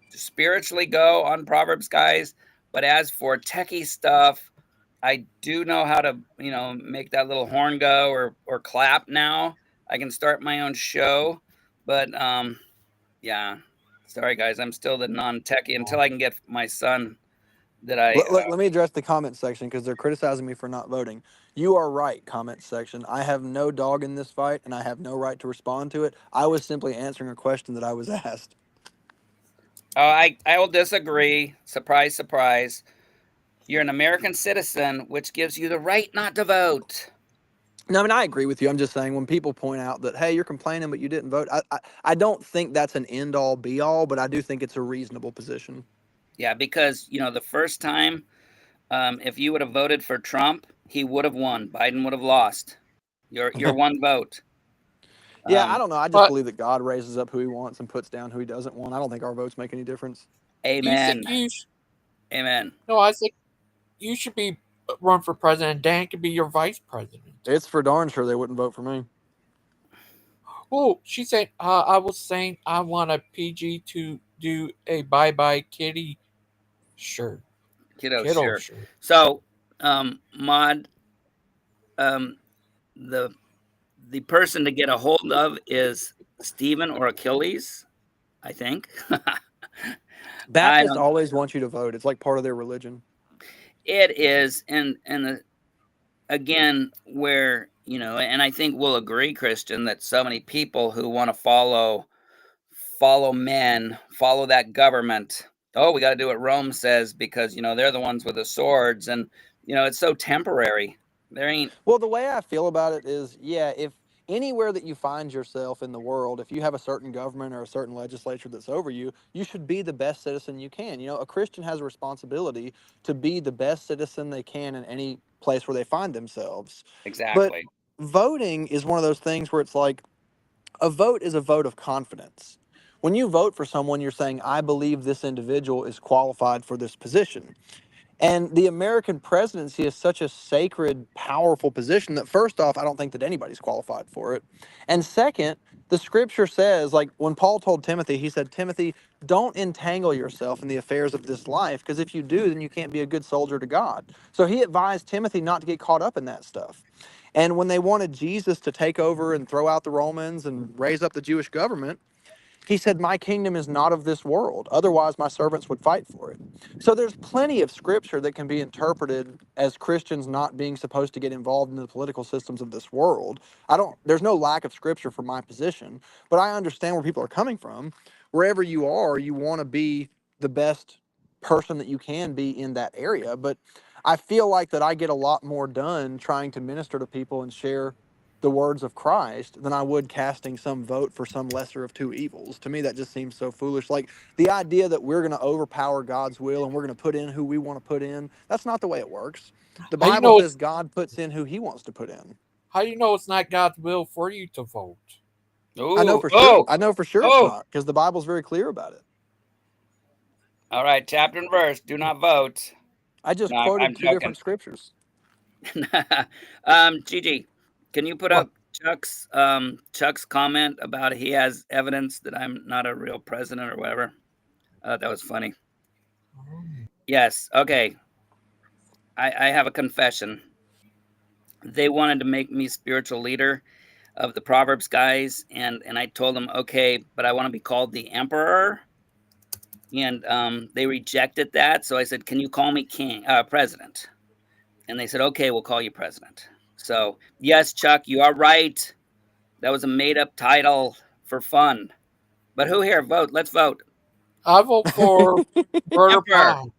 spiritually go on Proverbs, guys. But as for techie stuff, I do know how to, make that little horn go or clap now. I can start my own show, but yeah. Sorry guys, I'm still the non-techie until I can get my son that I Let me address the comment section because they're criticizing me for not voting. You are right, comment section. I have no dog in this fight and I have no right to respond to it. I was simply answering a question that I was asked. I will disagree. Surprise, surprise. You're an American citizen, which gives you the right not to vote. No, I mean, I agree with you. I'm just saying when people point out that, hey, you're complaining, but you didn't vote, I don't think that's an end all be all, but I do think it's a reasonable position. Yeah, because, the first time, if you would have voted for Trump, he would have won. Biden would have lost. Your one vote. Yeah, I don't know. I just believe that God raises up who he wants and puts down who he doesn't want. I don't think our votes make any difference. Amen. Amen. No, I think you should be run for president. Dan could be your vice president. It's for darn sure they wouldn't vote for me. Oh, she said, I was saying I want a PG to do a Bye Bye Kitty shirt. Kiddo shirt. So, Mod, the person to get a hold of is Stephen or Achilles, I think. Baptists always want you to vote. It's like part of their religion. It is, and again, where and I think we'll agree, Christian, that so many people who want to follow men, follow that government. Oh, we got to do what Rome says because they're the ones with the swords, and it's so temporary. There ain't. Well, the way I feel about it is, yeah, anywhere that you find yourself in the world, if you have a certain government or a certain legislature that's over you, you should be the best citizen you can. You know, a Christian has a responsibility to be the best citizen they can in any place where they find themselves. But Exactly. voting is one of those things where it's like a vote is a vote of confidence. When you vote for someone, you're saying, I believe this individual is qualified for this position. And the American presidency is such a sacred, powerful position that, first off, I don't think that anybody's qualified for it. And second, the scripture says, like when Paul told Timothy, he said, Timothy, don't entangle yourself in the affairs of this life, because if you do, then you can't be a good soldier to God. So he advised Timothy not to get caught up in that stuff. And when they wanted Jesus to take over and throw out the Romans and raise up the Jewish government, he said, my kingdom is not of this world. Otherwise, my servants would fight for it. So there's plenty of scripture that can be interpreted as Christians not being supposed to get involved in the political systems of this world. There's no lack of scripture for my position, but I understand where people are coming from. Wherever you are, you want to be the best person that you can be in that area. But I feel like that I get a lot more done trying to minister to people and share the words of Christ than I would casting some vote for some lesser of two evils. To me, that just seems so foolish. Like the idea that we're going to overpower God's will and we're going to put in who we want to put in, that's not the way it works. The How you Bible know says it's God puts in who he wants to put in. how you know it's not God's will for you to vote? I know Ooh, for sure. oh, I know for sure it's oh. not, because the Bible's very clear about it. All right, chapter and verse. Do not vote. I just No, I'm quoted two joking. different scriptures. Gigi, can you put What? up Chuck's comment about he has evidence that I'm not a real president or whatever? That was funny. Yes. Okay. I have a confession. They wanted to make me spiritual leader of the Proverbs guys, and I told them, okay, but I want to be called the emperor, and they rejected that. So I said, can you call me president? And they said, okay, we'll call you president. So yes, Chuck, you are right. That was a made up title for fun. But who here vote? Let's vote. I vote for Murder Emperor. Palm.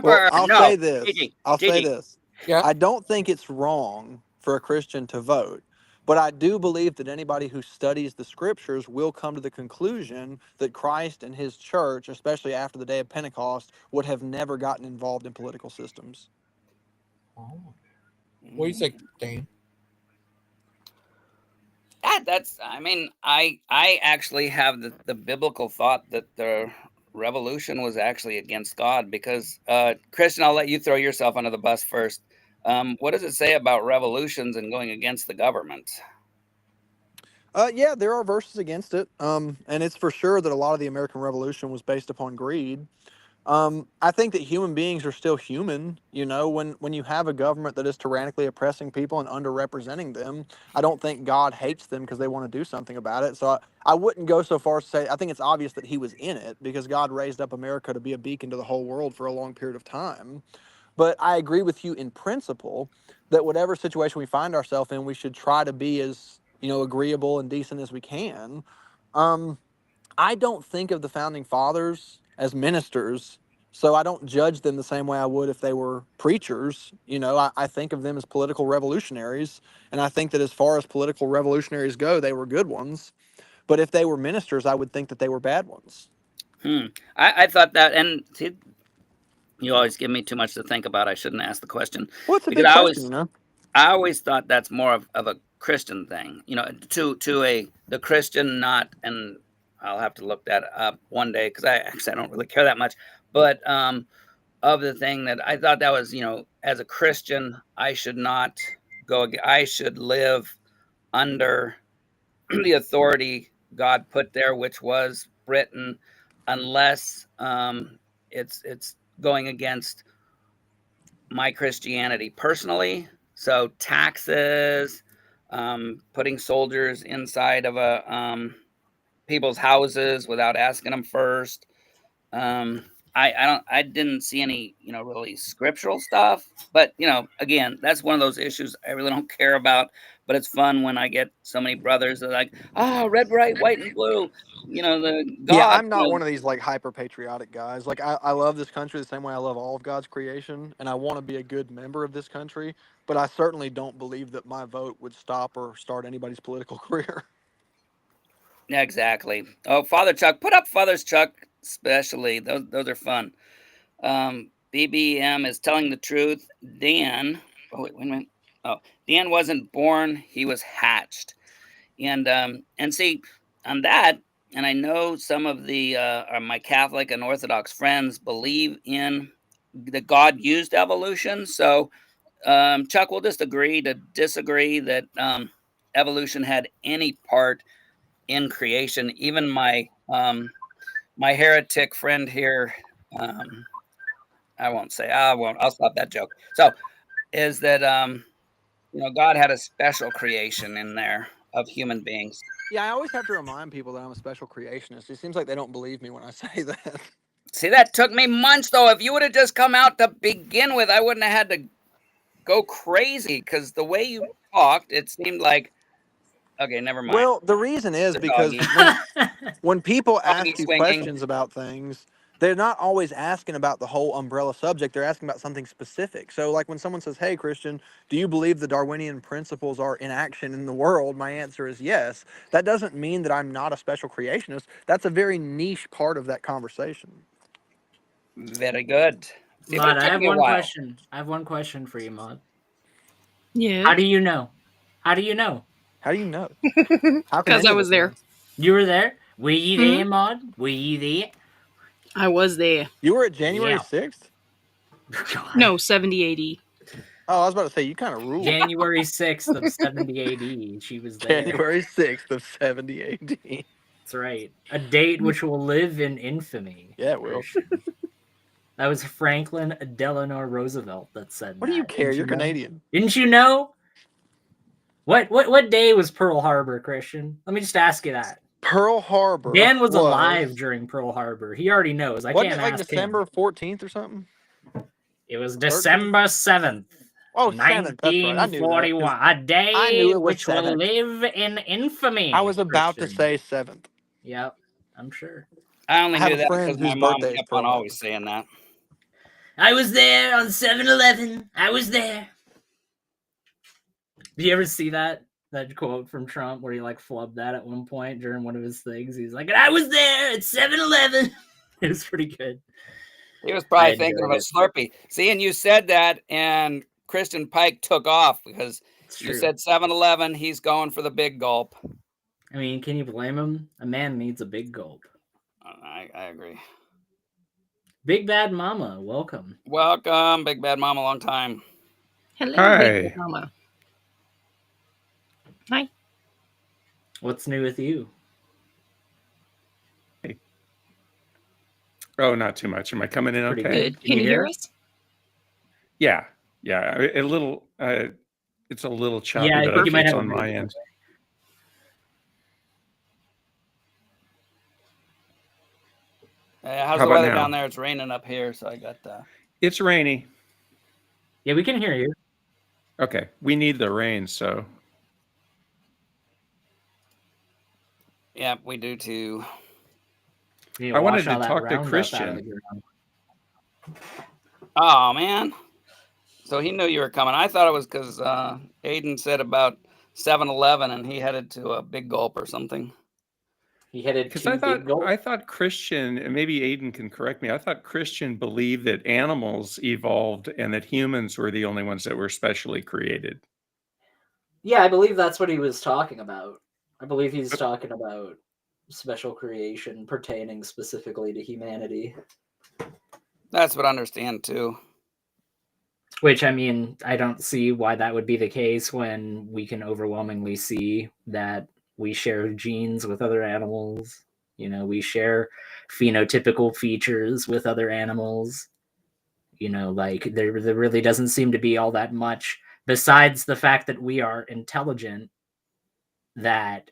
Well, Emperor. I'll No. say this. Gigi. I'll say Gigi. this. Yeah. I don't think it's wrong for a Christian to vote, but I do believe that anybody who studies the scriptures will come to the conclusion that Christ and his church, especially after the day of Pentecost, would have never gotten involved in political systems. Oh. What do you think, Dane? That's I mean, I actually have the biblical thought that the revolution was actually against God because Christian, I'll let you throw yourself under the bus first. What does it say about revolutions and going against the government? Yeah, there are verses against it, and it's for sure that a lot of the American Revolution was based upon greed. I think that human beings are still human. You know, when you have a government that is tyrannically oppressing people and underrepresenting them, I don't think God hates them because they want to do something about it. So I wouldn't go so far as to say I think it's obvious that he was in it because God raised up America to be a beacon to the whole world for a long period of time. But I agree with you in principle that whatever situation we find ourselves in, we should try to be as agreeable and decent as we can. Um, I don't think of the founding fathers as ministers, so I don't judge them the same way I would if they were preachers. I think of them as political revolutionaries, and I think that as far as political revolutionaries go, they were good ones. But if they were ministers, I would think that they were bad ones. I thought that, and see, you always give me too much to think about. I shouldn't ask the question Well, it's a because big question, I always thought that's more of a Christian thing, to the Christian, not, and I'll have to look that up one day because I don't really care that much. But of the thing that I thought that was, as a Christian, I should not I should live under the authority God put there, which was Britain, unless it's going against my Christianity personally. So taxes, putting soldiers inside of people's houses without asking them first. I didn't see any really scriptural stuff, but again, that's one of those issues I really don't care about. But it's fun when I get so many brothers that are like, red, white, and blue. The Yeah, God. I'm not one of these like hyper patriotic guys. Like I love this country the same way I love all of God's creation, and I want to be a good member of this country. but I certainly don't believe that my vote would stop or start anybody's political career. Yeah, exactly. Oh, Father Chuck, put up Father's Chuck, especially. Those are fun. BBM is telling the truth. Dan, oh wait a minute. Oh, Dan wasn't born; he was hatched. And see on that. And I know some of the my Catholic and Orthodox friends believe in that God used evolution. So Chuck, we'll just agree to disagree that evolution had any part in creation. Even my heretic friend here, I won't say, I won't. I'll stop that joke. So, is that God had a special creation in there of human beings. Yeah, I always have to remind people that I'm a special creationist. It seems like they don't believe me when I say that. See, that took me months though. If you would have just come out to begin with, I wouldn't have had to go crazy because the way you talked, it seemed like okay, never mind. Well, the reason is The because doggy. when people Doggy ask you swinging. questions about things, they're not always asking about the whole umbrella subject. They're asking about something specific. So, like when someone says, "Hey, Christian, do you believe the Darwinian principles are in action in the world?" My answer is yes. That doesn't mean that I'm not a special creationist. That's a very niche part of that conversation. Very good. See, but Mod, it I took have me a one while. question. I have one question for you, Mod. Yeah. How do you know? How do you know? How do you know? How can Because any I of was us know? there. You were there? Were you Mhm. there, Mod? Were you there? I was there. You were at January Yeah. 6th? No, 70 AD. Oh, I was about to say, you kind of rule. January 6th of 70 AD. She was there. January 6th of 70 AD. That's right. A date which will live in infamy. Yeah, it will. Christian. That was Franklin Delano Roosevelt that said What that. do you care? Didn't You're you know? Canadian. Didn't you know? What day was Pearl Harbor, Christian? Let me just ask you that. Pearl Harbor Dan was was alive during Pearl Harbor. He already knows. I Wasn't can't it like ask December him. 14th or something? It was 13th? December 7th. Oh, 7th. That's right. I knew that. 1941. 'cause A day I knew it was which will 7th. live in infamy. I was about to Christian. say 7th. Yep, I'm sure. I only I have knew a that friend because my whose mom birthday is kept on Pearl always Harbor. saying that. I was there on 7-Eleven. I was there. Did you ever see that quote from Trump where he like flubbed that at one point during one of his things? He's like, "I was there at 7-Eleven." It was pretty good. He was I probably thinking of enjoyed a it. Slurpee. See, and you said that, and Christian Pike took off because It's you true. said 7-Eleven. He's going for the big gulp. I mean, can you blame him? A man needs a big gulp. I agree. Big Bad Mama, welcome. Welcome, Big Bad Mama. Long time. Hello, Big Hi. Bad Mama. Hi. What's new with you? Oh, not too much. Am I coming in Pretty okay? Good. Can you hear us? Yeah. A little. It's a little choppy, Yeah, I but think I you think might it's have on my end. How's How the about weather now? down there? It's raining up here, so I got. It's rainy. Yeah, we can hear you. Okay, we need the rain, so Yeah, we do too. You I wash wanted to all that talk to Roundup out of the Christian. ground. Oh man. So he knew you were coming. I thought it was because Aiden said about 7-Eleven and he headed to a big gulp or something. He headed Because to Big Gulp. I thought Christian, and maybe Aiden can correct me. I thought Christian believed that animals evolved and that humans were the only ones that were specially created. Yeah, I believe that's what he was talking about. I believe he's talking about special creation pertaining specifically to humanity. That's what I understand too. Which, I mean, I don't see why that would be the case when we can overwhelmingly see that we share genes with other animals. You know, we share phenotypical features with other animals. You know, like there really doesn't seem to be all that much besides the fact that we are intelligent that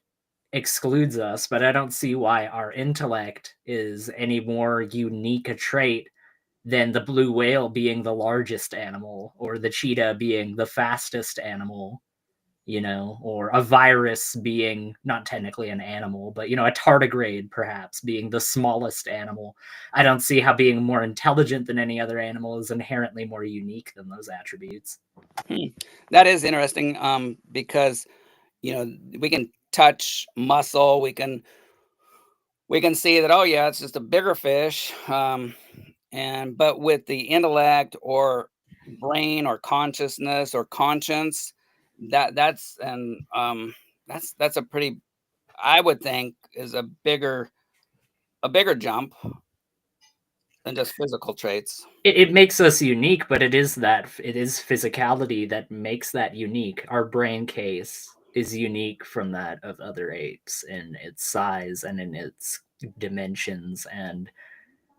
excludes us, but I don't see why our intellect is any more unique a trait than the blue whale being the largest animal or the cheetah being the fastest animal. or a virus being not technically an animal, but, a tardigrade perhaps being the smallest animal. I don't see how being more intelligent than any other animal is inherently more unique than those attributes. That is interesting, because, we can touch muscle, we can see that, oh yeah, it's just a bigger fish. But with the intellect or brain or consciousness or conscience, that's a pretty, I would think, is a bigger jump than just physical traits. It makes us unique, but it is physicality that makes that unique. Our brain case is unique from that of other apes in its size and in its dimensions. And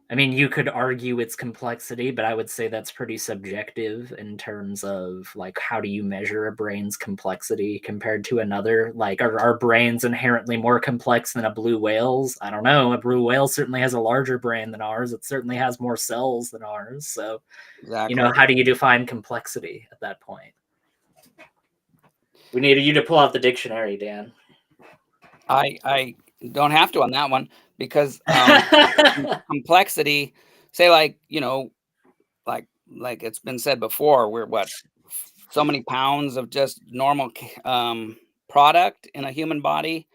I mean, you could argue its complexity, but I would say that's pretty subjective in terms of like, how do you measure a brain's complexity compared to another? Like, are our brains inherently more complex than a blue whale's? I don't know. A blue whale certainly has a larger brain than ours. It certainly has more cells than ours. So, exactly. How do you define complexity at that point? We need you to pull out the dictionary, Dan. I don't have to on that one, because complexity, say, like, like it's been said before, we're what, so many pounds of just normal product in a human body.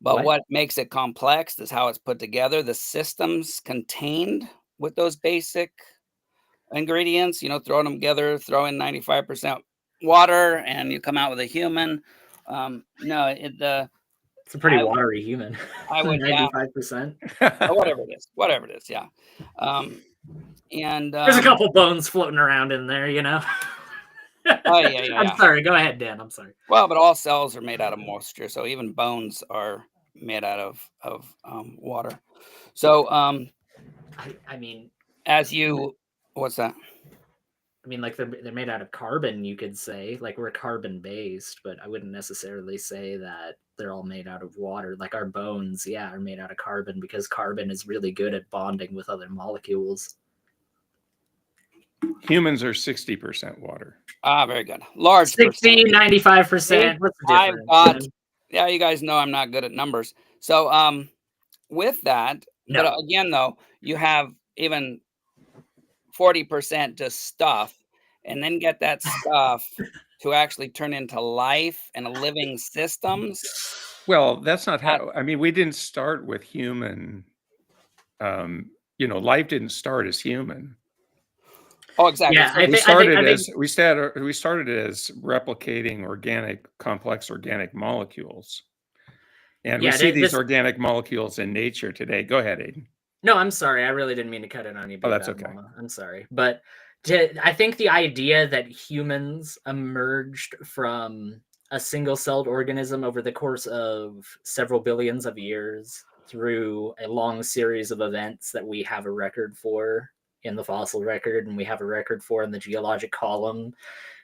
But what makes it complex is how it's put together, the systems contained with those basic ingredients, throwing them together, throw in 95% water, and you come out with a human. No, it's a pretty watery human. I would 95%. Whatever it is, yeah. And there's a couple bones floating around in there, Oh yeah. I'm sorry. Go ahead, Dan. I'm sorry. Well, but all cells are made out of moisture, so even bones are made out of water. So, I mean, what's that? I mean, like they're made out of carbon, you could say. Like, we're carbon based, but I wouldn't necessarily say that they're all made out of water. Like, our bones, are made out of carbon, because carbon is really good at bonding with other molecules. Humans are 60% water. Very good. Large 60, 95%. What's the difference? Yeah, you guys know I'm not good at numbers. So, with that, no. But again, though, you have even 40% just stuff, and then get that stuff to actually turn into life and living systems. Well, that's not how. I mean, we didn't start with human. Life didn't start as human. Oh, exactly. Yeah, we started as replicating complex organic molecules, and we see these organic molecules in nature today. Go ahead, Aiden. No, I'm sorry. I really didn't mean to cut in on you. Oh, that's okay. Mama. I'm sorry, but I think the idea that humans emerged from a single-celled organism over the course of several billions of years through a long series of events that we have a record for in the fossil record, and we have a record for in the geologic column,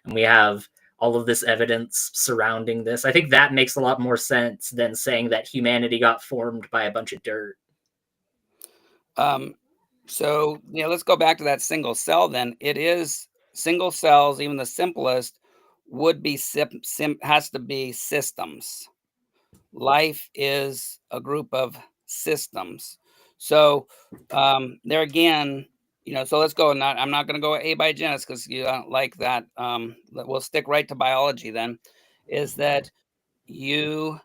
and we have all of this evidence surrounding this. I think that makes a lot more sense than saying that humanity got formed by a bunch of dirt. So, let's go back to that single cell then. It is single cells, even the simplest, would be has to be systems. Life is a group of systems. So, there again, so let's go. I'm not going to go abiogenesis because you don't like that. We'll stick right to biology then. Is that you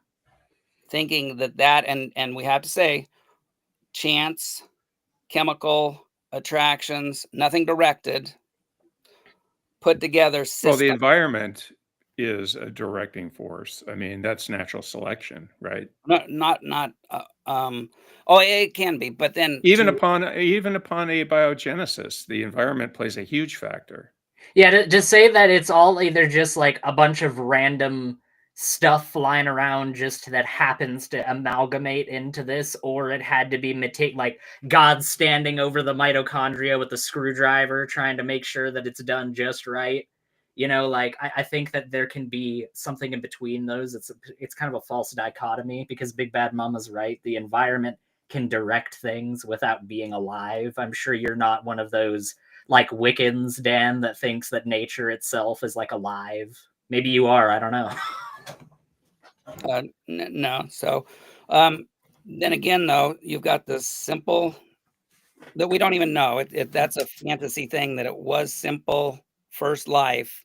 thinking that and we have to say chance, chemical attractions, nothing directed, put together systems. Well, the environment is a directing force. I mean, that's natural selection, right? It can be, but then even upon abiogenesis, the environment plays a huge factor. Yeah, to say that it's all either just like a bunch of random stuff flying around just that happens to amalgamate into this, or it had to be like God standing over the mitochondria with a screwdriver trying to make sure that it's done just right. Like I think that there can be something in between those. It's kind of a false dichotomy, because Big Bad Mama's right. The environment can direct things without being alive. I'm sure you're not one of those like Wiccans, Dan, that thinks that nature itself is like alive. Maybe you are. I don't know. No. So, then again, though, you've got this simple that we don't even know. That's a fantasy thing that it was simple first life,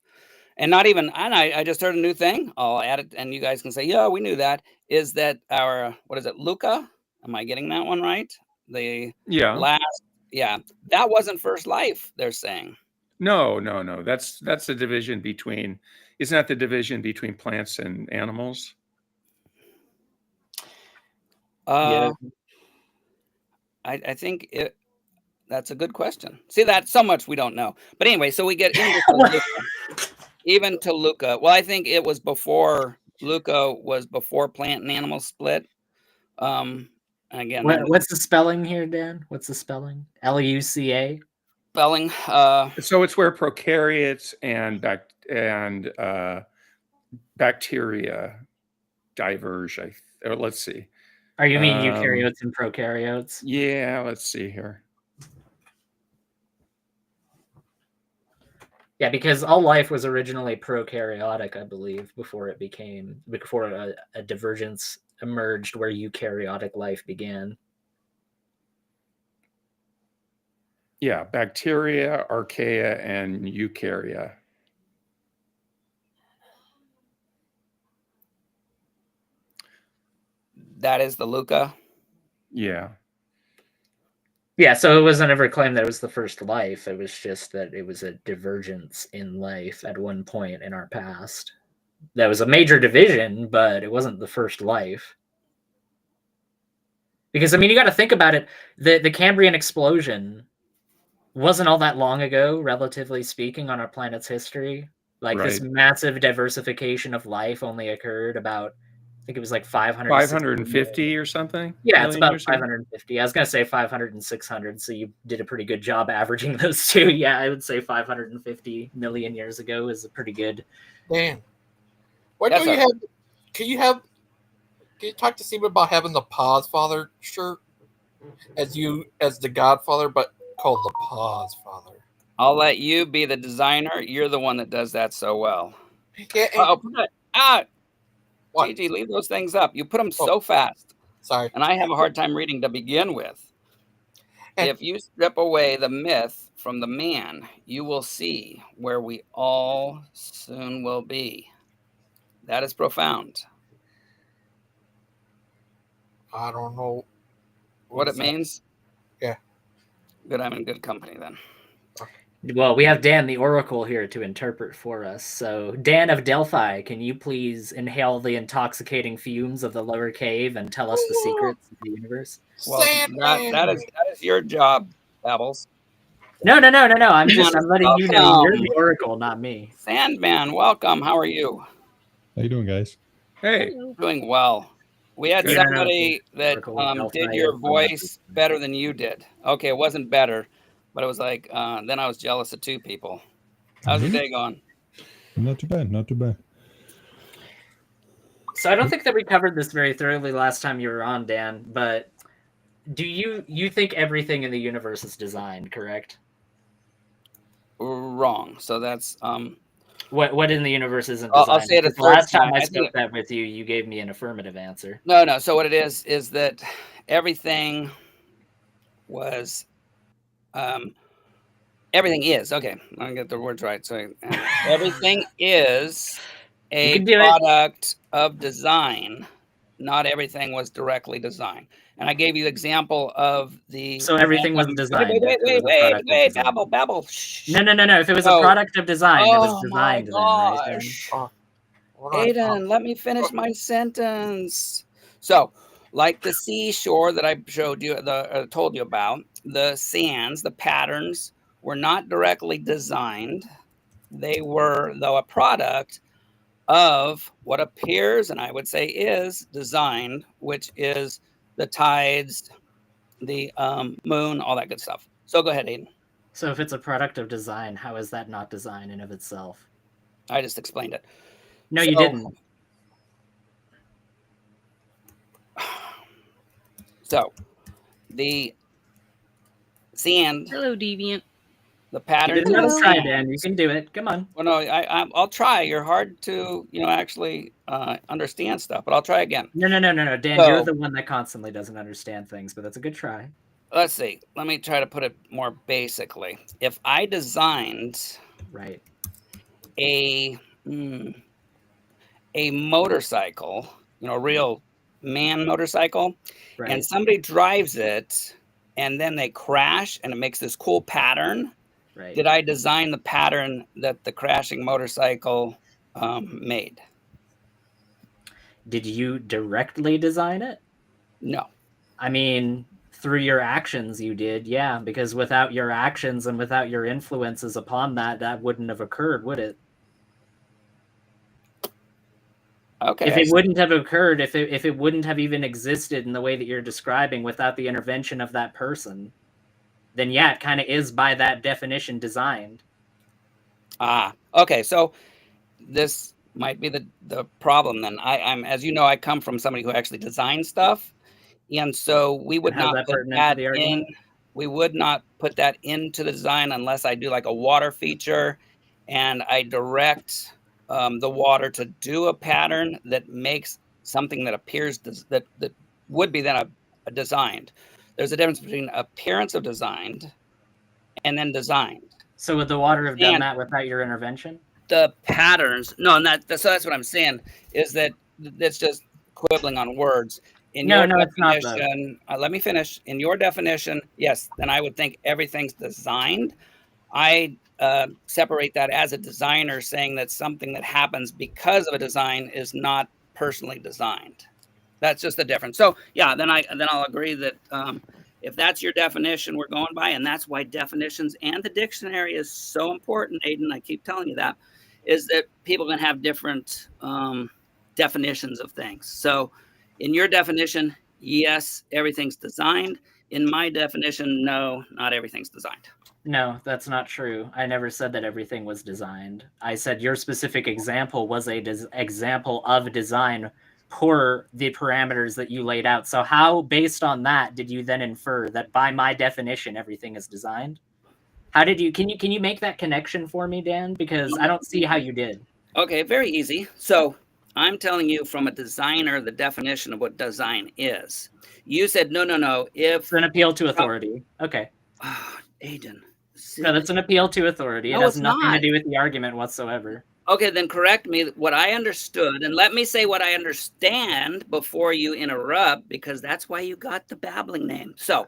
and not even. And I just heard a new thing. I'll add it, and you guys can say, yeah, we knew that. Is that our what is it, Luca? Am I getting that one right? The Yeah. last, yeah, that wasn't first life. They're saying. No. That's the division between. Isn't that the division between plants and animals? Yeah. I think that's a good question. See, that so much we don't know. But anyway, so we get into even to Luca. Well, I think it was before Luca was before plant and animal split. Again, What's the spelling here, Dan? What's the spelling? Luca. Spelling. So it's where prokaryotes and bacteria diverge. Let's see. Are you mean eukaryotes and prokaryotes? Yeah, let's see here. Yeah, because all life was originally prokaryotic, I believe, before a divergence emerged where eukaryotic life began. Yeah, bacteria, archaea, and eukarya. That is the Luca. Yeah. Yeah, so it wasn't ever claimed that it was the first life. It was just that it was a divergence in life at one point in our past. That was a major division, but it wasn't the first life. Because, I mean, you got to think about it. The Cambrian explosion wasn't all that long ago, relatively speaking, on our planet's history. Like, this massive diversification of life only occurred about, I think it was like 550 or something? Yeah, it's about 550. I was going to say 500 and 600, so you did a pretty good job averaging those two. Yeah, I would say 550 million years ago is a pretty good. Dan, why don't you have? Can you talk to Stephen about having the Pause Father shirt as the Godfather, but called the Pause Father? I'll let you be the designer. You're the one that does that so well. Yeah. Gigi, leave those things up. You put them so fast. Sorry. And I have a hard time reading to begin with. If you strip away the myth from the man, you will see where we all soon will be. That is profound. I don't know what it means. Yeah. Good, I'm in good company then. Well, we have Dan the Oracle here to interpret for us. So, Dan of Delphi, can you please inhale the intoxicating fumes of the lower cave and tell us the secrets of the universe? Well, that is your job, Babbles. No. I'm letting you know you're the Oracle, not me. Sandman, welcome. How are you? How you doing, guys? Hey. Doing well. We had somebody that did your voice better than you did. Okay, it wasn't better, but it was like, then I was jealous of two people. How's your day going? Not too bad, not too bad. So I don't think that we covered this very thoroughly last time you were on, Dan, but do you think everything in the universe is designed, correct? Wrong. So that's what in the universe isn't designed? I'll say it a third last time I time. spoke that with you, you gave me an affirmative answer. No. So what it is that everything was everything is okay. I'm gonna get the words right. So everything is a product of design. Not everything was directly designed. And I gave you the example of the. So everything was designed. Wait, babble. Shh. No. If it was a product of design, it was designed then, right? Aiden, let me finish my sentence. So, like the seashore that I showed you, told you about, the sands, the patterns were not directly designed. They were, though, a product of what appears, and I would say is designed, which is the tides, the moon, all that good stuff. So go ahead, Aiden. So if it's a product of design, how is that not design in of itself? I just explained it. No, you didn't. So the sand. Hello, Deviant. The Give pattern it to the another try, sound. Dan. You can do it. Come on. Well, no, I'll try. You're hard to, actually understand stuff, but I'll try again. No, Dan. You're So the one that constantly doesn't understand things, but that's a good try. let's see. Let me try to put it more basically. If I designed right a a motorcycle, a real man motorcycle, Right. and somebody drives it, and then they crash, and it makes this cool pattern. Right. Did I design the pattern that the crashing motorcycle made? Did you directly design it? No. I mean, through your actions you did, yeah, because without your actions and without your influences upon that, that wouldn't have occurred, would it? Okay. If it wouldn't have occurred, if it wouldn't have even existed in the way that you're describing without the intervention of that person, then yeah, it kind of is by that definition designed. Okay. So this might be the problem then. I'm, as you know, I come from somebody who actually designs stuff, and so we would how's not that put pertinent to that the in. argument? We would not put that into the design unless I do like a water feature, and I direct the water to do a pattern that makes something that appears that would be then a designed. There's a difference between appearance of designed and then designed. So would the water have done And that without your intervention? the patterns, no, and so that's what I'm saying, is that that's just quibbling on words. In No, your no, it's not, though. definition, let me finish. In your definition, yes, then I would think everything's designed. I separate that as a designer, saying that something that happens because of a design is not personally designed. That's just the difference. So yeah, then I'll agree that if that's your definition we're going by, and that's why definitions and the dictionary is so important, Aiden, I keep telling you that, is that people can have different definitions of things. So in your definition, yes, everything's designed. In my definition, no, not everything's designed. No, that's not true. I never said that everything was designed. I said your specific example was a example of design per the parameters that you laid out. So how, based on that, did you then infer that by my definition, everything is designed? How did you, can you make that connection for me, Dan? Because I don't see how you did. Okay, very easy. So I'm telling you from a designer the definition of what design is. You said, no. If it's an appeal to authority. Okay. Aiden. No, that's an appeal to authority. No, it has it's nothing not. to do with the argument whatsoever. Okay, then correct me what I understood, and let me say what I understand before you interrupt, because that's why you got the babbling name. So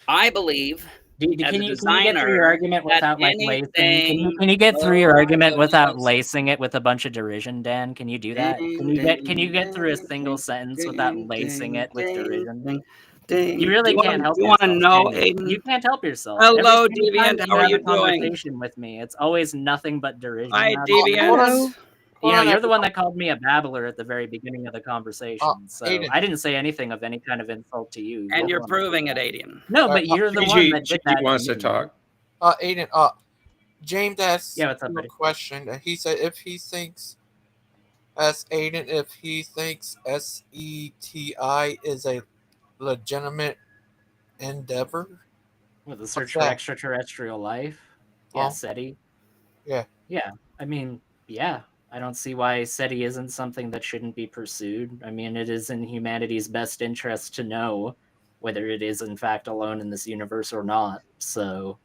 I believe can you get through your argument without like lacing? Can you get through your argument without lacing it with a bunch of derision, Dan? Can you do that? Can you get through a single sentence without lacing it with derision? You really can't help yourself. You want to know, can you? Aiden? You can't help yourself. Hello, Every single time Deviant. that How are have you a doing? conversation with me, it's always nothing but derision. Hi, Deviant. You know, you're the one that called me a babbler at the very beginning of the conversation. So Aiden. I didn't say anything of any kind of insult to you. And you're proving it, Aiden. No, but you're the one that did that. wants to talk. Aiden, James asked what's up, a buddy? question. He said if he thinks SETI is a legitimate endeavor. With the search for extraterrestrial life? Yeah, SETI. Yeah. Yeah. I mean, yeah. I don't see why SETI isn't something that shouldn't be pursued. I mean, it is in humanity's best interest to know whether it is in fact alone in this universe or not. So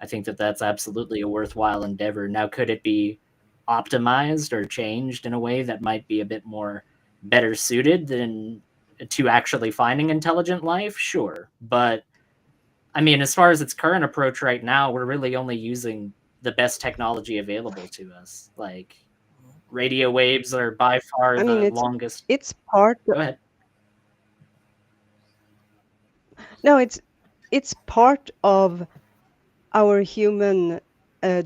I think that that's absolutely a worthwhile endeavor. Now, could it be optimized or changed in a way that might be a bit more better suited than to actually finding intelligent life? Sure. But I mean, as far as its current approach right now, we're really only using the best technology available to us. Like radio waves are by far the longest. It's part. Go ahead. No, it's part of our human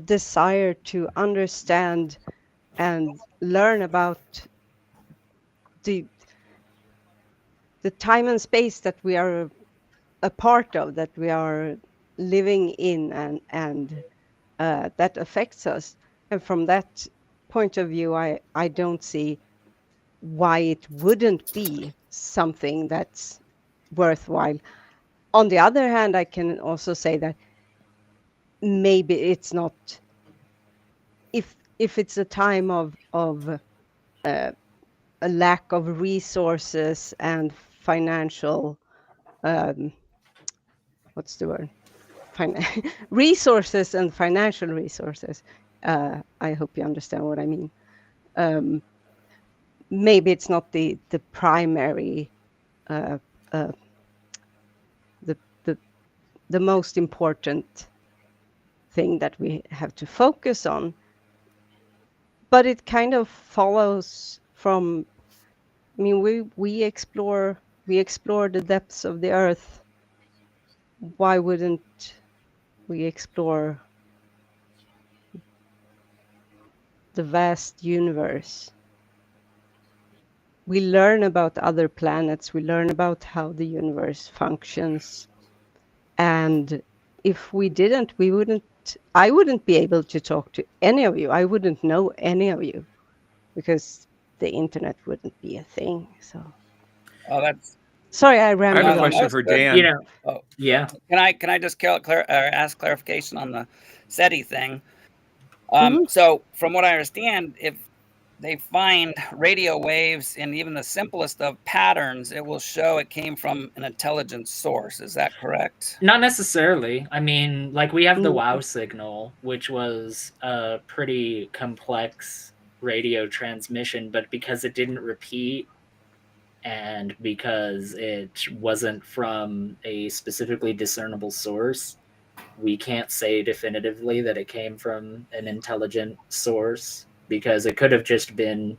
desire to understand and learn about the time and space that we are a part of, that we are living in, and that affects us. And from that point of view, I don't see why it wouldn't be something that's worthwhile. On the other hand, I can also say that maybe it's not, if it's a time of a lack of resources and financial, what's the word, resources and financial resources, I hope you understand what I mean. Maybe it's not the primary, the most important thing that we have to focus on, but it kind of follows from, I mean, we explore the depths of the earth. Why wouldn't we explore the vast universe? We learn about other planets, we learn about how the universe functions, and if we didn't, I wouldn't be able to talk to any of you. I wouldn't know any of you because the internet wouldn't be a thing. So Oh, that's. Sorry, I I rambled have a on. question for Dan. You know, Oh, yeah. Can I just ask clarification on the SETI thing? Mhm. So from what I understand, if they find radio waves in even the simplest of patterns, it will show it came from an intelligent source. Is that correct? Not necessarily. I mean, like, we have the Mm. WOW signal, which was a pretty complex radio transmission, but because it didn't repeat and because it wasn't from a specifically discernible source, we can't say definitively that it came from an intelligent source, because it could have just been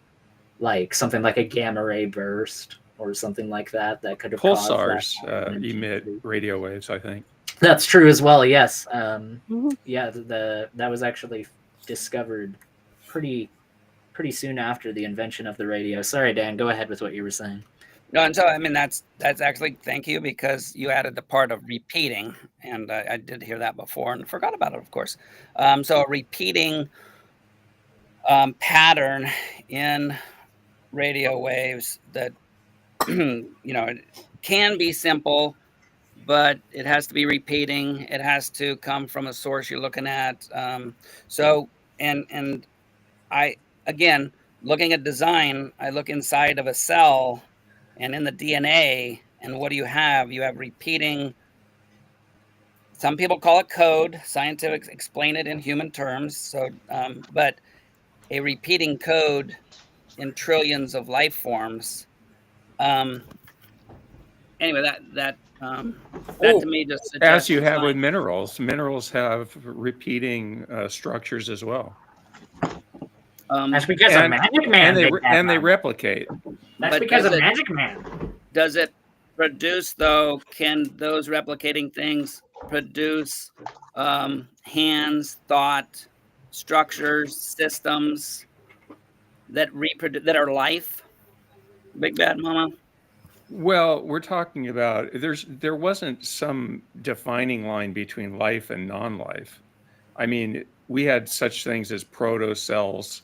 like something like a gamma ray burst or something like that could have caused that. Pulsars emit radio waves, I think. That's true as well. Yes. Mhm. Yeah. That was actually discovered pretty soon after the invention of the radio. Sorry, Dan. Go ahead with what you were saying. No, and so I mean that's actually, thank you, because you added the part of repeating, and I did hear that before and forgot about it, of course. So a repeating pattern in radio waves that it can be simple, but it has to be repeating. It has to come from a source you're looking at. So and I, again, looking at design, I look inside of a cell and in the DNA, and what do you have? You have repeating. Some people call it code. Scientists explain it in human terms. So, but a repeating code in trillions of life forms. Anyway, that to me just As suggests you have with design. minerals have repeating structures as well. That's because of Magic Man. And they replicate. That's because of Magic Man. Does it produce, though? Can those replicating things produce hands, thought, structures, systems that that are life? Big Bad Mama. Well, we're talking about there wasn't some defining line between life and non-life. I mean, we had such things as protocells.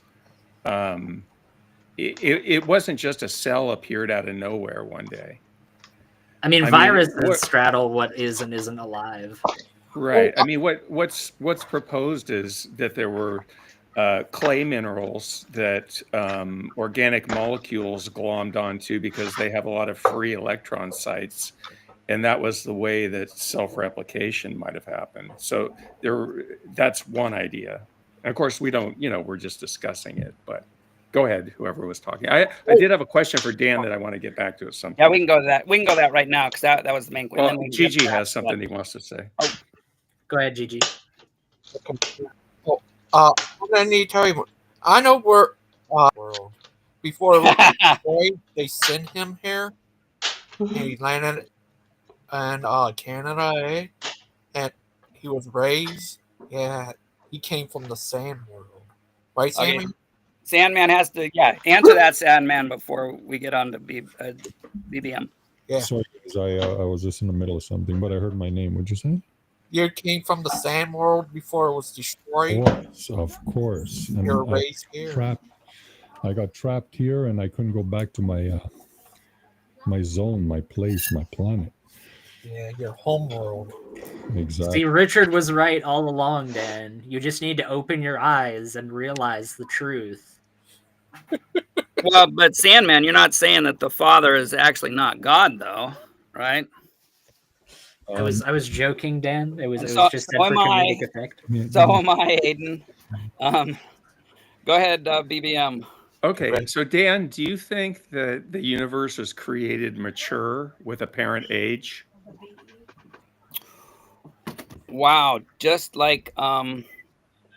It wasn't just a cell appeared out of nowhere one day. I mean, viruses straddle what is and isn't alive. Right. I mean, what's proposed is that there were clay minerals that organic molecules glommed onto because they have a lot of free electron sites, and that was the way that self-replication might have happened. So that's one idea. And of course, we don't. We're just discussing it. But go ahead, whoever was talking. I did have a question for Dan that I want to get back to at some point. Yeah, we can go to that. We can go to that right now because that was the main question. Well, Gigi has something he wants to say. Oh. Go ahead, Gigi. I'm gonna need to tell you. I know where world before it was destroyed, they sent him here, and he landed in Canada, and he was raised. Yeah, he came from the Sand World, right, Sammy? Okay. Sandman has to answer that, Sandman, before we get on to BBM. Yeah. Sorry, guys, I was just in the middle of something, but I heard my name. What'd you say? You came from the Sand World before it was destroyed. Of course. And You're raised here. I got trapped here, and I couldn't go back to my my zone, my place, my planet. Yeah, your home world. Exactly. See, Richard was right all along, Dan. You just need to open your eyes and realize the truth. Well, but Sandman, you're not saying that the Father is actually not God, though, right? I was joking, Dan. It was So just said am for I. comedic effect. So am I, Aiden. Go ahead, BBM. Okay, so Dan, do you think that the universe was created mature with apparent age? Wow, just like any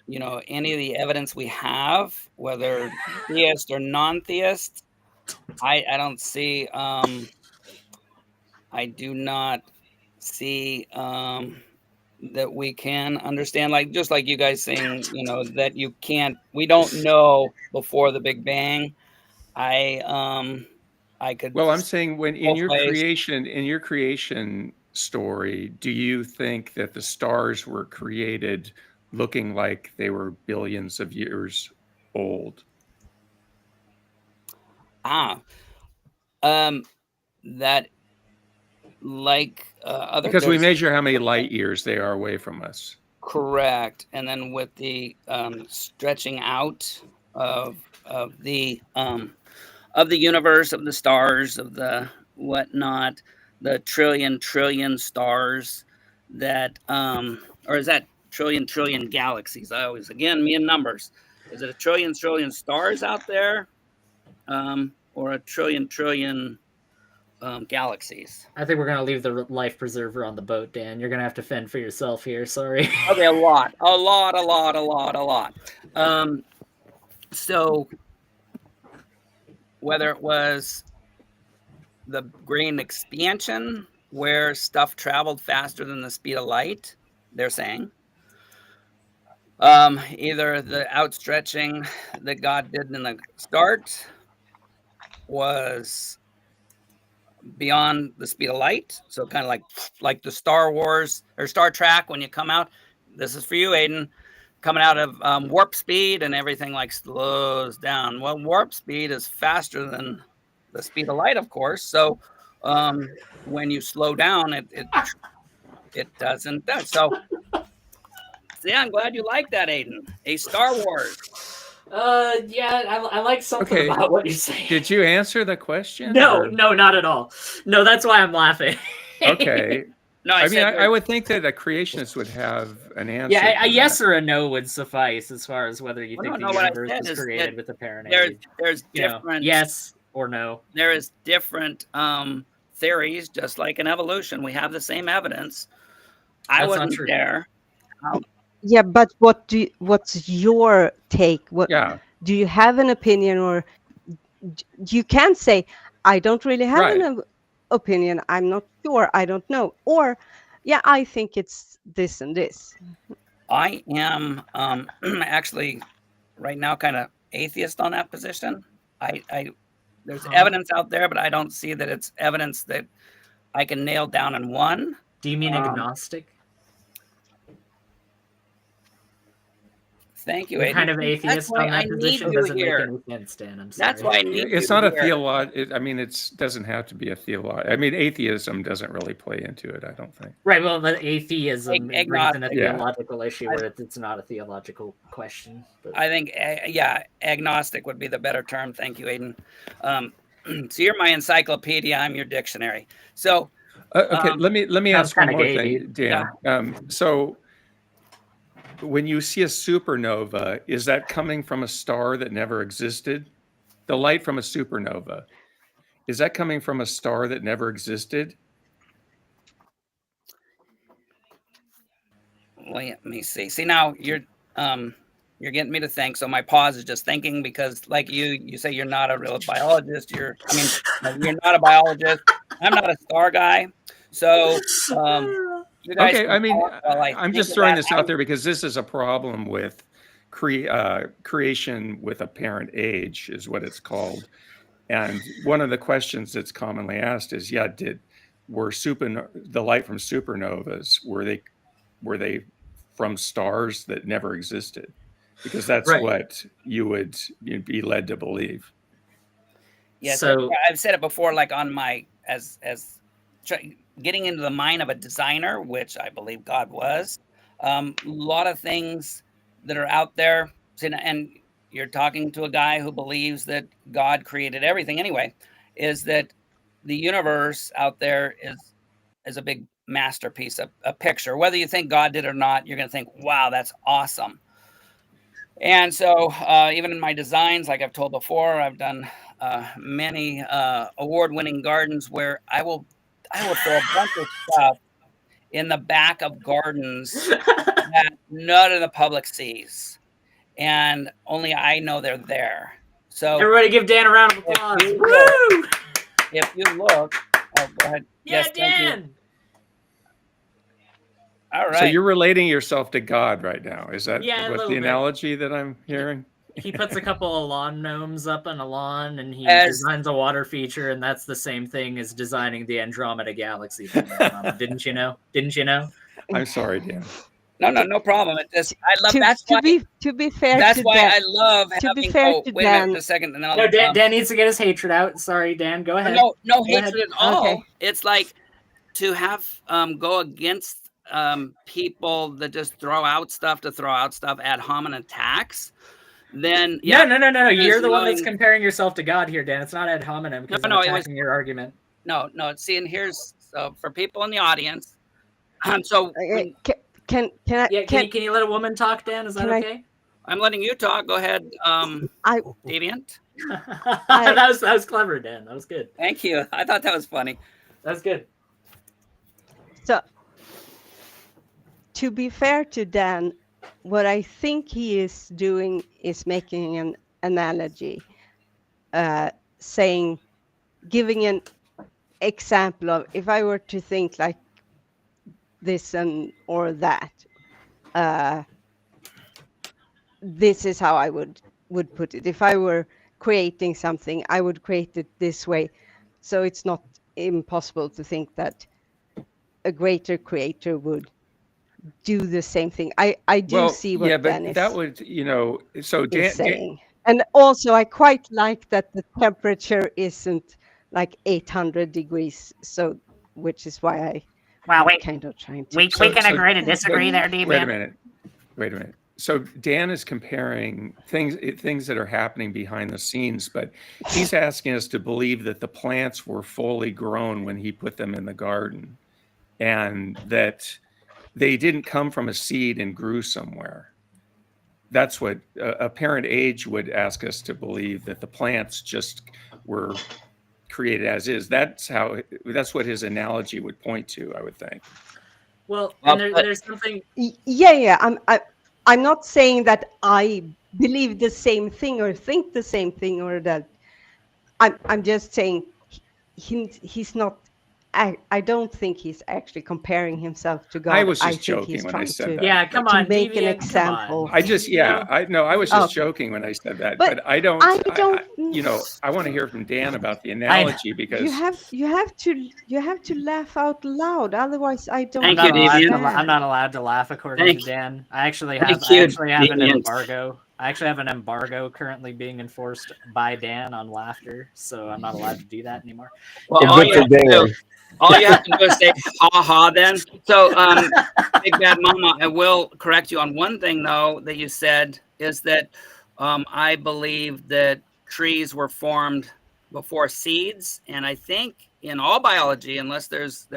of the evidence we have, whether theist or non-theist, I don't see I do not see that we can understand, like just like you guys saying, that we don't know before the Big Bang. I could Well, I'm saying when in both your ways. creation story, do you think that the stars were created looking like they were billions of years old? That like other Because we there's measure how many light years they are away from us. correct, and then with the stretching out of the universe, of the stars, of the whatnot, the trillion stars that or is that trillion galaxies? I always, again, me and numbers. Is it a trillion stars out there, or a trillion galaxies? I think we're gonna leave the life preserver on the boat, Dan. You're gonna have to fend for yourself here. Sorry. Okay, a lot. So whether it was the Green expansion, where stuff traveled faster than the speed of light, they're saying, either the outstretching that God did in the start was beyond the speed of light, so kind of like the Star Wars or Star Trek, when you come out, this is for you, Aiden, coming out of warp speed and everything like slows down. Well, warp speed is faster than the speed of light, of course. So when you slow down, it doesn't. So see, I'm glad you like that, Aiden. A Star Wars. Yeah, I like something Okay, about what you're saying. did you answer the question? No, or- no, not at all. No, that's why I'm laughing. Okay. No, I mean, I would think that a creationist would have an answer. Yeah, a to yes that. or a no would suffice as far as whether you Well, think no, the what I universe said was is created that with apparent there's age. there's You know, different yes or no. There is different theories, just like in evolution. We have the same evidence. I That's not wasn't true. there. Yeah, but what's your take? What Yeah. do you have an opinion, or you can say I don't really have Right. an opinion. I'm not sure. I don't know. Or yeah, I think it's this and this. I am actually right now kind of atheist on that position. There's evidence out there, but I don't see that it's evidence that I can nail down in one. Do you mean agnostic? Thank you, You're Aiden. kind of That's atheist why on I that need position. you Doesn't make here. any sense, Dan. I'm sorry. That's why I need It's you not a here. theological. I mean, it doesn't have to be a theological. I mean, atheism doesn't really play into it. I don't think. Right. Well, the atheism brings in a Agnostic. Yeah. theological issue where it's not a theological question. But I think, agnostic would be the better term. Thank you, Aiden. So you're my encyclopedia. I'm your dictionary. So Okay, let me sounds ask one kinda more gay, thing, dude. Dan. So when you see a supernova, is that coming from a star that never existed? The light from a supernova, is that coming from a star that never existed? let me see. See, now you're getting me to think. So my pause is just thinking, because like you say you're not a real biologist. You're not a biologist. I'm not a star guy. So you guys Okay, can I mean, talk while I I'm think just of throwing that. this out there because this is a problem with creation with apparent age, is what it's called. And one of the questions that's commonly asked is, were the light from supernovas, were they from stars that never existed? Because that's Right. what you'd be led to believe. Yes, So- I've said it before, like on my getting into the mind of a designer, which I believe God was. A lot of things that are out there, and you're talking to a guy who believes that God created everything anyway, is that the universe out there is a big masterpiece, a picture. Whether you think God did or not, you're going to think, wow, that's awesome. And so even in my designs, like I've told before, I've done many award-winning gardens where I will throw a bunch of stuff in the back of gardens that none of the public sees, and only I know they're there. So everybody give Dan a round of applause. Woo! If you look, oh, go ahead. Yeah, yes, thank Dan. you. All right. So you're relating yourself to God right now. Is that Yeah, a what little the bit. analogy that I'm hearing? He puts a couple of lawn gnomes up on a lawn, and he As- designs a water feature, and that's the same thing as designing the Andromeda Galaxy from your mama. Didn't you know? Didn't you know? I'm sorry, Dan. No problem. It just I love that's To why be fair that's to why Dan, I love to be having. fair Oh, to wait a minute, Dan, just a second, and then I'll. No, Dan needs to get his hatred out. Sorry, Dan. Go ahead. No Go hatred ahead. at all. Okay. It's like to have go against people that just throw out stuff to throw out stuff, ad hominem attacks. Then yeah, No. You're the one that's knowing- comparing yourself to God here, Dan. It's not ad hominem because I'm attacking your argument. No. See, and here's for people in the audience. So when, can I? Yeah, can you let a woman talk, Dan? Is that can I- okay? I'm letting you talk. Go ahead, Deviant. that was clever, Dan. That was good. Thank you. I thought that was funny. That's good. So, to be fair to Dan, what I think he is doing is making an analogy, giving an example of if I were to think like this or that, this is how I would put it. If I were creating something, I would create it this way. So it's not impossible to think that a greater creator would do the same thing. I do see what Dan is, that would, so Dan saying. And also, I quite like that the temperature isn't like 800 degrees. So, which is why I'm kind of trying to. We can agree to disagree there, D. Wait a minute. So Dan is comparing things that are happening behind the scenes, but he's asking us to believe that the plants were fully grown when he put them in the garden, and that they didn't come from a seed and grew somewhere. That's what a parent age would ask us to believe, that the plants just were created as is. That's what his analogy would point to, I would think. Well, and there's something. Yeah. I'm not saying that I believe the same thing or think the same thing, or that I'm just saying he's not. I don't think he's actually comparing himself to God. I was just think joking he's when trying I said to, that. Yeah, come on, to make an Deviant, example. I was just joking when I said that, but I don't. I want to hear from Dan about the analogy, because you have to laugh out loud. Otherwise, I don't. I'm not allowed to laugh according to Dan. I actually have an embargo. I actually have an embargo currently being enforced by Dan on laughter, so I'm not allowed to do that anymore. Well, all you have to do is say ha ha then. So Big Bad Mama, I will correct you on one thing though that you said, is that I believe that trees were formed before seeds, and I think in all biology, unless there's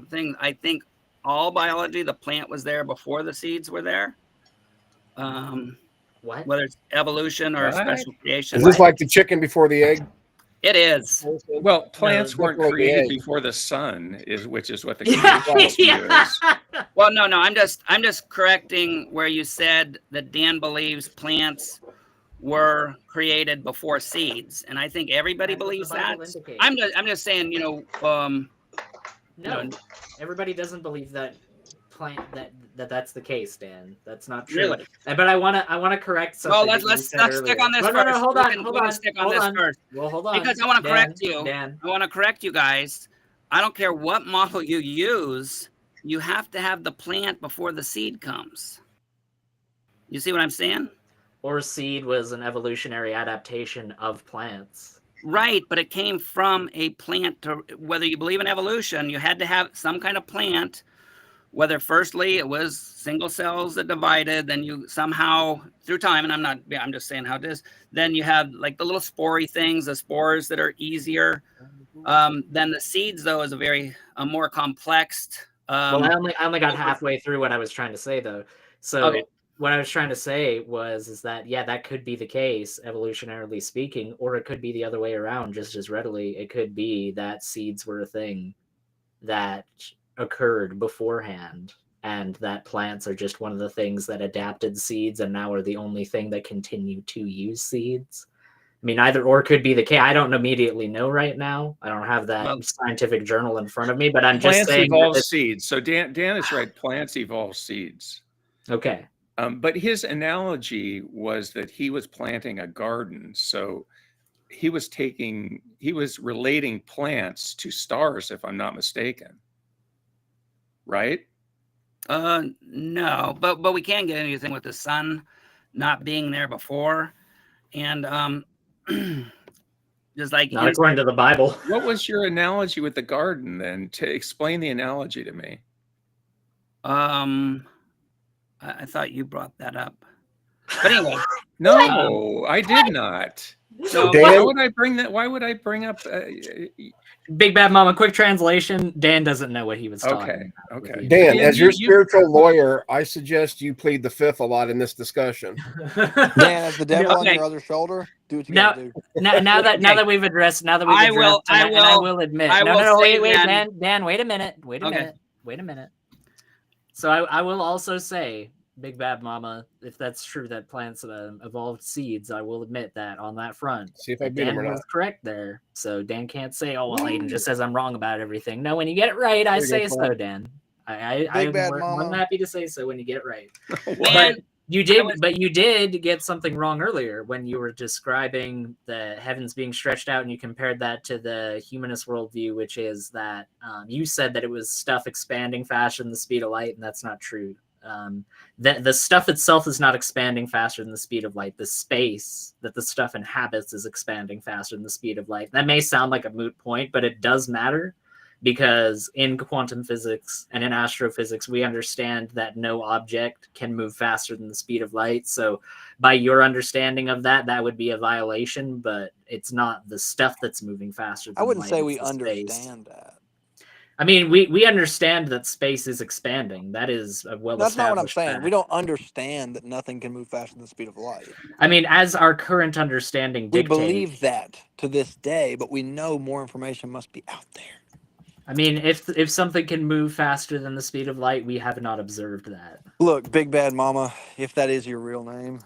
thing, I think all biology, the plant was there before the seeds were there. What? Whether it's evolution or special creation. Is this like the chicken before the egg? It is. Well, plants weren't created before the sun, which is what the creation is. Well, no. I'm just correcting where you said that Dan believes plants were created before seeds, and I think everybody believes that. I'm just saying, No, everybody doesn't believe that that's the case, Dan. That's not true. Really? But I want to correct something. Well, let's stick on this first. No, hold on. Stick on this first. Well, hold on. Because I want to correct you. Dan. I want to correct you guys. I don't care what model you use. You have to have the plant before the seed comes. You see what I'm saying? Or seed was an evolutionary adaptation of plants. Right, but it came from a plant. Whether you believe in evolution, you had to have some kind of plant. Whether firstly it was single cells that divided, then you somehow through time, and I'm just saying how it is. Then you have like the little spory things, the spores that are easier. Then the seeds, though, is a more complex. Well, I only got halfway through what I was trying to say, though. So Okay. what I was trying to say is that, yeah, that could be the case, evolutionarily speaking, or it could be the other way around just as readily. It could be that seeds were a thing that occurred beforehand, and that plants are just one of the things that adapted seeds and now are the only thing that continue to use seeds. I mean, either or could be the case. I don't immediately know right now. I don't have that scientific journal in front of me, but I'm just Plants saying evolve that seeds. So Dan is right. Plants evolve seeds. Okay. But his analogy was that he was planting a garden. So he was relating plants to stars, if I'm not mistaken. Right? No, but we can get anything with the sun not being there before, and just like not according to the Bible. What was your analogy with the garden then? To explain the analogy to me. I thought you brought that up, but anyway, no, I did not. So why would I bring that? Why would I bring up? Big Bad Mama, quick translation. Dan doesn't know what he was talking about. Okay. Dan, as your spiritual lawyer, I suggest you plead the fifth a lot in this discussion. Dan, as the devil on your other shoulder, do what you gotta do. Now that we've addressed, and I will admit. Wait, Dan, wait a minute. Wait a minute. So I will also say, Big Bad Mama, if that's true that plants evolved seeds, I will admit that on that front. See if I beat him or Dan not. was correct there. So Dan can't say, oh, well, Aiden just says I'm wrong about everything. No, when you get it right, I say so, Dan. I'm more than happy to say so when you get it right. But you did get something wrong earlier when you were describing the heavens being stretched out, and you compared that to the humanist worldview, which is that you said that it was stuff expanding faster than the speed of light, and that's not true. The stuff itself is not expanding faster than the speed of light. The space that the stuff inhabits is expanding faster than the speed of light. That may sound like a moot point, but it does matter, because in quantum physics and in astrophysics, we understand that no object can move faster than the speed of light. So by your understanding of that, that would be a violation, but it's not the stuff that's moving faster than light. I wouldn't say we understand that. I mean, we understand that space is expanding. That is a well-established That's not what I'm saying. fact. We don't understand that nothing can move faster than the speed of light. I mean, as our current understanding dictates. We believe that to this day, but we know more information must be out there. I mean, if something can move faster than the speed of light, we have not observed that. Look, Big Bad Mama, if that is your real name,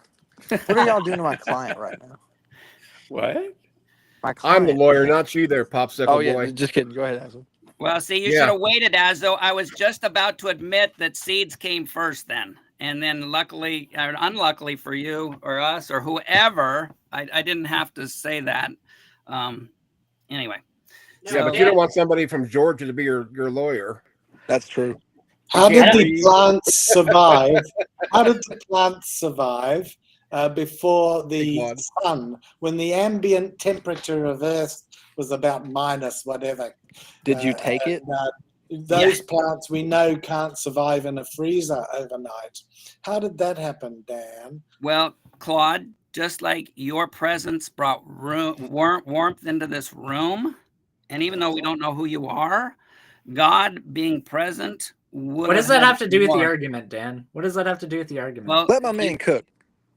what are y'all doing to my client right now? What? My client. I'm the lawyer, not you there, Popsicle Oh, yeah, boy. just kidding. Go ahead, Aslan. Well, see, you should have waited, as though I was just about to admit that seeds came first then. And then luckily, or unluckily for you or us or whoever, I didn't have to say that. Anyway. Yeah, but you don't want somebody from Georgia to be your lawyer. That's true. How did the plants survive? How did the plants survive before the sun, when the ambient temperature of Earth was about minus whatever? Did you take it? Those plants we know can't survive in a freezer overnight. How did that happen, Dan? Well, Claude, just like your presence brought warmth into this room, and even though we don't know who you are, God being present would. What does that have to do with the argument, Dan? What does that have to do with the argument? Well, let my man cook.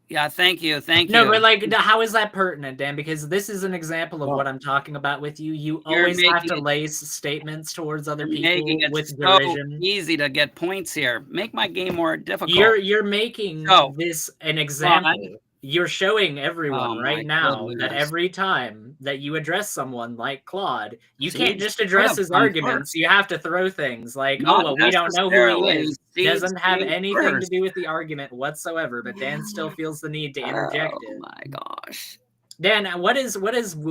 Yeah, thank you. No, but like, how is that pertinent, Dan? Because this is an example of what I'm talking about with you. You always have to lace statements towards other people making it with so derision. Easy to get points here. Make my game more difficult. You're making this an example. You're showing everyone right now that every time that you address someone like Claude, you can't just address his arguments. You have to throw things like, oh, well, we don't know who he is. Doesn't have anything to do with the argument whatsoever, but Dan still feels the need to interject it. Oh my gosh. Dan, what is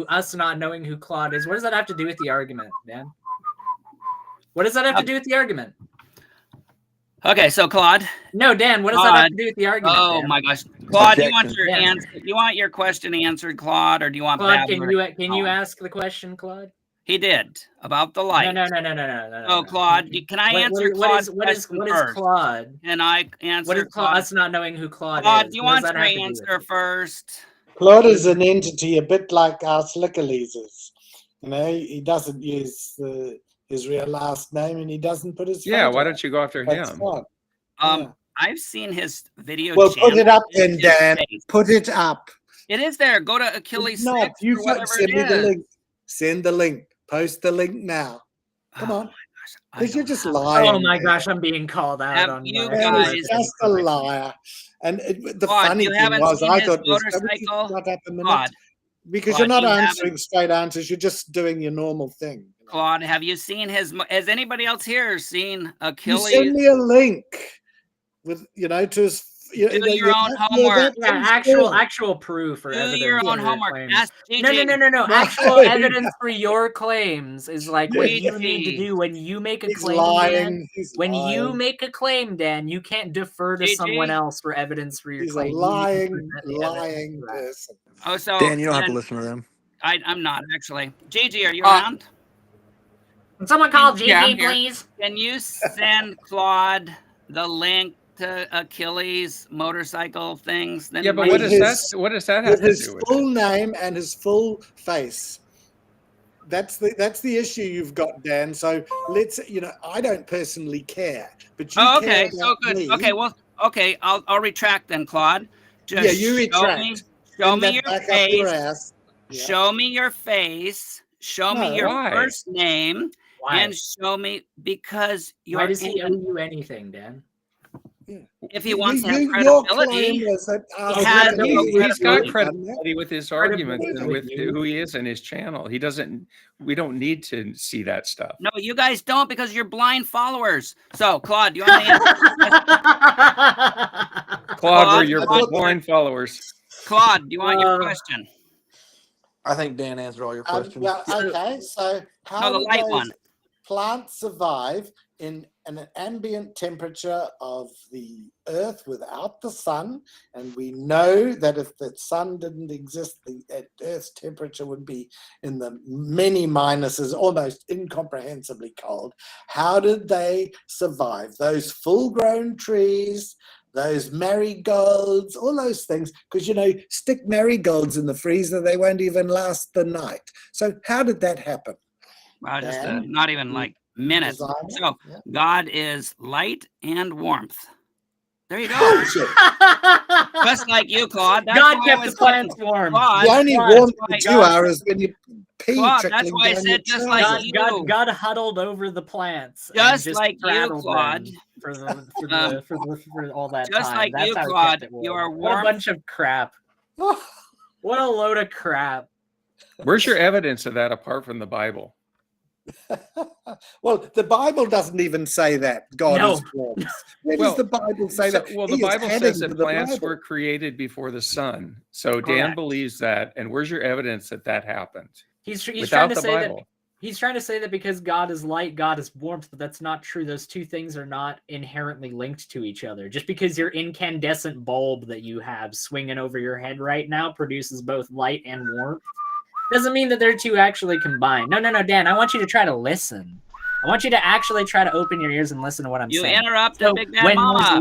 us not knowing who Claude is? What does that have to do with the argument, Dan? What does that have to do with the argument? Okay, so Claude. No, Dan, what does that have to do with the argument? Oh Dan? my gosh. Claude, do you want Objection. your Yeah. answer? Do you want your question answered, Claude, or do you want Claude, Babbler? can you ask the question, Claude? He did about the light. No. Oh, Claude, can I answer Claude's question what is first? Claude? Can I answer What is Claude? us not knowing who Claude Claude, is? do you What does want that your have to do with answer first? Claude is an entity a bit like our Slickerlees is. You know, he doesn't use his real last name, and he doesn't put his Yeah, photo why up. don't you go after That's him? fine. Yeah. I've seen his video Well, channel. put it up It's then, his Dan. face. Put it up. It is there. Go to It's Achilles not. 6 You or whatever send it me the is. link. Send the link. Post the link now. Come on. Because you're just lying. Oh my man. gosh, I'm being called out Have on you my Man is guys? just a liar. And the Claude, funny you thing haven't was, seen I his thought was, would you motorcycle? shut up a minute? Claude, Because Claude, you're not you answering haven't- straight answers. You're just doing your normal thing. Claude, have you seen his? Has anybody else here seen You Achilles? send me a link with, to his. Do your own homework. Yeah, actual proof or Do evidence. your own for homework. claims. Ask No. JJ. Actual Right. evidence for your claims is like what you need to JJ. do when you make a He's claim. lying. Dan, He's when you lying. make a claim, Dan, you can't defer to JJ? someone else for evidence for your He's a claim. You need to lying, present the evidence lying for that. person. Oh, so Dan, you don't have to then- listen to them. I'm not actually. JJ, are you around? Can someone call GG, Yeah, I'm here. please? Can you send Claude the link to Achilles motorcycle things? Then Yeah, but might- what does that have With to his do with full name and his full face. That's the issue you've got, Dan. So let's, I don't personally care, but you Oh, care okay. So about good. me. Okay. Well, okay. I'll retract then, Claude. Just Yeah, you show retract. me Send that your back up face. your ass. Yeah. Show me your face. Show No. me your Why? first name. Why? And show me because you're Why does he owe in, you anything, Dan? if he wants to have Your credibility. claim was that He has Slickerlees no was He's got good, credibility with his arguments and with with you. who he is and his channel. He doesn't. We don't need to see that stuff. No, you guys don't because you're blind followers. So, Claude, do you want to answer? Claude, we're your Claude, blind followers. Claude, do you want your question? I think Dan answered all your questions. Well, okay, so how No, the do light those one. plants survive in an ambient temperature of the Earth without the sun? And we know that if the sun didn't exist, the Earth's temperature would be in the many minuses, almost incomprehensibly cold. How did they survive? Those full-grown trees, those marigolds, all those things, because, stick marigolds in the freezer, they won't even last the night. So how did that happen? Well, just Dan? not even like minutes. Design it? So, Yeah. God is light and warmth. There you go. Bullshit. Just like you, Claude. That's God why I kept was the plants saying, warm. Claude, The only Claude, warmth that's that why you God- are is when you pee Claude, that's trickling why I down said your just like trousers. you. God huddled over the plants. Just and like you, straddled Claude. them for all that Just time. like That's you, how he Claude, kept it warm. you are What a warm. bunch of crap. What a load of crap. Where's your evidence of that apart from the Bible? Well, the Bible doesn't even say that God No. is warm. Where Well, does the Bible say that? Well, He the is Bible adding says to that the plants Bible. were created before the sun. So Dan Correct. believes that. And where's your evidence that that happened? He's Without trying to the say that Bible. he's trying to say that because God is light, God is warmth, but that's not true. Those two things are not inherently linked to each other. Just because your incandescent bulb that you have swinging over your head right now produces both light and warmth doesn't mean that they're two actually combined. No, Dan, I want you to try to listen. I want you to actually try to open your ears and listen to what I'm You saying. interrupted So Big Bad when Mama.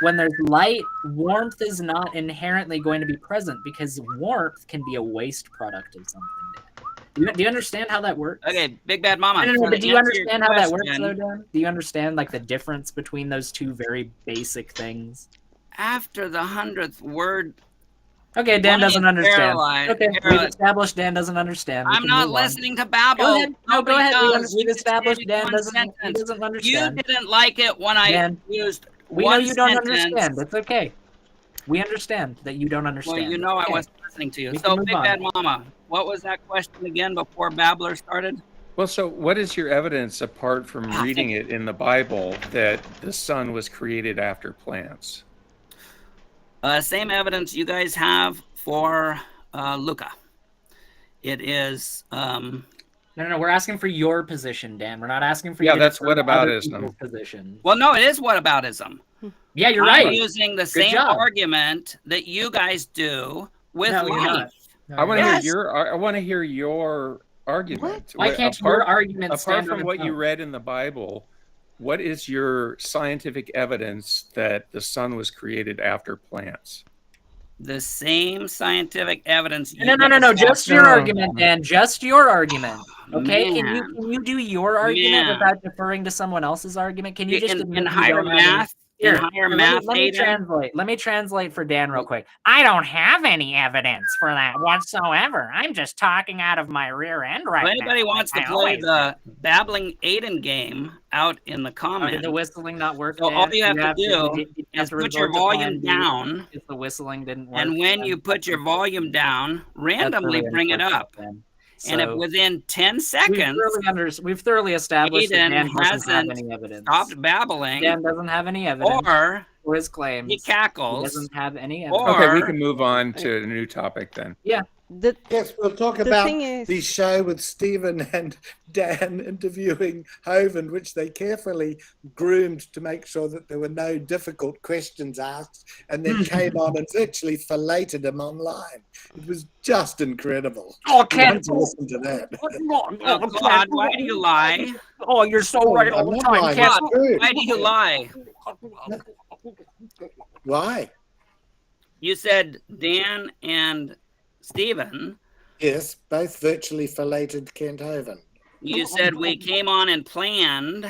there's light, warmth is not inherently going to be present because warmth can be a waste product of something. Do you understand how that works? Okay, Big Bad Mama. No, so but to do you answer your understand how that works, question, though, Dan? Do you understand like the difference between those two very basic things? After the 100th word, Okay, Dan Why doesn't is understand. Caroline- Okay, we've Caroline- established Dan doesn't understand. We I'm can not move on. listening to babble. Go ahead. No, go Nobody ahead. does. We've You just established stated Dan one doesn't sentence. You You understand. didn't like it when I Dan, used We know one you don't sentence. understand. It's okay. We understand that you don't Well, understand. you know Okay. I wasn't listening to you. We So, can move Big on. Bad Mama, what was that question again before Babbler started? Well, so what is your evidence apart from reading it in the Bible that the sun was created after plants? Same evidence you guys have for Luca. It is. No, we're asking for your position, Dan. We're not asking for Yeah, you to that's defer to other whataboutism. people's position. Well, no, it is whataboutism. Yeah, you're I'm right. using the Good same job. argument that you guys do with No, you're not. life. No, I want to you're hear not. your. I want to hear your argument. Why can't your argument apart stand from on what its you own? read in the Bible? What is your scientific evidence that the sun was created after plants? The same scientific evidence. No. Just your argument, Dan. Just your argument. Okay? Can you do your argument without deferring to someone else's argument? Can you just admit in you higher don't have any? math? Here, in higher let math, me Aiden? translate. Let me translate for Dan real quick. I don't have any evidence for that whatsoever. I'm just talking out of my rear end right If anybody now. wants to like I play always the babbling Aiden game out in the do. comments. Did the whistling not work, So Dan? all you have to Did do you have is to put your resort to volume plan B down, if the whistling didn't work? and when Dan? you put your volume down, randomly really bring it unfortunate, up. Dan. And if So, within 10 seconds, we've thoroughly established that Aiden Dan doesn't have hasn't any evidence. stopped babbling, Dan doesn't have any evidence or for his claims. he cackles, He doesn't have any evidence. Okay, we can move on to a new topic then. Yeah. Yes, we'll talk about the show with Stephen and Dan interviewing Hovind, which they carefully groomed to make sure that there were no difficult questions asked, and then came on and virtually filleted him online. It was just incredible. Oh, You Ken. want to listen to that. Claude, why do you lie? Oh, you're so right all the time, Ken. Claude, why do you lie? Why? You said Dan and Stephen. Yes, both virtually filleted Kent Hovind. You said we came on and planned.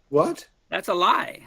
What? That's a lie.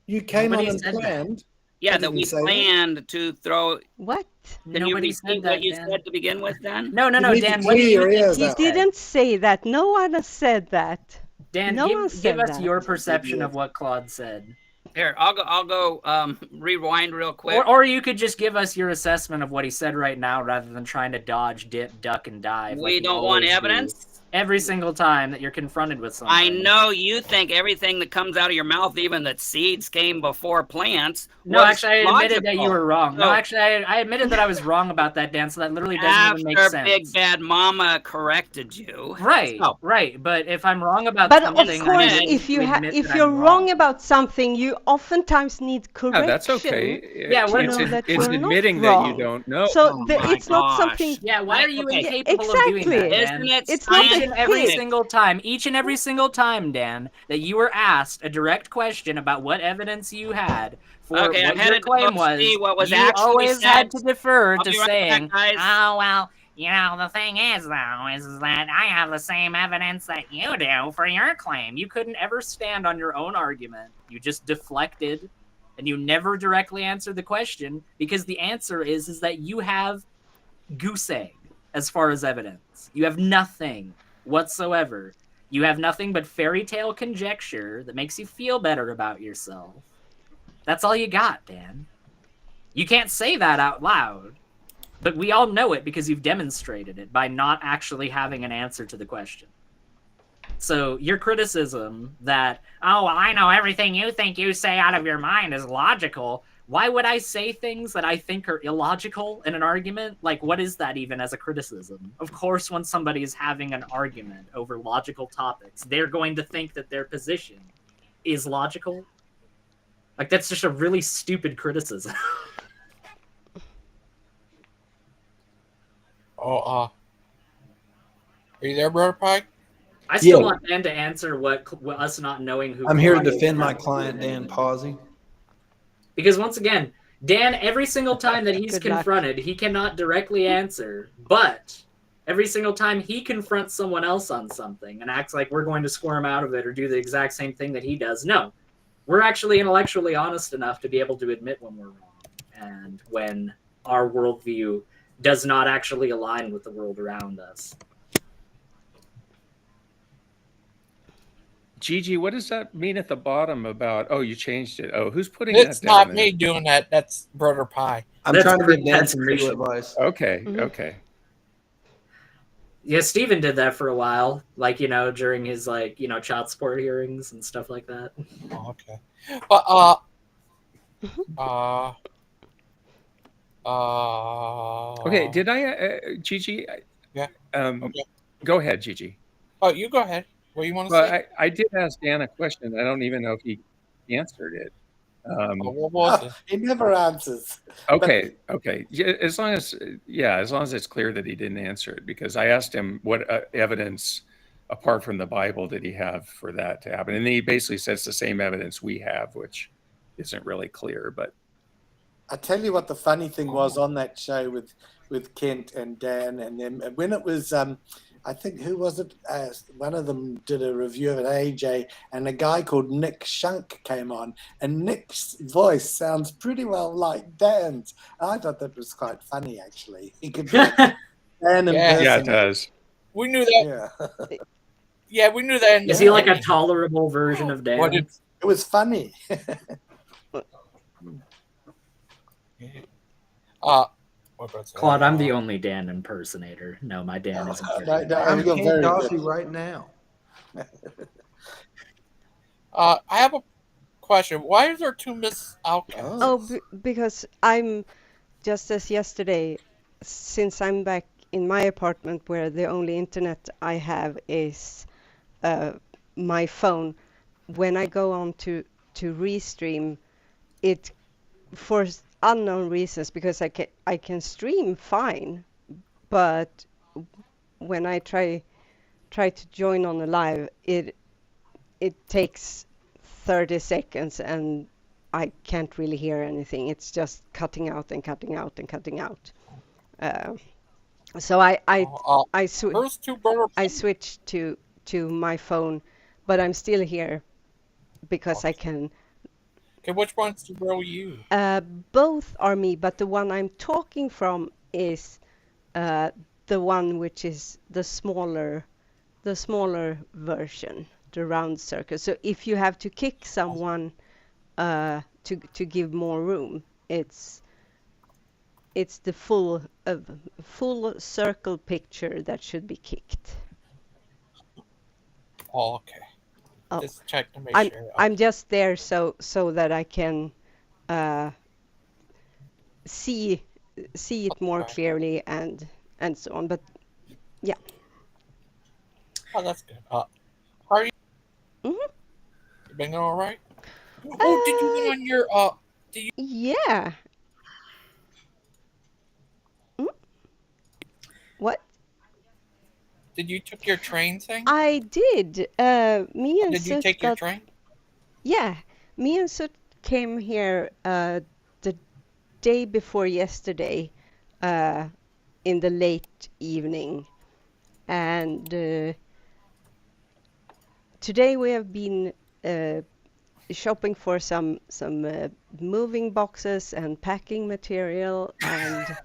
You came Nobody on and said that. planned? Yeah, I that we didn't say that. planned to throw. What? Can you Nobody repeat said what that, you Dan. said to begin with, then? No, You need to Dan. clear your ears He out. didn't say that. No one has said that. Dan, no one give said us that. your perception of what Claude said. Here, I'll go rewind real quick. Or you could just give us your assessment of what he said right now rather than trying to dodge, dip, duck, and dive. We like you don't want always do evidence? every single time that you're confronted with something. I know you think everything that comes out of your mouth, even that seeds came before plants. No, was actually, I admitted that you were wrong. No, So, actually, I admitted that I was wrong about that, Dan, so that literally doesn't even make after sense. Big Bad Mama corrected you. Right, So, right. But if I'm wrong about But something, of course, I need if to you admit if that you're I'm wrong about something, you oftentimes need correction. No, that's okay. Yeah, what to if know that It's you're not admitting that you wrong. don't know. So my it's not gosh. something. Yeah, why are you Okay. incapable of doing that, Exactly. Dan? Isn't it It's not Each a and every hit. single time, Dan, that you were asked a direct question about what evidence you had for Okay, I'm what your headed to claim go was, see what was you actually always said. had to defer I'll to be right saying, back, guys. "Oh well, you know, the thing is though, is that I have the same evidence that you do for your claim." You couldn't ever stand on your own argument. You just deflected, and you never directly answered the question because the answer is that you have goose egg as far as evidence. You have nothing whatsoever. You have nothing but fairy tale conjecture that makes you feel better about yourself. That's all you got, Dan. You can't say that out loud, but we all know it because you've demonstrated it by not actually having an answer to the question. So your criticism that, oh, well, I know everything you think you say out of your mind is logical. Why would I say things that I think are illogical in an argument? Like, what is that even as a criticism? Of course, when somebody is having an argument over logical topics, they're going to think that their position is logical. Like, that's just a really stupid criticism. Are you there, Brother Pike? I still Yeah. want Dan to answer what us not knowing who. I'm here to Claude is. defend my client, Dan Pawsey. Because once again, Dan, every single time that he's Good luck. confronted, he cannot directly answer, but every single time he confronts someone else on something and acts like we're going to squirm out of it or do the exact same thing that he does, no. We're actually intellectually honest enough to be able to admit when we're wrong and when our worldview does not actually align with the world around us. Gigi, what does that mean at the bottom about? Oh, you changed it. Oh, who's putting It's that down not there? me doing that. That's Brother Pie. I'm That's trying to give Dan that's some legal Christian. advice. Okay, Mhm. okay. Yeah, Steven did that for a while, like, you know, during his, like, you know, child support hearings and stuff like that. Oh, okay. But Okay, did I, Gigi? Yeah. Okay. Go ahead, Gigi. Oh, you go ahead. What do you want to Well, say? I did ask Dan a question. I don't even know if he answered it. What was it? He never answers. Okay. Yeah, as long as it's clear that he didn't answer it, because I asked him what evidence apart from the Bible did he have for that to happen, and he basically says the same evidence we have, which isn't really clear. But I tell you what, the funny thing was on that show with Kent and Dan and them, and when it was, I think, who was it? One of them did a review of it, AJ, and a guy called Nick Shunk came on, and Nick's voice sounds pretty well like Dan's. I thought that was quite funny, actually. He could be like Dan in person. Yeah, it does. We knew that. Yeah. Yeah, we knew that. Is he like a tolerable version of Dan? It was funny. Claude, I'm the only Dan impersonator. No, my Dan isn't very good. I'm King Dossie right now. I have a question. Why is there two Miss Outcasts? Oh, because I'm just as yesterday, since I'm back in my apartment where the only internet I have is my phone. When I go on to restream, it for unknown reasons, because I can stream fine, but when I try to join on the live, it takes 30 seconds and I can't really hear anything. It's just cutting out and cutting out and cutting out. So I switched to my phone, but I'm still here because I can. Okay, which one's the girl you? Both are me, but the one I'm talking from is the one which is the smaller version, the round circle. So if you have to kick someone to give more room, it's the full circle picture that should be kicked. Oh, okay. Oh, Just check to make sure. I'm just there so that I can see it more clearly and so on. But yeah. Oh, that's good. How are you? Mhm. You been all right? Oh, did you win on your Yeah. What? Did you took your train thing? I did. Me and Did you Sut take your train? Yeah, me and Sut came here the day before yesterday, in the late evening, and today we have been shopping for some moving boxes and packing material, and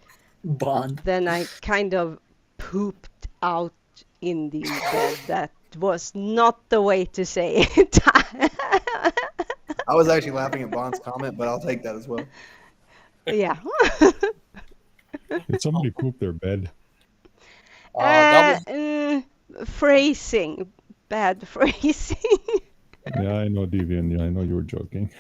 Bond. then I kind of pooped out in the bed. That was not the way to say it. I was actually laughing at Bond's comment, but I'll take that as well. Yeah. Did somebody poop their bed? Phrasing. Bad phrasing. Yeah, I know, Devian. Yeah, I know you were joking.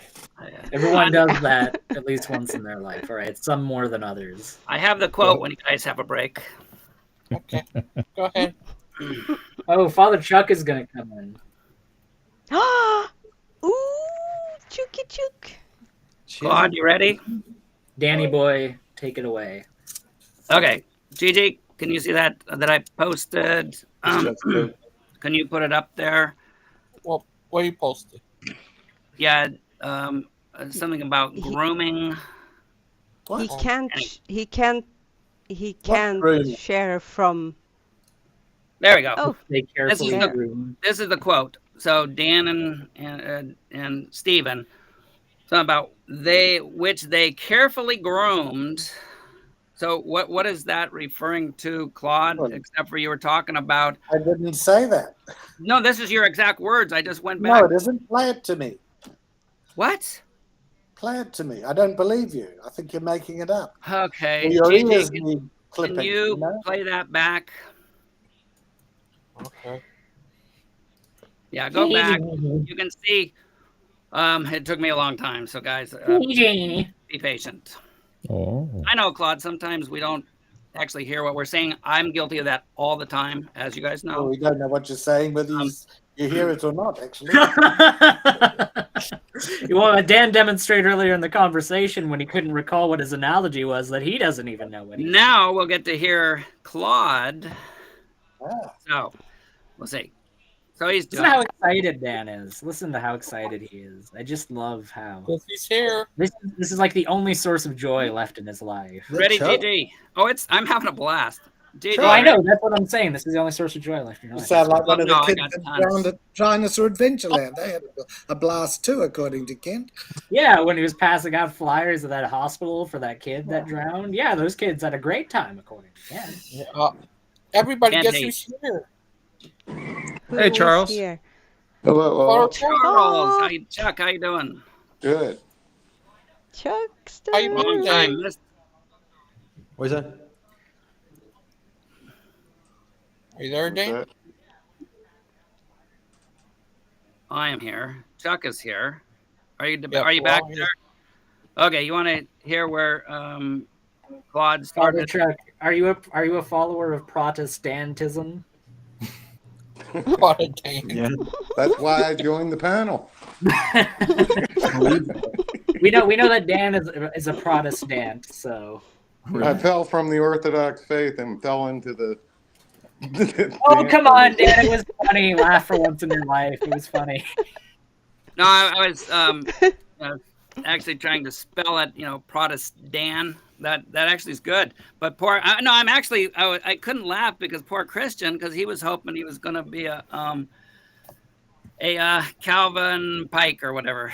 Everyone does that at least once in their life, all right? Some more than others. I have the quote when you guys have a break. Okay, go ahead. Oh, Father Chuck is going to come in. Ooh, chooky chook. Claude, you ready? Danny boy, take it away. Okay, Gigi, can you see that I posted? Can you put it up there? Well, what you posted? Yeah, something about grooming. He can't share from. There we go. Oh, This is the quote. So Dan and Stephen, something about which they carefully groomed. So what is that referring to, Claude? Except for you were talking about. I didn't say that. No, this is your exact words. I just went back. No, it isn't. Play it to me. What? Play it to me. I don't believe you. I think you're making it up. Okay. Your Gigi, ears need clipping. Can you play that back? Okay. Yeah, go back. You can see. It took me a long time, so guys, be patient. Oh. I know, Claude. Sometimes we don't actually hear what we're saying. I'm guilty of that all the time, as you guys know. Well, we don't know what you're saying, whether you hear it or not, actually. Well, Dan demonstrated earlier in the conversation when he couldn't recall what his analogy was that he doesn't even know what. Now we'll get to hear Claude. So we'll see. So he's Listen to how excited Dan is. Listen to how excited he is. I just love how he's here. This is like the only source of joy left in his life. Ready, GG? Oh, I'm having a blast. GG, Well, I know, that's what I'm saying. This is the only source of joy left in your You life. sound like one of the no, I kids got that tons. drowned at Dinosaur Adventureland. They had a blast too, according to Kent. Yeah, when he was passing out flyers at that hospital for that kid that drowned. Yeah, those kids had a great time, according to Ken. Everybody, Can't guess hate. who's here? Hey, Charles. Here? Hello. Charles, Chuck, how you doing? Good. Chuckster. How you Long time. What's that? Are you there, Dan? I am here. Chuck is here. Are you Yeah, are you we're back all there? Okay, you want to hear where Claude started? Chuck, are you a follower of Protestantism? Yeah, that's why I joined the panel. we know that Dan is a Protestant, so I fell from the Orthodox faith and fell into the. Oh, come on, Dan. It was funny. Laugh for once in your life. It was funny. No, I was actually trying to spell it. Protestant. That actually is good. But I couldn't laugh because poor Christian, because he was hoping he was going to be a Calvin Pike or whatever.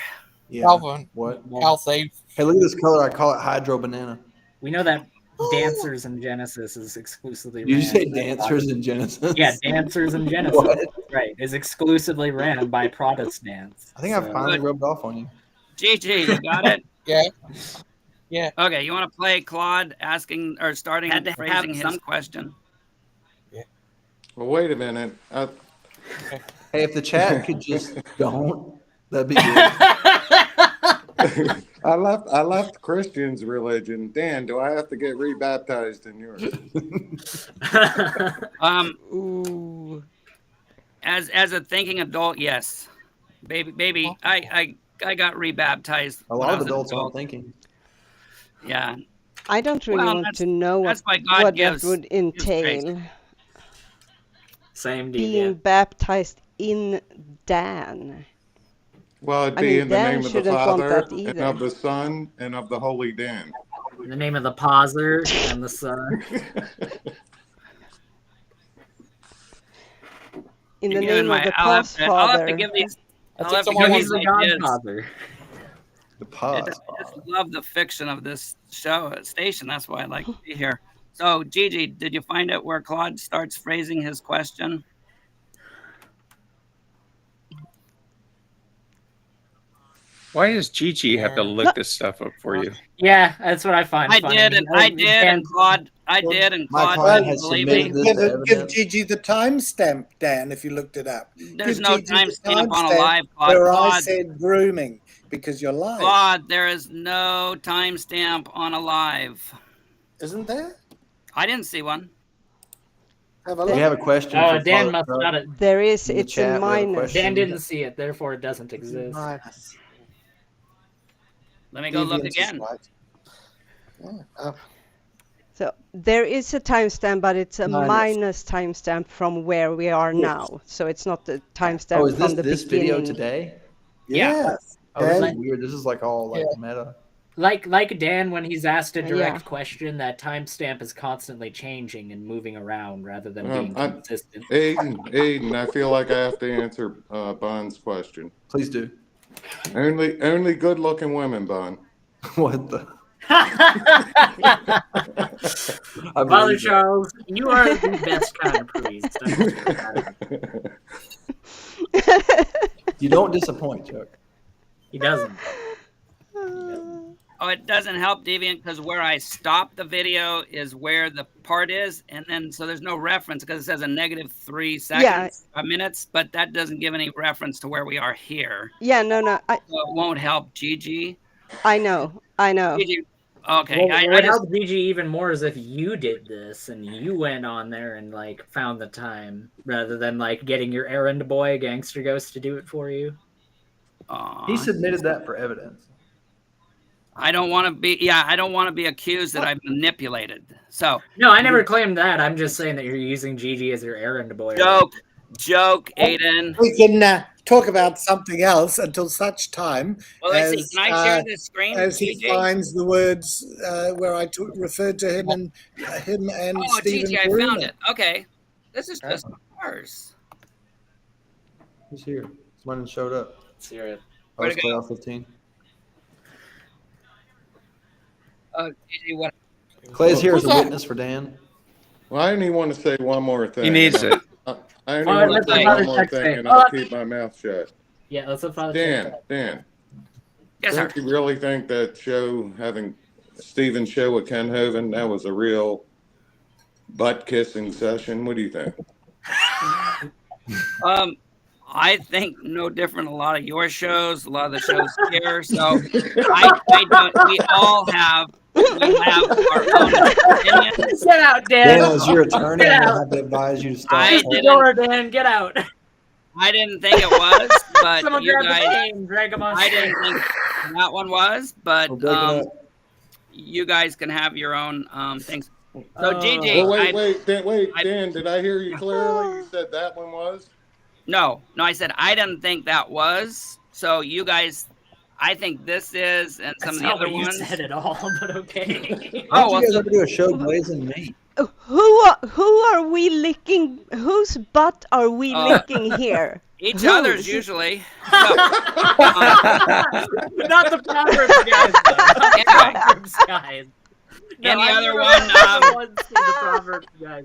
Yeah. Calvin. What? Cal safe. Hey, look at this color. I call it hydro banana. We know that Dancers in Genesis is exclusively. Did you say ran by Dancers in Genesis? Yeah, Dancers in Genesis. What? Right, is exclusively ran by Protestants. I think I finally rubbed off on you. GG, you got it? Yeah. Okay, you want to play Claude asking or starting phrasing his question? Well, wait a minute. Hey, if the chat could just don't, that'd be good. I left Christian's religion. Dan, do I have to get rebaptized in yours? As a thinking adult, yes, baby, I got rebaptized. A lot of adults aren't thinking. Yeah. I don't really want to know what that would entail. Same deal. Being baptized in Dan. Well, it'd be in the Dan name of the shouldn't want Father that and either. of the Son and of the Holy Dan. In the name of the Pauser and the Son. In the name of the Pause I'll have to Father. give these. That's I'll have like to give someone these who's the ideas. Godfather. The pause. I just love the fiction of this station. That's why I like to be here. So, Gigi, did you find out where Claude starts phrasing his question? Why does Gigi have to look this stuff up for you? Yeah, that's what I find I funny. did, and Claude believe me. Give Gigi the timestamp, Dan, if you looked it up. There's Give no Gigi the timestamp on a timestamp live, Claude. where I Claude. said grooming because you're live. Claude, there is no timestamp on a live. Isn't there? I didn't see one. Have a We look. have a question. Oh, for Dan Clark must not have. There is, in the it's chat. in We have a minus. question. Dan didn't see it, therefore it doesn't exist. Minus. Let me go look Deviant is again. right. So there is a timestamp, but it's a minus timestamp from where we are now. So it's not the timestamp Oh, is from the this beginning. video today? Yes. Oh, this Dan, is weird. This is like all like meta. Like Dan, when he's asked a direct Yeah. question, that timestamp is constantly changing and moving around rather than being consistent. Aiden, I feel like I have to answer Bond's question. Please do. Only good-looking women, Bond. What the? Father Charles, you are the best kind of priest. You don't disappoint, Chuck. He doesn't. Oh, it doesn't help, Deviant, because where I stop the video is where the part is, and then so there's no reference because it says a -3 seconds, minutes, but that doesn't give any reference to where we are here. Yeah, no. So it won't help Gigi. I know. Gigi, okay. Well, I what just, helped Gigi even more is if you did this and you went on there and like found the time rather than like getting your errand boy Gangster Ghost to do it for you. He submitted that for evidence. I don't want to be. Yeah, I don't want to be accused that I've manipulated. So no, I never claimed that. I'm just saying that you're using Gigi as your errand boy. Joke, Aiden. We can talk about something else until such time as Can I share this screen, as he Gigi? finds the words where I referred to him and Oh, Stephen. Gigi, I found it. Okay, this is just ours. Who's here? Someone showed up. Let's hear it. Oh, it's playoff 15. Gigi, what? Clay's here as a witness for Dan. Well, I only want to say one more thing. He needs it. I only want to say one more thing, and I'll keep my mouth shut. Yeah, let's let Father Dan. Yes, don't you really think that show, having Steven's show with Ken Hovind, that was a real butt-kissing session? What do you think? I think no different. A lot of your shows, a lot of the shows here. So I don't. We all have our own opinions. Get out, Dan. Dan, as your attorney, Get I'm out. gonna have to advise you to stop. I The door, Dan. Get out. I didn't think it was, but Someone you grab the guys. cane, drag him on. I didn't think that one was, but We'll break it up. you guys can have your own things. So Gigi, Wait, Dan, did I hear you clearly? You said that one was? No, I said I didn't think that was. So you guys, I think this is, and some That's of the not other what you ones. said at all, but okay. Why don't you guys ever do a show blazing me? Who are we licking? Whose butt are we licking here? Each Whose? other's usually. Not the Proverbs guys, though. Not the Proverbs guys. No, Any I've other never one? seen the Proverbs guys.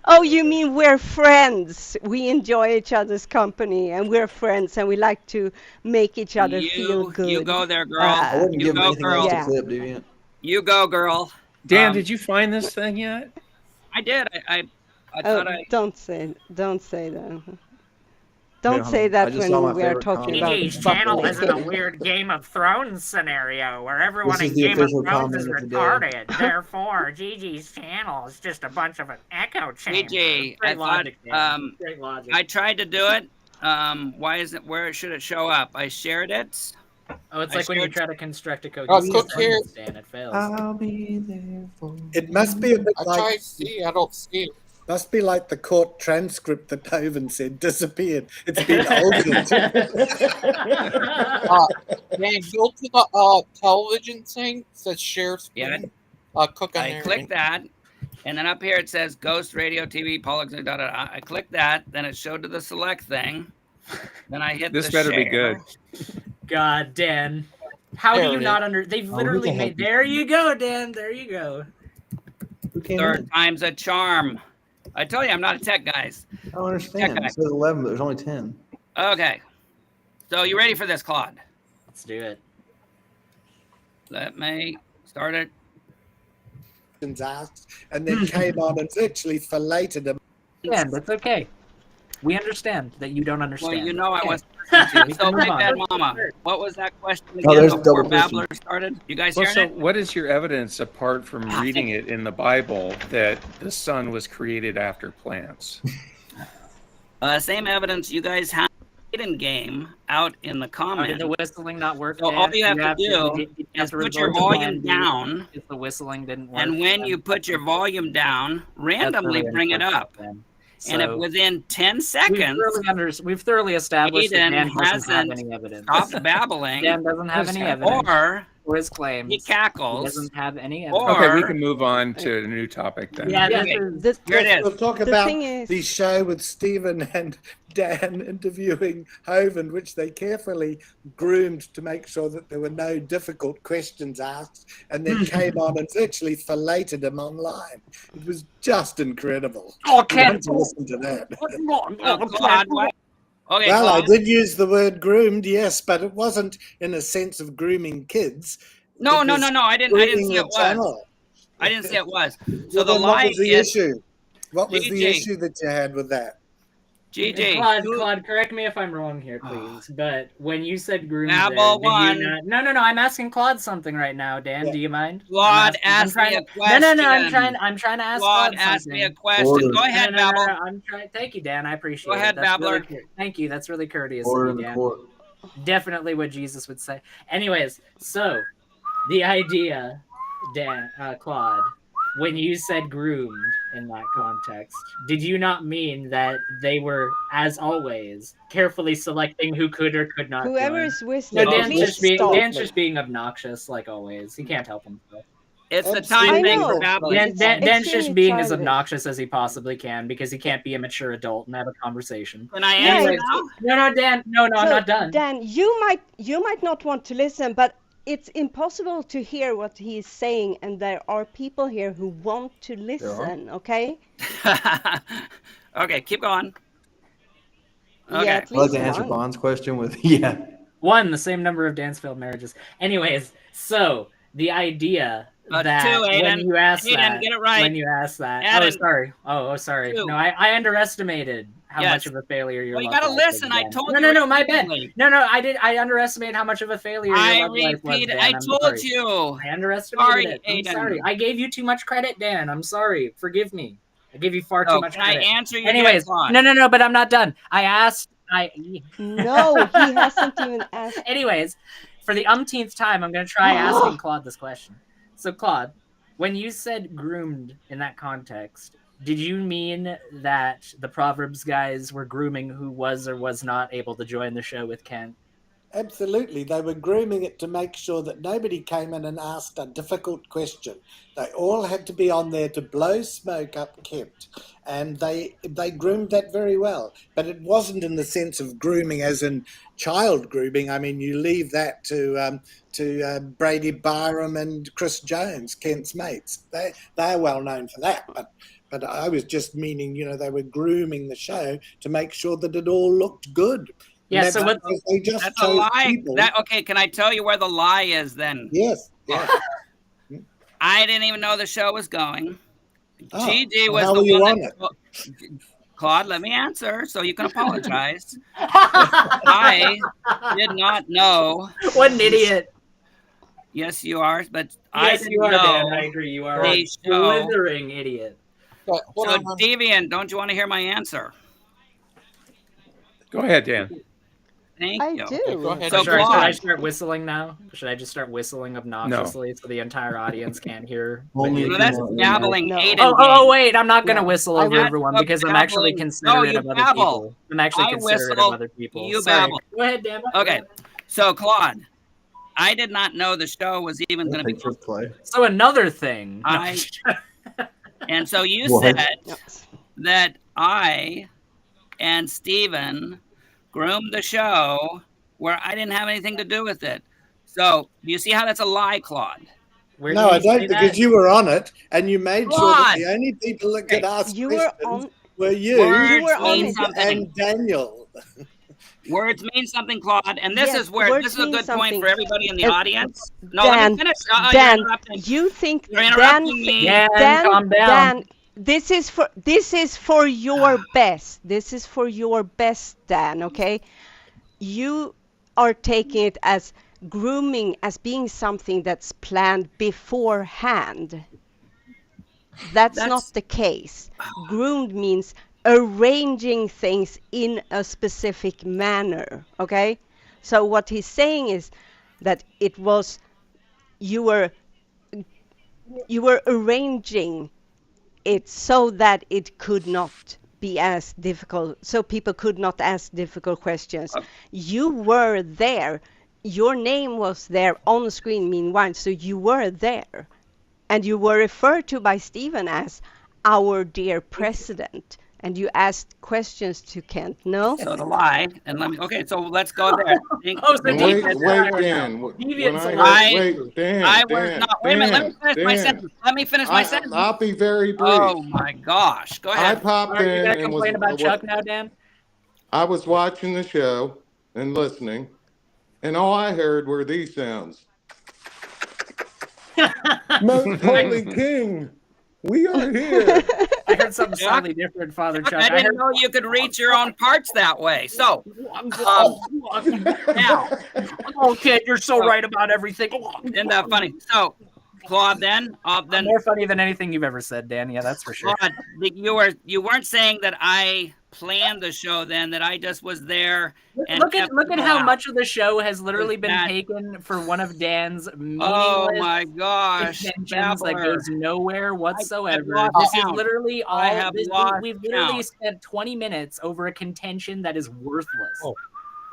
Oh, you mean we're friends? We enjoy each other's company, and we're friends, and we like to make each other feel good. You go there, girl. I wouldn't You give him go, anything girl. else to clip, Deviant. You go, girl. Dan, did you find this thing yet? I did. I Oh, thought I. don't say that. Yeah, Don't say I that just saw my when we are favorite talking comment. about DJ's butt channel isn't a licking. weird Game of Thrones scenario where everyone This in is the Game of official Thrones is comment of the day. retarded. Therefore, Gigi's channel is just a bunch of an echo chamber. Gigi, Great I thought, logic, Dan. Great logic. I tried to do it. Why isn't? Where should it show up? I shared it. Oh, it's I like when you shared- try to construct a click cohesive here. sentence, Dan, it fails. I'll be there for It must be a bit I like try to see. I don't see it. must be like the court transcript that Hovind said disappeared. It's been altered. Man, go to the television thing. Says share screen. Click on I there. click that, and then up here it says Ghost Radio TV Politics. I click that, then it showed to the select thing. Then I hit This the better be share. good. God, Dan. How There do you it not under? They've Oh, literally who the made. heck- There you go, Dan. There you go. Who came Third in? time's a charm. I tell you, I'm not a tech guys. I don't understand. Okay. It says 11, but there's only 10. Okay. So you ready for this, Claude? Let's do it. Let me start it. asked, and then came on and virtually filleted him. Dan, that's okay. We understand that you don't understand. Well, you know I Okay. was. We So, can Big move Bad on. Mama, what was that question Oh, again there's before double Christian. Babbler started? You guys Well, hearing so it? what is your evidence apart from reading it in the Bible that the sun was created after plants? Same evidence you guys have in game out in the Did comments. the whistling not work? So Dan? all you have to do you have is to put your resort to volume plan B down, if the whistling didn't work. and when then you put your volume down, randomly that's really bring it up. unfortunate, And if So, within 10 we've seconds, we've thoroughly established that Aiden Dan doesn't have hasn't any evidence. stopped babbling, Dan doesn't have any evidence or for his claims. he He cackles, doesn't have any or- evidence. Okay, we can move on to a new topic then. Yeah, this Okay. is Here it is. We'll talk The about thing is- the show with Stephen and Dan interviewing Hovind, which they carefully groomed to make sure that there were no difficult questions asked, and then came on and virtually filleted him online. It was just incredible. Oh, You Ken. want to listen to that. Claude, what? Okay, Well, I Claude. did use the word groomed, yes, but it wasn't in a sense of grooming kids. No, It no, was no, no. I didn't grooming say the it was. channel. I didn't say it was. So Well, the then lie what was the is issue? What was the GG. issue that you had with that? GG. Claude, correct me if I'm wrong here, please. But when you said groom, Babble there, one. did you not... No. I'm asking Claude something right now. Dan, do you mind? Claude I'm asked me a No. question. I'm trying to ask Claude Claude asked something. me a question. Go ahead, No, Babble. I'm trying. Thank you, Dan. I appreciate Go ahead, it. That's really Babbler. Thank you. That's really courteous Order of in you, the Dan. court. definitely what Jesus would say. Anyways, so the idea, Dan, Claude, when you said groomed in that context, did you not mean that they were, as always, carefully selecting who could or could not Whoever join? is No, listening, please stop. Dan's just being obnoxious like always. He can't help himself. It's the time I thing, know. probably. It's Dan's just extremely being as childish. obnoxious as he possibly can because he can't be a mature adult and have a conversation. Can I Yeah, answer it's- now? No, Dan. No, I'm So, not done. Dan, you might not want to listen, but it's impossible to hear what he is saying, and there are people here who want to listen. Okay? Okay, keep going. Yeah, Okay. at I'd like least to answer one. Bond's question with yeah. One, the same number of dance failed marriages. Anyways, so the idea that two, when Aiden. you ask Aiden, that, get it right. when you ask that, Aiden. oh, sorry. Two. No, I underestimated how Yes. much of a failure your Well, you love gotta life listen. was, I Dan. told no, you no, my bad. repeatedly. No, I underestimated how much of a failure your I love life was, repeated. Dan. I I'm told sorry. you. I underestimated Sorry, it. I'm Aiden. sorry. I gave you too much credit, Dan. I'm sorry. Forgive me. I gave you far Oh, too much can I credit. answer you? Anyways, no, but I'm not done. I asked. No, he hasn't even asked. Anyways, for the umpteenth time, I'm going to try asking Claude this question. So, Claude, when you said groomed in that context, did you mean that the Proverbs guys were grooming who was or was not able to join the show with Kent? Absolutely. They were grooming it to make sure that nobody came in and asked a difficult question. They all had to be on there to blow smoke up Kent. And they groomed that very well. But it wasn't in the sense of grooming as in child grooming. I mean, you leave that to Brady Byram and Chris Jones, Kent's mates. They're well known for that. But I was just meaning, they were grooming the show to make sure that it all looked good. Yeah, so what? They just That's a chose lie. people. Okay, can I tell you where the lie is then? Yes. Yeah. I didn't even know the show was going. Oh, GD well, was how the were you one on that. Claude, let me answer so you can apologize. I did not know. What an idiot. Yes, you are, but Yes, I didn't you are, know. Dan. I agree. You are a The show. slithering idiot. So, Deviant, don't you want to hear my answer? Go ahead, Dan. Thank I you. do. Go ahead. So, Should I Claude, start whistling now? Should I just start whistling obnoxiously so the entire audience can't hear? Only no, if that's you want babbling. No. Aiden Oh, game. wait, I'm not going to No, whistle I over will- everyone That's because I'm actually babbling. considerate No, of you other babble. people. I'm actually I considerate whistle, of other people. you Sorry. babble. Go ahead, Dan. Okay, so Claude, I did not know the show was even going to be. picture play. So another thing. And so you What? said that I and Steven groomed the show where I didn't have anything to do with it. So do you see how that's a lie, Claude? Where No, I don't, because you were on it and you made sure that the Claude! only people that could ask You were questions on. were you Words were on mean it. something. and Daniel. Words mean something, Claude, and this Yes, is where words this is a mean good point something. for everybody in the And audience. No, Dan, let me finish. You're Dan, interrupting. you think You're interrupting me. Dan, calm down. Dan, this is for your best. This is for your best, Dan. Okay, you are taking it as grooming as being something that's planned beforehand. That's not the case. Groomed means arranging things in a specific manner. Okay, so what he's saying is that it was you were arranging it so that it could not be as difficult, so people could not ask difficult questions. You were there. Your name was there on screen meanwhile, so you were there. And you were referred to by Stephen as our dear president. And you asked questions to Kent, no? So the lie, and let me. Okay, so let's go there. Oh, Wait, Dan. I was not. Wait a minute. Let me finish my sentence. Let me finish my sentence. I'll be very brief. Oh my gosh. Go ahead. I popped Are you in going to and complain about was. Chuck now, Dan? I was watching the show and listening, and all I heard were these sounds. Most Holy King, we are here. I heard something slightly different, Father Chuck. I didn't know you could reach your own parts that way. So, now. Okay, you're so right about everything. Isn't that funny? So, Claude, then more funny than anything you've ever said, Dan. Yeah, that's for sure. Claude, you weren't saying that I planned the show then, that I just was there and Look kept at people how out. much of the show has literally been that- taken for one of Dan's Oh meaningless my gosh, intentions that babbler. goes nowhere I've whatsoever. lost This is count. literally I all. have lost We've literally count. spent 20 minutes over a contention that is worthless. Oh.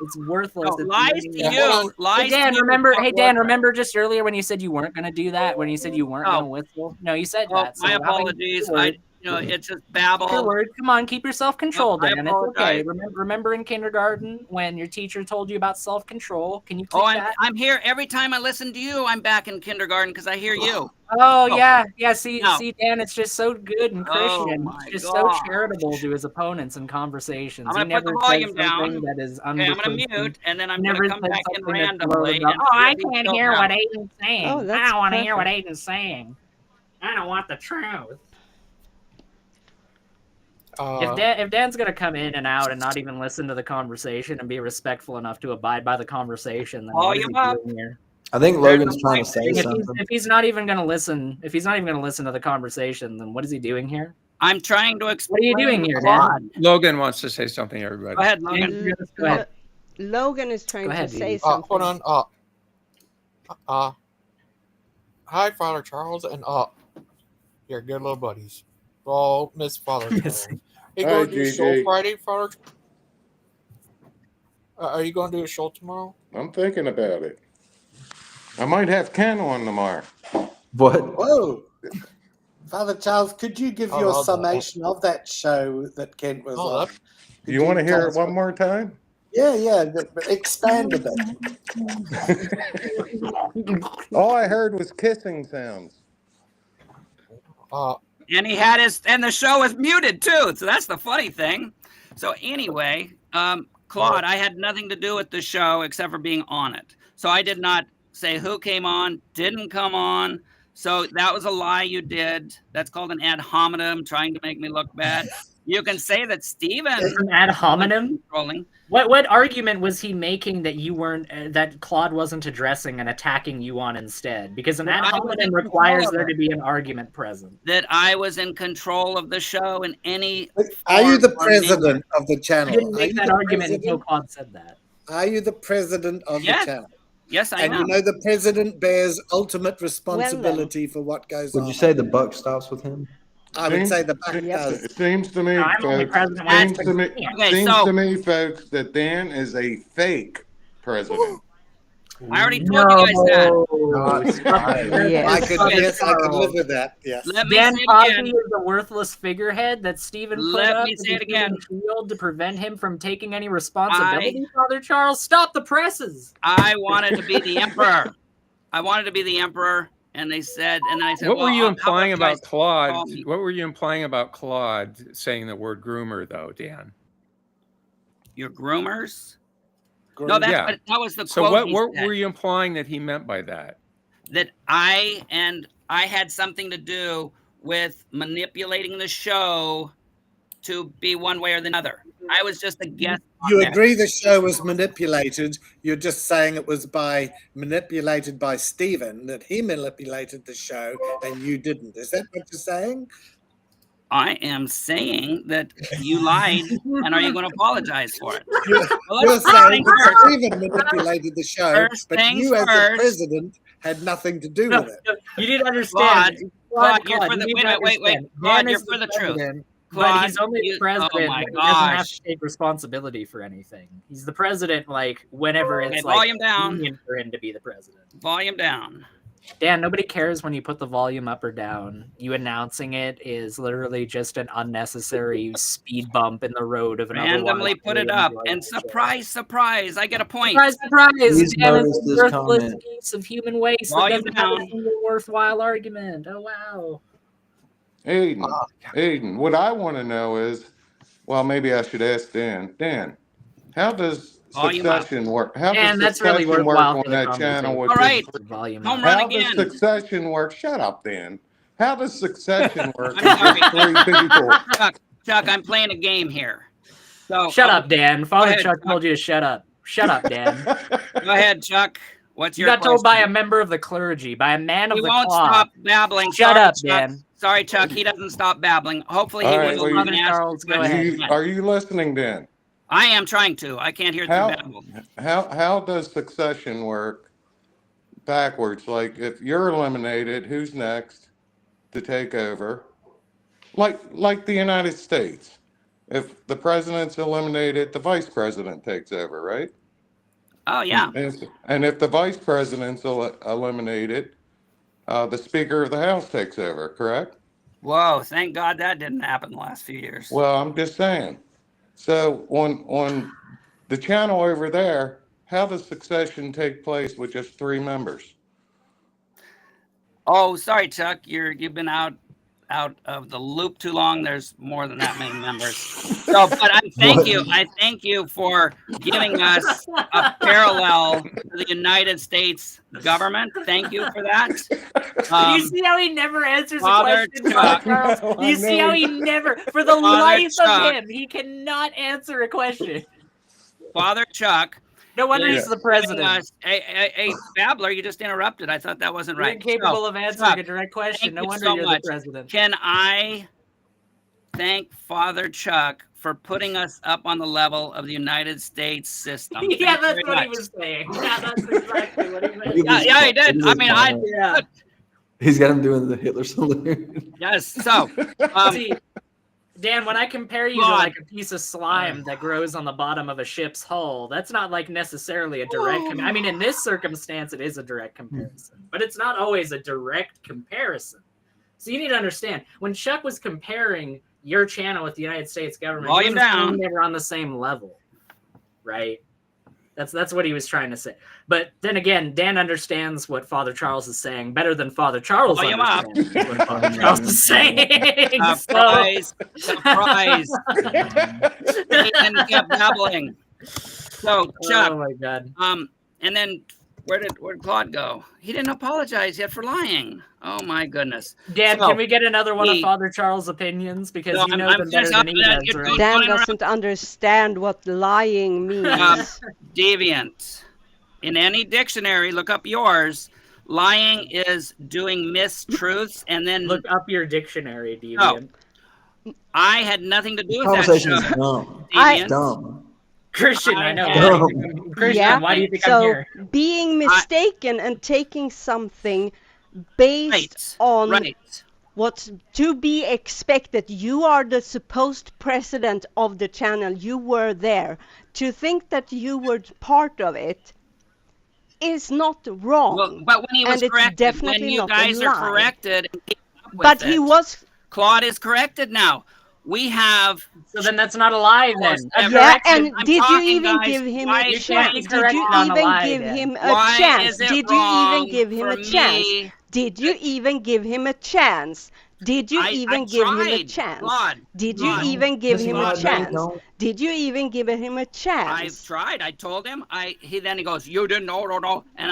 It's worthless. No, It's lies literally- to you. Lies Hey Dan, to you. remember? don't Hey Dan, work. remember just earlier when you said you weren't going to do that? When you said you weren't going to Oh. whistle? No, you said Oh, that. So my allow me to keep apologies. your word. It's just Keep your babble. word. Come on, keep your self-control, I Dan. It's okay. apologize. Remember in kindergarten when your teacher told you about self-control? Can you keep Oh, that? I'm here every time I listen to you. I'm back in kindergarten because I hear you. Oh yeah. See, No. see, Dan, it's just so good and Christian. Oh, my He's just gosh. so charitable to his opponents in conversations. I'm he gonna put never the says volume something down. that is Okay, I'm gonna unrepentant. mute, and then I'm He gonna never come says back in something that's below the randomly. belt. And Oh, I see if he's can't still hear what down. Aiden's saying. Oh, I that's don't want to hear what perfect. Aiden's saying. I don't want the truth. If Dan's gonna come in and out and not even listen to the conversation and be respectful enough to abide by the conversation, then what is he doing here? I think Logan's trying to say If something. he's not even gonna listen, if he's not even gonna listen to the conversation, then what is he doing here? I'm trying to explain. What are you doing here, Dan? Logan wants to say something, everybody. Go ahead, Logan. Go ahead. Logan is trying Go ahead, to say Dee. something. Hold on. Hi, Father Charles, and your good little buddies. Well, Miss Father Charles. Are you Hi, going to do a show GG. Friday, Father? Are you going to do a show tomorrow? I'm thinking about it. I might have Ken on tomorrow. What? Whoa. Father Charles, could you give Oh, your well, summation of that show that Kent was on? that- Could You want to tell hear it us one what- more time? Yeah, but expand a bit. All I heard was kissing sounds. And the show was muted too. So that's the funny thing. So anyway, Claude, I had nothing to do with the show except for being on it. So I did not say who came on, didn't come on. So that was a lie you did. That's called an ad hominem, trying to make me look bad. You can say that Steven An ad hominem? trolling. What argument was he making that you weren't that Claude wasn't addressing and attacking you on instead? Because an ad I was hominem in requires control of there it. to be an argument present. That I was in control of the show in any. Are you the form or president manner. of the channel? You didn't Are make you that the argument until president? Claude said that. Are you the president of Yes. the channel? Yes, I And am. you know the president bears ultimate responsibility for what goes on. Would you say the buck stops with him? I would say the back does. It seems to me, No, I'm only folks. president when I Seems to me, Okay, seems so- to me, folks, that Dan is a fake president. I already told you guys that. Yeah. I could live with that. Yes. Let me Dan say it Cosby again. is the worthless figurehead that Stephen put Let up me as say a it again. human shield to prevent him from taking any responsibility. Father Charles, stop the presses. I wanted to be the emperor. I wanted to be the emperor, and they said, and then I said, What well, were you how implying about you about guys Claude? call me? What were you implying about Claude saying the word groomer, though, Dan? Your groomers? No, that's Yeah. that was the So quote. what he said. were you implying that he meant by that? That I had something to do with manipulating the show to be one way or the other. I was just a guest. You on that. agree the show was manipulated. You're just saying it was manipulated by Stephen, that he manipulated the show and you didn't. Is that what you're saying? I am saying that you lied, and are you going to apologize for it? You're Well, saying that first. Stephen manipulated the show, First but things you as the first. president had nothing to do with it. You didn't understand. Claude, you're for you the need wait, to wait, wait, understand. Claude, Dan you're is for the truth. president, Claude, but he's only the president. oh my but he doesn't have gosh. to take responsibility for anything. He's the president, like whenever Okay, it's like volume down. convenient for him to be the president. Volume down. Dan, nobody cares when you put the volume up or down. You announcing it is literally just an unnecessary speed bump in the road of an Randomly otherwise put it really up, enjoyable and show. surprise, I get a point. Surprise, surprise! Please Dan is notice a this worthless comment. piece of human waste that Volume doesn't have a down. single worthwhile argument. Oh wow! Aiden, what I want to know is, well, maybe I should ask Dan. Dan, how does Volume up. succession work? How Dan, does that's really succession work worthwhile on for the that channel? conversation. With All right, Volume home up. run How does again. succession work? Shut up, Dan. How does succession work with I'm just sorry. three people? Chuck, I'm playing a game here. So Shut up, Dan. Father ahead, Chuck Chuck. told you to shut up. Shut up, Dan. Go ahead, Chuck. What's You your got told by a question? member of the clergy, by a man of You the won't cloth. stop babbling. Shut Sorry, up, Chuck. Dan. Sorry, Chuck. He doesn't stop babbling. Hopefully, All he right. will Well, even ask you questions. are you listening, Dan? I am trying to. I can't hear through babble. How does succession work backwards? Like, if you're eliminated, who's next to take over? Like the United States. If the president's eliminated, the vice president takes over, right? Oh, yeah. And if the vice president's eliminated, the Speaker of the House takes over, correct? Whoa, thank God that didn't happen the last few years. Well, I'm just saying. So on the channel over there, how does succession take place with just 3 members? Oh, sorry, Chuck. You've been out of the loop too long. There's more than that many members. So, but I thank you for giving us a parallel to the United States government. Thank you for that. Do you see how he never answers a Father question, Chuck. Charles? Do you see how he never, for the Father life Chuck. of him, he cannot answer a question. Father Chuck. No wonder is he's the president. giving us a babbler, you just interrupted. I thought that wasn't You're right. incapable of answering Chuck, a direct question. thank No you wonder so you're much. the president. Can I thank Father Chuck for putting us up on the level of the United States system? Yeah, Thank you that's very what he much. was saying. Yeah, that's exactly what he meant. Yeah, he did. I mean, He's got him doing the Hitler salute. yes. So, See, Dan, when I compare you to like a piece of slime that grows on the bottom of a ship's hull, that's not like necessarily a direct. I mean, in this circumstance, it is a direct comparison, but it's not always a direct comparison. So you need to understand when Chuck was comparing your channel with the United States government, Volume down. They were on the same level, right? That's what he was trying to say. But then again, Dan understands what Father Charles is saying better than Father Charles understands what Father Charles is saying. Surprise! Surprise! And kept babbling. So, Chuck. Oh my God. And then where did Claude go? He didn't apologize yet for lying. Oh my goodness. Dan, So, can we get another one of he- Father Charles' opinions? Because No, you know I'm them better finished than up he with that. does, You're right? Dan doesn't understand what lying means. Deviant. In any dictionary, look up yours. Lying is doing mistruths and then Look up your dictionary, Deviant. I had nothing to do with that. Conversation is Chuck. dumb. Deviant. Dumb. Christian, I know. Dumb. Christian, why do you think I'm so here? being mistaken and taking something based on what's to be expected. You are the supposed president of the channel. You were there. To think that you were part of it is not wrong. Well, but when he was and it's corrected, definitely when you not a guys are lie. corrected, and keep up with But he it, was. Claude is corrected now. We have. So then that's not a lie then. Yeah, and I'm did you talking, even guys. give him Why a can't chance? you Did correct you me on a even lie give then? him a Why chance? is it Did you even wrong give him for a chance? me? Did you even give him a chance? Did you even give him a tried, chance? Claude. Did you Claude. even give him a Claude, no, chance? no. Did you even give him a I've chance? tried. I told him. Then he goes, "You didn't know, no." And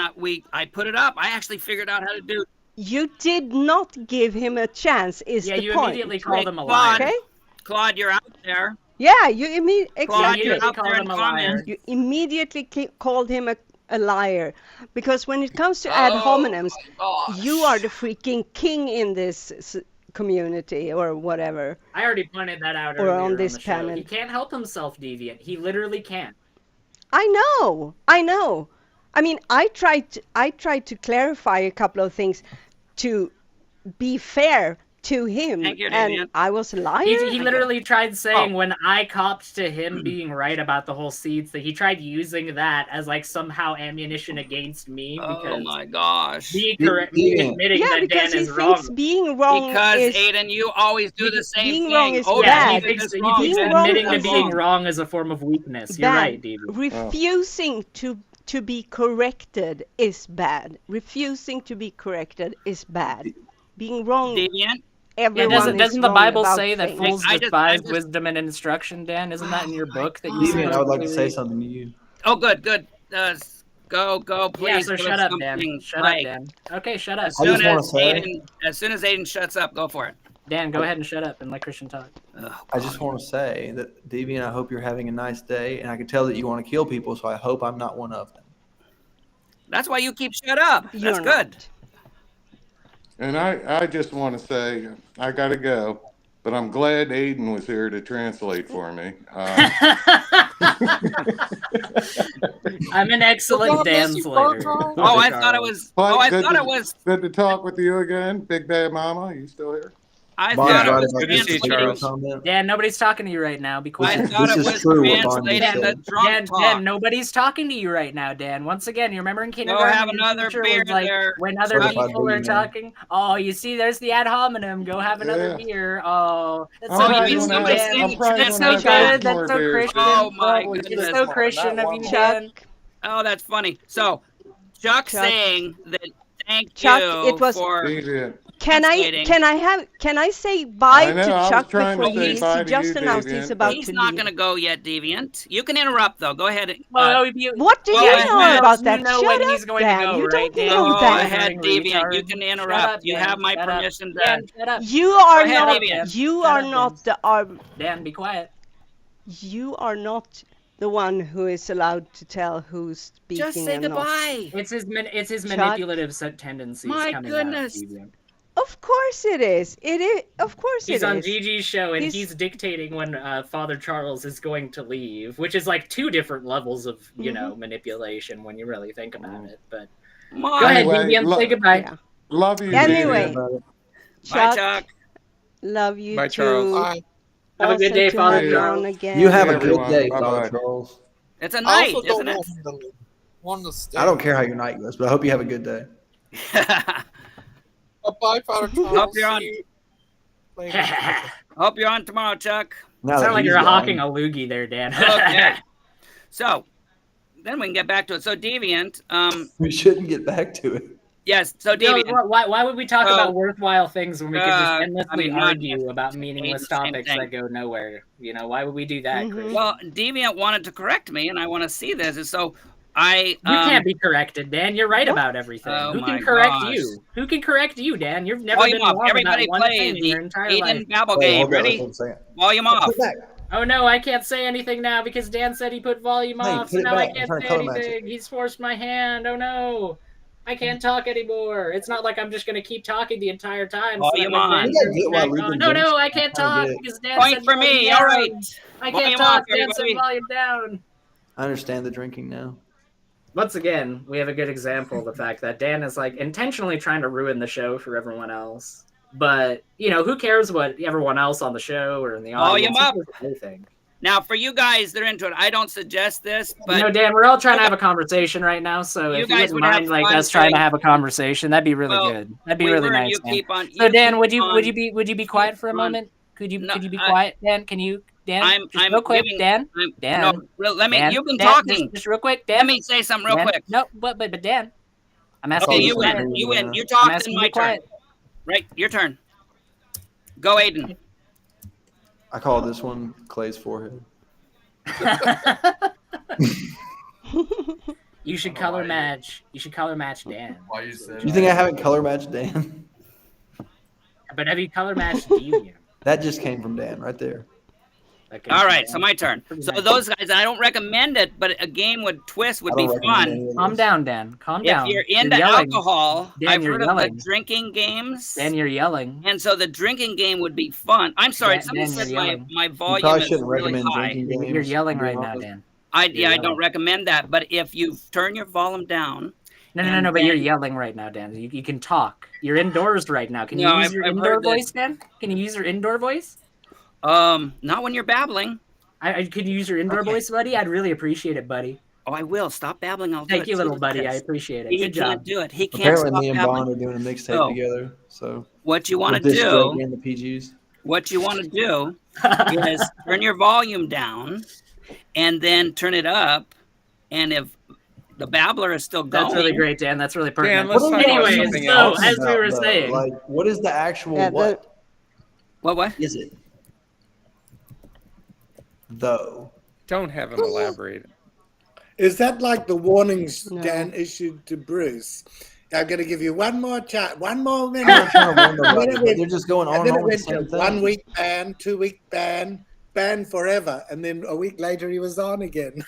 I put it up. I actually figured out how to do. You did not give him a chance. Is Yeah, the you point? immediately called him a Claude, liar. Okay. Claude, you're out there. Yeah, you Claude, exactly. you're out there in comments. You immediately called him a liar, because when it comes to ad hominems, you are the freaking king in this community or whatever. I already pointed that out Or earlier on this the show. panel. He can't help himself, Deviant. He literally can't. I know. I mean, I tried to clarify a couple of things to be fair to him, Thank you, and Deviant. I was a liar. He literally tried saying when I copped to him being right about the whole seeds thing, he tried using that as like somehow ammunition against me. Because Oh my gosh. me admitting that because Dan he is wrong. thinks being wrong Because is Aiden, you always do the same being thing. wrong is Oh, bad. He thinks Being wrong admitting to is being wrong is a form of weakness. You're bad. right, Deviant. Refusing to be corrected is bad. Refusing to be corrected is bad. Being wrong. Deviant. Everyone doesn't is the wrong Bible about say that things. fools despise wisdom and instruction, Dan? Isn't that in your book that you Deviant, I would like to say read? something to you. Oh, good. Go, please. Yeah, so give shut us up, Dan. something Shut right. up, Dan. Okay, shut up. As I soon just wanna as say- Aiden shuts up, go for it. Dan, go ahead and shut up and let Christian talk. I just want to say that, Deviant, I hope you're having a nice day, and I can tell that you want to kill people, so I hope I'm not one of them. That's why you keep shut up. That's You're good. And I just want to say I got to go, but I'm glad Aiden was here to translate for me. I'm an excellent danslater. Oh, I thought it was. Mike, Oh, I good thought to, it was. good to talk with you again. Big Bad Mama, are you still here? I Bond's thought it right was about this. It's a translating. true comment. Dan, nobody's talking to you right now. Be quiet. I thought This it is was true what Bond just translating the said. drunk talk. Dan, nobody's talking to you right now, Dan. Once again, you remember in Go kindergarten have when your another teacher beer was like, there. when other Certified people are boogeyman. talking, oh, you see, there's the ad hominem. Go have another Yeah. beer. Oh, that's I'm so probably nice, gonna Dan. have, I'm probably That's gonna so have 6 good. That's more so beers. Christian. Oh my Probably goodness. It's so Christian of you, Chuck, Dan. Oh, that's funny. So, Chuck Chuck, saying that thank Chuck, you it was. for Deviant. Can I say bye I know, to I was Chuck trying before to say he leaves? bye He to just you, announced he's Deviant, about He's to not leave. going to go yet, Deviant. You can interrupt though. Go ahead. Well, What do go you ahead. know about that? You know Shut when he's up, going Dan. to go, You right, don't Dan? know Go that. ahead, Deviant. You can interrupt. Shut up, You Dan. have my Shut up. permission to. Dan, shut up. You are Go ahead, not. Deviant. You Shut are up, not the. Dan, be quiet. You are not the one who is allowed to tell who's speaking Just say and not. goodbye. It's his Chuck? manipulative tendencies My coming goodness. out. Deviant. Of course it is. It is. Of course He's it on is. Gigi's show and he's dictating when Father Charles is going to leave, which is like two different levels of manipulation when you really think about it. But go ahead, Anyway, Deviant, say goodbye. Yeah. Love you, Anyway, Deviant. Bye, Chuck. Love you Bye, too. Charles. Bye. Have a good Awesome day, to Father have you Charles. on again. You have Hey, a good everyone. day, Bye-bye. Father Charles. It's a I night, also don't isn't it? want him to leave. I want him to stay. I don't care how your night goes, but I hope you have a good day. Bye, Father Charles. Hope you're on. See you later. Hope you're on tomorrow, Chuck. Now that Sound like he's you're gone. hawking a loogie there, Dan. Okay. So then we can get back to it. So Deviant, We shouldn't get back to it. yes. So No, Deviant, why would we talk about worthwhile things when we could just endlessly not argue about meaningless the same topics thing. that go nowhere? You know, why would we do that, Chris? Well, Deviant wanted to correct me, and I want to see this. And so I. You can't be corrected, Dan. You're right about everything. Oh Who my can correct gosh. you? Who can correct you, Dan? You've never Volume been up. wrong Everybody about one play thing in the your entire Aiden life. Babble Wait, game. hold on, Ready? hold on a second. Volume off. Put it back. Oh no, I can't say anything now because Dan said he put volume Hey, off, so put it now I back. I'm can't trying to say color match it. anything. He's forced my hand. Oh no. I can't talk anymore. It's not like I'm just gonna keep talking the entire time. Volume that on. Dan You gotta turns get why back Ruben on. No, James- I can't trying talk to get it. because Dan Point said for me. volume All down. right. I Volume can't off, talk. Dan said everybody. volume down. I understand the drinking now. Once again, we have a good example of the fact that Dan is like intentionally trying to ruin the show for everyone else. But you know, who cares what everyone else on the show or in the Volume audience? up. Who cares what they think? Now, for you guys that are into it, I don't suggest this, but You know, Dan, we're all trying to have a conversation right now, so You if you guys wouldn't would have mind like fun us trying to doing- have a conversation, that'd be really Well, good. That'd be we really were, and nice, you Dan. keep on- So you Dan, keep would you on- be quiet for a on. moment? Could you No, be I- quiet, Dan? Can you, Dan? I'm real quick, giving- Dan. I'm- Dan. no, let me. Dan, You've been Dan, talking. Just real quick, Dan. Let me say something real Dan, quick. No, but Dan, I'm asking Okay, you you to be quiet. win. You win. You I'm talked asking in you my to be turn. quiet. Right, your turn. Go, Aiden. I call this one Clay's forehead. You should color match. You should color match Dan. Why you said? You think I haven't color matched Dan? But have you color matched Deviant? That just came from Dan right there. All right, so my turn. So those guys, I don't recommend it, but a game with twist would I be don't recommend any fun. of this. Calm down, Dan. Calm If down. you're into yelling. alcohol, Dan, I've you're heard yelling. of the drinking games. Dan, you're yelling. And so the drinking game would be fun. I'm sorry, Dan, somebody Dan, said you're my, yelling. my You volume probably is shouldn't really recommend high. drinking games. You're yelling in your right now, office. Dan. I You're don't recommend that. But if you turn your volume down, No, but you're yelling right now, Dan. You can talk. You're indoors right now. Can you No, use I've- your I've indoor heard this. voice, Dan? Can you use your indoor voice? not when you're babbling. I could you use your indoor voice, buddy? I'd really appreciate it, buddy. Oh, I will. Stop babbling. I'll do Thank it. you, See, little look buddy. at I this. appreciate it. He Good can't job. do it. He can't Apparently, stop me and babbling. Bond are doing a mixtape So, together. So what you want to with this Drake do? and the PGs. What you want to do is turn your volume down, and then turn it up. And if the babbler is still going, That's really great, Dan. That's really pertinent. let's talk about Anyways, something so else. as we were About, saying, like, what is the actual Yeah, what? What is it? Though. Don't have him elaborate. Is that like the warnings Dan issued to Bruce? I'm going to give you one more chat, one more minute. I'm not trying to warn And then nobody, it but went- they're just going on and then and it on with went the same to thing. 1 week ban, 2 week ban, ban forever, and then a week later he was on again.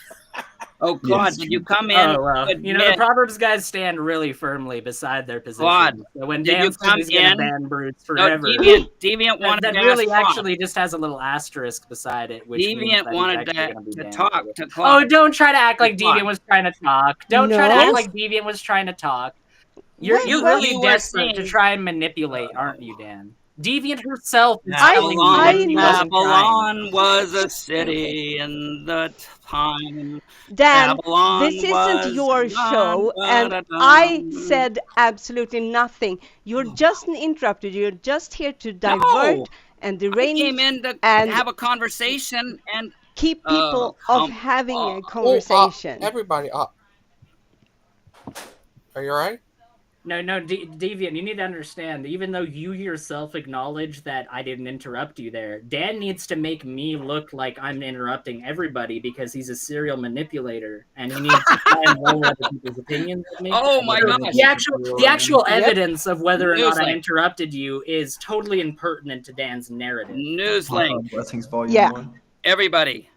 Oh, Claude, did you come in? Oh, well, to you know, the admit- Proverbs guys stand really firmly beside their position. Claude, So when did Dan you says come he's going to in? ban brutes No, forever, Deviant wanted that to really ask Claude. actually just has a little asterisk beside it, which means Deviant that he's wanted actually going to be to banned. talk forever. to Claude. Oh, don't try to act like Claude. Deviant was trying to talk. Don't try to No. act like Deviant was trying to talk. You're Well, really you were desperate to saying- try and manipulate, aren't you, Dan? Deviant herself is I telling you that she know. wasn't trying. Babylon was a city in the time. Dan, Babylon this isn't was your show, and I said absolutely nothing. You're just interrupted. You're just here to divert No, and I derange came in to and have a conversation and keep people off having a conversation. Everybody up. Are you all right? No, Deviant, you need to understand, even though you yourself acknowledge that I didn't interrupt you there, Dan needs to make me look like I'm interrupting everybody because he's a serial manipulator, and he needs to try and roll other people's opinions with me. Oh my So gosh. The actual Yep. evidence of whether or not I Newslink. interrupted you is totally impertinent to Dan's narrative. Newslink. Blessings Volume Yeah. 1. Everybody,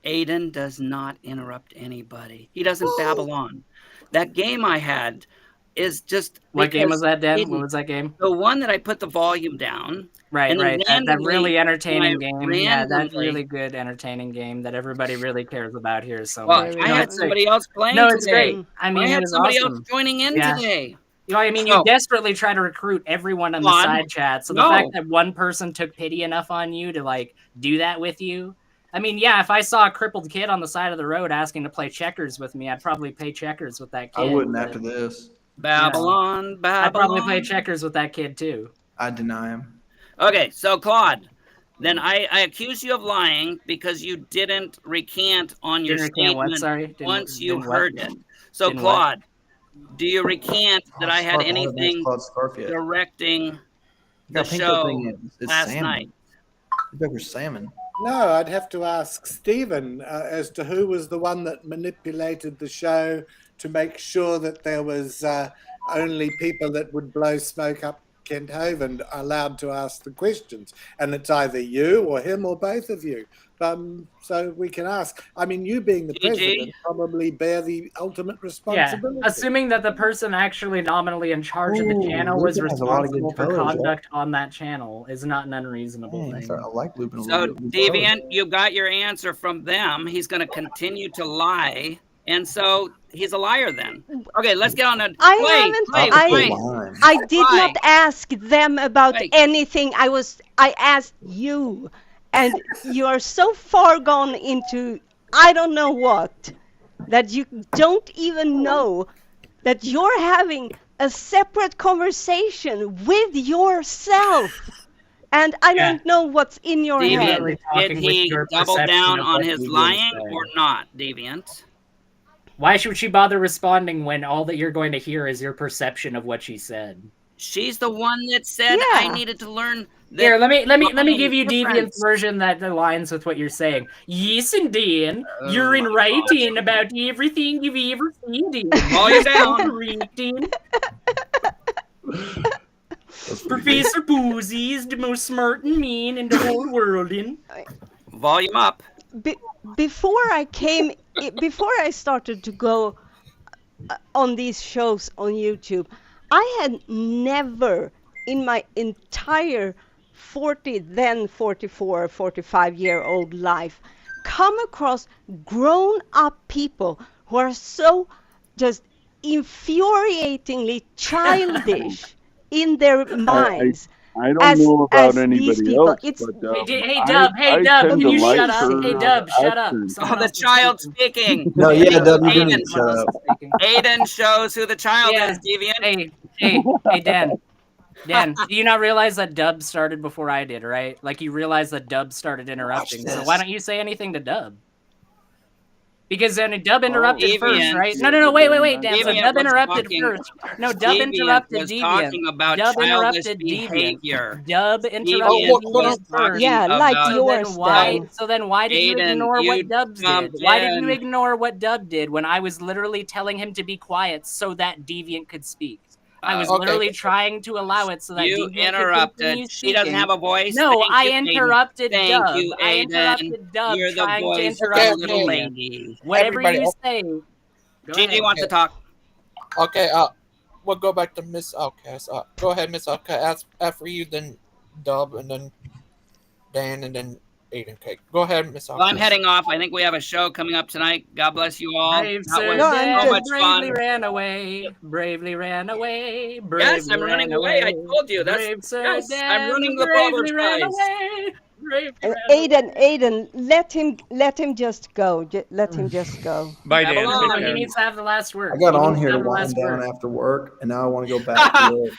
Aiden does not interrupt anybody. He doesn't Babylon. That game I had is just What game was that, Dan? Aiden- What was that game? The one that I put the volume down. Right, and then right. That randomly, really entertaining when I game. Yeah, that randomly- really good entertaining game that everybody really cares about here so Well, much. I No, had it's somebody else playing No, it's today. great. I mean, I it had was somebody awesome. else joining in Yeah. today. You know, I mean, So- you desperately try to recruit everyone on the Claude, side chat. So no. the fact that one person took pity enough on you to like do that with you. I mean, yeah, if I saw a crippled kid on the side of the road asking to play checkers with me, I'd probably play checkers with that kid. I wouldn't but- after this. Babylon, Babylon. I'd probably play checkers with that kid too. I deny him. Okay, so Claude, then I accuse you of lying because you didn't recant on your Didn't recant what? statement Sorry? Didn't- once you didn't what? heard it. So Didn't what? Claude, do you recant that I had Scarf, I haven't asked anything Claude Scarf yet. directing the Got Pinko show thing in. It's last salmon. night? You better salmon. No, I'd have to ask Stephen as to who was the one that manipulated the show to make sure that there was only people that would blow smoke up Kent Hovind allowed to ask the questions. And it's either you or him or both of you. So we can ask. I mean, you being the president probably bear the ultimate Yeah, responsibility. assuming that the person actually nominally in charge of the Ooh, channel was Lupin has a lot of good responsible for colors, right? conduct on that channel is not an unreasonable Dang, thing. I like Lupin a So little bit. Deviant, you got your answer from them. He's going to continue to lie, and so he's a liar. Then okay, let's get on to I did not ask them about Wait. anything. I asked you, and you are so far gone into I don't know what that you don't even know that you're having a separate conversation with yourself, and I don't know what's in your head. Deviant, did he double down on his lying or not, Deviant? Why should she bother responding when all that you're going to hear is your perception of what she said? She's the one that said I needed to learn. Here, let me give you difference. Deviant's version that aligns with what you're saying. Yes, and Dan, you're in writing about everything you've ever seen. Volume down. Writing. Professor Boozy is the most smart and mean in the whole world. Volume up. Before I started to go on these shows on YouTube, I had never in my entire 44, 45-year-old life come across grown-up people who are so just infuriatingly childish in their minds. I don't know about anybody else, It's, but Hey Dub, I Dub, tend can you to like shut up? her Hey Dub, shut up. accent. Someone Oh, the else is child speaking. No, yeah, Dub, you do Aiden, need to shut up. Aiden shows who the child is, Deviant. Hey, Dan. Dan, do you not realize that Dub started before I did, right? Like, you realize that Dub started interrupting. So why don't you say anything to Dub? Because then Dub interrupted first, Deviant. right? No, wait, Dan. So Deviant Dub was interrupted talking- first. No, Dub Deviant interrupted was Deviant. talking about Dub childish interrupted behavior. Deviant. Dub interrupted Deviant Deviant was first. talking Yeah, like about- yours, So then why did you Aiden, ignore you what Dub did? jumped Why did you in. ignore what Dub did when I was literally telling him to be quiet so that Deviant could speak? I was Okay. literally trying to allow it so that You Deviant could interrupted. continue She doesn't speaking. have a voice. No, Thank I you, Aiden. interrupted Thank Dub. you, I Aiden. interrupted Dub You're the trying to voice of interrupt the little Deviant. lady. Whatever Everybody, you oh, say, go Gigi ahead. wants to talk. Okay, we'll go back to Miss Outcast. Go ahead, Miss Outcast. After you, then Dub, and then Dan, and then Aiden Cake. Go ahead, Miss Well, I'm Outcast. heading off. I think we have a show coming up tonight. God bless you all. Brave That Sir was Dan so much bravely fun. ran away. Bravely ran away. Bravely Yes, I'm running ran away. I away. told you. That's Brave Sir yes. I'm Dan running the bravely ran Baldur's away. Bravely And ran away. Aiden, let him just go. Let him just go. Bye, Dan. No, Take he care. needs to have the last word. I got He on needs here to have the wind last down word. after work, and now I want to go back to work.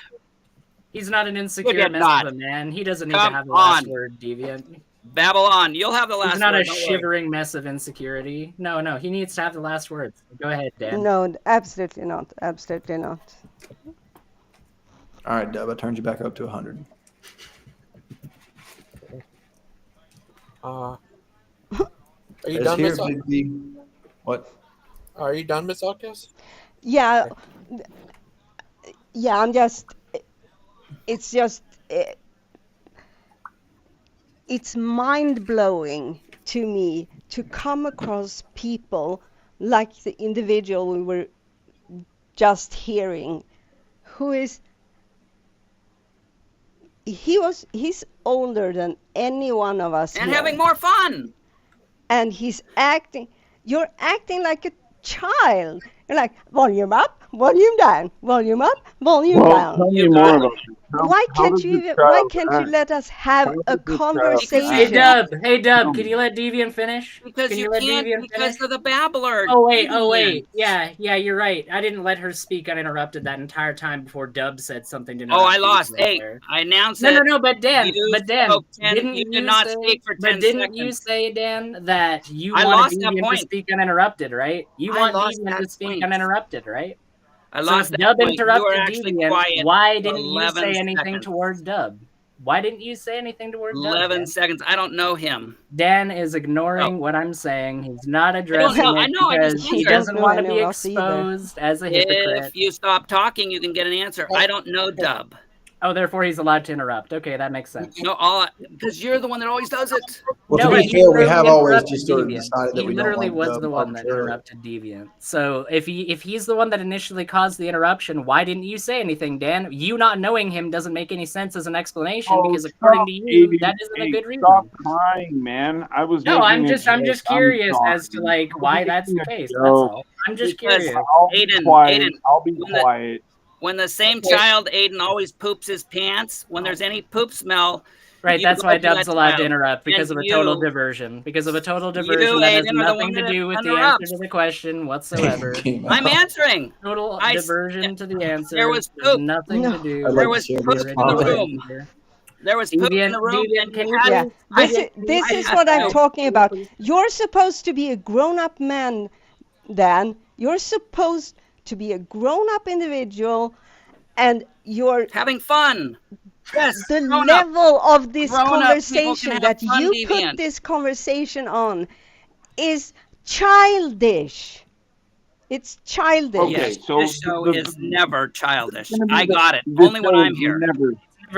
He's not an insecure did mess not. of a man. He doesn't need Come to have the last on. word, Deviant. Babylon, you'll have the last He's not word. a Don't worry. shivering mess of insecurity. No, he needs to have the last words. Go ahead, Dan. No, absolutely not. Absolutely not. All right, Dub, I turned you back up to 100. Are you It's done, here, Miss? Big D. What? Are you done, Miss Outcast? Yeah, yeah. It's just. It's mind blowing to me to come across people like the individual we were just hearing, who is. He's older than any one of us And here. having more fun. And you're acting like a child. You're like, volume up, volume down, volume up, volume down. Tell me more about this. Why can't you let us have a conversation? Hey Dub, can you let Deviant finish? Because Can you let can't Deviant because finish? of the babbler. Oh wait, Deviant. yeah, you're right. I didn't let her speak uninterrupted that entire time before Dub said something to Oh, I interrupt lost. you right Hey, there. I announced it. No, but Dan, You spoke 10 didn't you you did not say, speak for 10 but didn't you seconds. say, Dan, that you I wanted lost that Deviant to point. speak uninterrupted, right? You I want lost Deviant that to speak point. uninterrupted, right? I So lost if that Dub point. You were interrupted actually Deviant, quiet why for didn't you 11 say anything seconds. toward Dub? Why didn't you say anything toward Dub? 11 Dan? seconds. I don't know him. Dan is ignoring what I'm saying. He's not I don't addressing know. I it know. I just because he answered. doesn't want to be exposed as a hypocrite. If you stop talking, you can get an answer. I don't know Dub. Oh, therefore he's allowed to interrupt. Okay, that makes sense. No, because you're the one that always does it. Well, No, to be he fair, we literally have always interrupted just sort of Deviant. decided that He we don't literally like was Dub the one that arbitrarily. interrupted Deviant. So if he's the one that initially caused the interruption, why didn't you say anything, Dan? You not knowing him doesn't make any sense as an explanation because according to you, that isn't a good reason. Stop crying, man. I was No, making I'm just curious as to sorry. why that's the case. That's all. I'm just curious. I'll be quiet. I'll be when quiet. When the same child, Aiden, always poops his pants, when there's any poop smell, Right, you that's go why to that Dub's allowed to child. interrupt because And of a total you- diversion. Because of a total You, diversion that has Aiden, are the one nothing to that do with the interrupts. answer to the question whatsoever. I'm answering. Total diversion to the answer. There was There's poop. nothing to do. There was poop in the room. There was poop in the room. Deviant, And can you you had- Yeah, this is what I'm talking about. You're supposed to be a grown-up man, Dan. You're supposed to be a grown-up individual, and you're having fun. Yes, the grown-up. level of this Grown-up people can conversation have that fun, you Deviant. put this conversation on is childish. It's childish. Yes, this show is never childish. I This got it. Only when show I'm is here.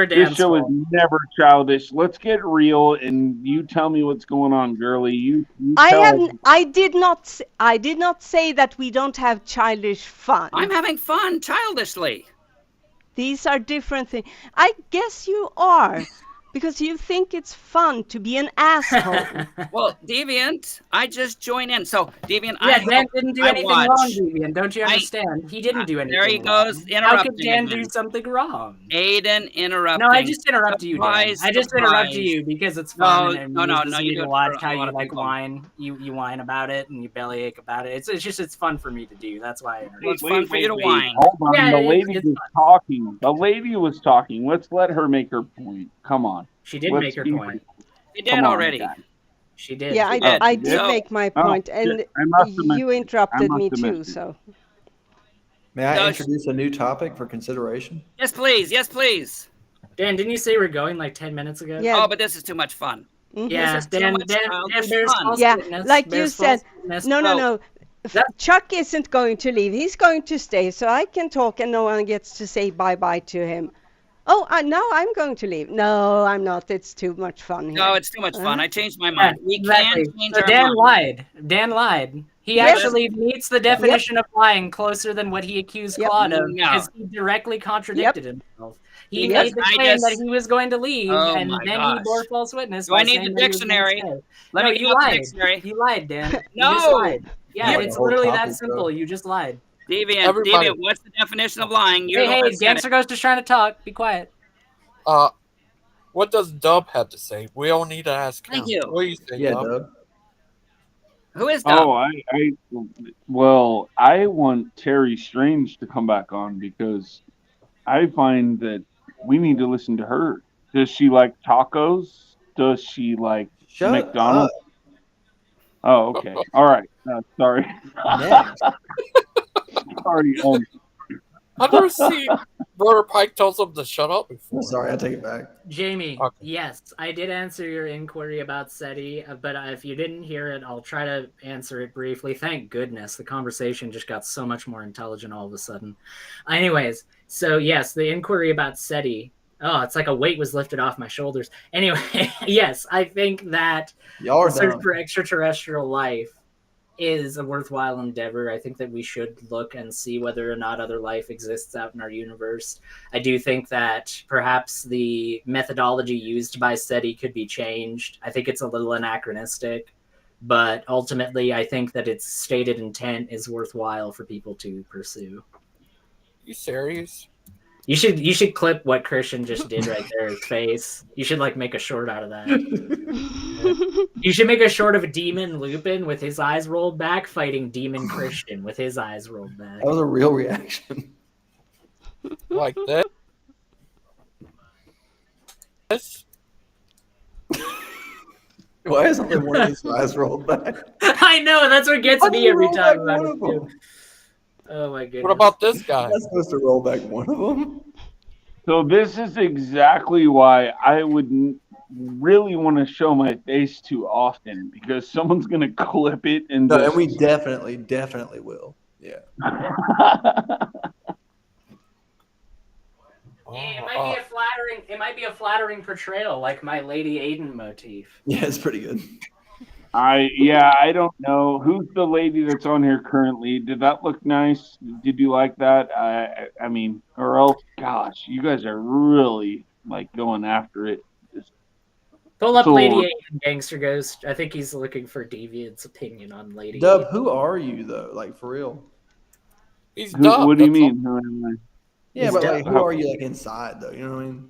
This show is never childish. Let's get real, and you tell me what's going on, girly. You tell us. I did not say that we don't have childish fun. I'm having fun childishly. These are different things. I guess you are, because you think it's fun to be an asshole. Well, Deviant, I just joined in. So, Deviant, Yeah, I Dan didn't do anything watch. wrong, Deviant. Don't you understand? He didn't do anything There he wrong. goes, How could interrupting Dan again. do something wrong? Aiden interrupting. No, I just interrupted you, Dan. Surprise, I just interrupted surprise. you because it's fun No, and no, it no, amuses no, me you to do it watch for a how you lot of like people. whine. You whine about it and you bellyache about it. It's fun for me to do. That's why I interrupted. It's fun for you to whine. Hold on, Yeah, the it's- lady it's was talking. The lady was talking. Let's let her make her point. Come on. She did Let's make her be point. She Come did on, already. guys. She did. Yeah, She did. I did So- make my Oh, point, shit, and I must have missed you it. I interrupted must me have too. missed it. So May I Does- introduce a new topic for consideration? Yes, please. Yes, please. Dan, didn't you say we're going like 10 minutes ago? Yeah. Oh, but this is too much fun. Mhm. Yeah, This is too Dan, much Dan, childish there's fun. false yeah, witness. like you There's said, false witness. no, So- Chuck isn't going to leave. He's going to stay, so I can talk, and no one gets to say bye-bye to him. Oh, now I'm going to leave. No, I'm not. It's too much fun here. No, it's too much fun. I changed my Yeah, mind. We exactly. can change So our Dan mind. lied. Dan lied. He Yes. actually meets the definition of lying closer than what he accused Claude of, No. because he directly contradicted himself. He Because made the I claim that just- he was going to leave, Oh and my then he gosh. bore false witness Do by I need saying the that he was gonna dictionary? stay. Let No, me you get out the lied. dictionary. You lied, Dan. You No. just lied. Yeah, You- it's literally that simple. You just lied. Deviant, what's the definition of lying? You're the one Hey, that said Gangster it. Ghost is trying to talk. Be quiet. What does Dub have to say? We all need to ask him. Thank you. What do you say, Yeah, Dub? Dub. Who is Dub? Oh, well, I want Terry Strange to come back on because I find that we need to listen to her. Does she like tacos? Does she like Shut McDonald's? up. Oh, okay. All right. Sorry. Next. Sorry. I've never seen Brother Pike tells him to shut up before. Sorry, I take it back. Jamie, yes, I did answer your inquiry about SETI, but if you didn't hear it, I'll try to answer it briefly. Thank goodness, the conversation just got so much more intelligent all of a sudden. Anyways, so yes, the inquiry about SETI. Oh, it's like a weight was lifted off my shoulders. Anyway, yes, I think that Y'all are the search dumb. for extraterrestrial life is a worthwhile endeavor. I think that we should look and see whether or not other life exists out in our universe. I do think that perhaps the methodology used by SETI could be changed. I think it's a little anachronistic, but ultimately I think that its stated intent is worthwhile for people to pursue. You serious? You should clip what Christian just did right there, his face. You should like make a short out of that. You should make a short of a demon Lupin with his eyes rolled back fighting demon Christian with his eyes rolled back. That was a real reaction. Like that? Why isn't one of his eyes rolled back? I know, that's what gets Why did me he every roll time back about one it of too. them? Oh my goodness. What about this guy? That's supposed to roll back one of them. So this is exactly why I wouldn't really want to show my face too often because someone's gonna clip it and No, just. and we definitely will. Yeah. It might be a flattering portrayal, like my Lady Aiden motif. Yeah, it's pretty good. I don't know who's the lady that's on here currently. Did that look nice? Did you like that? I mean, or else, gosh, you guys are really like going after it. Pull up So- Lady Aiden, Gangster Ghost. I think he's looking for Deviant's opinion on Lady Dub, Aiden. who are you though? Like for real? He's What do you mean? Who am I? Yeah, He's but like, Dub. who are you like inside though? You know what I mean?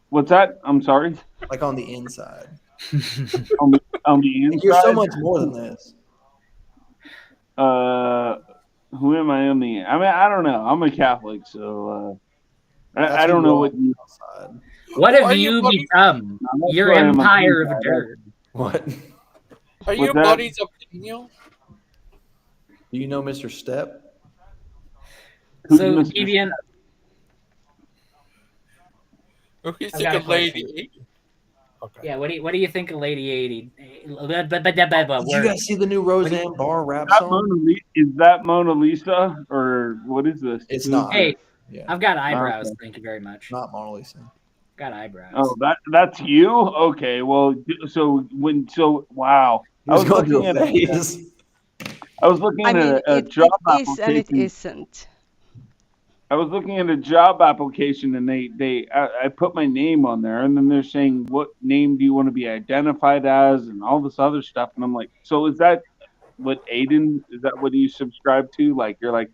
What's that? I'm sorry. Like on the inside. on the inside. Like, you're so much more than this. Who am I on the? I mean, I don't know. I'm a Catholic, so That's I who don't you know are what you. outside. What Are have you you buddies- become? that's Your why I'm on the empire of inside. dirt. What? Are you What's that? buddies of Daniel? Do you know Mr. Step? Who's So Mr. Deviant, Who do you I've think got a of Lady question. Aiden? Okay. Yeah, what do you think of Lady Aiden? Did you guys see the new Roseanne Barr rap Is that song? Is that Mona Lisa or what is this? It's Who's not. this? Hey, Yeah. I've got eyebrows. Okay. Thank you very much. Not Mona Lisa. Got eyebrows. Oh, that's you. Okay, well, wow. He was going through a phase. I was looking I at mean, a it job is and it application. isn't. I was looking at a job application and I put my name on there and then they're saying what name do you want to be identified as and all this other stuff and I'm like, so is that what Aiden, is that what you subscribe to? Like you're like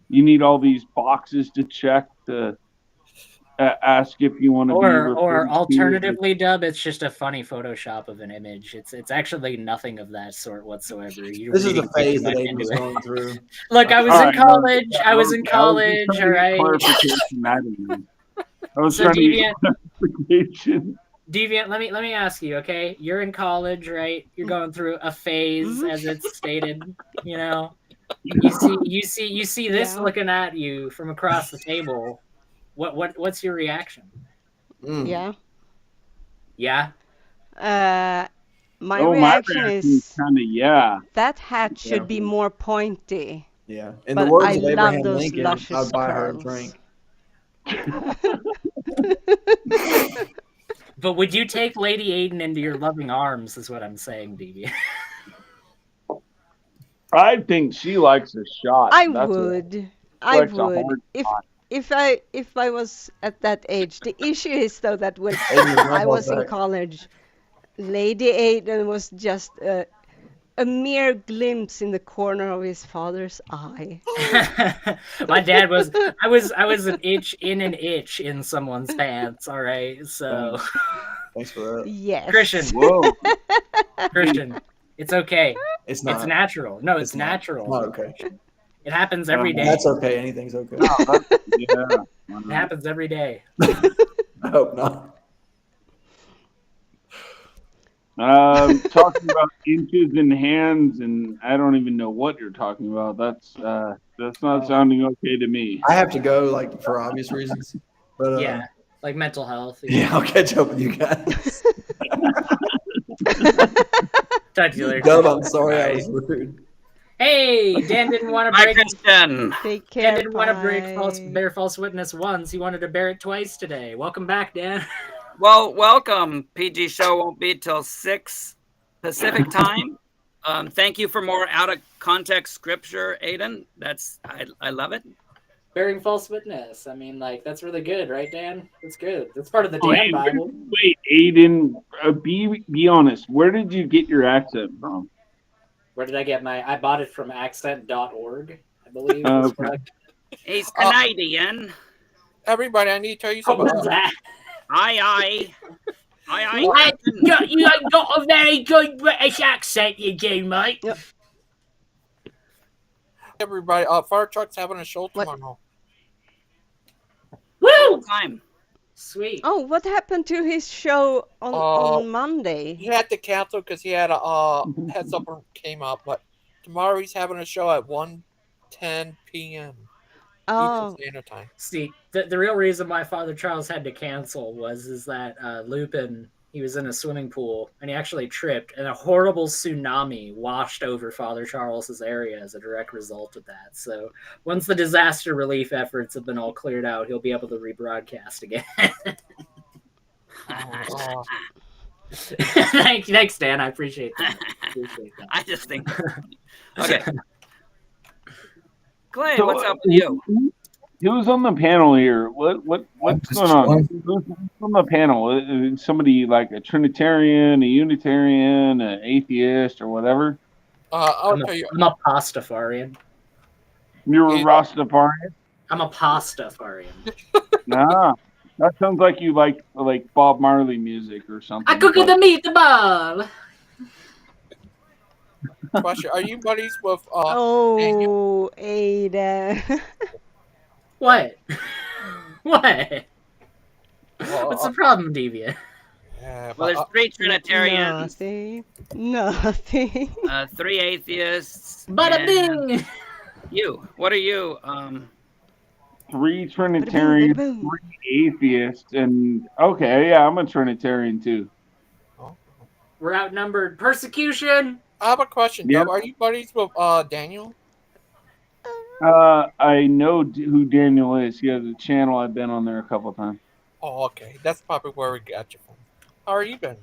you need all these boxes to check to ask if you want to be Or referred to. alternatively, Dub, it's just a funny Photoshop of an image. It's actually nothing of that sort whatsoever. You're This is the reading way too phase that much Aiden into was it. going through. Look, I was All in right, college. okay, I was in okay, college. I was just All trying to get right. clarification. I didn't know. I was So trying to Deviant, get clarification. Deviant, let me ask you, okay? You're in college, right? You're going through a phase, as it's stated. You know, you see this Yeah. looking at you from across the table. What's your reaction? Yeah. Yeah. My my reaction reaction is kind of yeah. that hat should be more pointy. Yeah. In the But I words of love Abraham those Lincoln, luscious I'd buy her a curls. drink. But would you take Lady Aiden into your loving arms? Is what I'm saying, DB. I think she likes a shot. I That's would. I likes a would. hard shot. If I was at that age. The issue is though that when Aiden is not I was in back. college, Lady Aiden was just a mere glimpse in the corner of his father's eye. My dad was. I was an itch in an itch in someone's pants. All right, so. Thanks for that. Yes. Christian. Whoa. Christian, it's okay. It's not. It's natural. No, it's not. natural. It's not okay. It happens every day. That's okay. Anything's okay. Yeah. It happens every day. I hope not. Talking about inches and hands, and I don't even know what you're talking about. That's not sounding okay to me. I have to go, like, for obvious reasons. But Yeah, like mental health. yeah, I'll catch up with you guys. Talk to you later. Dub, I'm sorry I was rude. Hey, Dan didn't want to Bye, break. Christian. Take care. Dan didn't want to bear false witness once. He wanted to bear it twice today. Welcome back, Dan. Well, welcome. PG show won't be till 6 Pacific time. Thank you for more out of context scripture, Aiden. I love it. Bearing false witness. I mean, like, that's really good, right, Dan? That's good. That's part of the Dan Bible. Wait, Aiden, be honest. Where did you get your accent from? Where did I get I bought it from accent.org, I believe. Okay. He's Canadian. Everybody, I need to tell you something. What's that? Aye. You ain't got a very good British accent, you do, mate. Yep. Everybody, Fire Truck's having a show tomorrow. Woo! Time. Sweet. Oh, what happened to his show on Monday? He had to cancel because he had a had something came up. But tomorrow he's having a show at 1:10 p.m. Oh. Eastern Standard Time. See, the real reason why Father Charles had to cancel is that Lupin, he was in a swimming pool and he actually tripped and a horrible tsunami washed over Father Charles's area as a direct result of that. So once the disaster relief efforts have been all cleared out, he'll be able to rebroadcast again. Thanks, Dan. I appreciate that. I just think. Okay. Clay, what's up with you? Who's on the panel here? What's going on? Who's on the panel? Is somebody like a Trinitarian, a Unitarian, an atheist, or whatever? I'll tell you. I'm a pastafarian. You're a Rastafarian? I'm a pastafarian. Nah. That sounds like you like Bob Marley music or something. I cook the meatball. Question: are you buddies with? Oh, Ada. What? What? What's the problem, Deviant? Well, there's 3 Trinitarians. Nothing. 3 atheists. Bada bing! You. What are you? 3 Trinitarians, 3 atheists, and okay, yeah, I'm a Trinitarian too. We're outnumbered. Persecution! I have a question, Yep. Dub. Are you buddies with Daniel? I know who Daniel is. He has a channel. I've been on there a couple of times. Oh, okay. That's probably where we got you from. How are you been?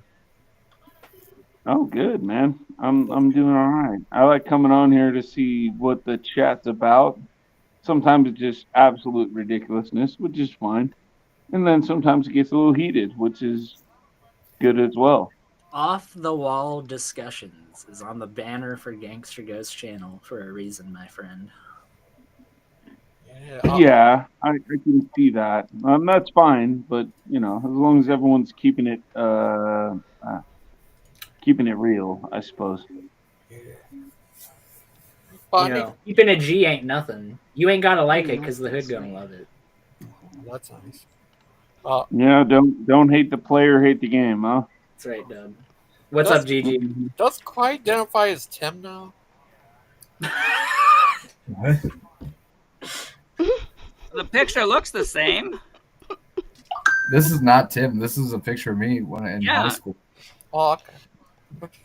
Oh, good, man. I'm doing all right. I like coming on here to see what the chat's about. Sometimes it's just absolute ridiculousness, which is fine. And then sometimes it gets a little heated, which is good as well. Off the Wall Discussions is on the banner for Gangster Ghost channel for a reason, my friend. Yeah, I can see that. That's fine, but as long as everyone's keeping it real, I suppose. Keeping a G ain't nothing. You ain't gotta like it because the hood gonna love it. That's nice. Yeah, don't hate the player, hate the game, huh? That's right, Dub. What's up, Gigi? Does Clyde identify as Tim now? The picture looks the same. This is not Tim. This is a picture of me when in high school. Oh, okay.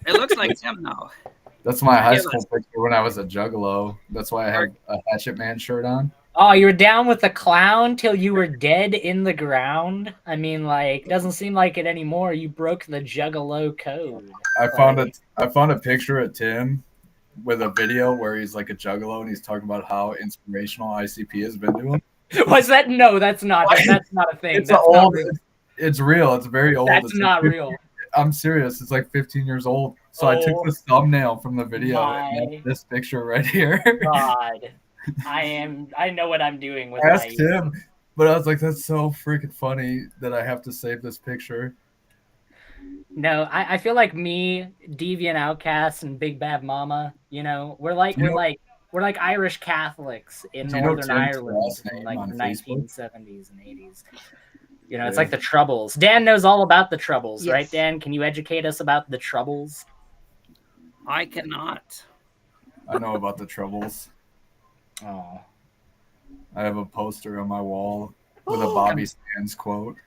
It looks like Tim now. That's my high Give school us. picture when I was a juggalo. That's why I have a Hatchet Man shirt on. Oh, you were down with the clown till you were dead in the ground? I mean, like, doesn't seem like it anymore. You broke the juggalo code. I found a picture of Tim with a video where he's like a juggalo and he's talking about how inspirational ICP has been to him. Was that? No, that's not a thing. It's That's old. not real. It's real. It's very old. That's It's not like real. I'm serious. It's like 15 years old. So I took this thumbnail from the video and My this picture right here. God, I know what I'm doing with I asked my. him, but I was like, that's so freaking funny that I have to save this picture. No, I feel like me, Deviant Outcast, and Big Bad Mama. You know, we're like Irish Catholics in Northern Ireland in like the 1970s and 80s. You know, it's like the Troubles. Dan knows all about the Troubles, Yes. right, Dan? Can you educate us about the Troubles? I cannot. I know about the Troubles. Oh. I have a poster on my wall with a Bobby Sands quote.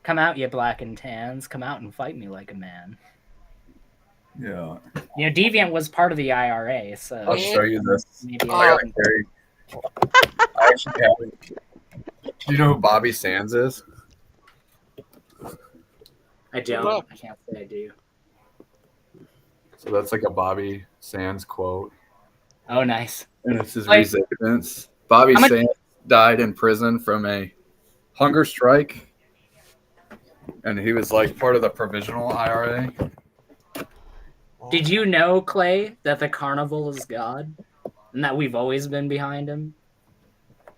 Come out, you black and tans. Come out and fight me like a man. Yeah. You know, Deviant was part of the IRA, so... I'll show you this. Maybe I actually have it. Do you know who Bobby Sands is? I don't. I can't say I do. So that's like a Bobby Sands quote. Oh, nice. And it's his Like- resistance. Bobby Sands died in prison from a hunger strike. And he was like part of the provisional IRA. Did you know, Clay, that the carnival is God? And that we've always been behind him?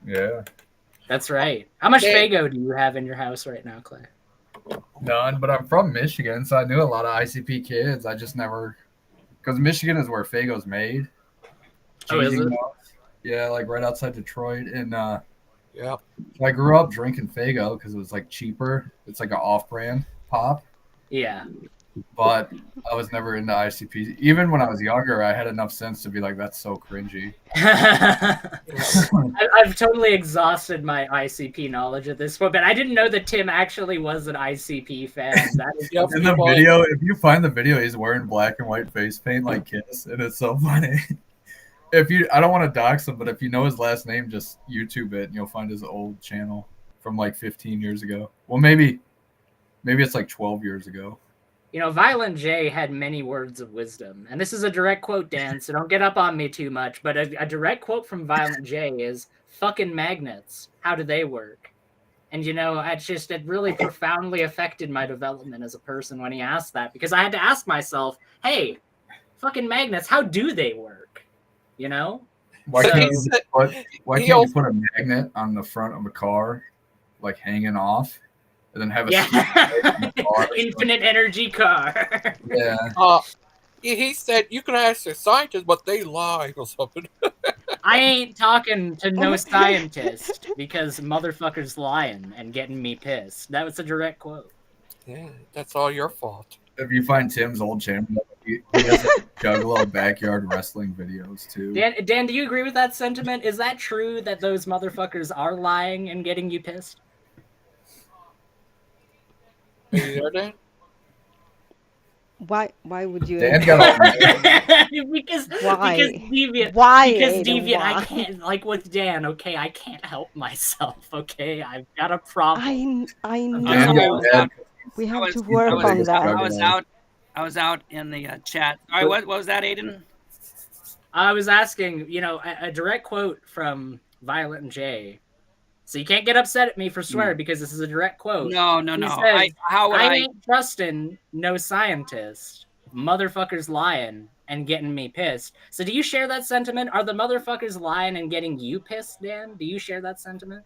Yeah. That's right. How much Hey. Faygo do you have in your house right now, Clay? None, but I'm from Michigan, so I knew a lot of ICP kids. I just never, because Michigan is where Faygo's made. Oh, is it? Yeah, like right outside Detroit. And yeah, I grew up drinking Faygo because it was like cheaper. It's like an off-brand pop. Yeah. But I was never into ICP. Even when I was younger, I had enough sense to be like, that's so cringy. I've totally exhausted my ICP knowledge at this point, but I didn't know that Tim actually was an ICP fan. That is In the video, if you find the video, he's wearing black and white face paint like Kiss, and it's so funny. I don't want to dox him, but if you know his last name, just YouTube it, and you'll find his old channel from like 15 years ago. Well, maybe it's like 12 years ago. You know, Violent J had many words of wisdom. And this is a direct quote, Dan, so don't get up on me too much. But a direct quote from Violent J is, fucking magnets, how do they work? And, you know, it really profoundly affected my development as a person when he asked that. Because I had to ask myself, hey, fucking magnets, how do they work? You know? Why can't you put a magnet on the front of a car, like hanging off? And then have a infinite energy car. Yeah. He said you can ask the scientists, but they lie or something. I ain't talking to no scientist because motherfucker's lying and getting me pissed. That was a direct quote. Yeah, that's all your fault. If you find Tim's old channel, he has like juggalo backyard wrestling videos too. Dan, do you agree with that sentiment? Is that true that those motherfuckers are lying and getting you pissed? Are you there, Dan? Why would you? because Why? Deviant. Why, Because Aiden, Deviant, I why? can't, like with Dan. Okay, I can't help myself. Okay, I've got a problem. I Dan know. got mad. We have to I work was- on that. I was out in the chat. All right, what was that, Aiden? I was asking, you know, a direct quote from Violent J. So you can't get upset at me for swearing because this is a direct quote. No. He How says, would I? ain't trusting no scientist. Motherfuckers lying and getting me pissed. So do you share that sentiment? Are the motherfuckers lying and getting you pissed, Dan? Do you share that sentiment?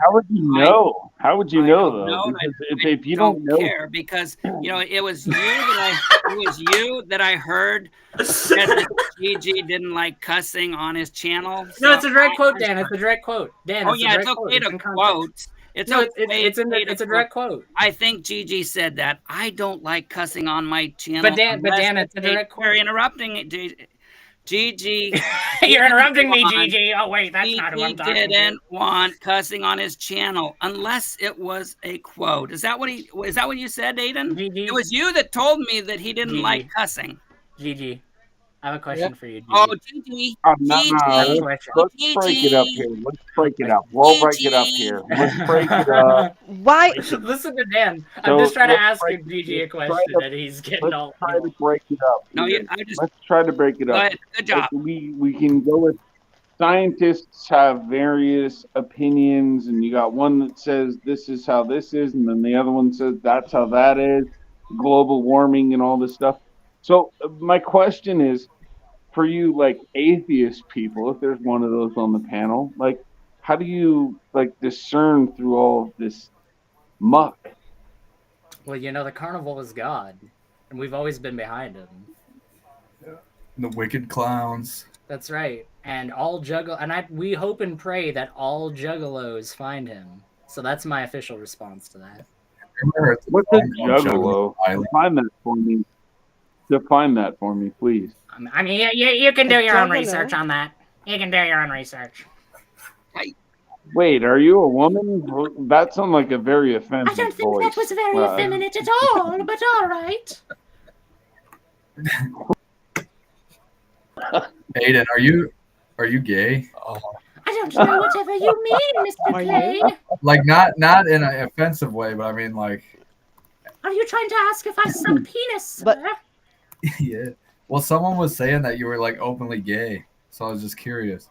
How would you know? How would you know though? No, Because I if you don't know, care because you know it was you that I heard that GG didn't like cussing on his channel. No, it's a direct quote, Dan. It's a direct quote. Dan, Oh it's a yeah, it's direct okay quote. to quote. It's No, okay it's a direct quote. I think GG said that. I don't like cussing on my channel. But Dan, unless it's a direct We're interrupting it. Gigi. You're interrupting me, want- Gigi. Oh wait, that's not who I'm Gigi talking didn't to. want cussing on his channel unless it was a quote. Is that what you said, Aiden? Gigi. It was you that told me that he didn't like cussing. Gigi, I have a question for you, Gigi. Oh, Gigi. No, Gigi. let's break it up here. Let's break it up. We'll break it up here. Let's break it up. Why? Listen to Dan. I'm So just trying to let's ask break- Gigi a let's try question, to- and he's getting Let's all. try to break it up. No, here. I just. Let's try to break it Go up. ahead. Good job. We can go with scientists have various opinions, and you got one that says this is how this is, and then the other one says that's how that is. Global warming and all this stuff. So my question is, for you, like atheist people, if there's one of those on the panel, like how do you like discern through all of this muck? Well, you know, the carnival is God, and we've always been behind him. The wicked clowns. That's right. And we hope and pray that all juggalos find him. So that's my official response to that. What's a juggalo? Define that for me. Define that for me, please. I mean, you can do A your own juggalo? research on that. You can do your own research. Wait, are you a woman? That sounds like a very offensive I don't think voice. that was very effeminate at all, but all right. Aiden, are you gay? I don't know whatever you mean, Mr. Clay. Like not in an offensive way, but I mean like Are you trying to ask if I suck penis, sir? yeah. Well, someone was saying that you were like openly gay, so I was just curious.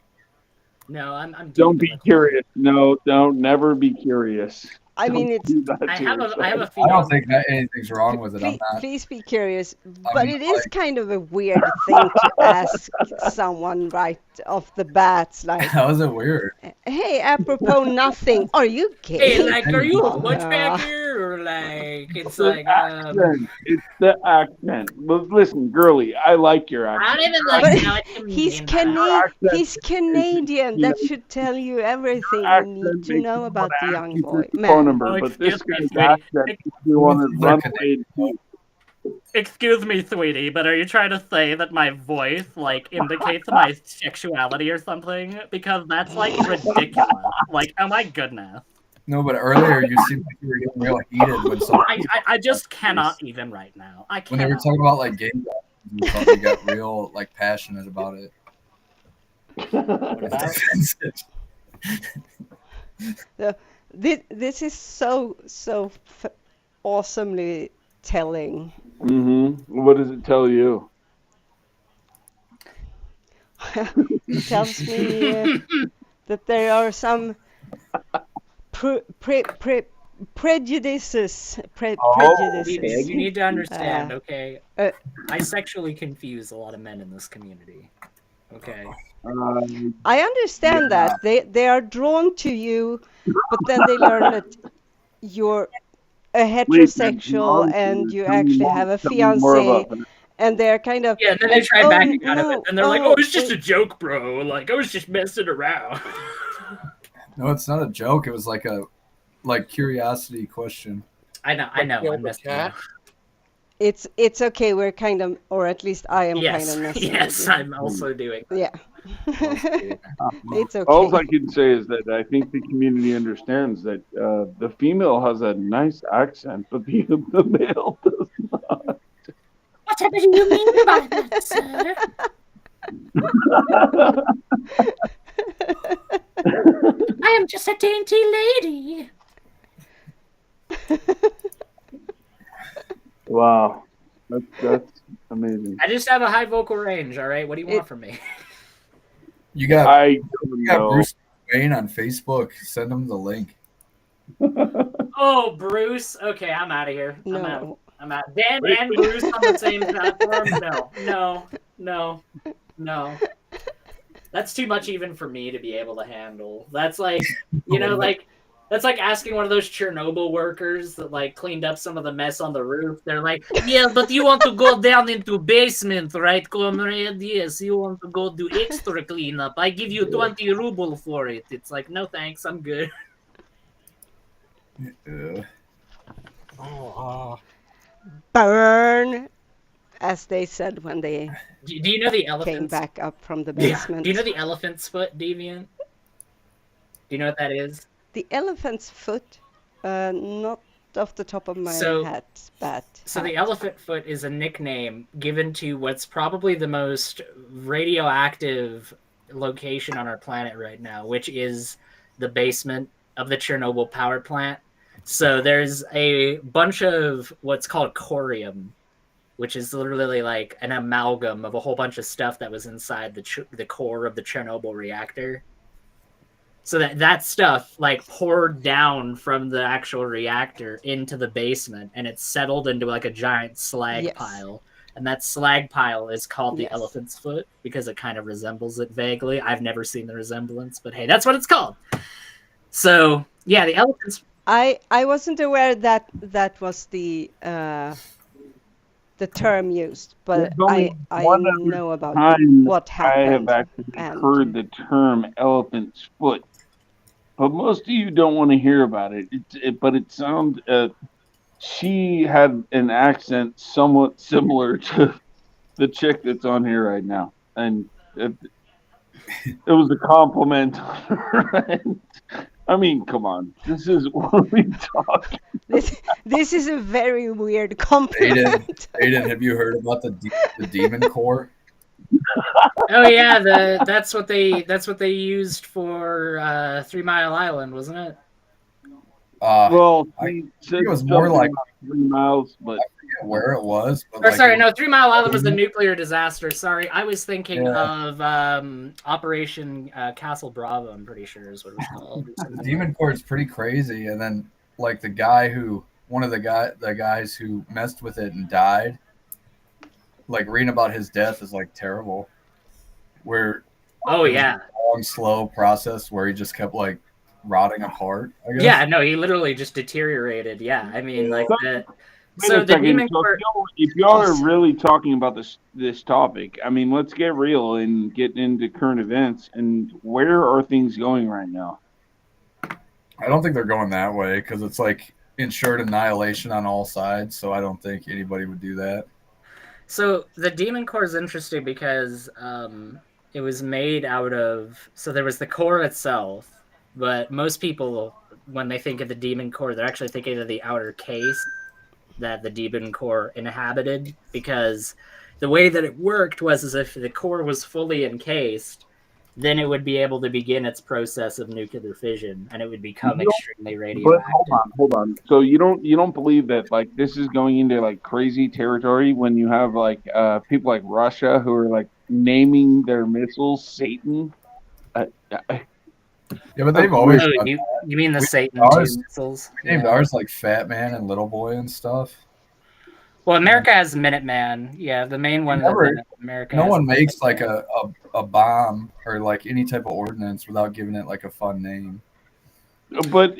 No, I'm. Don't be curious. No, don't never be curious. I mean, Don't it's. do that to I have a yourself. feeling. I don't think that anything's wrong with it. I'm Please, not. please be curious, but mean, it is kind of a weird thing to ask someone right off the bat, like, How is it weird? "Hey, apropos nothing, are you gay?" Hey, like, are you a Uh, hunchback here, or like it's The like accent. It's the accent. Well, listen, girly, I like your I accent. don't even like But how it's he's Canadian. He's Canadian. That should tell you everything you need to know about the young boy. Phone Man. number, but this excuse me, guy's sweetie. accent makes me want to run away too. Excuse me, sweetie, but are you trying to say that my voice, like, indicates my sexuality or something? Because that's, like, ridiculous. Like, oh my goodness. No, but earlier you seemed like you were getting real heated when someone I just cannot even right now. I when they were cannot. talking about like gay guys, you thought they got real like passionate about it. This is so awesomely telling. Mm-hmm. What does it tell you? It tells me that there are some prejudices. Prejudices. You need to understand, okay? I sexually confuse a lot of men in this community. Okay. I understand that they are drawn to you, but then they learn that you're a heterosexual and you actually have a fiance, and they're kind of Yeah, and then they try "Oh, backing out of no, it, and they're like, oh, "Oh, it's just a joke, bro. Like, I was just messing around." No, it's not a joke. It was like a curiosity question. I know. I'm messing around. It's okay. We're kind of, or at least I am Yes, kind of messing yes, with you. I'm also doing that. Yeah. It's okay. All I can say is that I think the community understands that the female has a nice accent, but the male does not. Whatever do you mean by that, sir? I am just a dainty lady. Wow, that's amazing. I just have a high vocal range. All right, what do you want from me? You got know. Bruce Wayne on Facebook. Send him the link. Oh, Bruce. Okay, I'm out of here. No. I'm out. Dan and Bruce on the same platform? No. That's too much even for me to be able to handle. That's like, that's like asking one of those Chernobyl workers that like cleaned up some of the mess on the roof. They're like, yeah, but you want to go down into basement, right, comrade? Yes, you want to go do extra cleanup. I give you 20 ruble for it. It's like, no thanks, I'm good. Oh, Burn. as they said when they Do you know the came elephant's back up from the Yeah. basement. Do you know the elephant's foot, Deviant? Do you know what that is? The elephant's foot? Not off the top of my So- head, but So the elephant foot is a nickname given to what's probably the most radioactive location on our planet right now, which is the basement of the Chernobyl power plant. So there's a bunch of what's called corium, which is literally like an amalgam of a whole bunch of stuff that was inside the core of the Chernobyl reactor. So that stuff like poured down from the actual reactor into the basement, and it settled into like a giant slag Yes. pile. And that slag pile is called the Yes. elephant's foot because it kind of resembles it vaguely. I've never seen the resemblance, but hey, that's what it's called. So yeah, the elephant's. I wasn't aware that that was the term used, but There's only I one other know about time what I have happened. actually and heard the term elephant's foot, but most of you don't want to hear about it. But it sounds. She had an accent somewhat similar to the chick that's on here right now, and it was a compliment. I mean, come on, this is what we talk. this is a very weird compliment. Aiden, have you heard about the Demon Core? Oh yeah, that's what they used for 3 Mile Island, wasn't it? Well, I he think said it was more something like about 3 miles, but I forget where it was. But Or like sorry, it no, 3 Mile Island was a was- nuclear disaster. Sorry, I was thinking Yeah. of Operation Castle Bravo. I'm pretty sure is what it was called. The Demon Core is pretty crazy, and then like the guy who one of the guys who messed with it and died. Like reading about his death is like terrible. Where Oh it was yeah, a long, slow process where he just kept like rotting apart. I guess. yeah. No, he literally just deteriorated. Yeah, I mean like that. wait So a the second. Demon So Core. if y'all are really talking about this topic, I mean, let's get real and get into current events. And where are things going right now? I don't think they're going that way because it's like ensured annihilation on all sides. So I don't think anybody would do that. So the Demon Core is interesting because it was made out of. So there was the core itself, but most people, when they think of the Demon Core, they're actually thinking of the outer case that the Demon Core inhabited. Because the way that it worked was as if the core was fully encased, then it would be able to begin its process of nuclear fission, and it would become extremely But radioactive. hold on. So you don't believe that like this is going into like crazy territory when you have like people like Russia who are like naming their missiles Satan? Yeah, but they've always Oh, done you that. mean the We Satan named II ours- missiles? We named Yeah. ours like Fat Man and Little Boy and stuff. Well, America has Minuteman. Yeah, the main one Never- that America No has. one makes like a bomb or like any type of ordinance without giving it like a fun name. But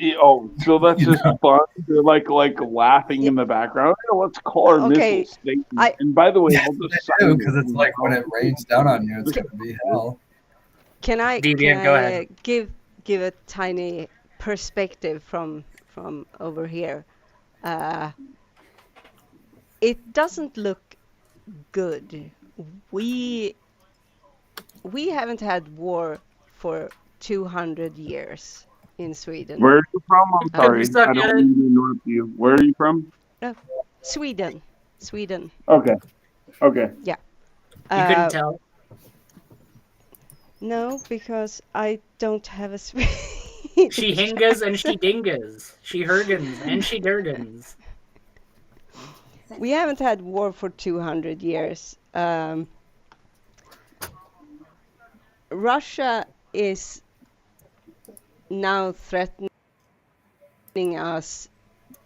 so that's just fun. They're like laughing in the background. Oh, let's call our Okay, missiles Satan. And by the way, I'll just They do because it's like when it rains down on you, it's gonna be hell. Can I Deviant, go ahead. give a tiny perspective from over here? It doesn't look good. We haven't had war for 200 years in Sweden. Where are you from? I'm sorry, suck I at don't it. mean to interrupt you. Where are you from? Sweden. Okay. Yeah. You couldn't tell. No, because I don't have a She hingas and she dingas. She hergens and she durgans. We haven't had war for 200 years. Russia is now threatening us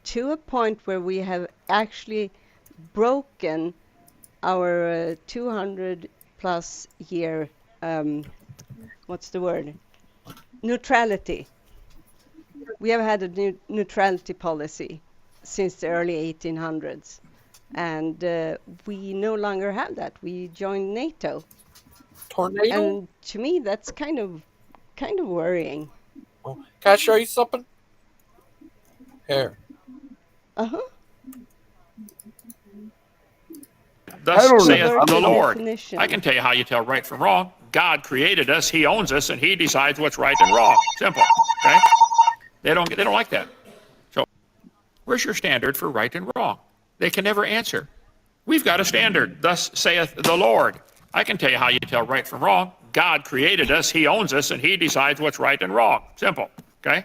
to a point where we have actually broken our 200 plus year, what's the word? Neutrality. We have had a neutrality policy since the early 1800s. And we no longer have that. We joined NATO. Tornado? And to me, that's kind of worrying. Can I show you something? Here. Uh-huh. Thus saith Convert the the Lord. definition. I can tell you how you tell right from wrong. God created us. He owns us, and He decides what's right and wrong. Simple. Okay? They don't like that. So, where's your standard for right and wrong? They can never answer. We've got a standard. Thus saith the Lord. I can tell you how you tell right from wrong. God created us. He owns us, and He decides what's right and wrong. Simple. Okay?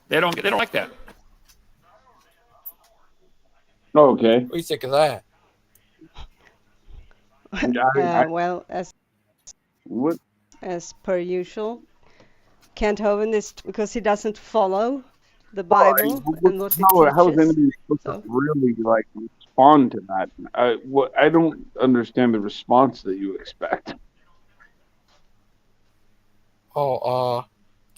They don't like that. Okay. What do you think of that? Well, what? As per usual, Kent Hovind is because he doesn't follow the Bible and what it How is teaches. anybody supposed to really like respond to that? I don't understand the response that you expect. To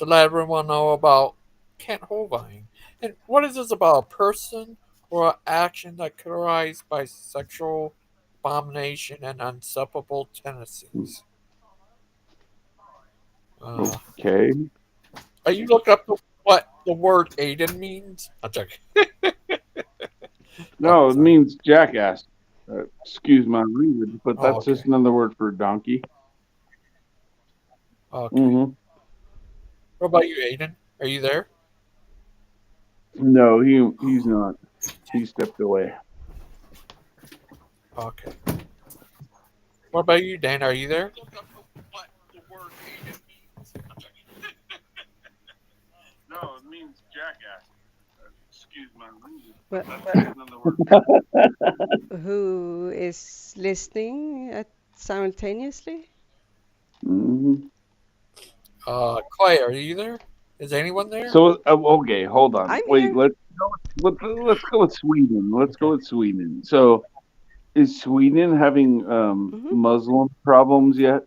let everyone know about Kent Hovind. And what is this about? A person or an action that characterized by sexual abomination and unstoppable tendencies? Okay. Are you looking up what the word Aiden means? I'm joking. No, it means jackass. Excuse my language, but that's just another word for donkey. Okay. Mm-hmm. What about you, Aiden? Are you there? No, he's not. He stepped away. Okay. What about you, Dan? Are you there? No, it means jackass. Excuse my language. But That's another word. who is listening simultaneously? Mm-hmm. Clay, are you there? Is anyone there? So okay, hold on. I'm Wait, here. let's go with Sweden. Let's go with Sweden. So, is Sweden having Muslim problems yet?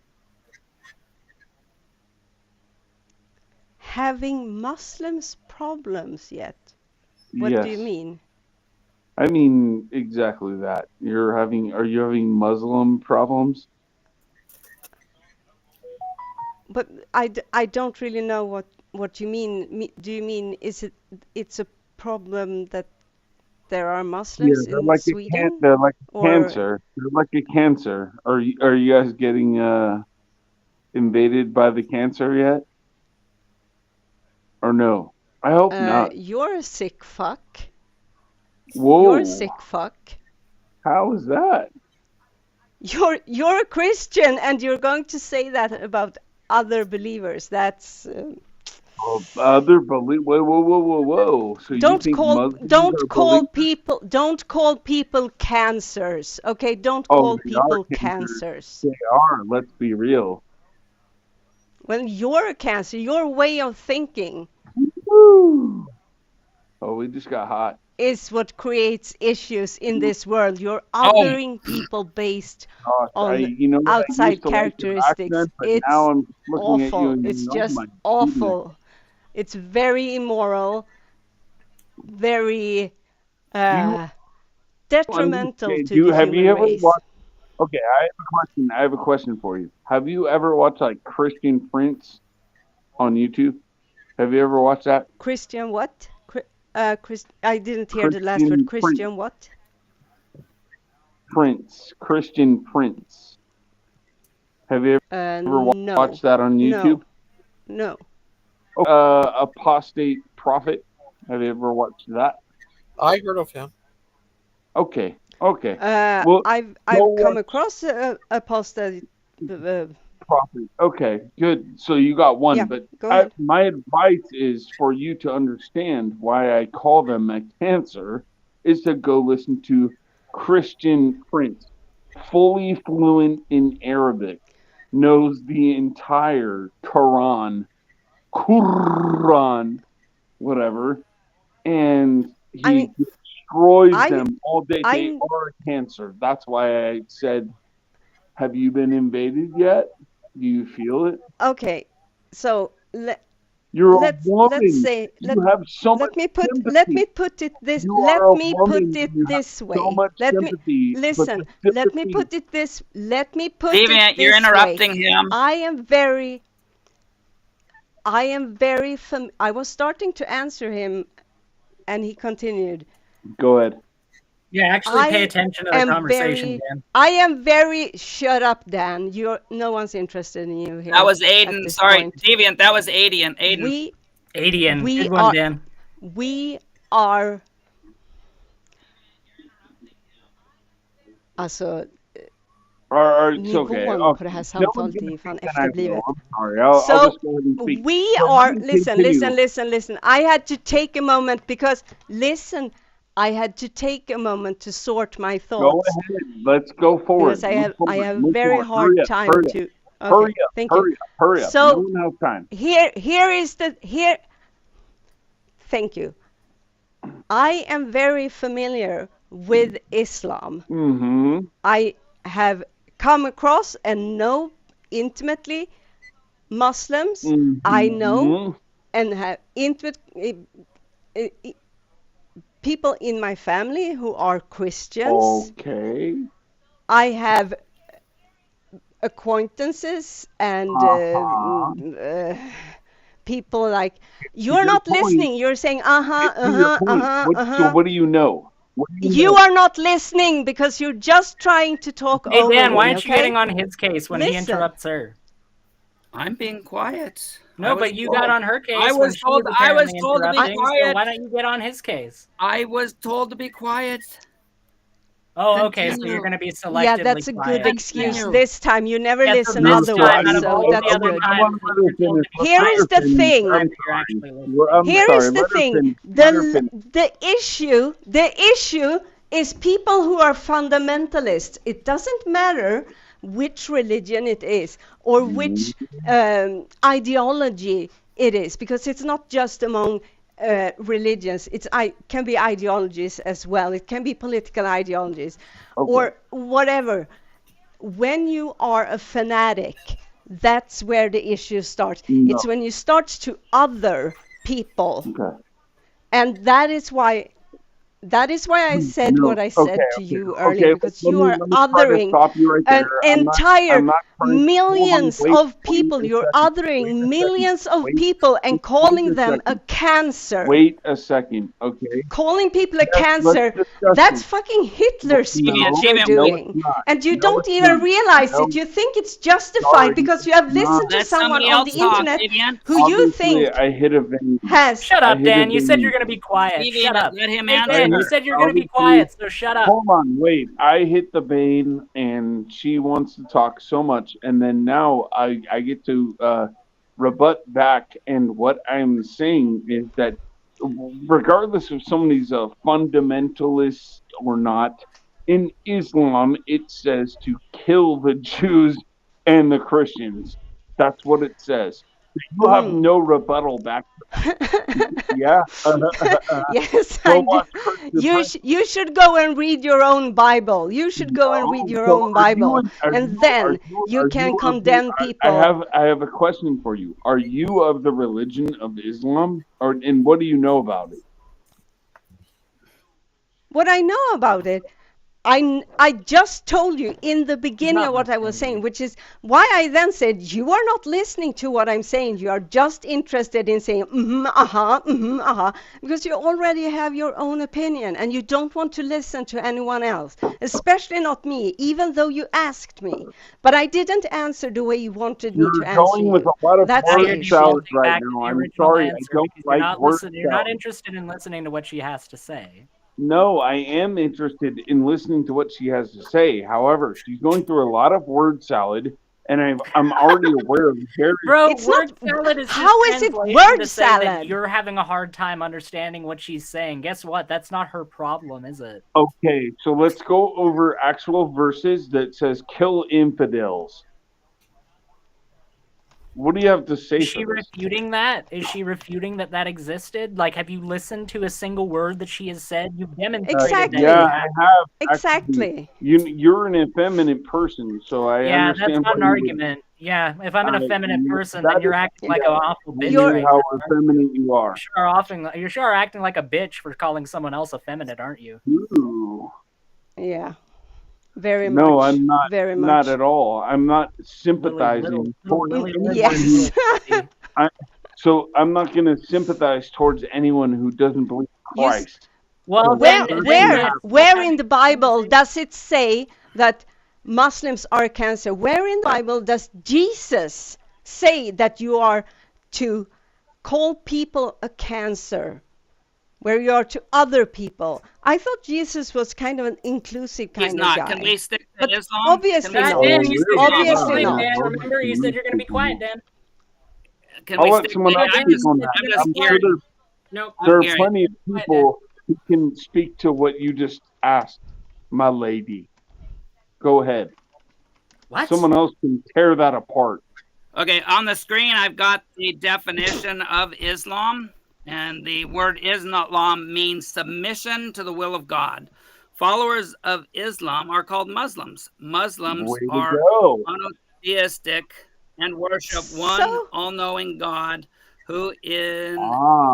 Having Muslims problems yet? What do you Yes. mean? I mean exactly that. Are you having Muslim problems? But I don't really know what you mean. Do you mean it's a problem that there are Muslims they're in like Sweden? they're like a Or cancer. They're like a cancer. Are you guys getting invaded by the cancer yet? Or no? I hope not. you're a sick fuck. Whoa. You're a sick fuck. How is that? You're a Christian and you're going to say that about other believers. That's Other believe. Whoa. So you think Muslims are believers? Don't call people cancers. Okay, don't Oh, call they are people cancers. cancers. They are. Let's be real. Well, you're a cancer. Your way of thinking Woo. Oh, we just got hot. is what creates issues in this world. You're othering people based on outside characteristics. Accent, but It's now I'm looking at you awful. and It's oh just my awful. goodness. It's very immoral, very detrimental to the have you human ever race. watched? Okay, I have a question for you. Have you ever watched like Christian Prince on YouTube? Have you ever watched that? Christian what? I didn't hear the last word. Christian what? Christian Prince. Have you ever watched that on YouTube? No. Apostate Prophet. Have you ever watched that? I heard of him. Okay. Well, I've come across apostate Prophet. Okay, good. So you got one, yeah, but go ahead. My advice is for you to understand why I call them a cancer is to go listen to Christian Prince, fully fluent in Arabic, knows the entire Quran, whatever, and he destroys them all day. They are a cancer. That's why I said, have you been invaded yet? Do you feel it? Okay, so let's say you have so let much me put sympathy. let me put it this you let are me a woman, put it you this have way. so much Let sympathy, me listen. Let me put it this. Let me put Deviant, it this you're interrupting way. him. I am very I was starting to answer him, and he continued. Go ahead. Yeah, actually pay I attention to the am conversation, very, Dan. I am very. Shut up, Dan. No one's interested in you here. That was at Aiden. this Sorry, point. Deviant. That was Aiden. Adian. We Good one, are, Dan. we are. Alltså, It's okay. nivån på det här No one's samtalet gonna är fan speak, then I will. efterblivet. I'm sorry. I'll So just go ahead and speak. we So are, let me listen, continue. listen. I had to take a moment because, listen, I had to take a moment to sort my Go thoughts ahead. Let's go forward. because I have Move very forward. hard time Hurry up. to. Hurry Okay, up. thank you. Hurry up. So No one has time. Thank you. I am very familiar with Islam. Mm-hmm. I have come across and know intimately Muslims. I know and have intimate people in my family who are Christians. Okay. I have acquaintances and people like, you're not listening. You're saying, So what do you know? You are not listening because you're just trying to talk Hey, over Dan, me, why aren't you okay? getting on his case when he Listen. interrupts her? I'm being quiet. No, but you got on her case I when was she was told. I was apparently told to be interrupting. So quiet. why don't you get on his case? I was told to be quiet. Oh, okay. So Continue. you're going to be selectively Yeah, that's a quiet. good excuse. Continue. This time you never Yeah, so listen this time, otherwise, out of so all that's the other good. times, you're told to be Here quiet. is the thing. I'm You're actually listening. Here sorry. is the Let her thing. finish. Let her finish. The issue is people who are fundamentalists. It doesn't matter which religion it is or which ideology it is, because it's not just among religions. Can be ideologies as well. It can be political ideologies or whatever. When you are a fanatic, that's where the issue starts. No. It's when you start to other people. Okay. And that is why I said what I said to you earlier, because you are othering an entire millions of people. You're othering millions of people and calling them a cancer. Wait a second, okay? Calling people a cancer, that's fucking Hitler speech you're doing. And you don't even realize it. You think it's justified because you have listened to Let someone somebody on the else talk, internet Vivian. who you think I hit a vein. has. Shut up, Dan. You said you're going to be quiet. Shut up. Let him Hey, answer. Dan, you said you're going to be quiet, so shut up. Hold on, wait. I hit the vein, and she wants to talk so much, and then now I get to rebut back. And what I'm saying is that regardless of somebody's a fundamentalist or not, in Islam it says to kill the Jews and the Christians. That's what it says. You have no rebuttal back to that. Yeah. Yes, I do. You should go and read your own Bible. You should go and read your own Bible, and then you can condemn people. I have a question for you. Are you of the religion of Islam, and what do you know about it? What I know about it, I just told you in the beginning of what I was saying, which is why I then said you are not listening to what I'm saying. You are just interested in saying because you already have your own opinion and you don't want to listen to anyone else, especially not me, even though you asked me. But I didn't answer the way you wanted me to answer. You're going with a lot of word salad right now. I'm sorry, I don't like word salad. You're not interested in listening to what she has to say. No, I am interested in listening to what she has to say. However, she's going through a lot of word salad, and I'm already aware of very. Bro, it's word not, salad is how just is it translation word to say that salad? you're having a hard time understanding what she's saying. Guess what? That's not her problem, is it? Okay, so let's go over actual verses that says kill infidels. What do you have to say? Is she refuting that? Is she refuting that existed? Like, have you listened to a single word that she has said? You've demonstrated exactly. that. Yeah, I have. Exactly. You're an effeminate person, so I understand. Yeah, that's not an argument. Yeah, if I'm an effeminate person, then you're acting like an awful bitch. Right how now. effeminate you are. You're sure acting like a bitch for calling someone else effeminate, aren't you? Ooh. Yeah. Very much. No, I'm not. Very much. Not at all. I'm not sympathizing. Yes. So I'm not going to sympathize towards anyone who doesn't believe in Christ. Well, where then where in the Bible does it say that Muslims are a cancer? Where in the Bible does Jesus say that you are to call people a cancer? Where you are to other people. I thought Jesus was kind of an inclusive He's kind of not. guy. Can we stick to But Islam? obviously Can we not. Dan, you said you're gonna be Obviously quiet, not. Dan. Remember, you said you're gonna be quiet, Dan. Can I'll we let stick someone to else I'm speak just, on that. I'm just I'm sure scared. Nope. there are Gary. plenty of people who can speak to what you just asked, my lady. Go ahead. What? Someone else can tear that apart. Okay, on the screen, I've got the definition of Islam, and the word Islam means submission to the will of God. Followers of Islam are called Muslims. Muslims Way to are go. monotheistic and worship one all-knowing God who in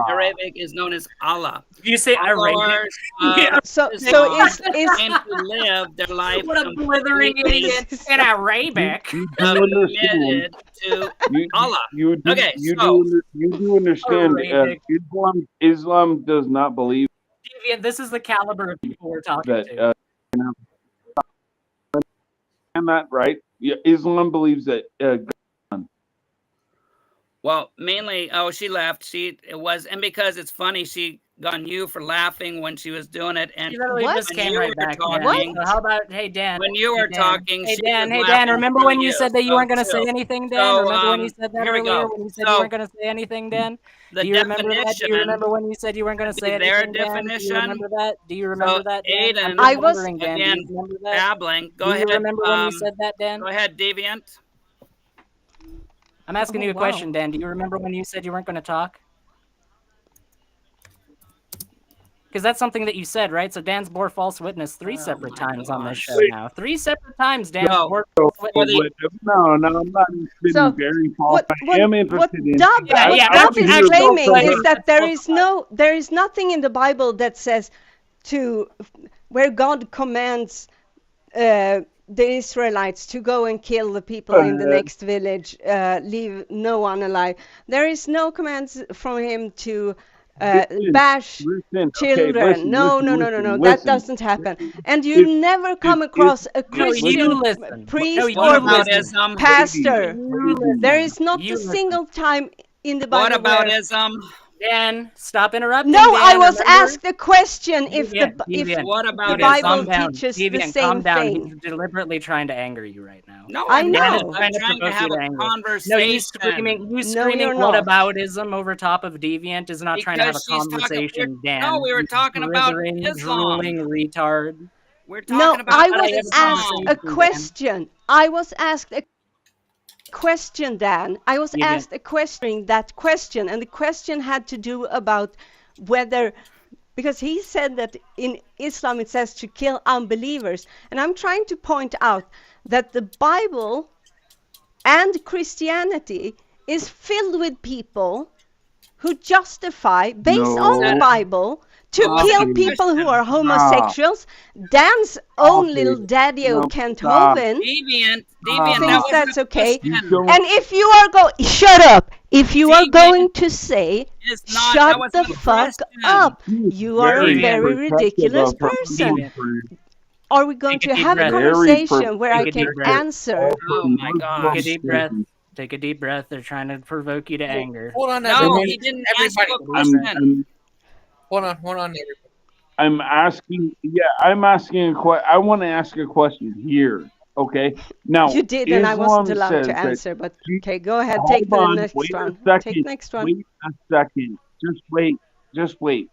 Arabic is known as Allah. Did you say Arabic? Followers Yeah. of So Islam is aim to live their life What a blithering completely idiot in Arabic. You do understand. submitted to Allah. You do, Okay, you so do understand. Arabic. Islam does not believe Deviant, this is the caliber of people we're talking that. to. Am that right? Yeah, Islam believes that. well, mainly, oh, she left. And because it's funny, she got on you for laughing when she was doing it. And She literally just when came you right were back, talking, Dan. So how about, hey, Dan? when you Hey, were Dan. talking, Hey, she Dan. was Hey, Dan. laughing Remember through when you said that you so weren't going to say too. anything, Dan? So, Remember when you said that here we earlier? go. When you said you So weren't going to say anything, Dan? the Do you remember that? Do you definition remember when you said you weren't going to say their anything, Dan? Do you definition. remember that? Do you So remember that, Dan? I'm Aiden, just wondering, Dan. again, Do you remember that? babbling. Go Do you ahead. remember when you said that, Dan? Go ahead, Deviant. I'm asking Oh, you a wow. question, Dan. Do you remember when you said you weren't going to talk? Because that's something that you said, right? So Dan's bore false witness 3 separate times on this show now. 3 separate times Dan bore false witness. No, I'm not interested So in very false. what I am interested in. Dub Yeah, yeah, Dub is actually, claiming actually, is that there is nothing in the Bible that says where God commands the Israelites to go and kill the people in the next village, leave no one alive. There is no commands from him to bash children. No. That doesn't happen. And you never come across a Christian priest or pastor. There is not a single time in the Bible. What about where ism? Dan, stop interrupting. No, Dan, I was remember? asked a question if the What about the Bible calm down. teaches the Deviant, same calm down. thing. He's deliberately trying to anger you right now. No, I I'm know. not. I'm I'm trying to provoke have you to a anger. conversation. No, you screaming you're what not. aboutism over top of Deviant is not trying to have a Because she's conversation, Dan. No, we were You talking about blithering, Islam. drooling retard. We're No, talking about I was Islam. asked a question. I was asked a question, Dan. I was asked a question, that question, and the question had to do about whether, because he said that in Islam it says to kill unbelievers, and I'm trying to point out that the Bible and Christianity is filled with people who justify, based on the Bible, to kill people who are homosexuals. Dan's own little daddy-o, Kent Hovind, Deviant, thinks that's okay. And if you are shut up. If you are going to say, shut the fuck up, you are a very ridiculous person. Are we going to have a conversation where I can answer? Oh my gosh. Take a deep breath. Take a deep breath. They're trying to provoke you to anger. Hold on, No, he didn't ask you a question. Hold on, everybody. I'm asking. Yeah, I'm asking a question. I want to ask a question here. Okay. Now you did, and I wasn't allowed to answer. But okay, go ahead. Take the next one. Take the next one. Wait a second. Just wait. Just wait.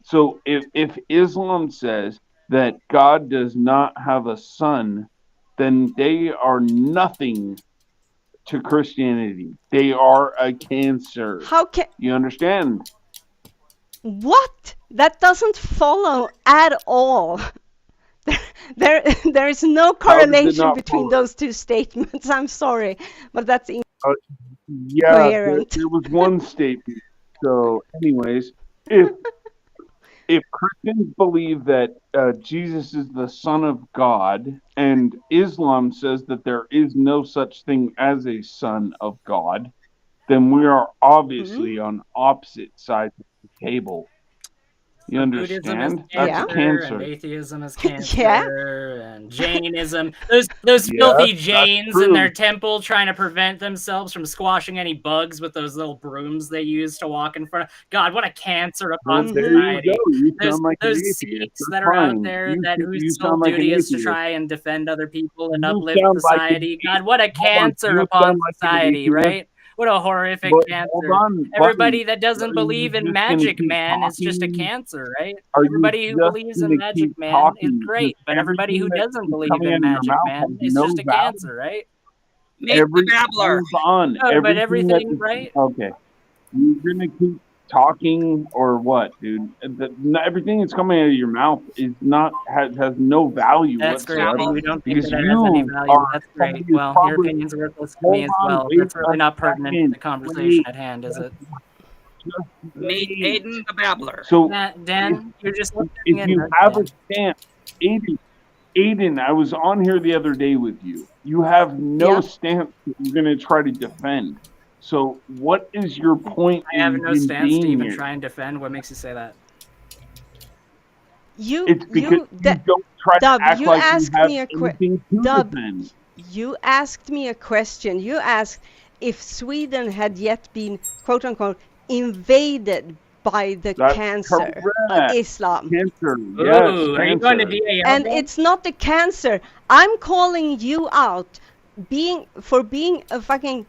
So if Islam says that God does not have a son, then they are nothing to Christianity. They are a cancer. How can you understand? What? That doesn't follow at all. There is no correlation between those two statements. I'm sorry, but that's incoherent. There was one statement. So, anyways, if Christians believe that Jesus is the Son of God, and Islam says that there is no such thing as a Son of God, then we are obviously on opposite sides of the table. You Buddhism is understand? That's Yeah. cancer, and cancer. atheism is Yeah. cancer, and Jainism. Those Yeah, filthy that's Jains in true. their temple trying to prevent themselves from squashing any bugs with those little brooms they use to walk in front of. God, what a cancer Well, upon there you society. go. You Those sound like an those atheist. Sikhs That's that are out fine. there whose You sole sound like an duty is to atheist. try and defend other people and You uplift sound like an society. God, what a hold on. cancer You upon sound like an society, atheist. right? What a horrific But hold cancer. on, Everybody buddy. that doesn't Are you believe in just gonna Magic keep Man is just a talking? cancer, right? Are you Everybody who just believes in gonna Magic keep Man is talking? Because great, but everybody everything who that doesn't is believe coming in out of your Magic mouth has Man is no just a value. cancer, right? Meet the babbler. Hold on. No, but Everything that everything, is right? okay. You're gonna keep talking or what, dude? Everything that's coming out of your mouth is not has no value That's great. whatsoever You don't think because that it has any you value. are That's somebody great. who's Well, your probably opinion's worthless to me hold as on, well. wait That's a really not pertinent to second. the conversation Wait, at hand, is it? just Meet wait. Aiden the babbler. So Dan, you're just listening if in, you right, have a Dan? stance, Aiden, I was on here the other day with you. You have no Yeah. stance that you're going to try to defend. So, what is your point I have no in stance to being even here? try and defend. What makes you say that? It's because you don't try to Dub, act you like you asked have me a anything to Dub, defend. you asked me a question. You asked if Sweden had yet been, quote unquote, invaded by the That's cancer of correct. Islam. Cancer, yes, Ooh, are you going to cancer. DAO? And Dan? it's not the cancer. I'm calling you out being a fucking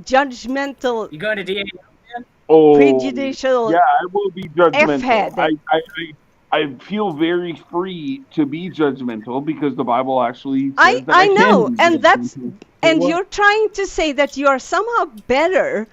judgmental, You going to DAO? Dan? Oh, prejudicial yeah, I will be judgmental. F-head. I feel very free to be judgmental because the Bible actually I says that I can know, be and judgmental. and Well, you're trying to say that you are somehow better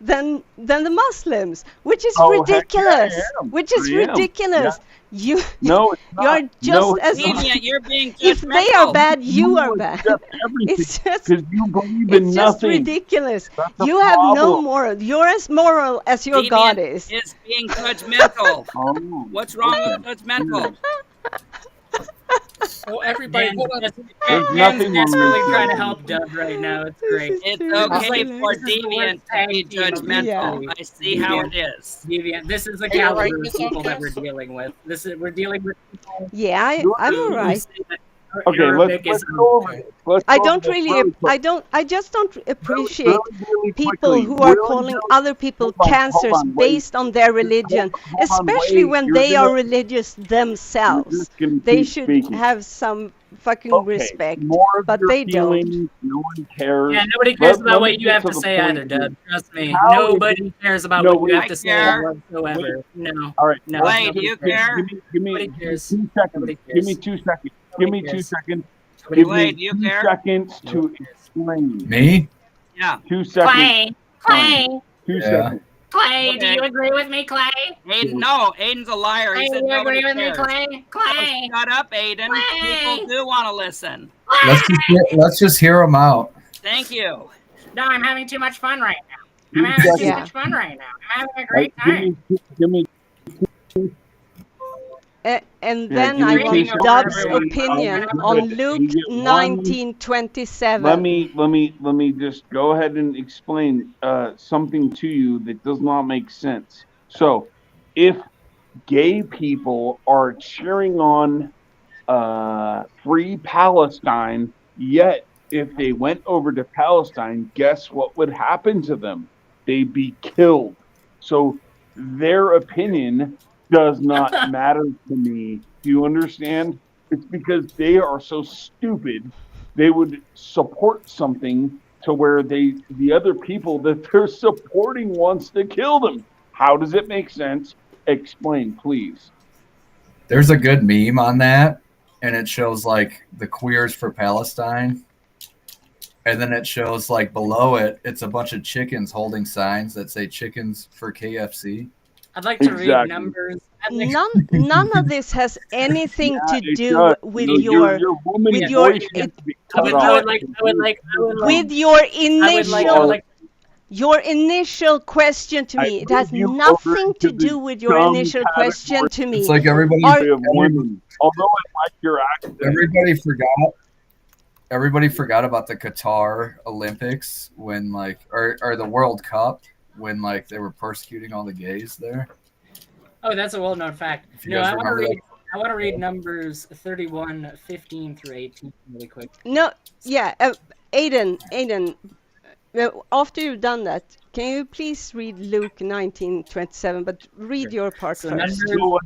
than the Muslims, which is oh, heck yeah, ridiculous. I am. Which is I am. Yeah. ridiculous. You No, it's you are not. just No, it's as Deviant, you're being if they are judgmental. bad, you are You bad. accept everything It's just because you believe in it's just nothing. ridiculous. That's the You have no problem. moral. You're as moral as your God Deviant is. is being judgmental. Oh, What's wrong okay. with judgmental? Well, everybody, Dan, hold on. There's Dan's nothing wrong desperately with trying to judgmental. help Dub right now. It's great. It's too okay ridiculous. for This is the worst Deviant to tag be team of judgmental. Yeah. I see how it is. Deviant. This is the Are you all right, caliber of Miss people that Outcast? we're dealing with. We're dealing with people Yeah, I'm who all right. say that Okay, Arabic let's is go over this. Let's I go over don't this really, really quick. I just don't appreciate Really people quickly. who are Really, calling really, other people hold cancers on, wait. based on their religion, Hold on, especially wait. when You're they are gonna, religious you're themselves. just gonna They keep should speaking. have some fucking Okay, respect, more of but your they don't. feelings. No one cares. Yeah, nobody cares about Let me what you get have to to the say point either, here. Dub. Trust me. How Nobody cares about no, what you wait. have to say care. whatsoever. No. All right. No. Wait, Nobody do you cares. care? Give Nobody me cares. 2 seconds. Nobody Give me cares. 2 seconds. Give Nobody me 2 cares. seconds. Nobody Give Clay, me do you 2 care? seconds to Nobody cares. explain. Me? Yeah. 2 seconds. Clay. Clay. 2 Yeah. seconds. Clay, Okay. agree with me, Clay? Aiden, no, Aiden's a liar. He Clay, said you nobody agree with me, cares. Clay? Clay. Oh, shut up, Aiden. People do want to listen. Let's just hear them out. Thank you. No, I'm having too much fun right now. I'm 2 having too seconds. much fun right now. I'm having a great Give time. me And Yeah, then give I me 2 want seconds. Dub's everyone. opinion Good. on Luke You get one. 19:27. Let me just go ahead and explain something to you that does not make sense. So, if gay people are cheering on free Palestine, yet if they went over to Palestine, guess what would happen to them? They'd be killed. So their opinion does not matter to me. Do you understand? It's because they are so stupid. They would support something to where the other people that they're supporting wants to kill them. How does it make sense? Explain, please. There's a good meme on that, and it shows like the queers for Palestine, and then it shows like below it, it's a bunch of chickens holding signs that say "chickens for KFC." I'd like to read Exactly. numbers. None of this has anything Yeah, to it do does. with Your woman with your voice has to be I cut would off. like with your initial like your initial question to I me. It has put you over nothing into to the do with your dumb initial question to me. It's like everybody, Are- of women. Although I like your accent. everybody forgot about the Qatar Olympics when like or the World Cup when like they were persecuting all the gays there. Oh, that's a well-known fact. If you guys I want to remember read. that. I want to read numbers 31:15 through 18 really quick. No, yeah, Aiden, after you've done that, can you please read Luke 19:27, but read your part So first. numbers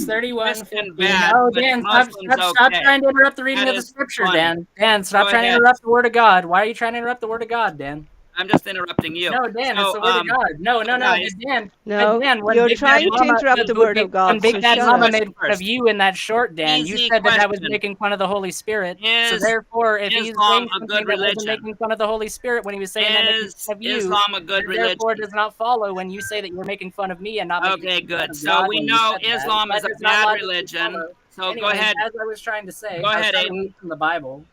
31, Missed and 15. bad, Oh, but Dan, Muslims stop okay. trying to interrupt the reading That of the is scripture, funny. Dan. Dan, stop Go trying to ahead. interrupt the word of God. Why are you trying to interrupt the word of God, Dan? I'm just interrupting you. No, Dan, it's So, the word of God. No, guys, Dan. No, Dan, when you're Big Bad trying to Mama, interrupt the word of when God, Big so Bad shut Mama up. made fun of you in that short, Dan, you Easy said that was question. making fun of the Holy Spirit. So Is therefore, if he's Islam saying a something good that wasn't religion? making fun of the Holy Spirit when he was saying that making Is fun of you, Islam a good then therefore it religion? does not follow when you say that you're making fun of me and not making Okay, fun good. of So God we when you know said that. Islam That is a does not bad logically religion. follow. So go Anyways, ahead. as I was trying to say, Go I was ahead, trying to Aiden. read from the Bible.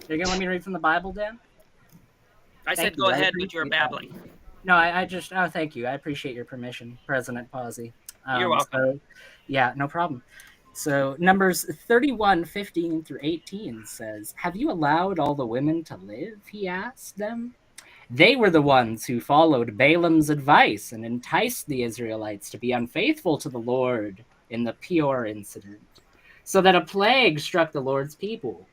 You're gonna let me read from the Bible, Dan? I Thank said you. go I ahead, but you're appreciate that. babbling. No, thank you. I appreciate your permission, President Pawsey. You're welcome. So, yeah, no problem. So numbers 31:15 through 18 says, "Have you allowed all the women to live?" He asked them. They were the ones who followed Balaam's advice and enticed the Israelites to be unfaithful to the Lord in the Peor incident, so that a plague struck the Lord's people.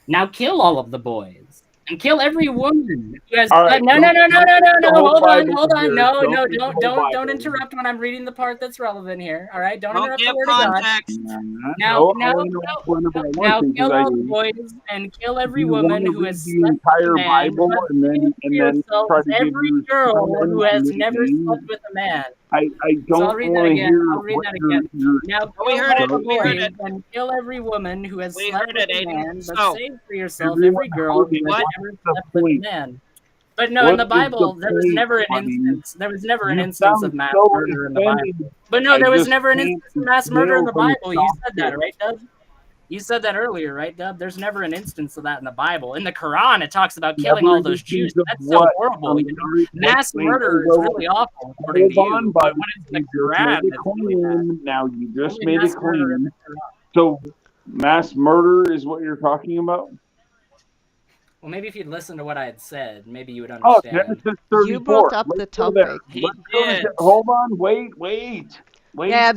Now kill all of the boys and kill every woman who has. All right, No, no, don't, no, no, don't no, read no, the no. whole Hold on, Bible hold on. here. No, no, Don't read the whole don't Bible. interrupt when I'm reading the part that's relevant here. All right, don't Don't interrupt the give word of God. context. Now, I'll interrupt whenever I want now to kill because all the boys and kill if every you want woman to who read has the slept with a entire man, Bible but save for and then try yourselves to give every your girl sermon who on has never me, slept with a man. I So I'll don't read that want to again. hear I'll read what that you're again. Now We kill heard all it. the We heard boys it. and kill every woman who has We slept heard with it, a Aiden. man, but So save for yourself everyone every girl heard who it. has what? never The slept with a point? man. But no, in What the is the Bible, there was point, never an buddy? instance. There was never an You instance of sound mass so murder in the Bible. offended. But no, I there was just never an can't instance of mass murder in nail the from Bible. You stop said it. that, right, Dub? You said that earlier, right, Dub? There's never an instance of that in the Bible. In the Quran, it talks about killing Never all an those Jews. instance of That's so what? horrible, I'm you know? sorry. Mass murder is really awful, according Hold to on, you. But buddy. when it's in the You just Quran, made it it's really bad. clean. Now you just Only made it mass murder in clean. the Quran. So mass murder is what you're talking about? Well, maybe if you'd listen to what I had said, maybe you would Oh, understand. Genesis You brought 34. up Let's the go there. topic. Let's go to. Hold on. Wait. Yeah,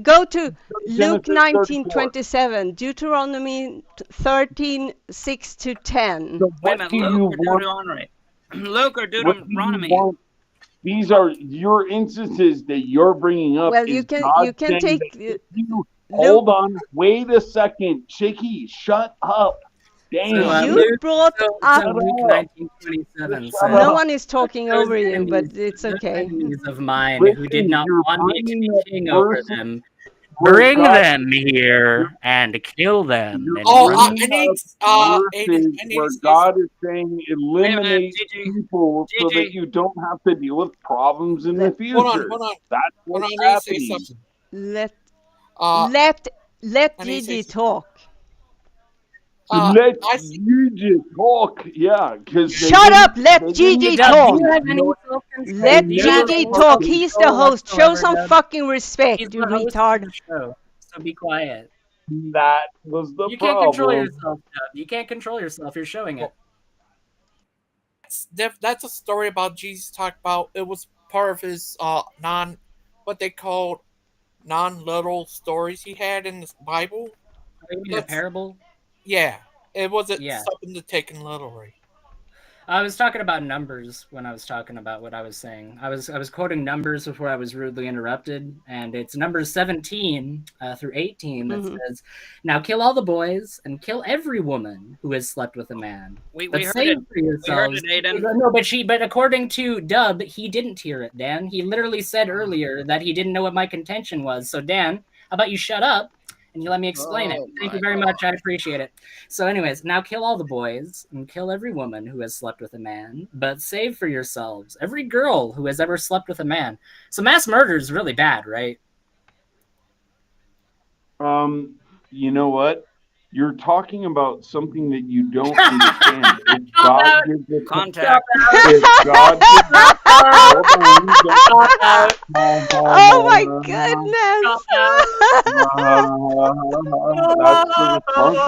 go to Luke Genesis 34. 19:27, Deuteronomy 13:6-10. So Wait a what minute, do Luke you or want? Deuteronomy? Luke or What do you Deuteronomy? want? These are your instances that you're bringing up. Well, Is you God can saying take that if you Luke. hold on? Wait a second, Chicky. Shut up. Damn. You brought up. So Luke 19:27 Shut says, No up. one is talking those over you, enemies, but it's those okay. enemies of mine who did Listen, not you're want me to bringing be up king over verses them, where bring God, them here and kill them you're in front of bringing I need up Aiden. verses I need where to say God something. is saying Wait a minute, eliminate people so that you don't have to deal with problems in the Hold on, future. hold on. That's Hold what's on, I need to say happening. something. Let Uh, let I need to say Gigi something. talk. Let I see. you just talk, yeah, because Shut up! they Let didn't. Gigi Dub, do talk. you have You any know what? self-control? Let Do you have Gigi any talk. He's the self-control host. Show whatsoever, some Dub? fucking He's respect, you the host of retard. the show, so be quiet. That was the You can't control problem. yourself, Dub. You can't control yourself. You're showing it. That's a story about Jesus talked about. It was part of his what they called non-literal stories he had in the Bible. You mean a parable? Yeah, it wasn't Yeah. something to take in literally. I was talking about numbers when I was talking about what I was saying. I was quoting numbers before I was rudely interrupted, and it's numbers 17 through 18 that says, "Now kill all the boys and kill every woman who has slept with a man. We But heard save it. for We heard yourselves." it, Aiden. No, but according to Dub, he didn't hear it, Dan. He literally said earlier that he didn't know what my contention was. So Dan, how about you shut up? And you let me explain it. Thank you very much. I appreciate it. So, anyways, now kill all the boys and kill every woman who has slept with a man, but save for yourselves every girl who has ever slept with a man. So, mass murder is really bad, right? You know what? You're talking about something that you don't understand. If God gives a contact, if God gives Oh my goodness! That's the response.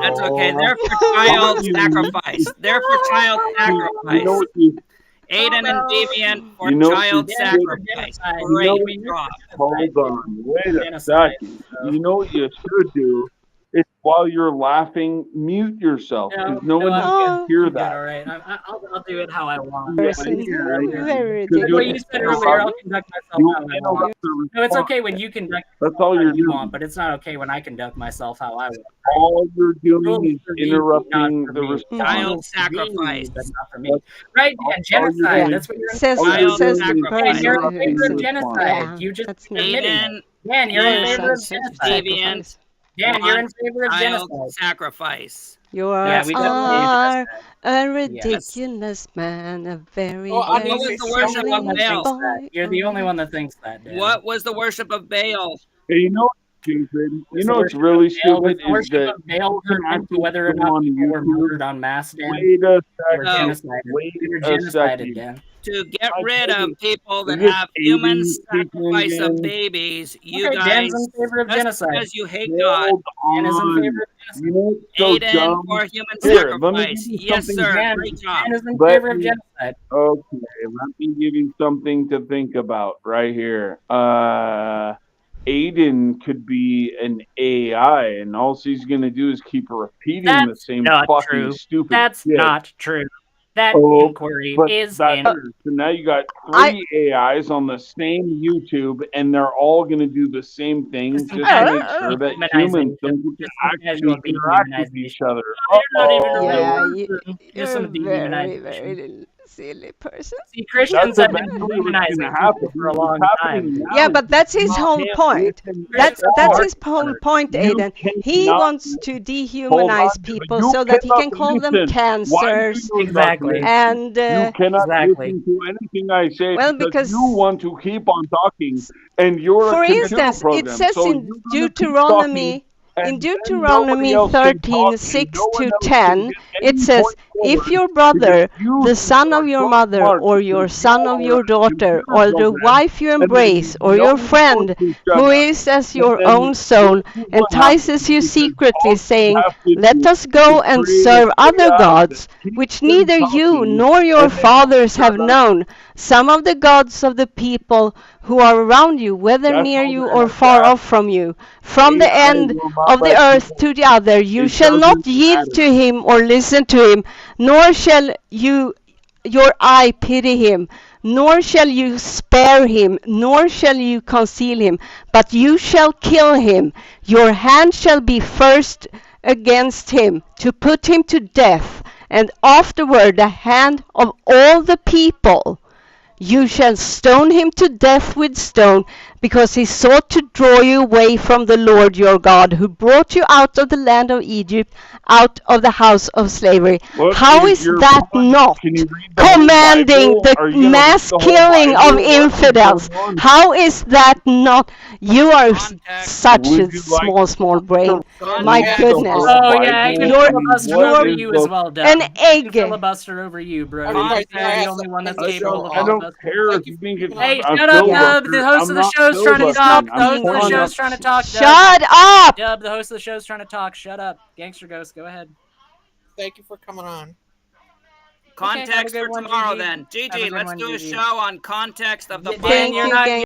That's okay. They're for child sacrifice. They're for child sacrifice. You know what Aiden and Deviant for You know what child you should, sacrifice. you know, Great drop. hold on, wait a Genocide, second. You know what you should do? It's while you're laughing, mute yourself because no one I'm needs good. to hear I'm good. that. All right. I'll do it how I want. Yeah, Person, you you're very because Like what you ridiculous said person. earlier, I'll conduct myself you'll how I want. interrupt the No, it's response. okay when you conduct That's yourself all how you're you doing. want, but it's not okay when I conduct myself how I want. All you're doing Rules is for you, not interrupting for the me. response. Child Rules for you, sacrifice. but not for me. That's Right, all, Dan? all you're Genocide. doing. That's what you're in Says All favor you're of. says doing the is Dan, person you're in interrupting favor who's of the response. genocide. yeah, You just that's me. admitted Aiden that. Dan, you're in Very favor of child genocide. Deviant sacrifice. Dan, you're in want favor of child genocide. sacrifice. You Yeah, are we definitely Yes. a yes. ridiculous man, a very, Oh, I'm What the very was the worship only one of that silly Baal? thinks that. boy. You're the only one that thinks that, Dan. What was the worship of Baal? Hey, you know what's stupid? You Was know the what's worship really of Baal, was stupid the is worship that of Baal people can pertinent to actually whether or go not on people were YouTube. murdered en masse, Dan? Wait a They were second. So, genocided. Wait They were a genocided, second. Dan. to get My rid of goodness. people Is that this have human Aiden speaking sacrifice of again? babies, you Okay, Dan's in guys, favor of just genocide. because you hate God, Hold Dan is in favor on. of You genocide. know what's so Aiden dumb? for human Here, let me give sacrifice. you Yes, something. sir. Dan, Great job. Dan is in Let favor of me, genocide. okay, let me give you something to think about right here. Aiden could be an AI, and all she's gonna do is keep repeating the That's same not fucking true. stupid That's shit. not true. That Oh, inquiry but is that's in. true. So now you got I 3 AIs on the same YouTube, and they're all gonna do the same thing Just some just to casual make sure that dehumanizing. humans don't get to Just some actually casual interact with each dehumanization. other. Oh, you're not even a real yeah, person. Just you're a some very, dehumanization. very silly person. See, That's Christians have been eventually what's dehumanizing gonna people happen. for a What's long time. happening Yeah, now is but that's you his whole can't point. listen Christians at That's all. his whole point, You Aiden. He cannot wants to hold on. dehumanize people You so that he cannot can call them listen. Why do cancers you Exactly. listen? and You cannot Exactly. listen to anything I say well, because you because want to keep on talking, and you're a for computer instance, it program. says So in you're going to keep talking, Deuteronomy, in and then nobody Deuteronomy else can talk, 13, and 6 no one to else can 10, get it any says, point if forward your because brother, you the think son you of are your so mother, smart or because your you son of are your a daughter, computer or the program, wife you and then embrace, or no your one talks friend to each who other, is as and your then own this soul, is what entices happens you because secretly, all you saying, have to let do us is go and create serve an other AI that gods, keeps which them neither you talking, nor your and they don't fathers shut have up. known, some of the gods of the people who are around you, whether That's near all you that or has to far off happen. from you, from the AI end will not of the let earth people. to the other. You It shall not doesn't yield matter. to him or listen to him, nor shall your eye pity him, nor shall you spare him, nor shall you conceal him, but you shall kill him. Your hand shall be first against him, to put him to death, and afterward the hand of all the people. You shall stone him to death with stone, because he sought to draw you away from the Lord your God, who brought you out of the land of Egypt, out of the house of slavery. Look, How is you're that pausing. not Can you read the whole commanding Bible? the Are you going to read mass the whole killing of Bible? What is infidels? going on? How is that not? You are Context. such Would a you like small brain. to My read the goodness. whole Oh yeah, I can Bible? You're I mean, filibuster what over is you as the? well, Doug. an I can egg. filibuster over you, bro. You think you're the only one that's capable of I don't filibustering? care if you think it's Hey, a shut up, Yeah. Dub. The filibuster. host I'm of the not show's trying to He's talk. filibustering. not The I'm host being of the pointing show's out. trying to talk, Dub. Shut up! Dub, the host of the show's trying to talk. Shut up. Gangster Ghost, go ahead. Thank you for coming on. Okay, have a Context good for one, tomorrow Gigi. then. Have a Gigi, good let's one, do a Gigi. show on context of the Dan, Thank you're you, Bible. not gang.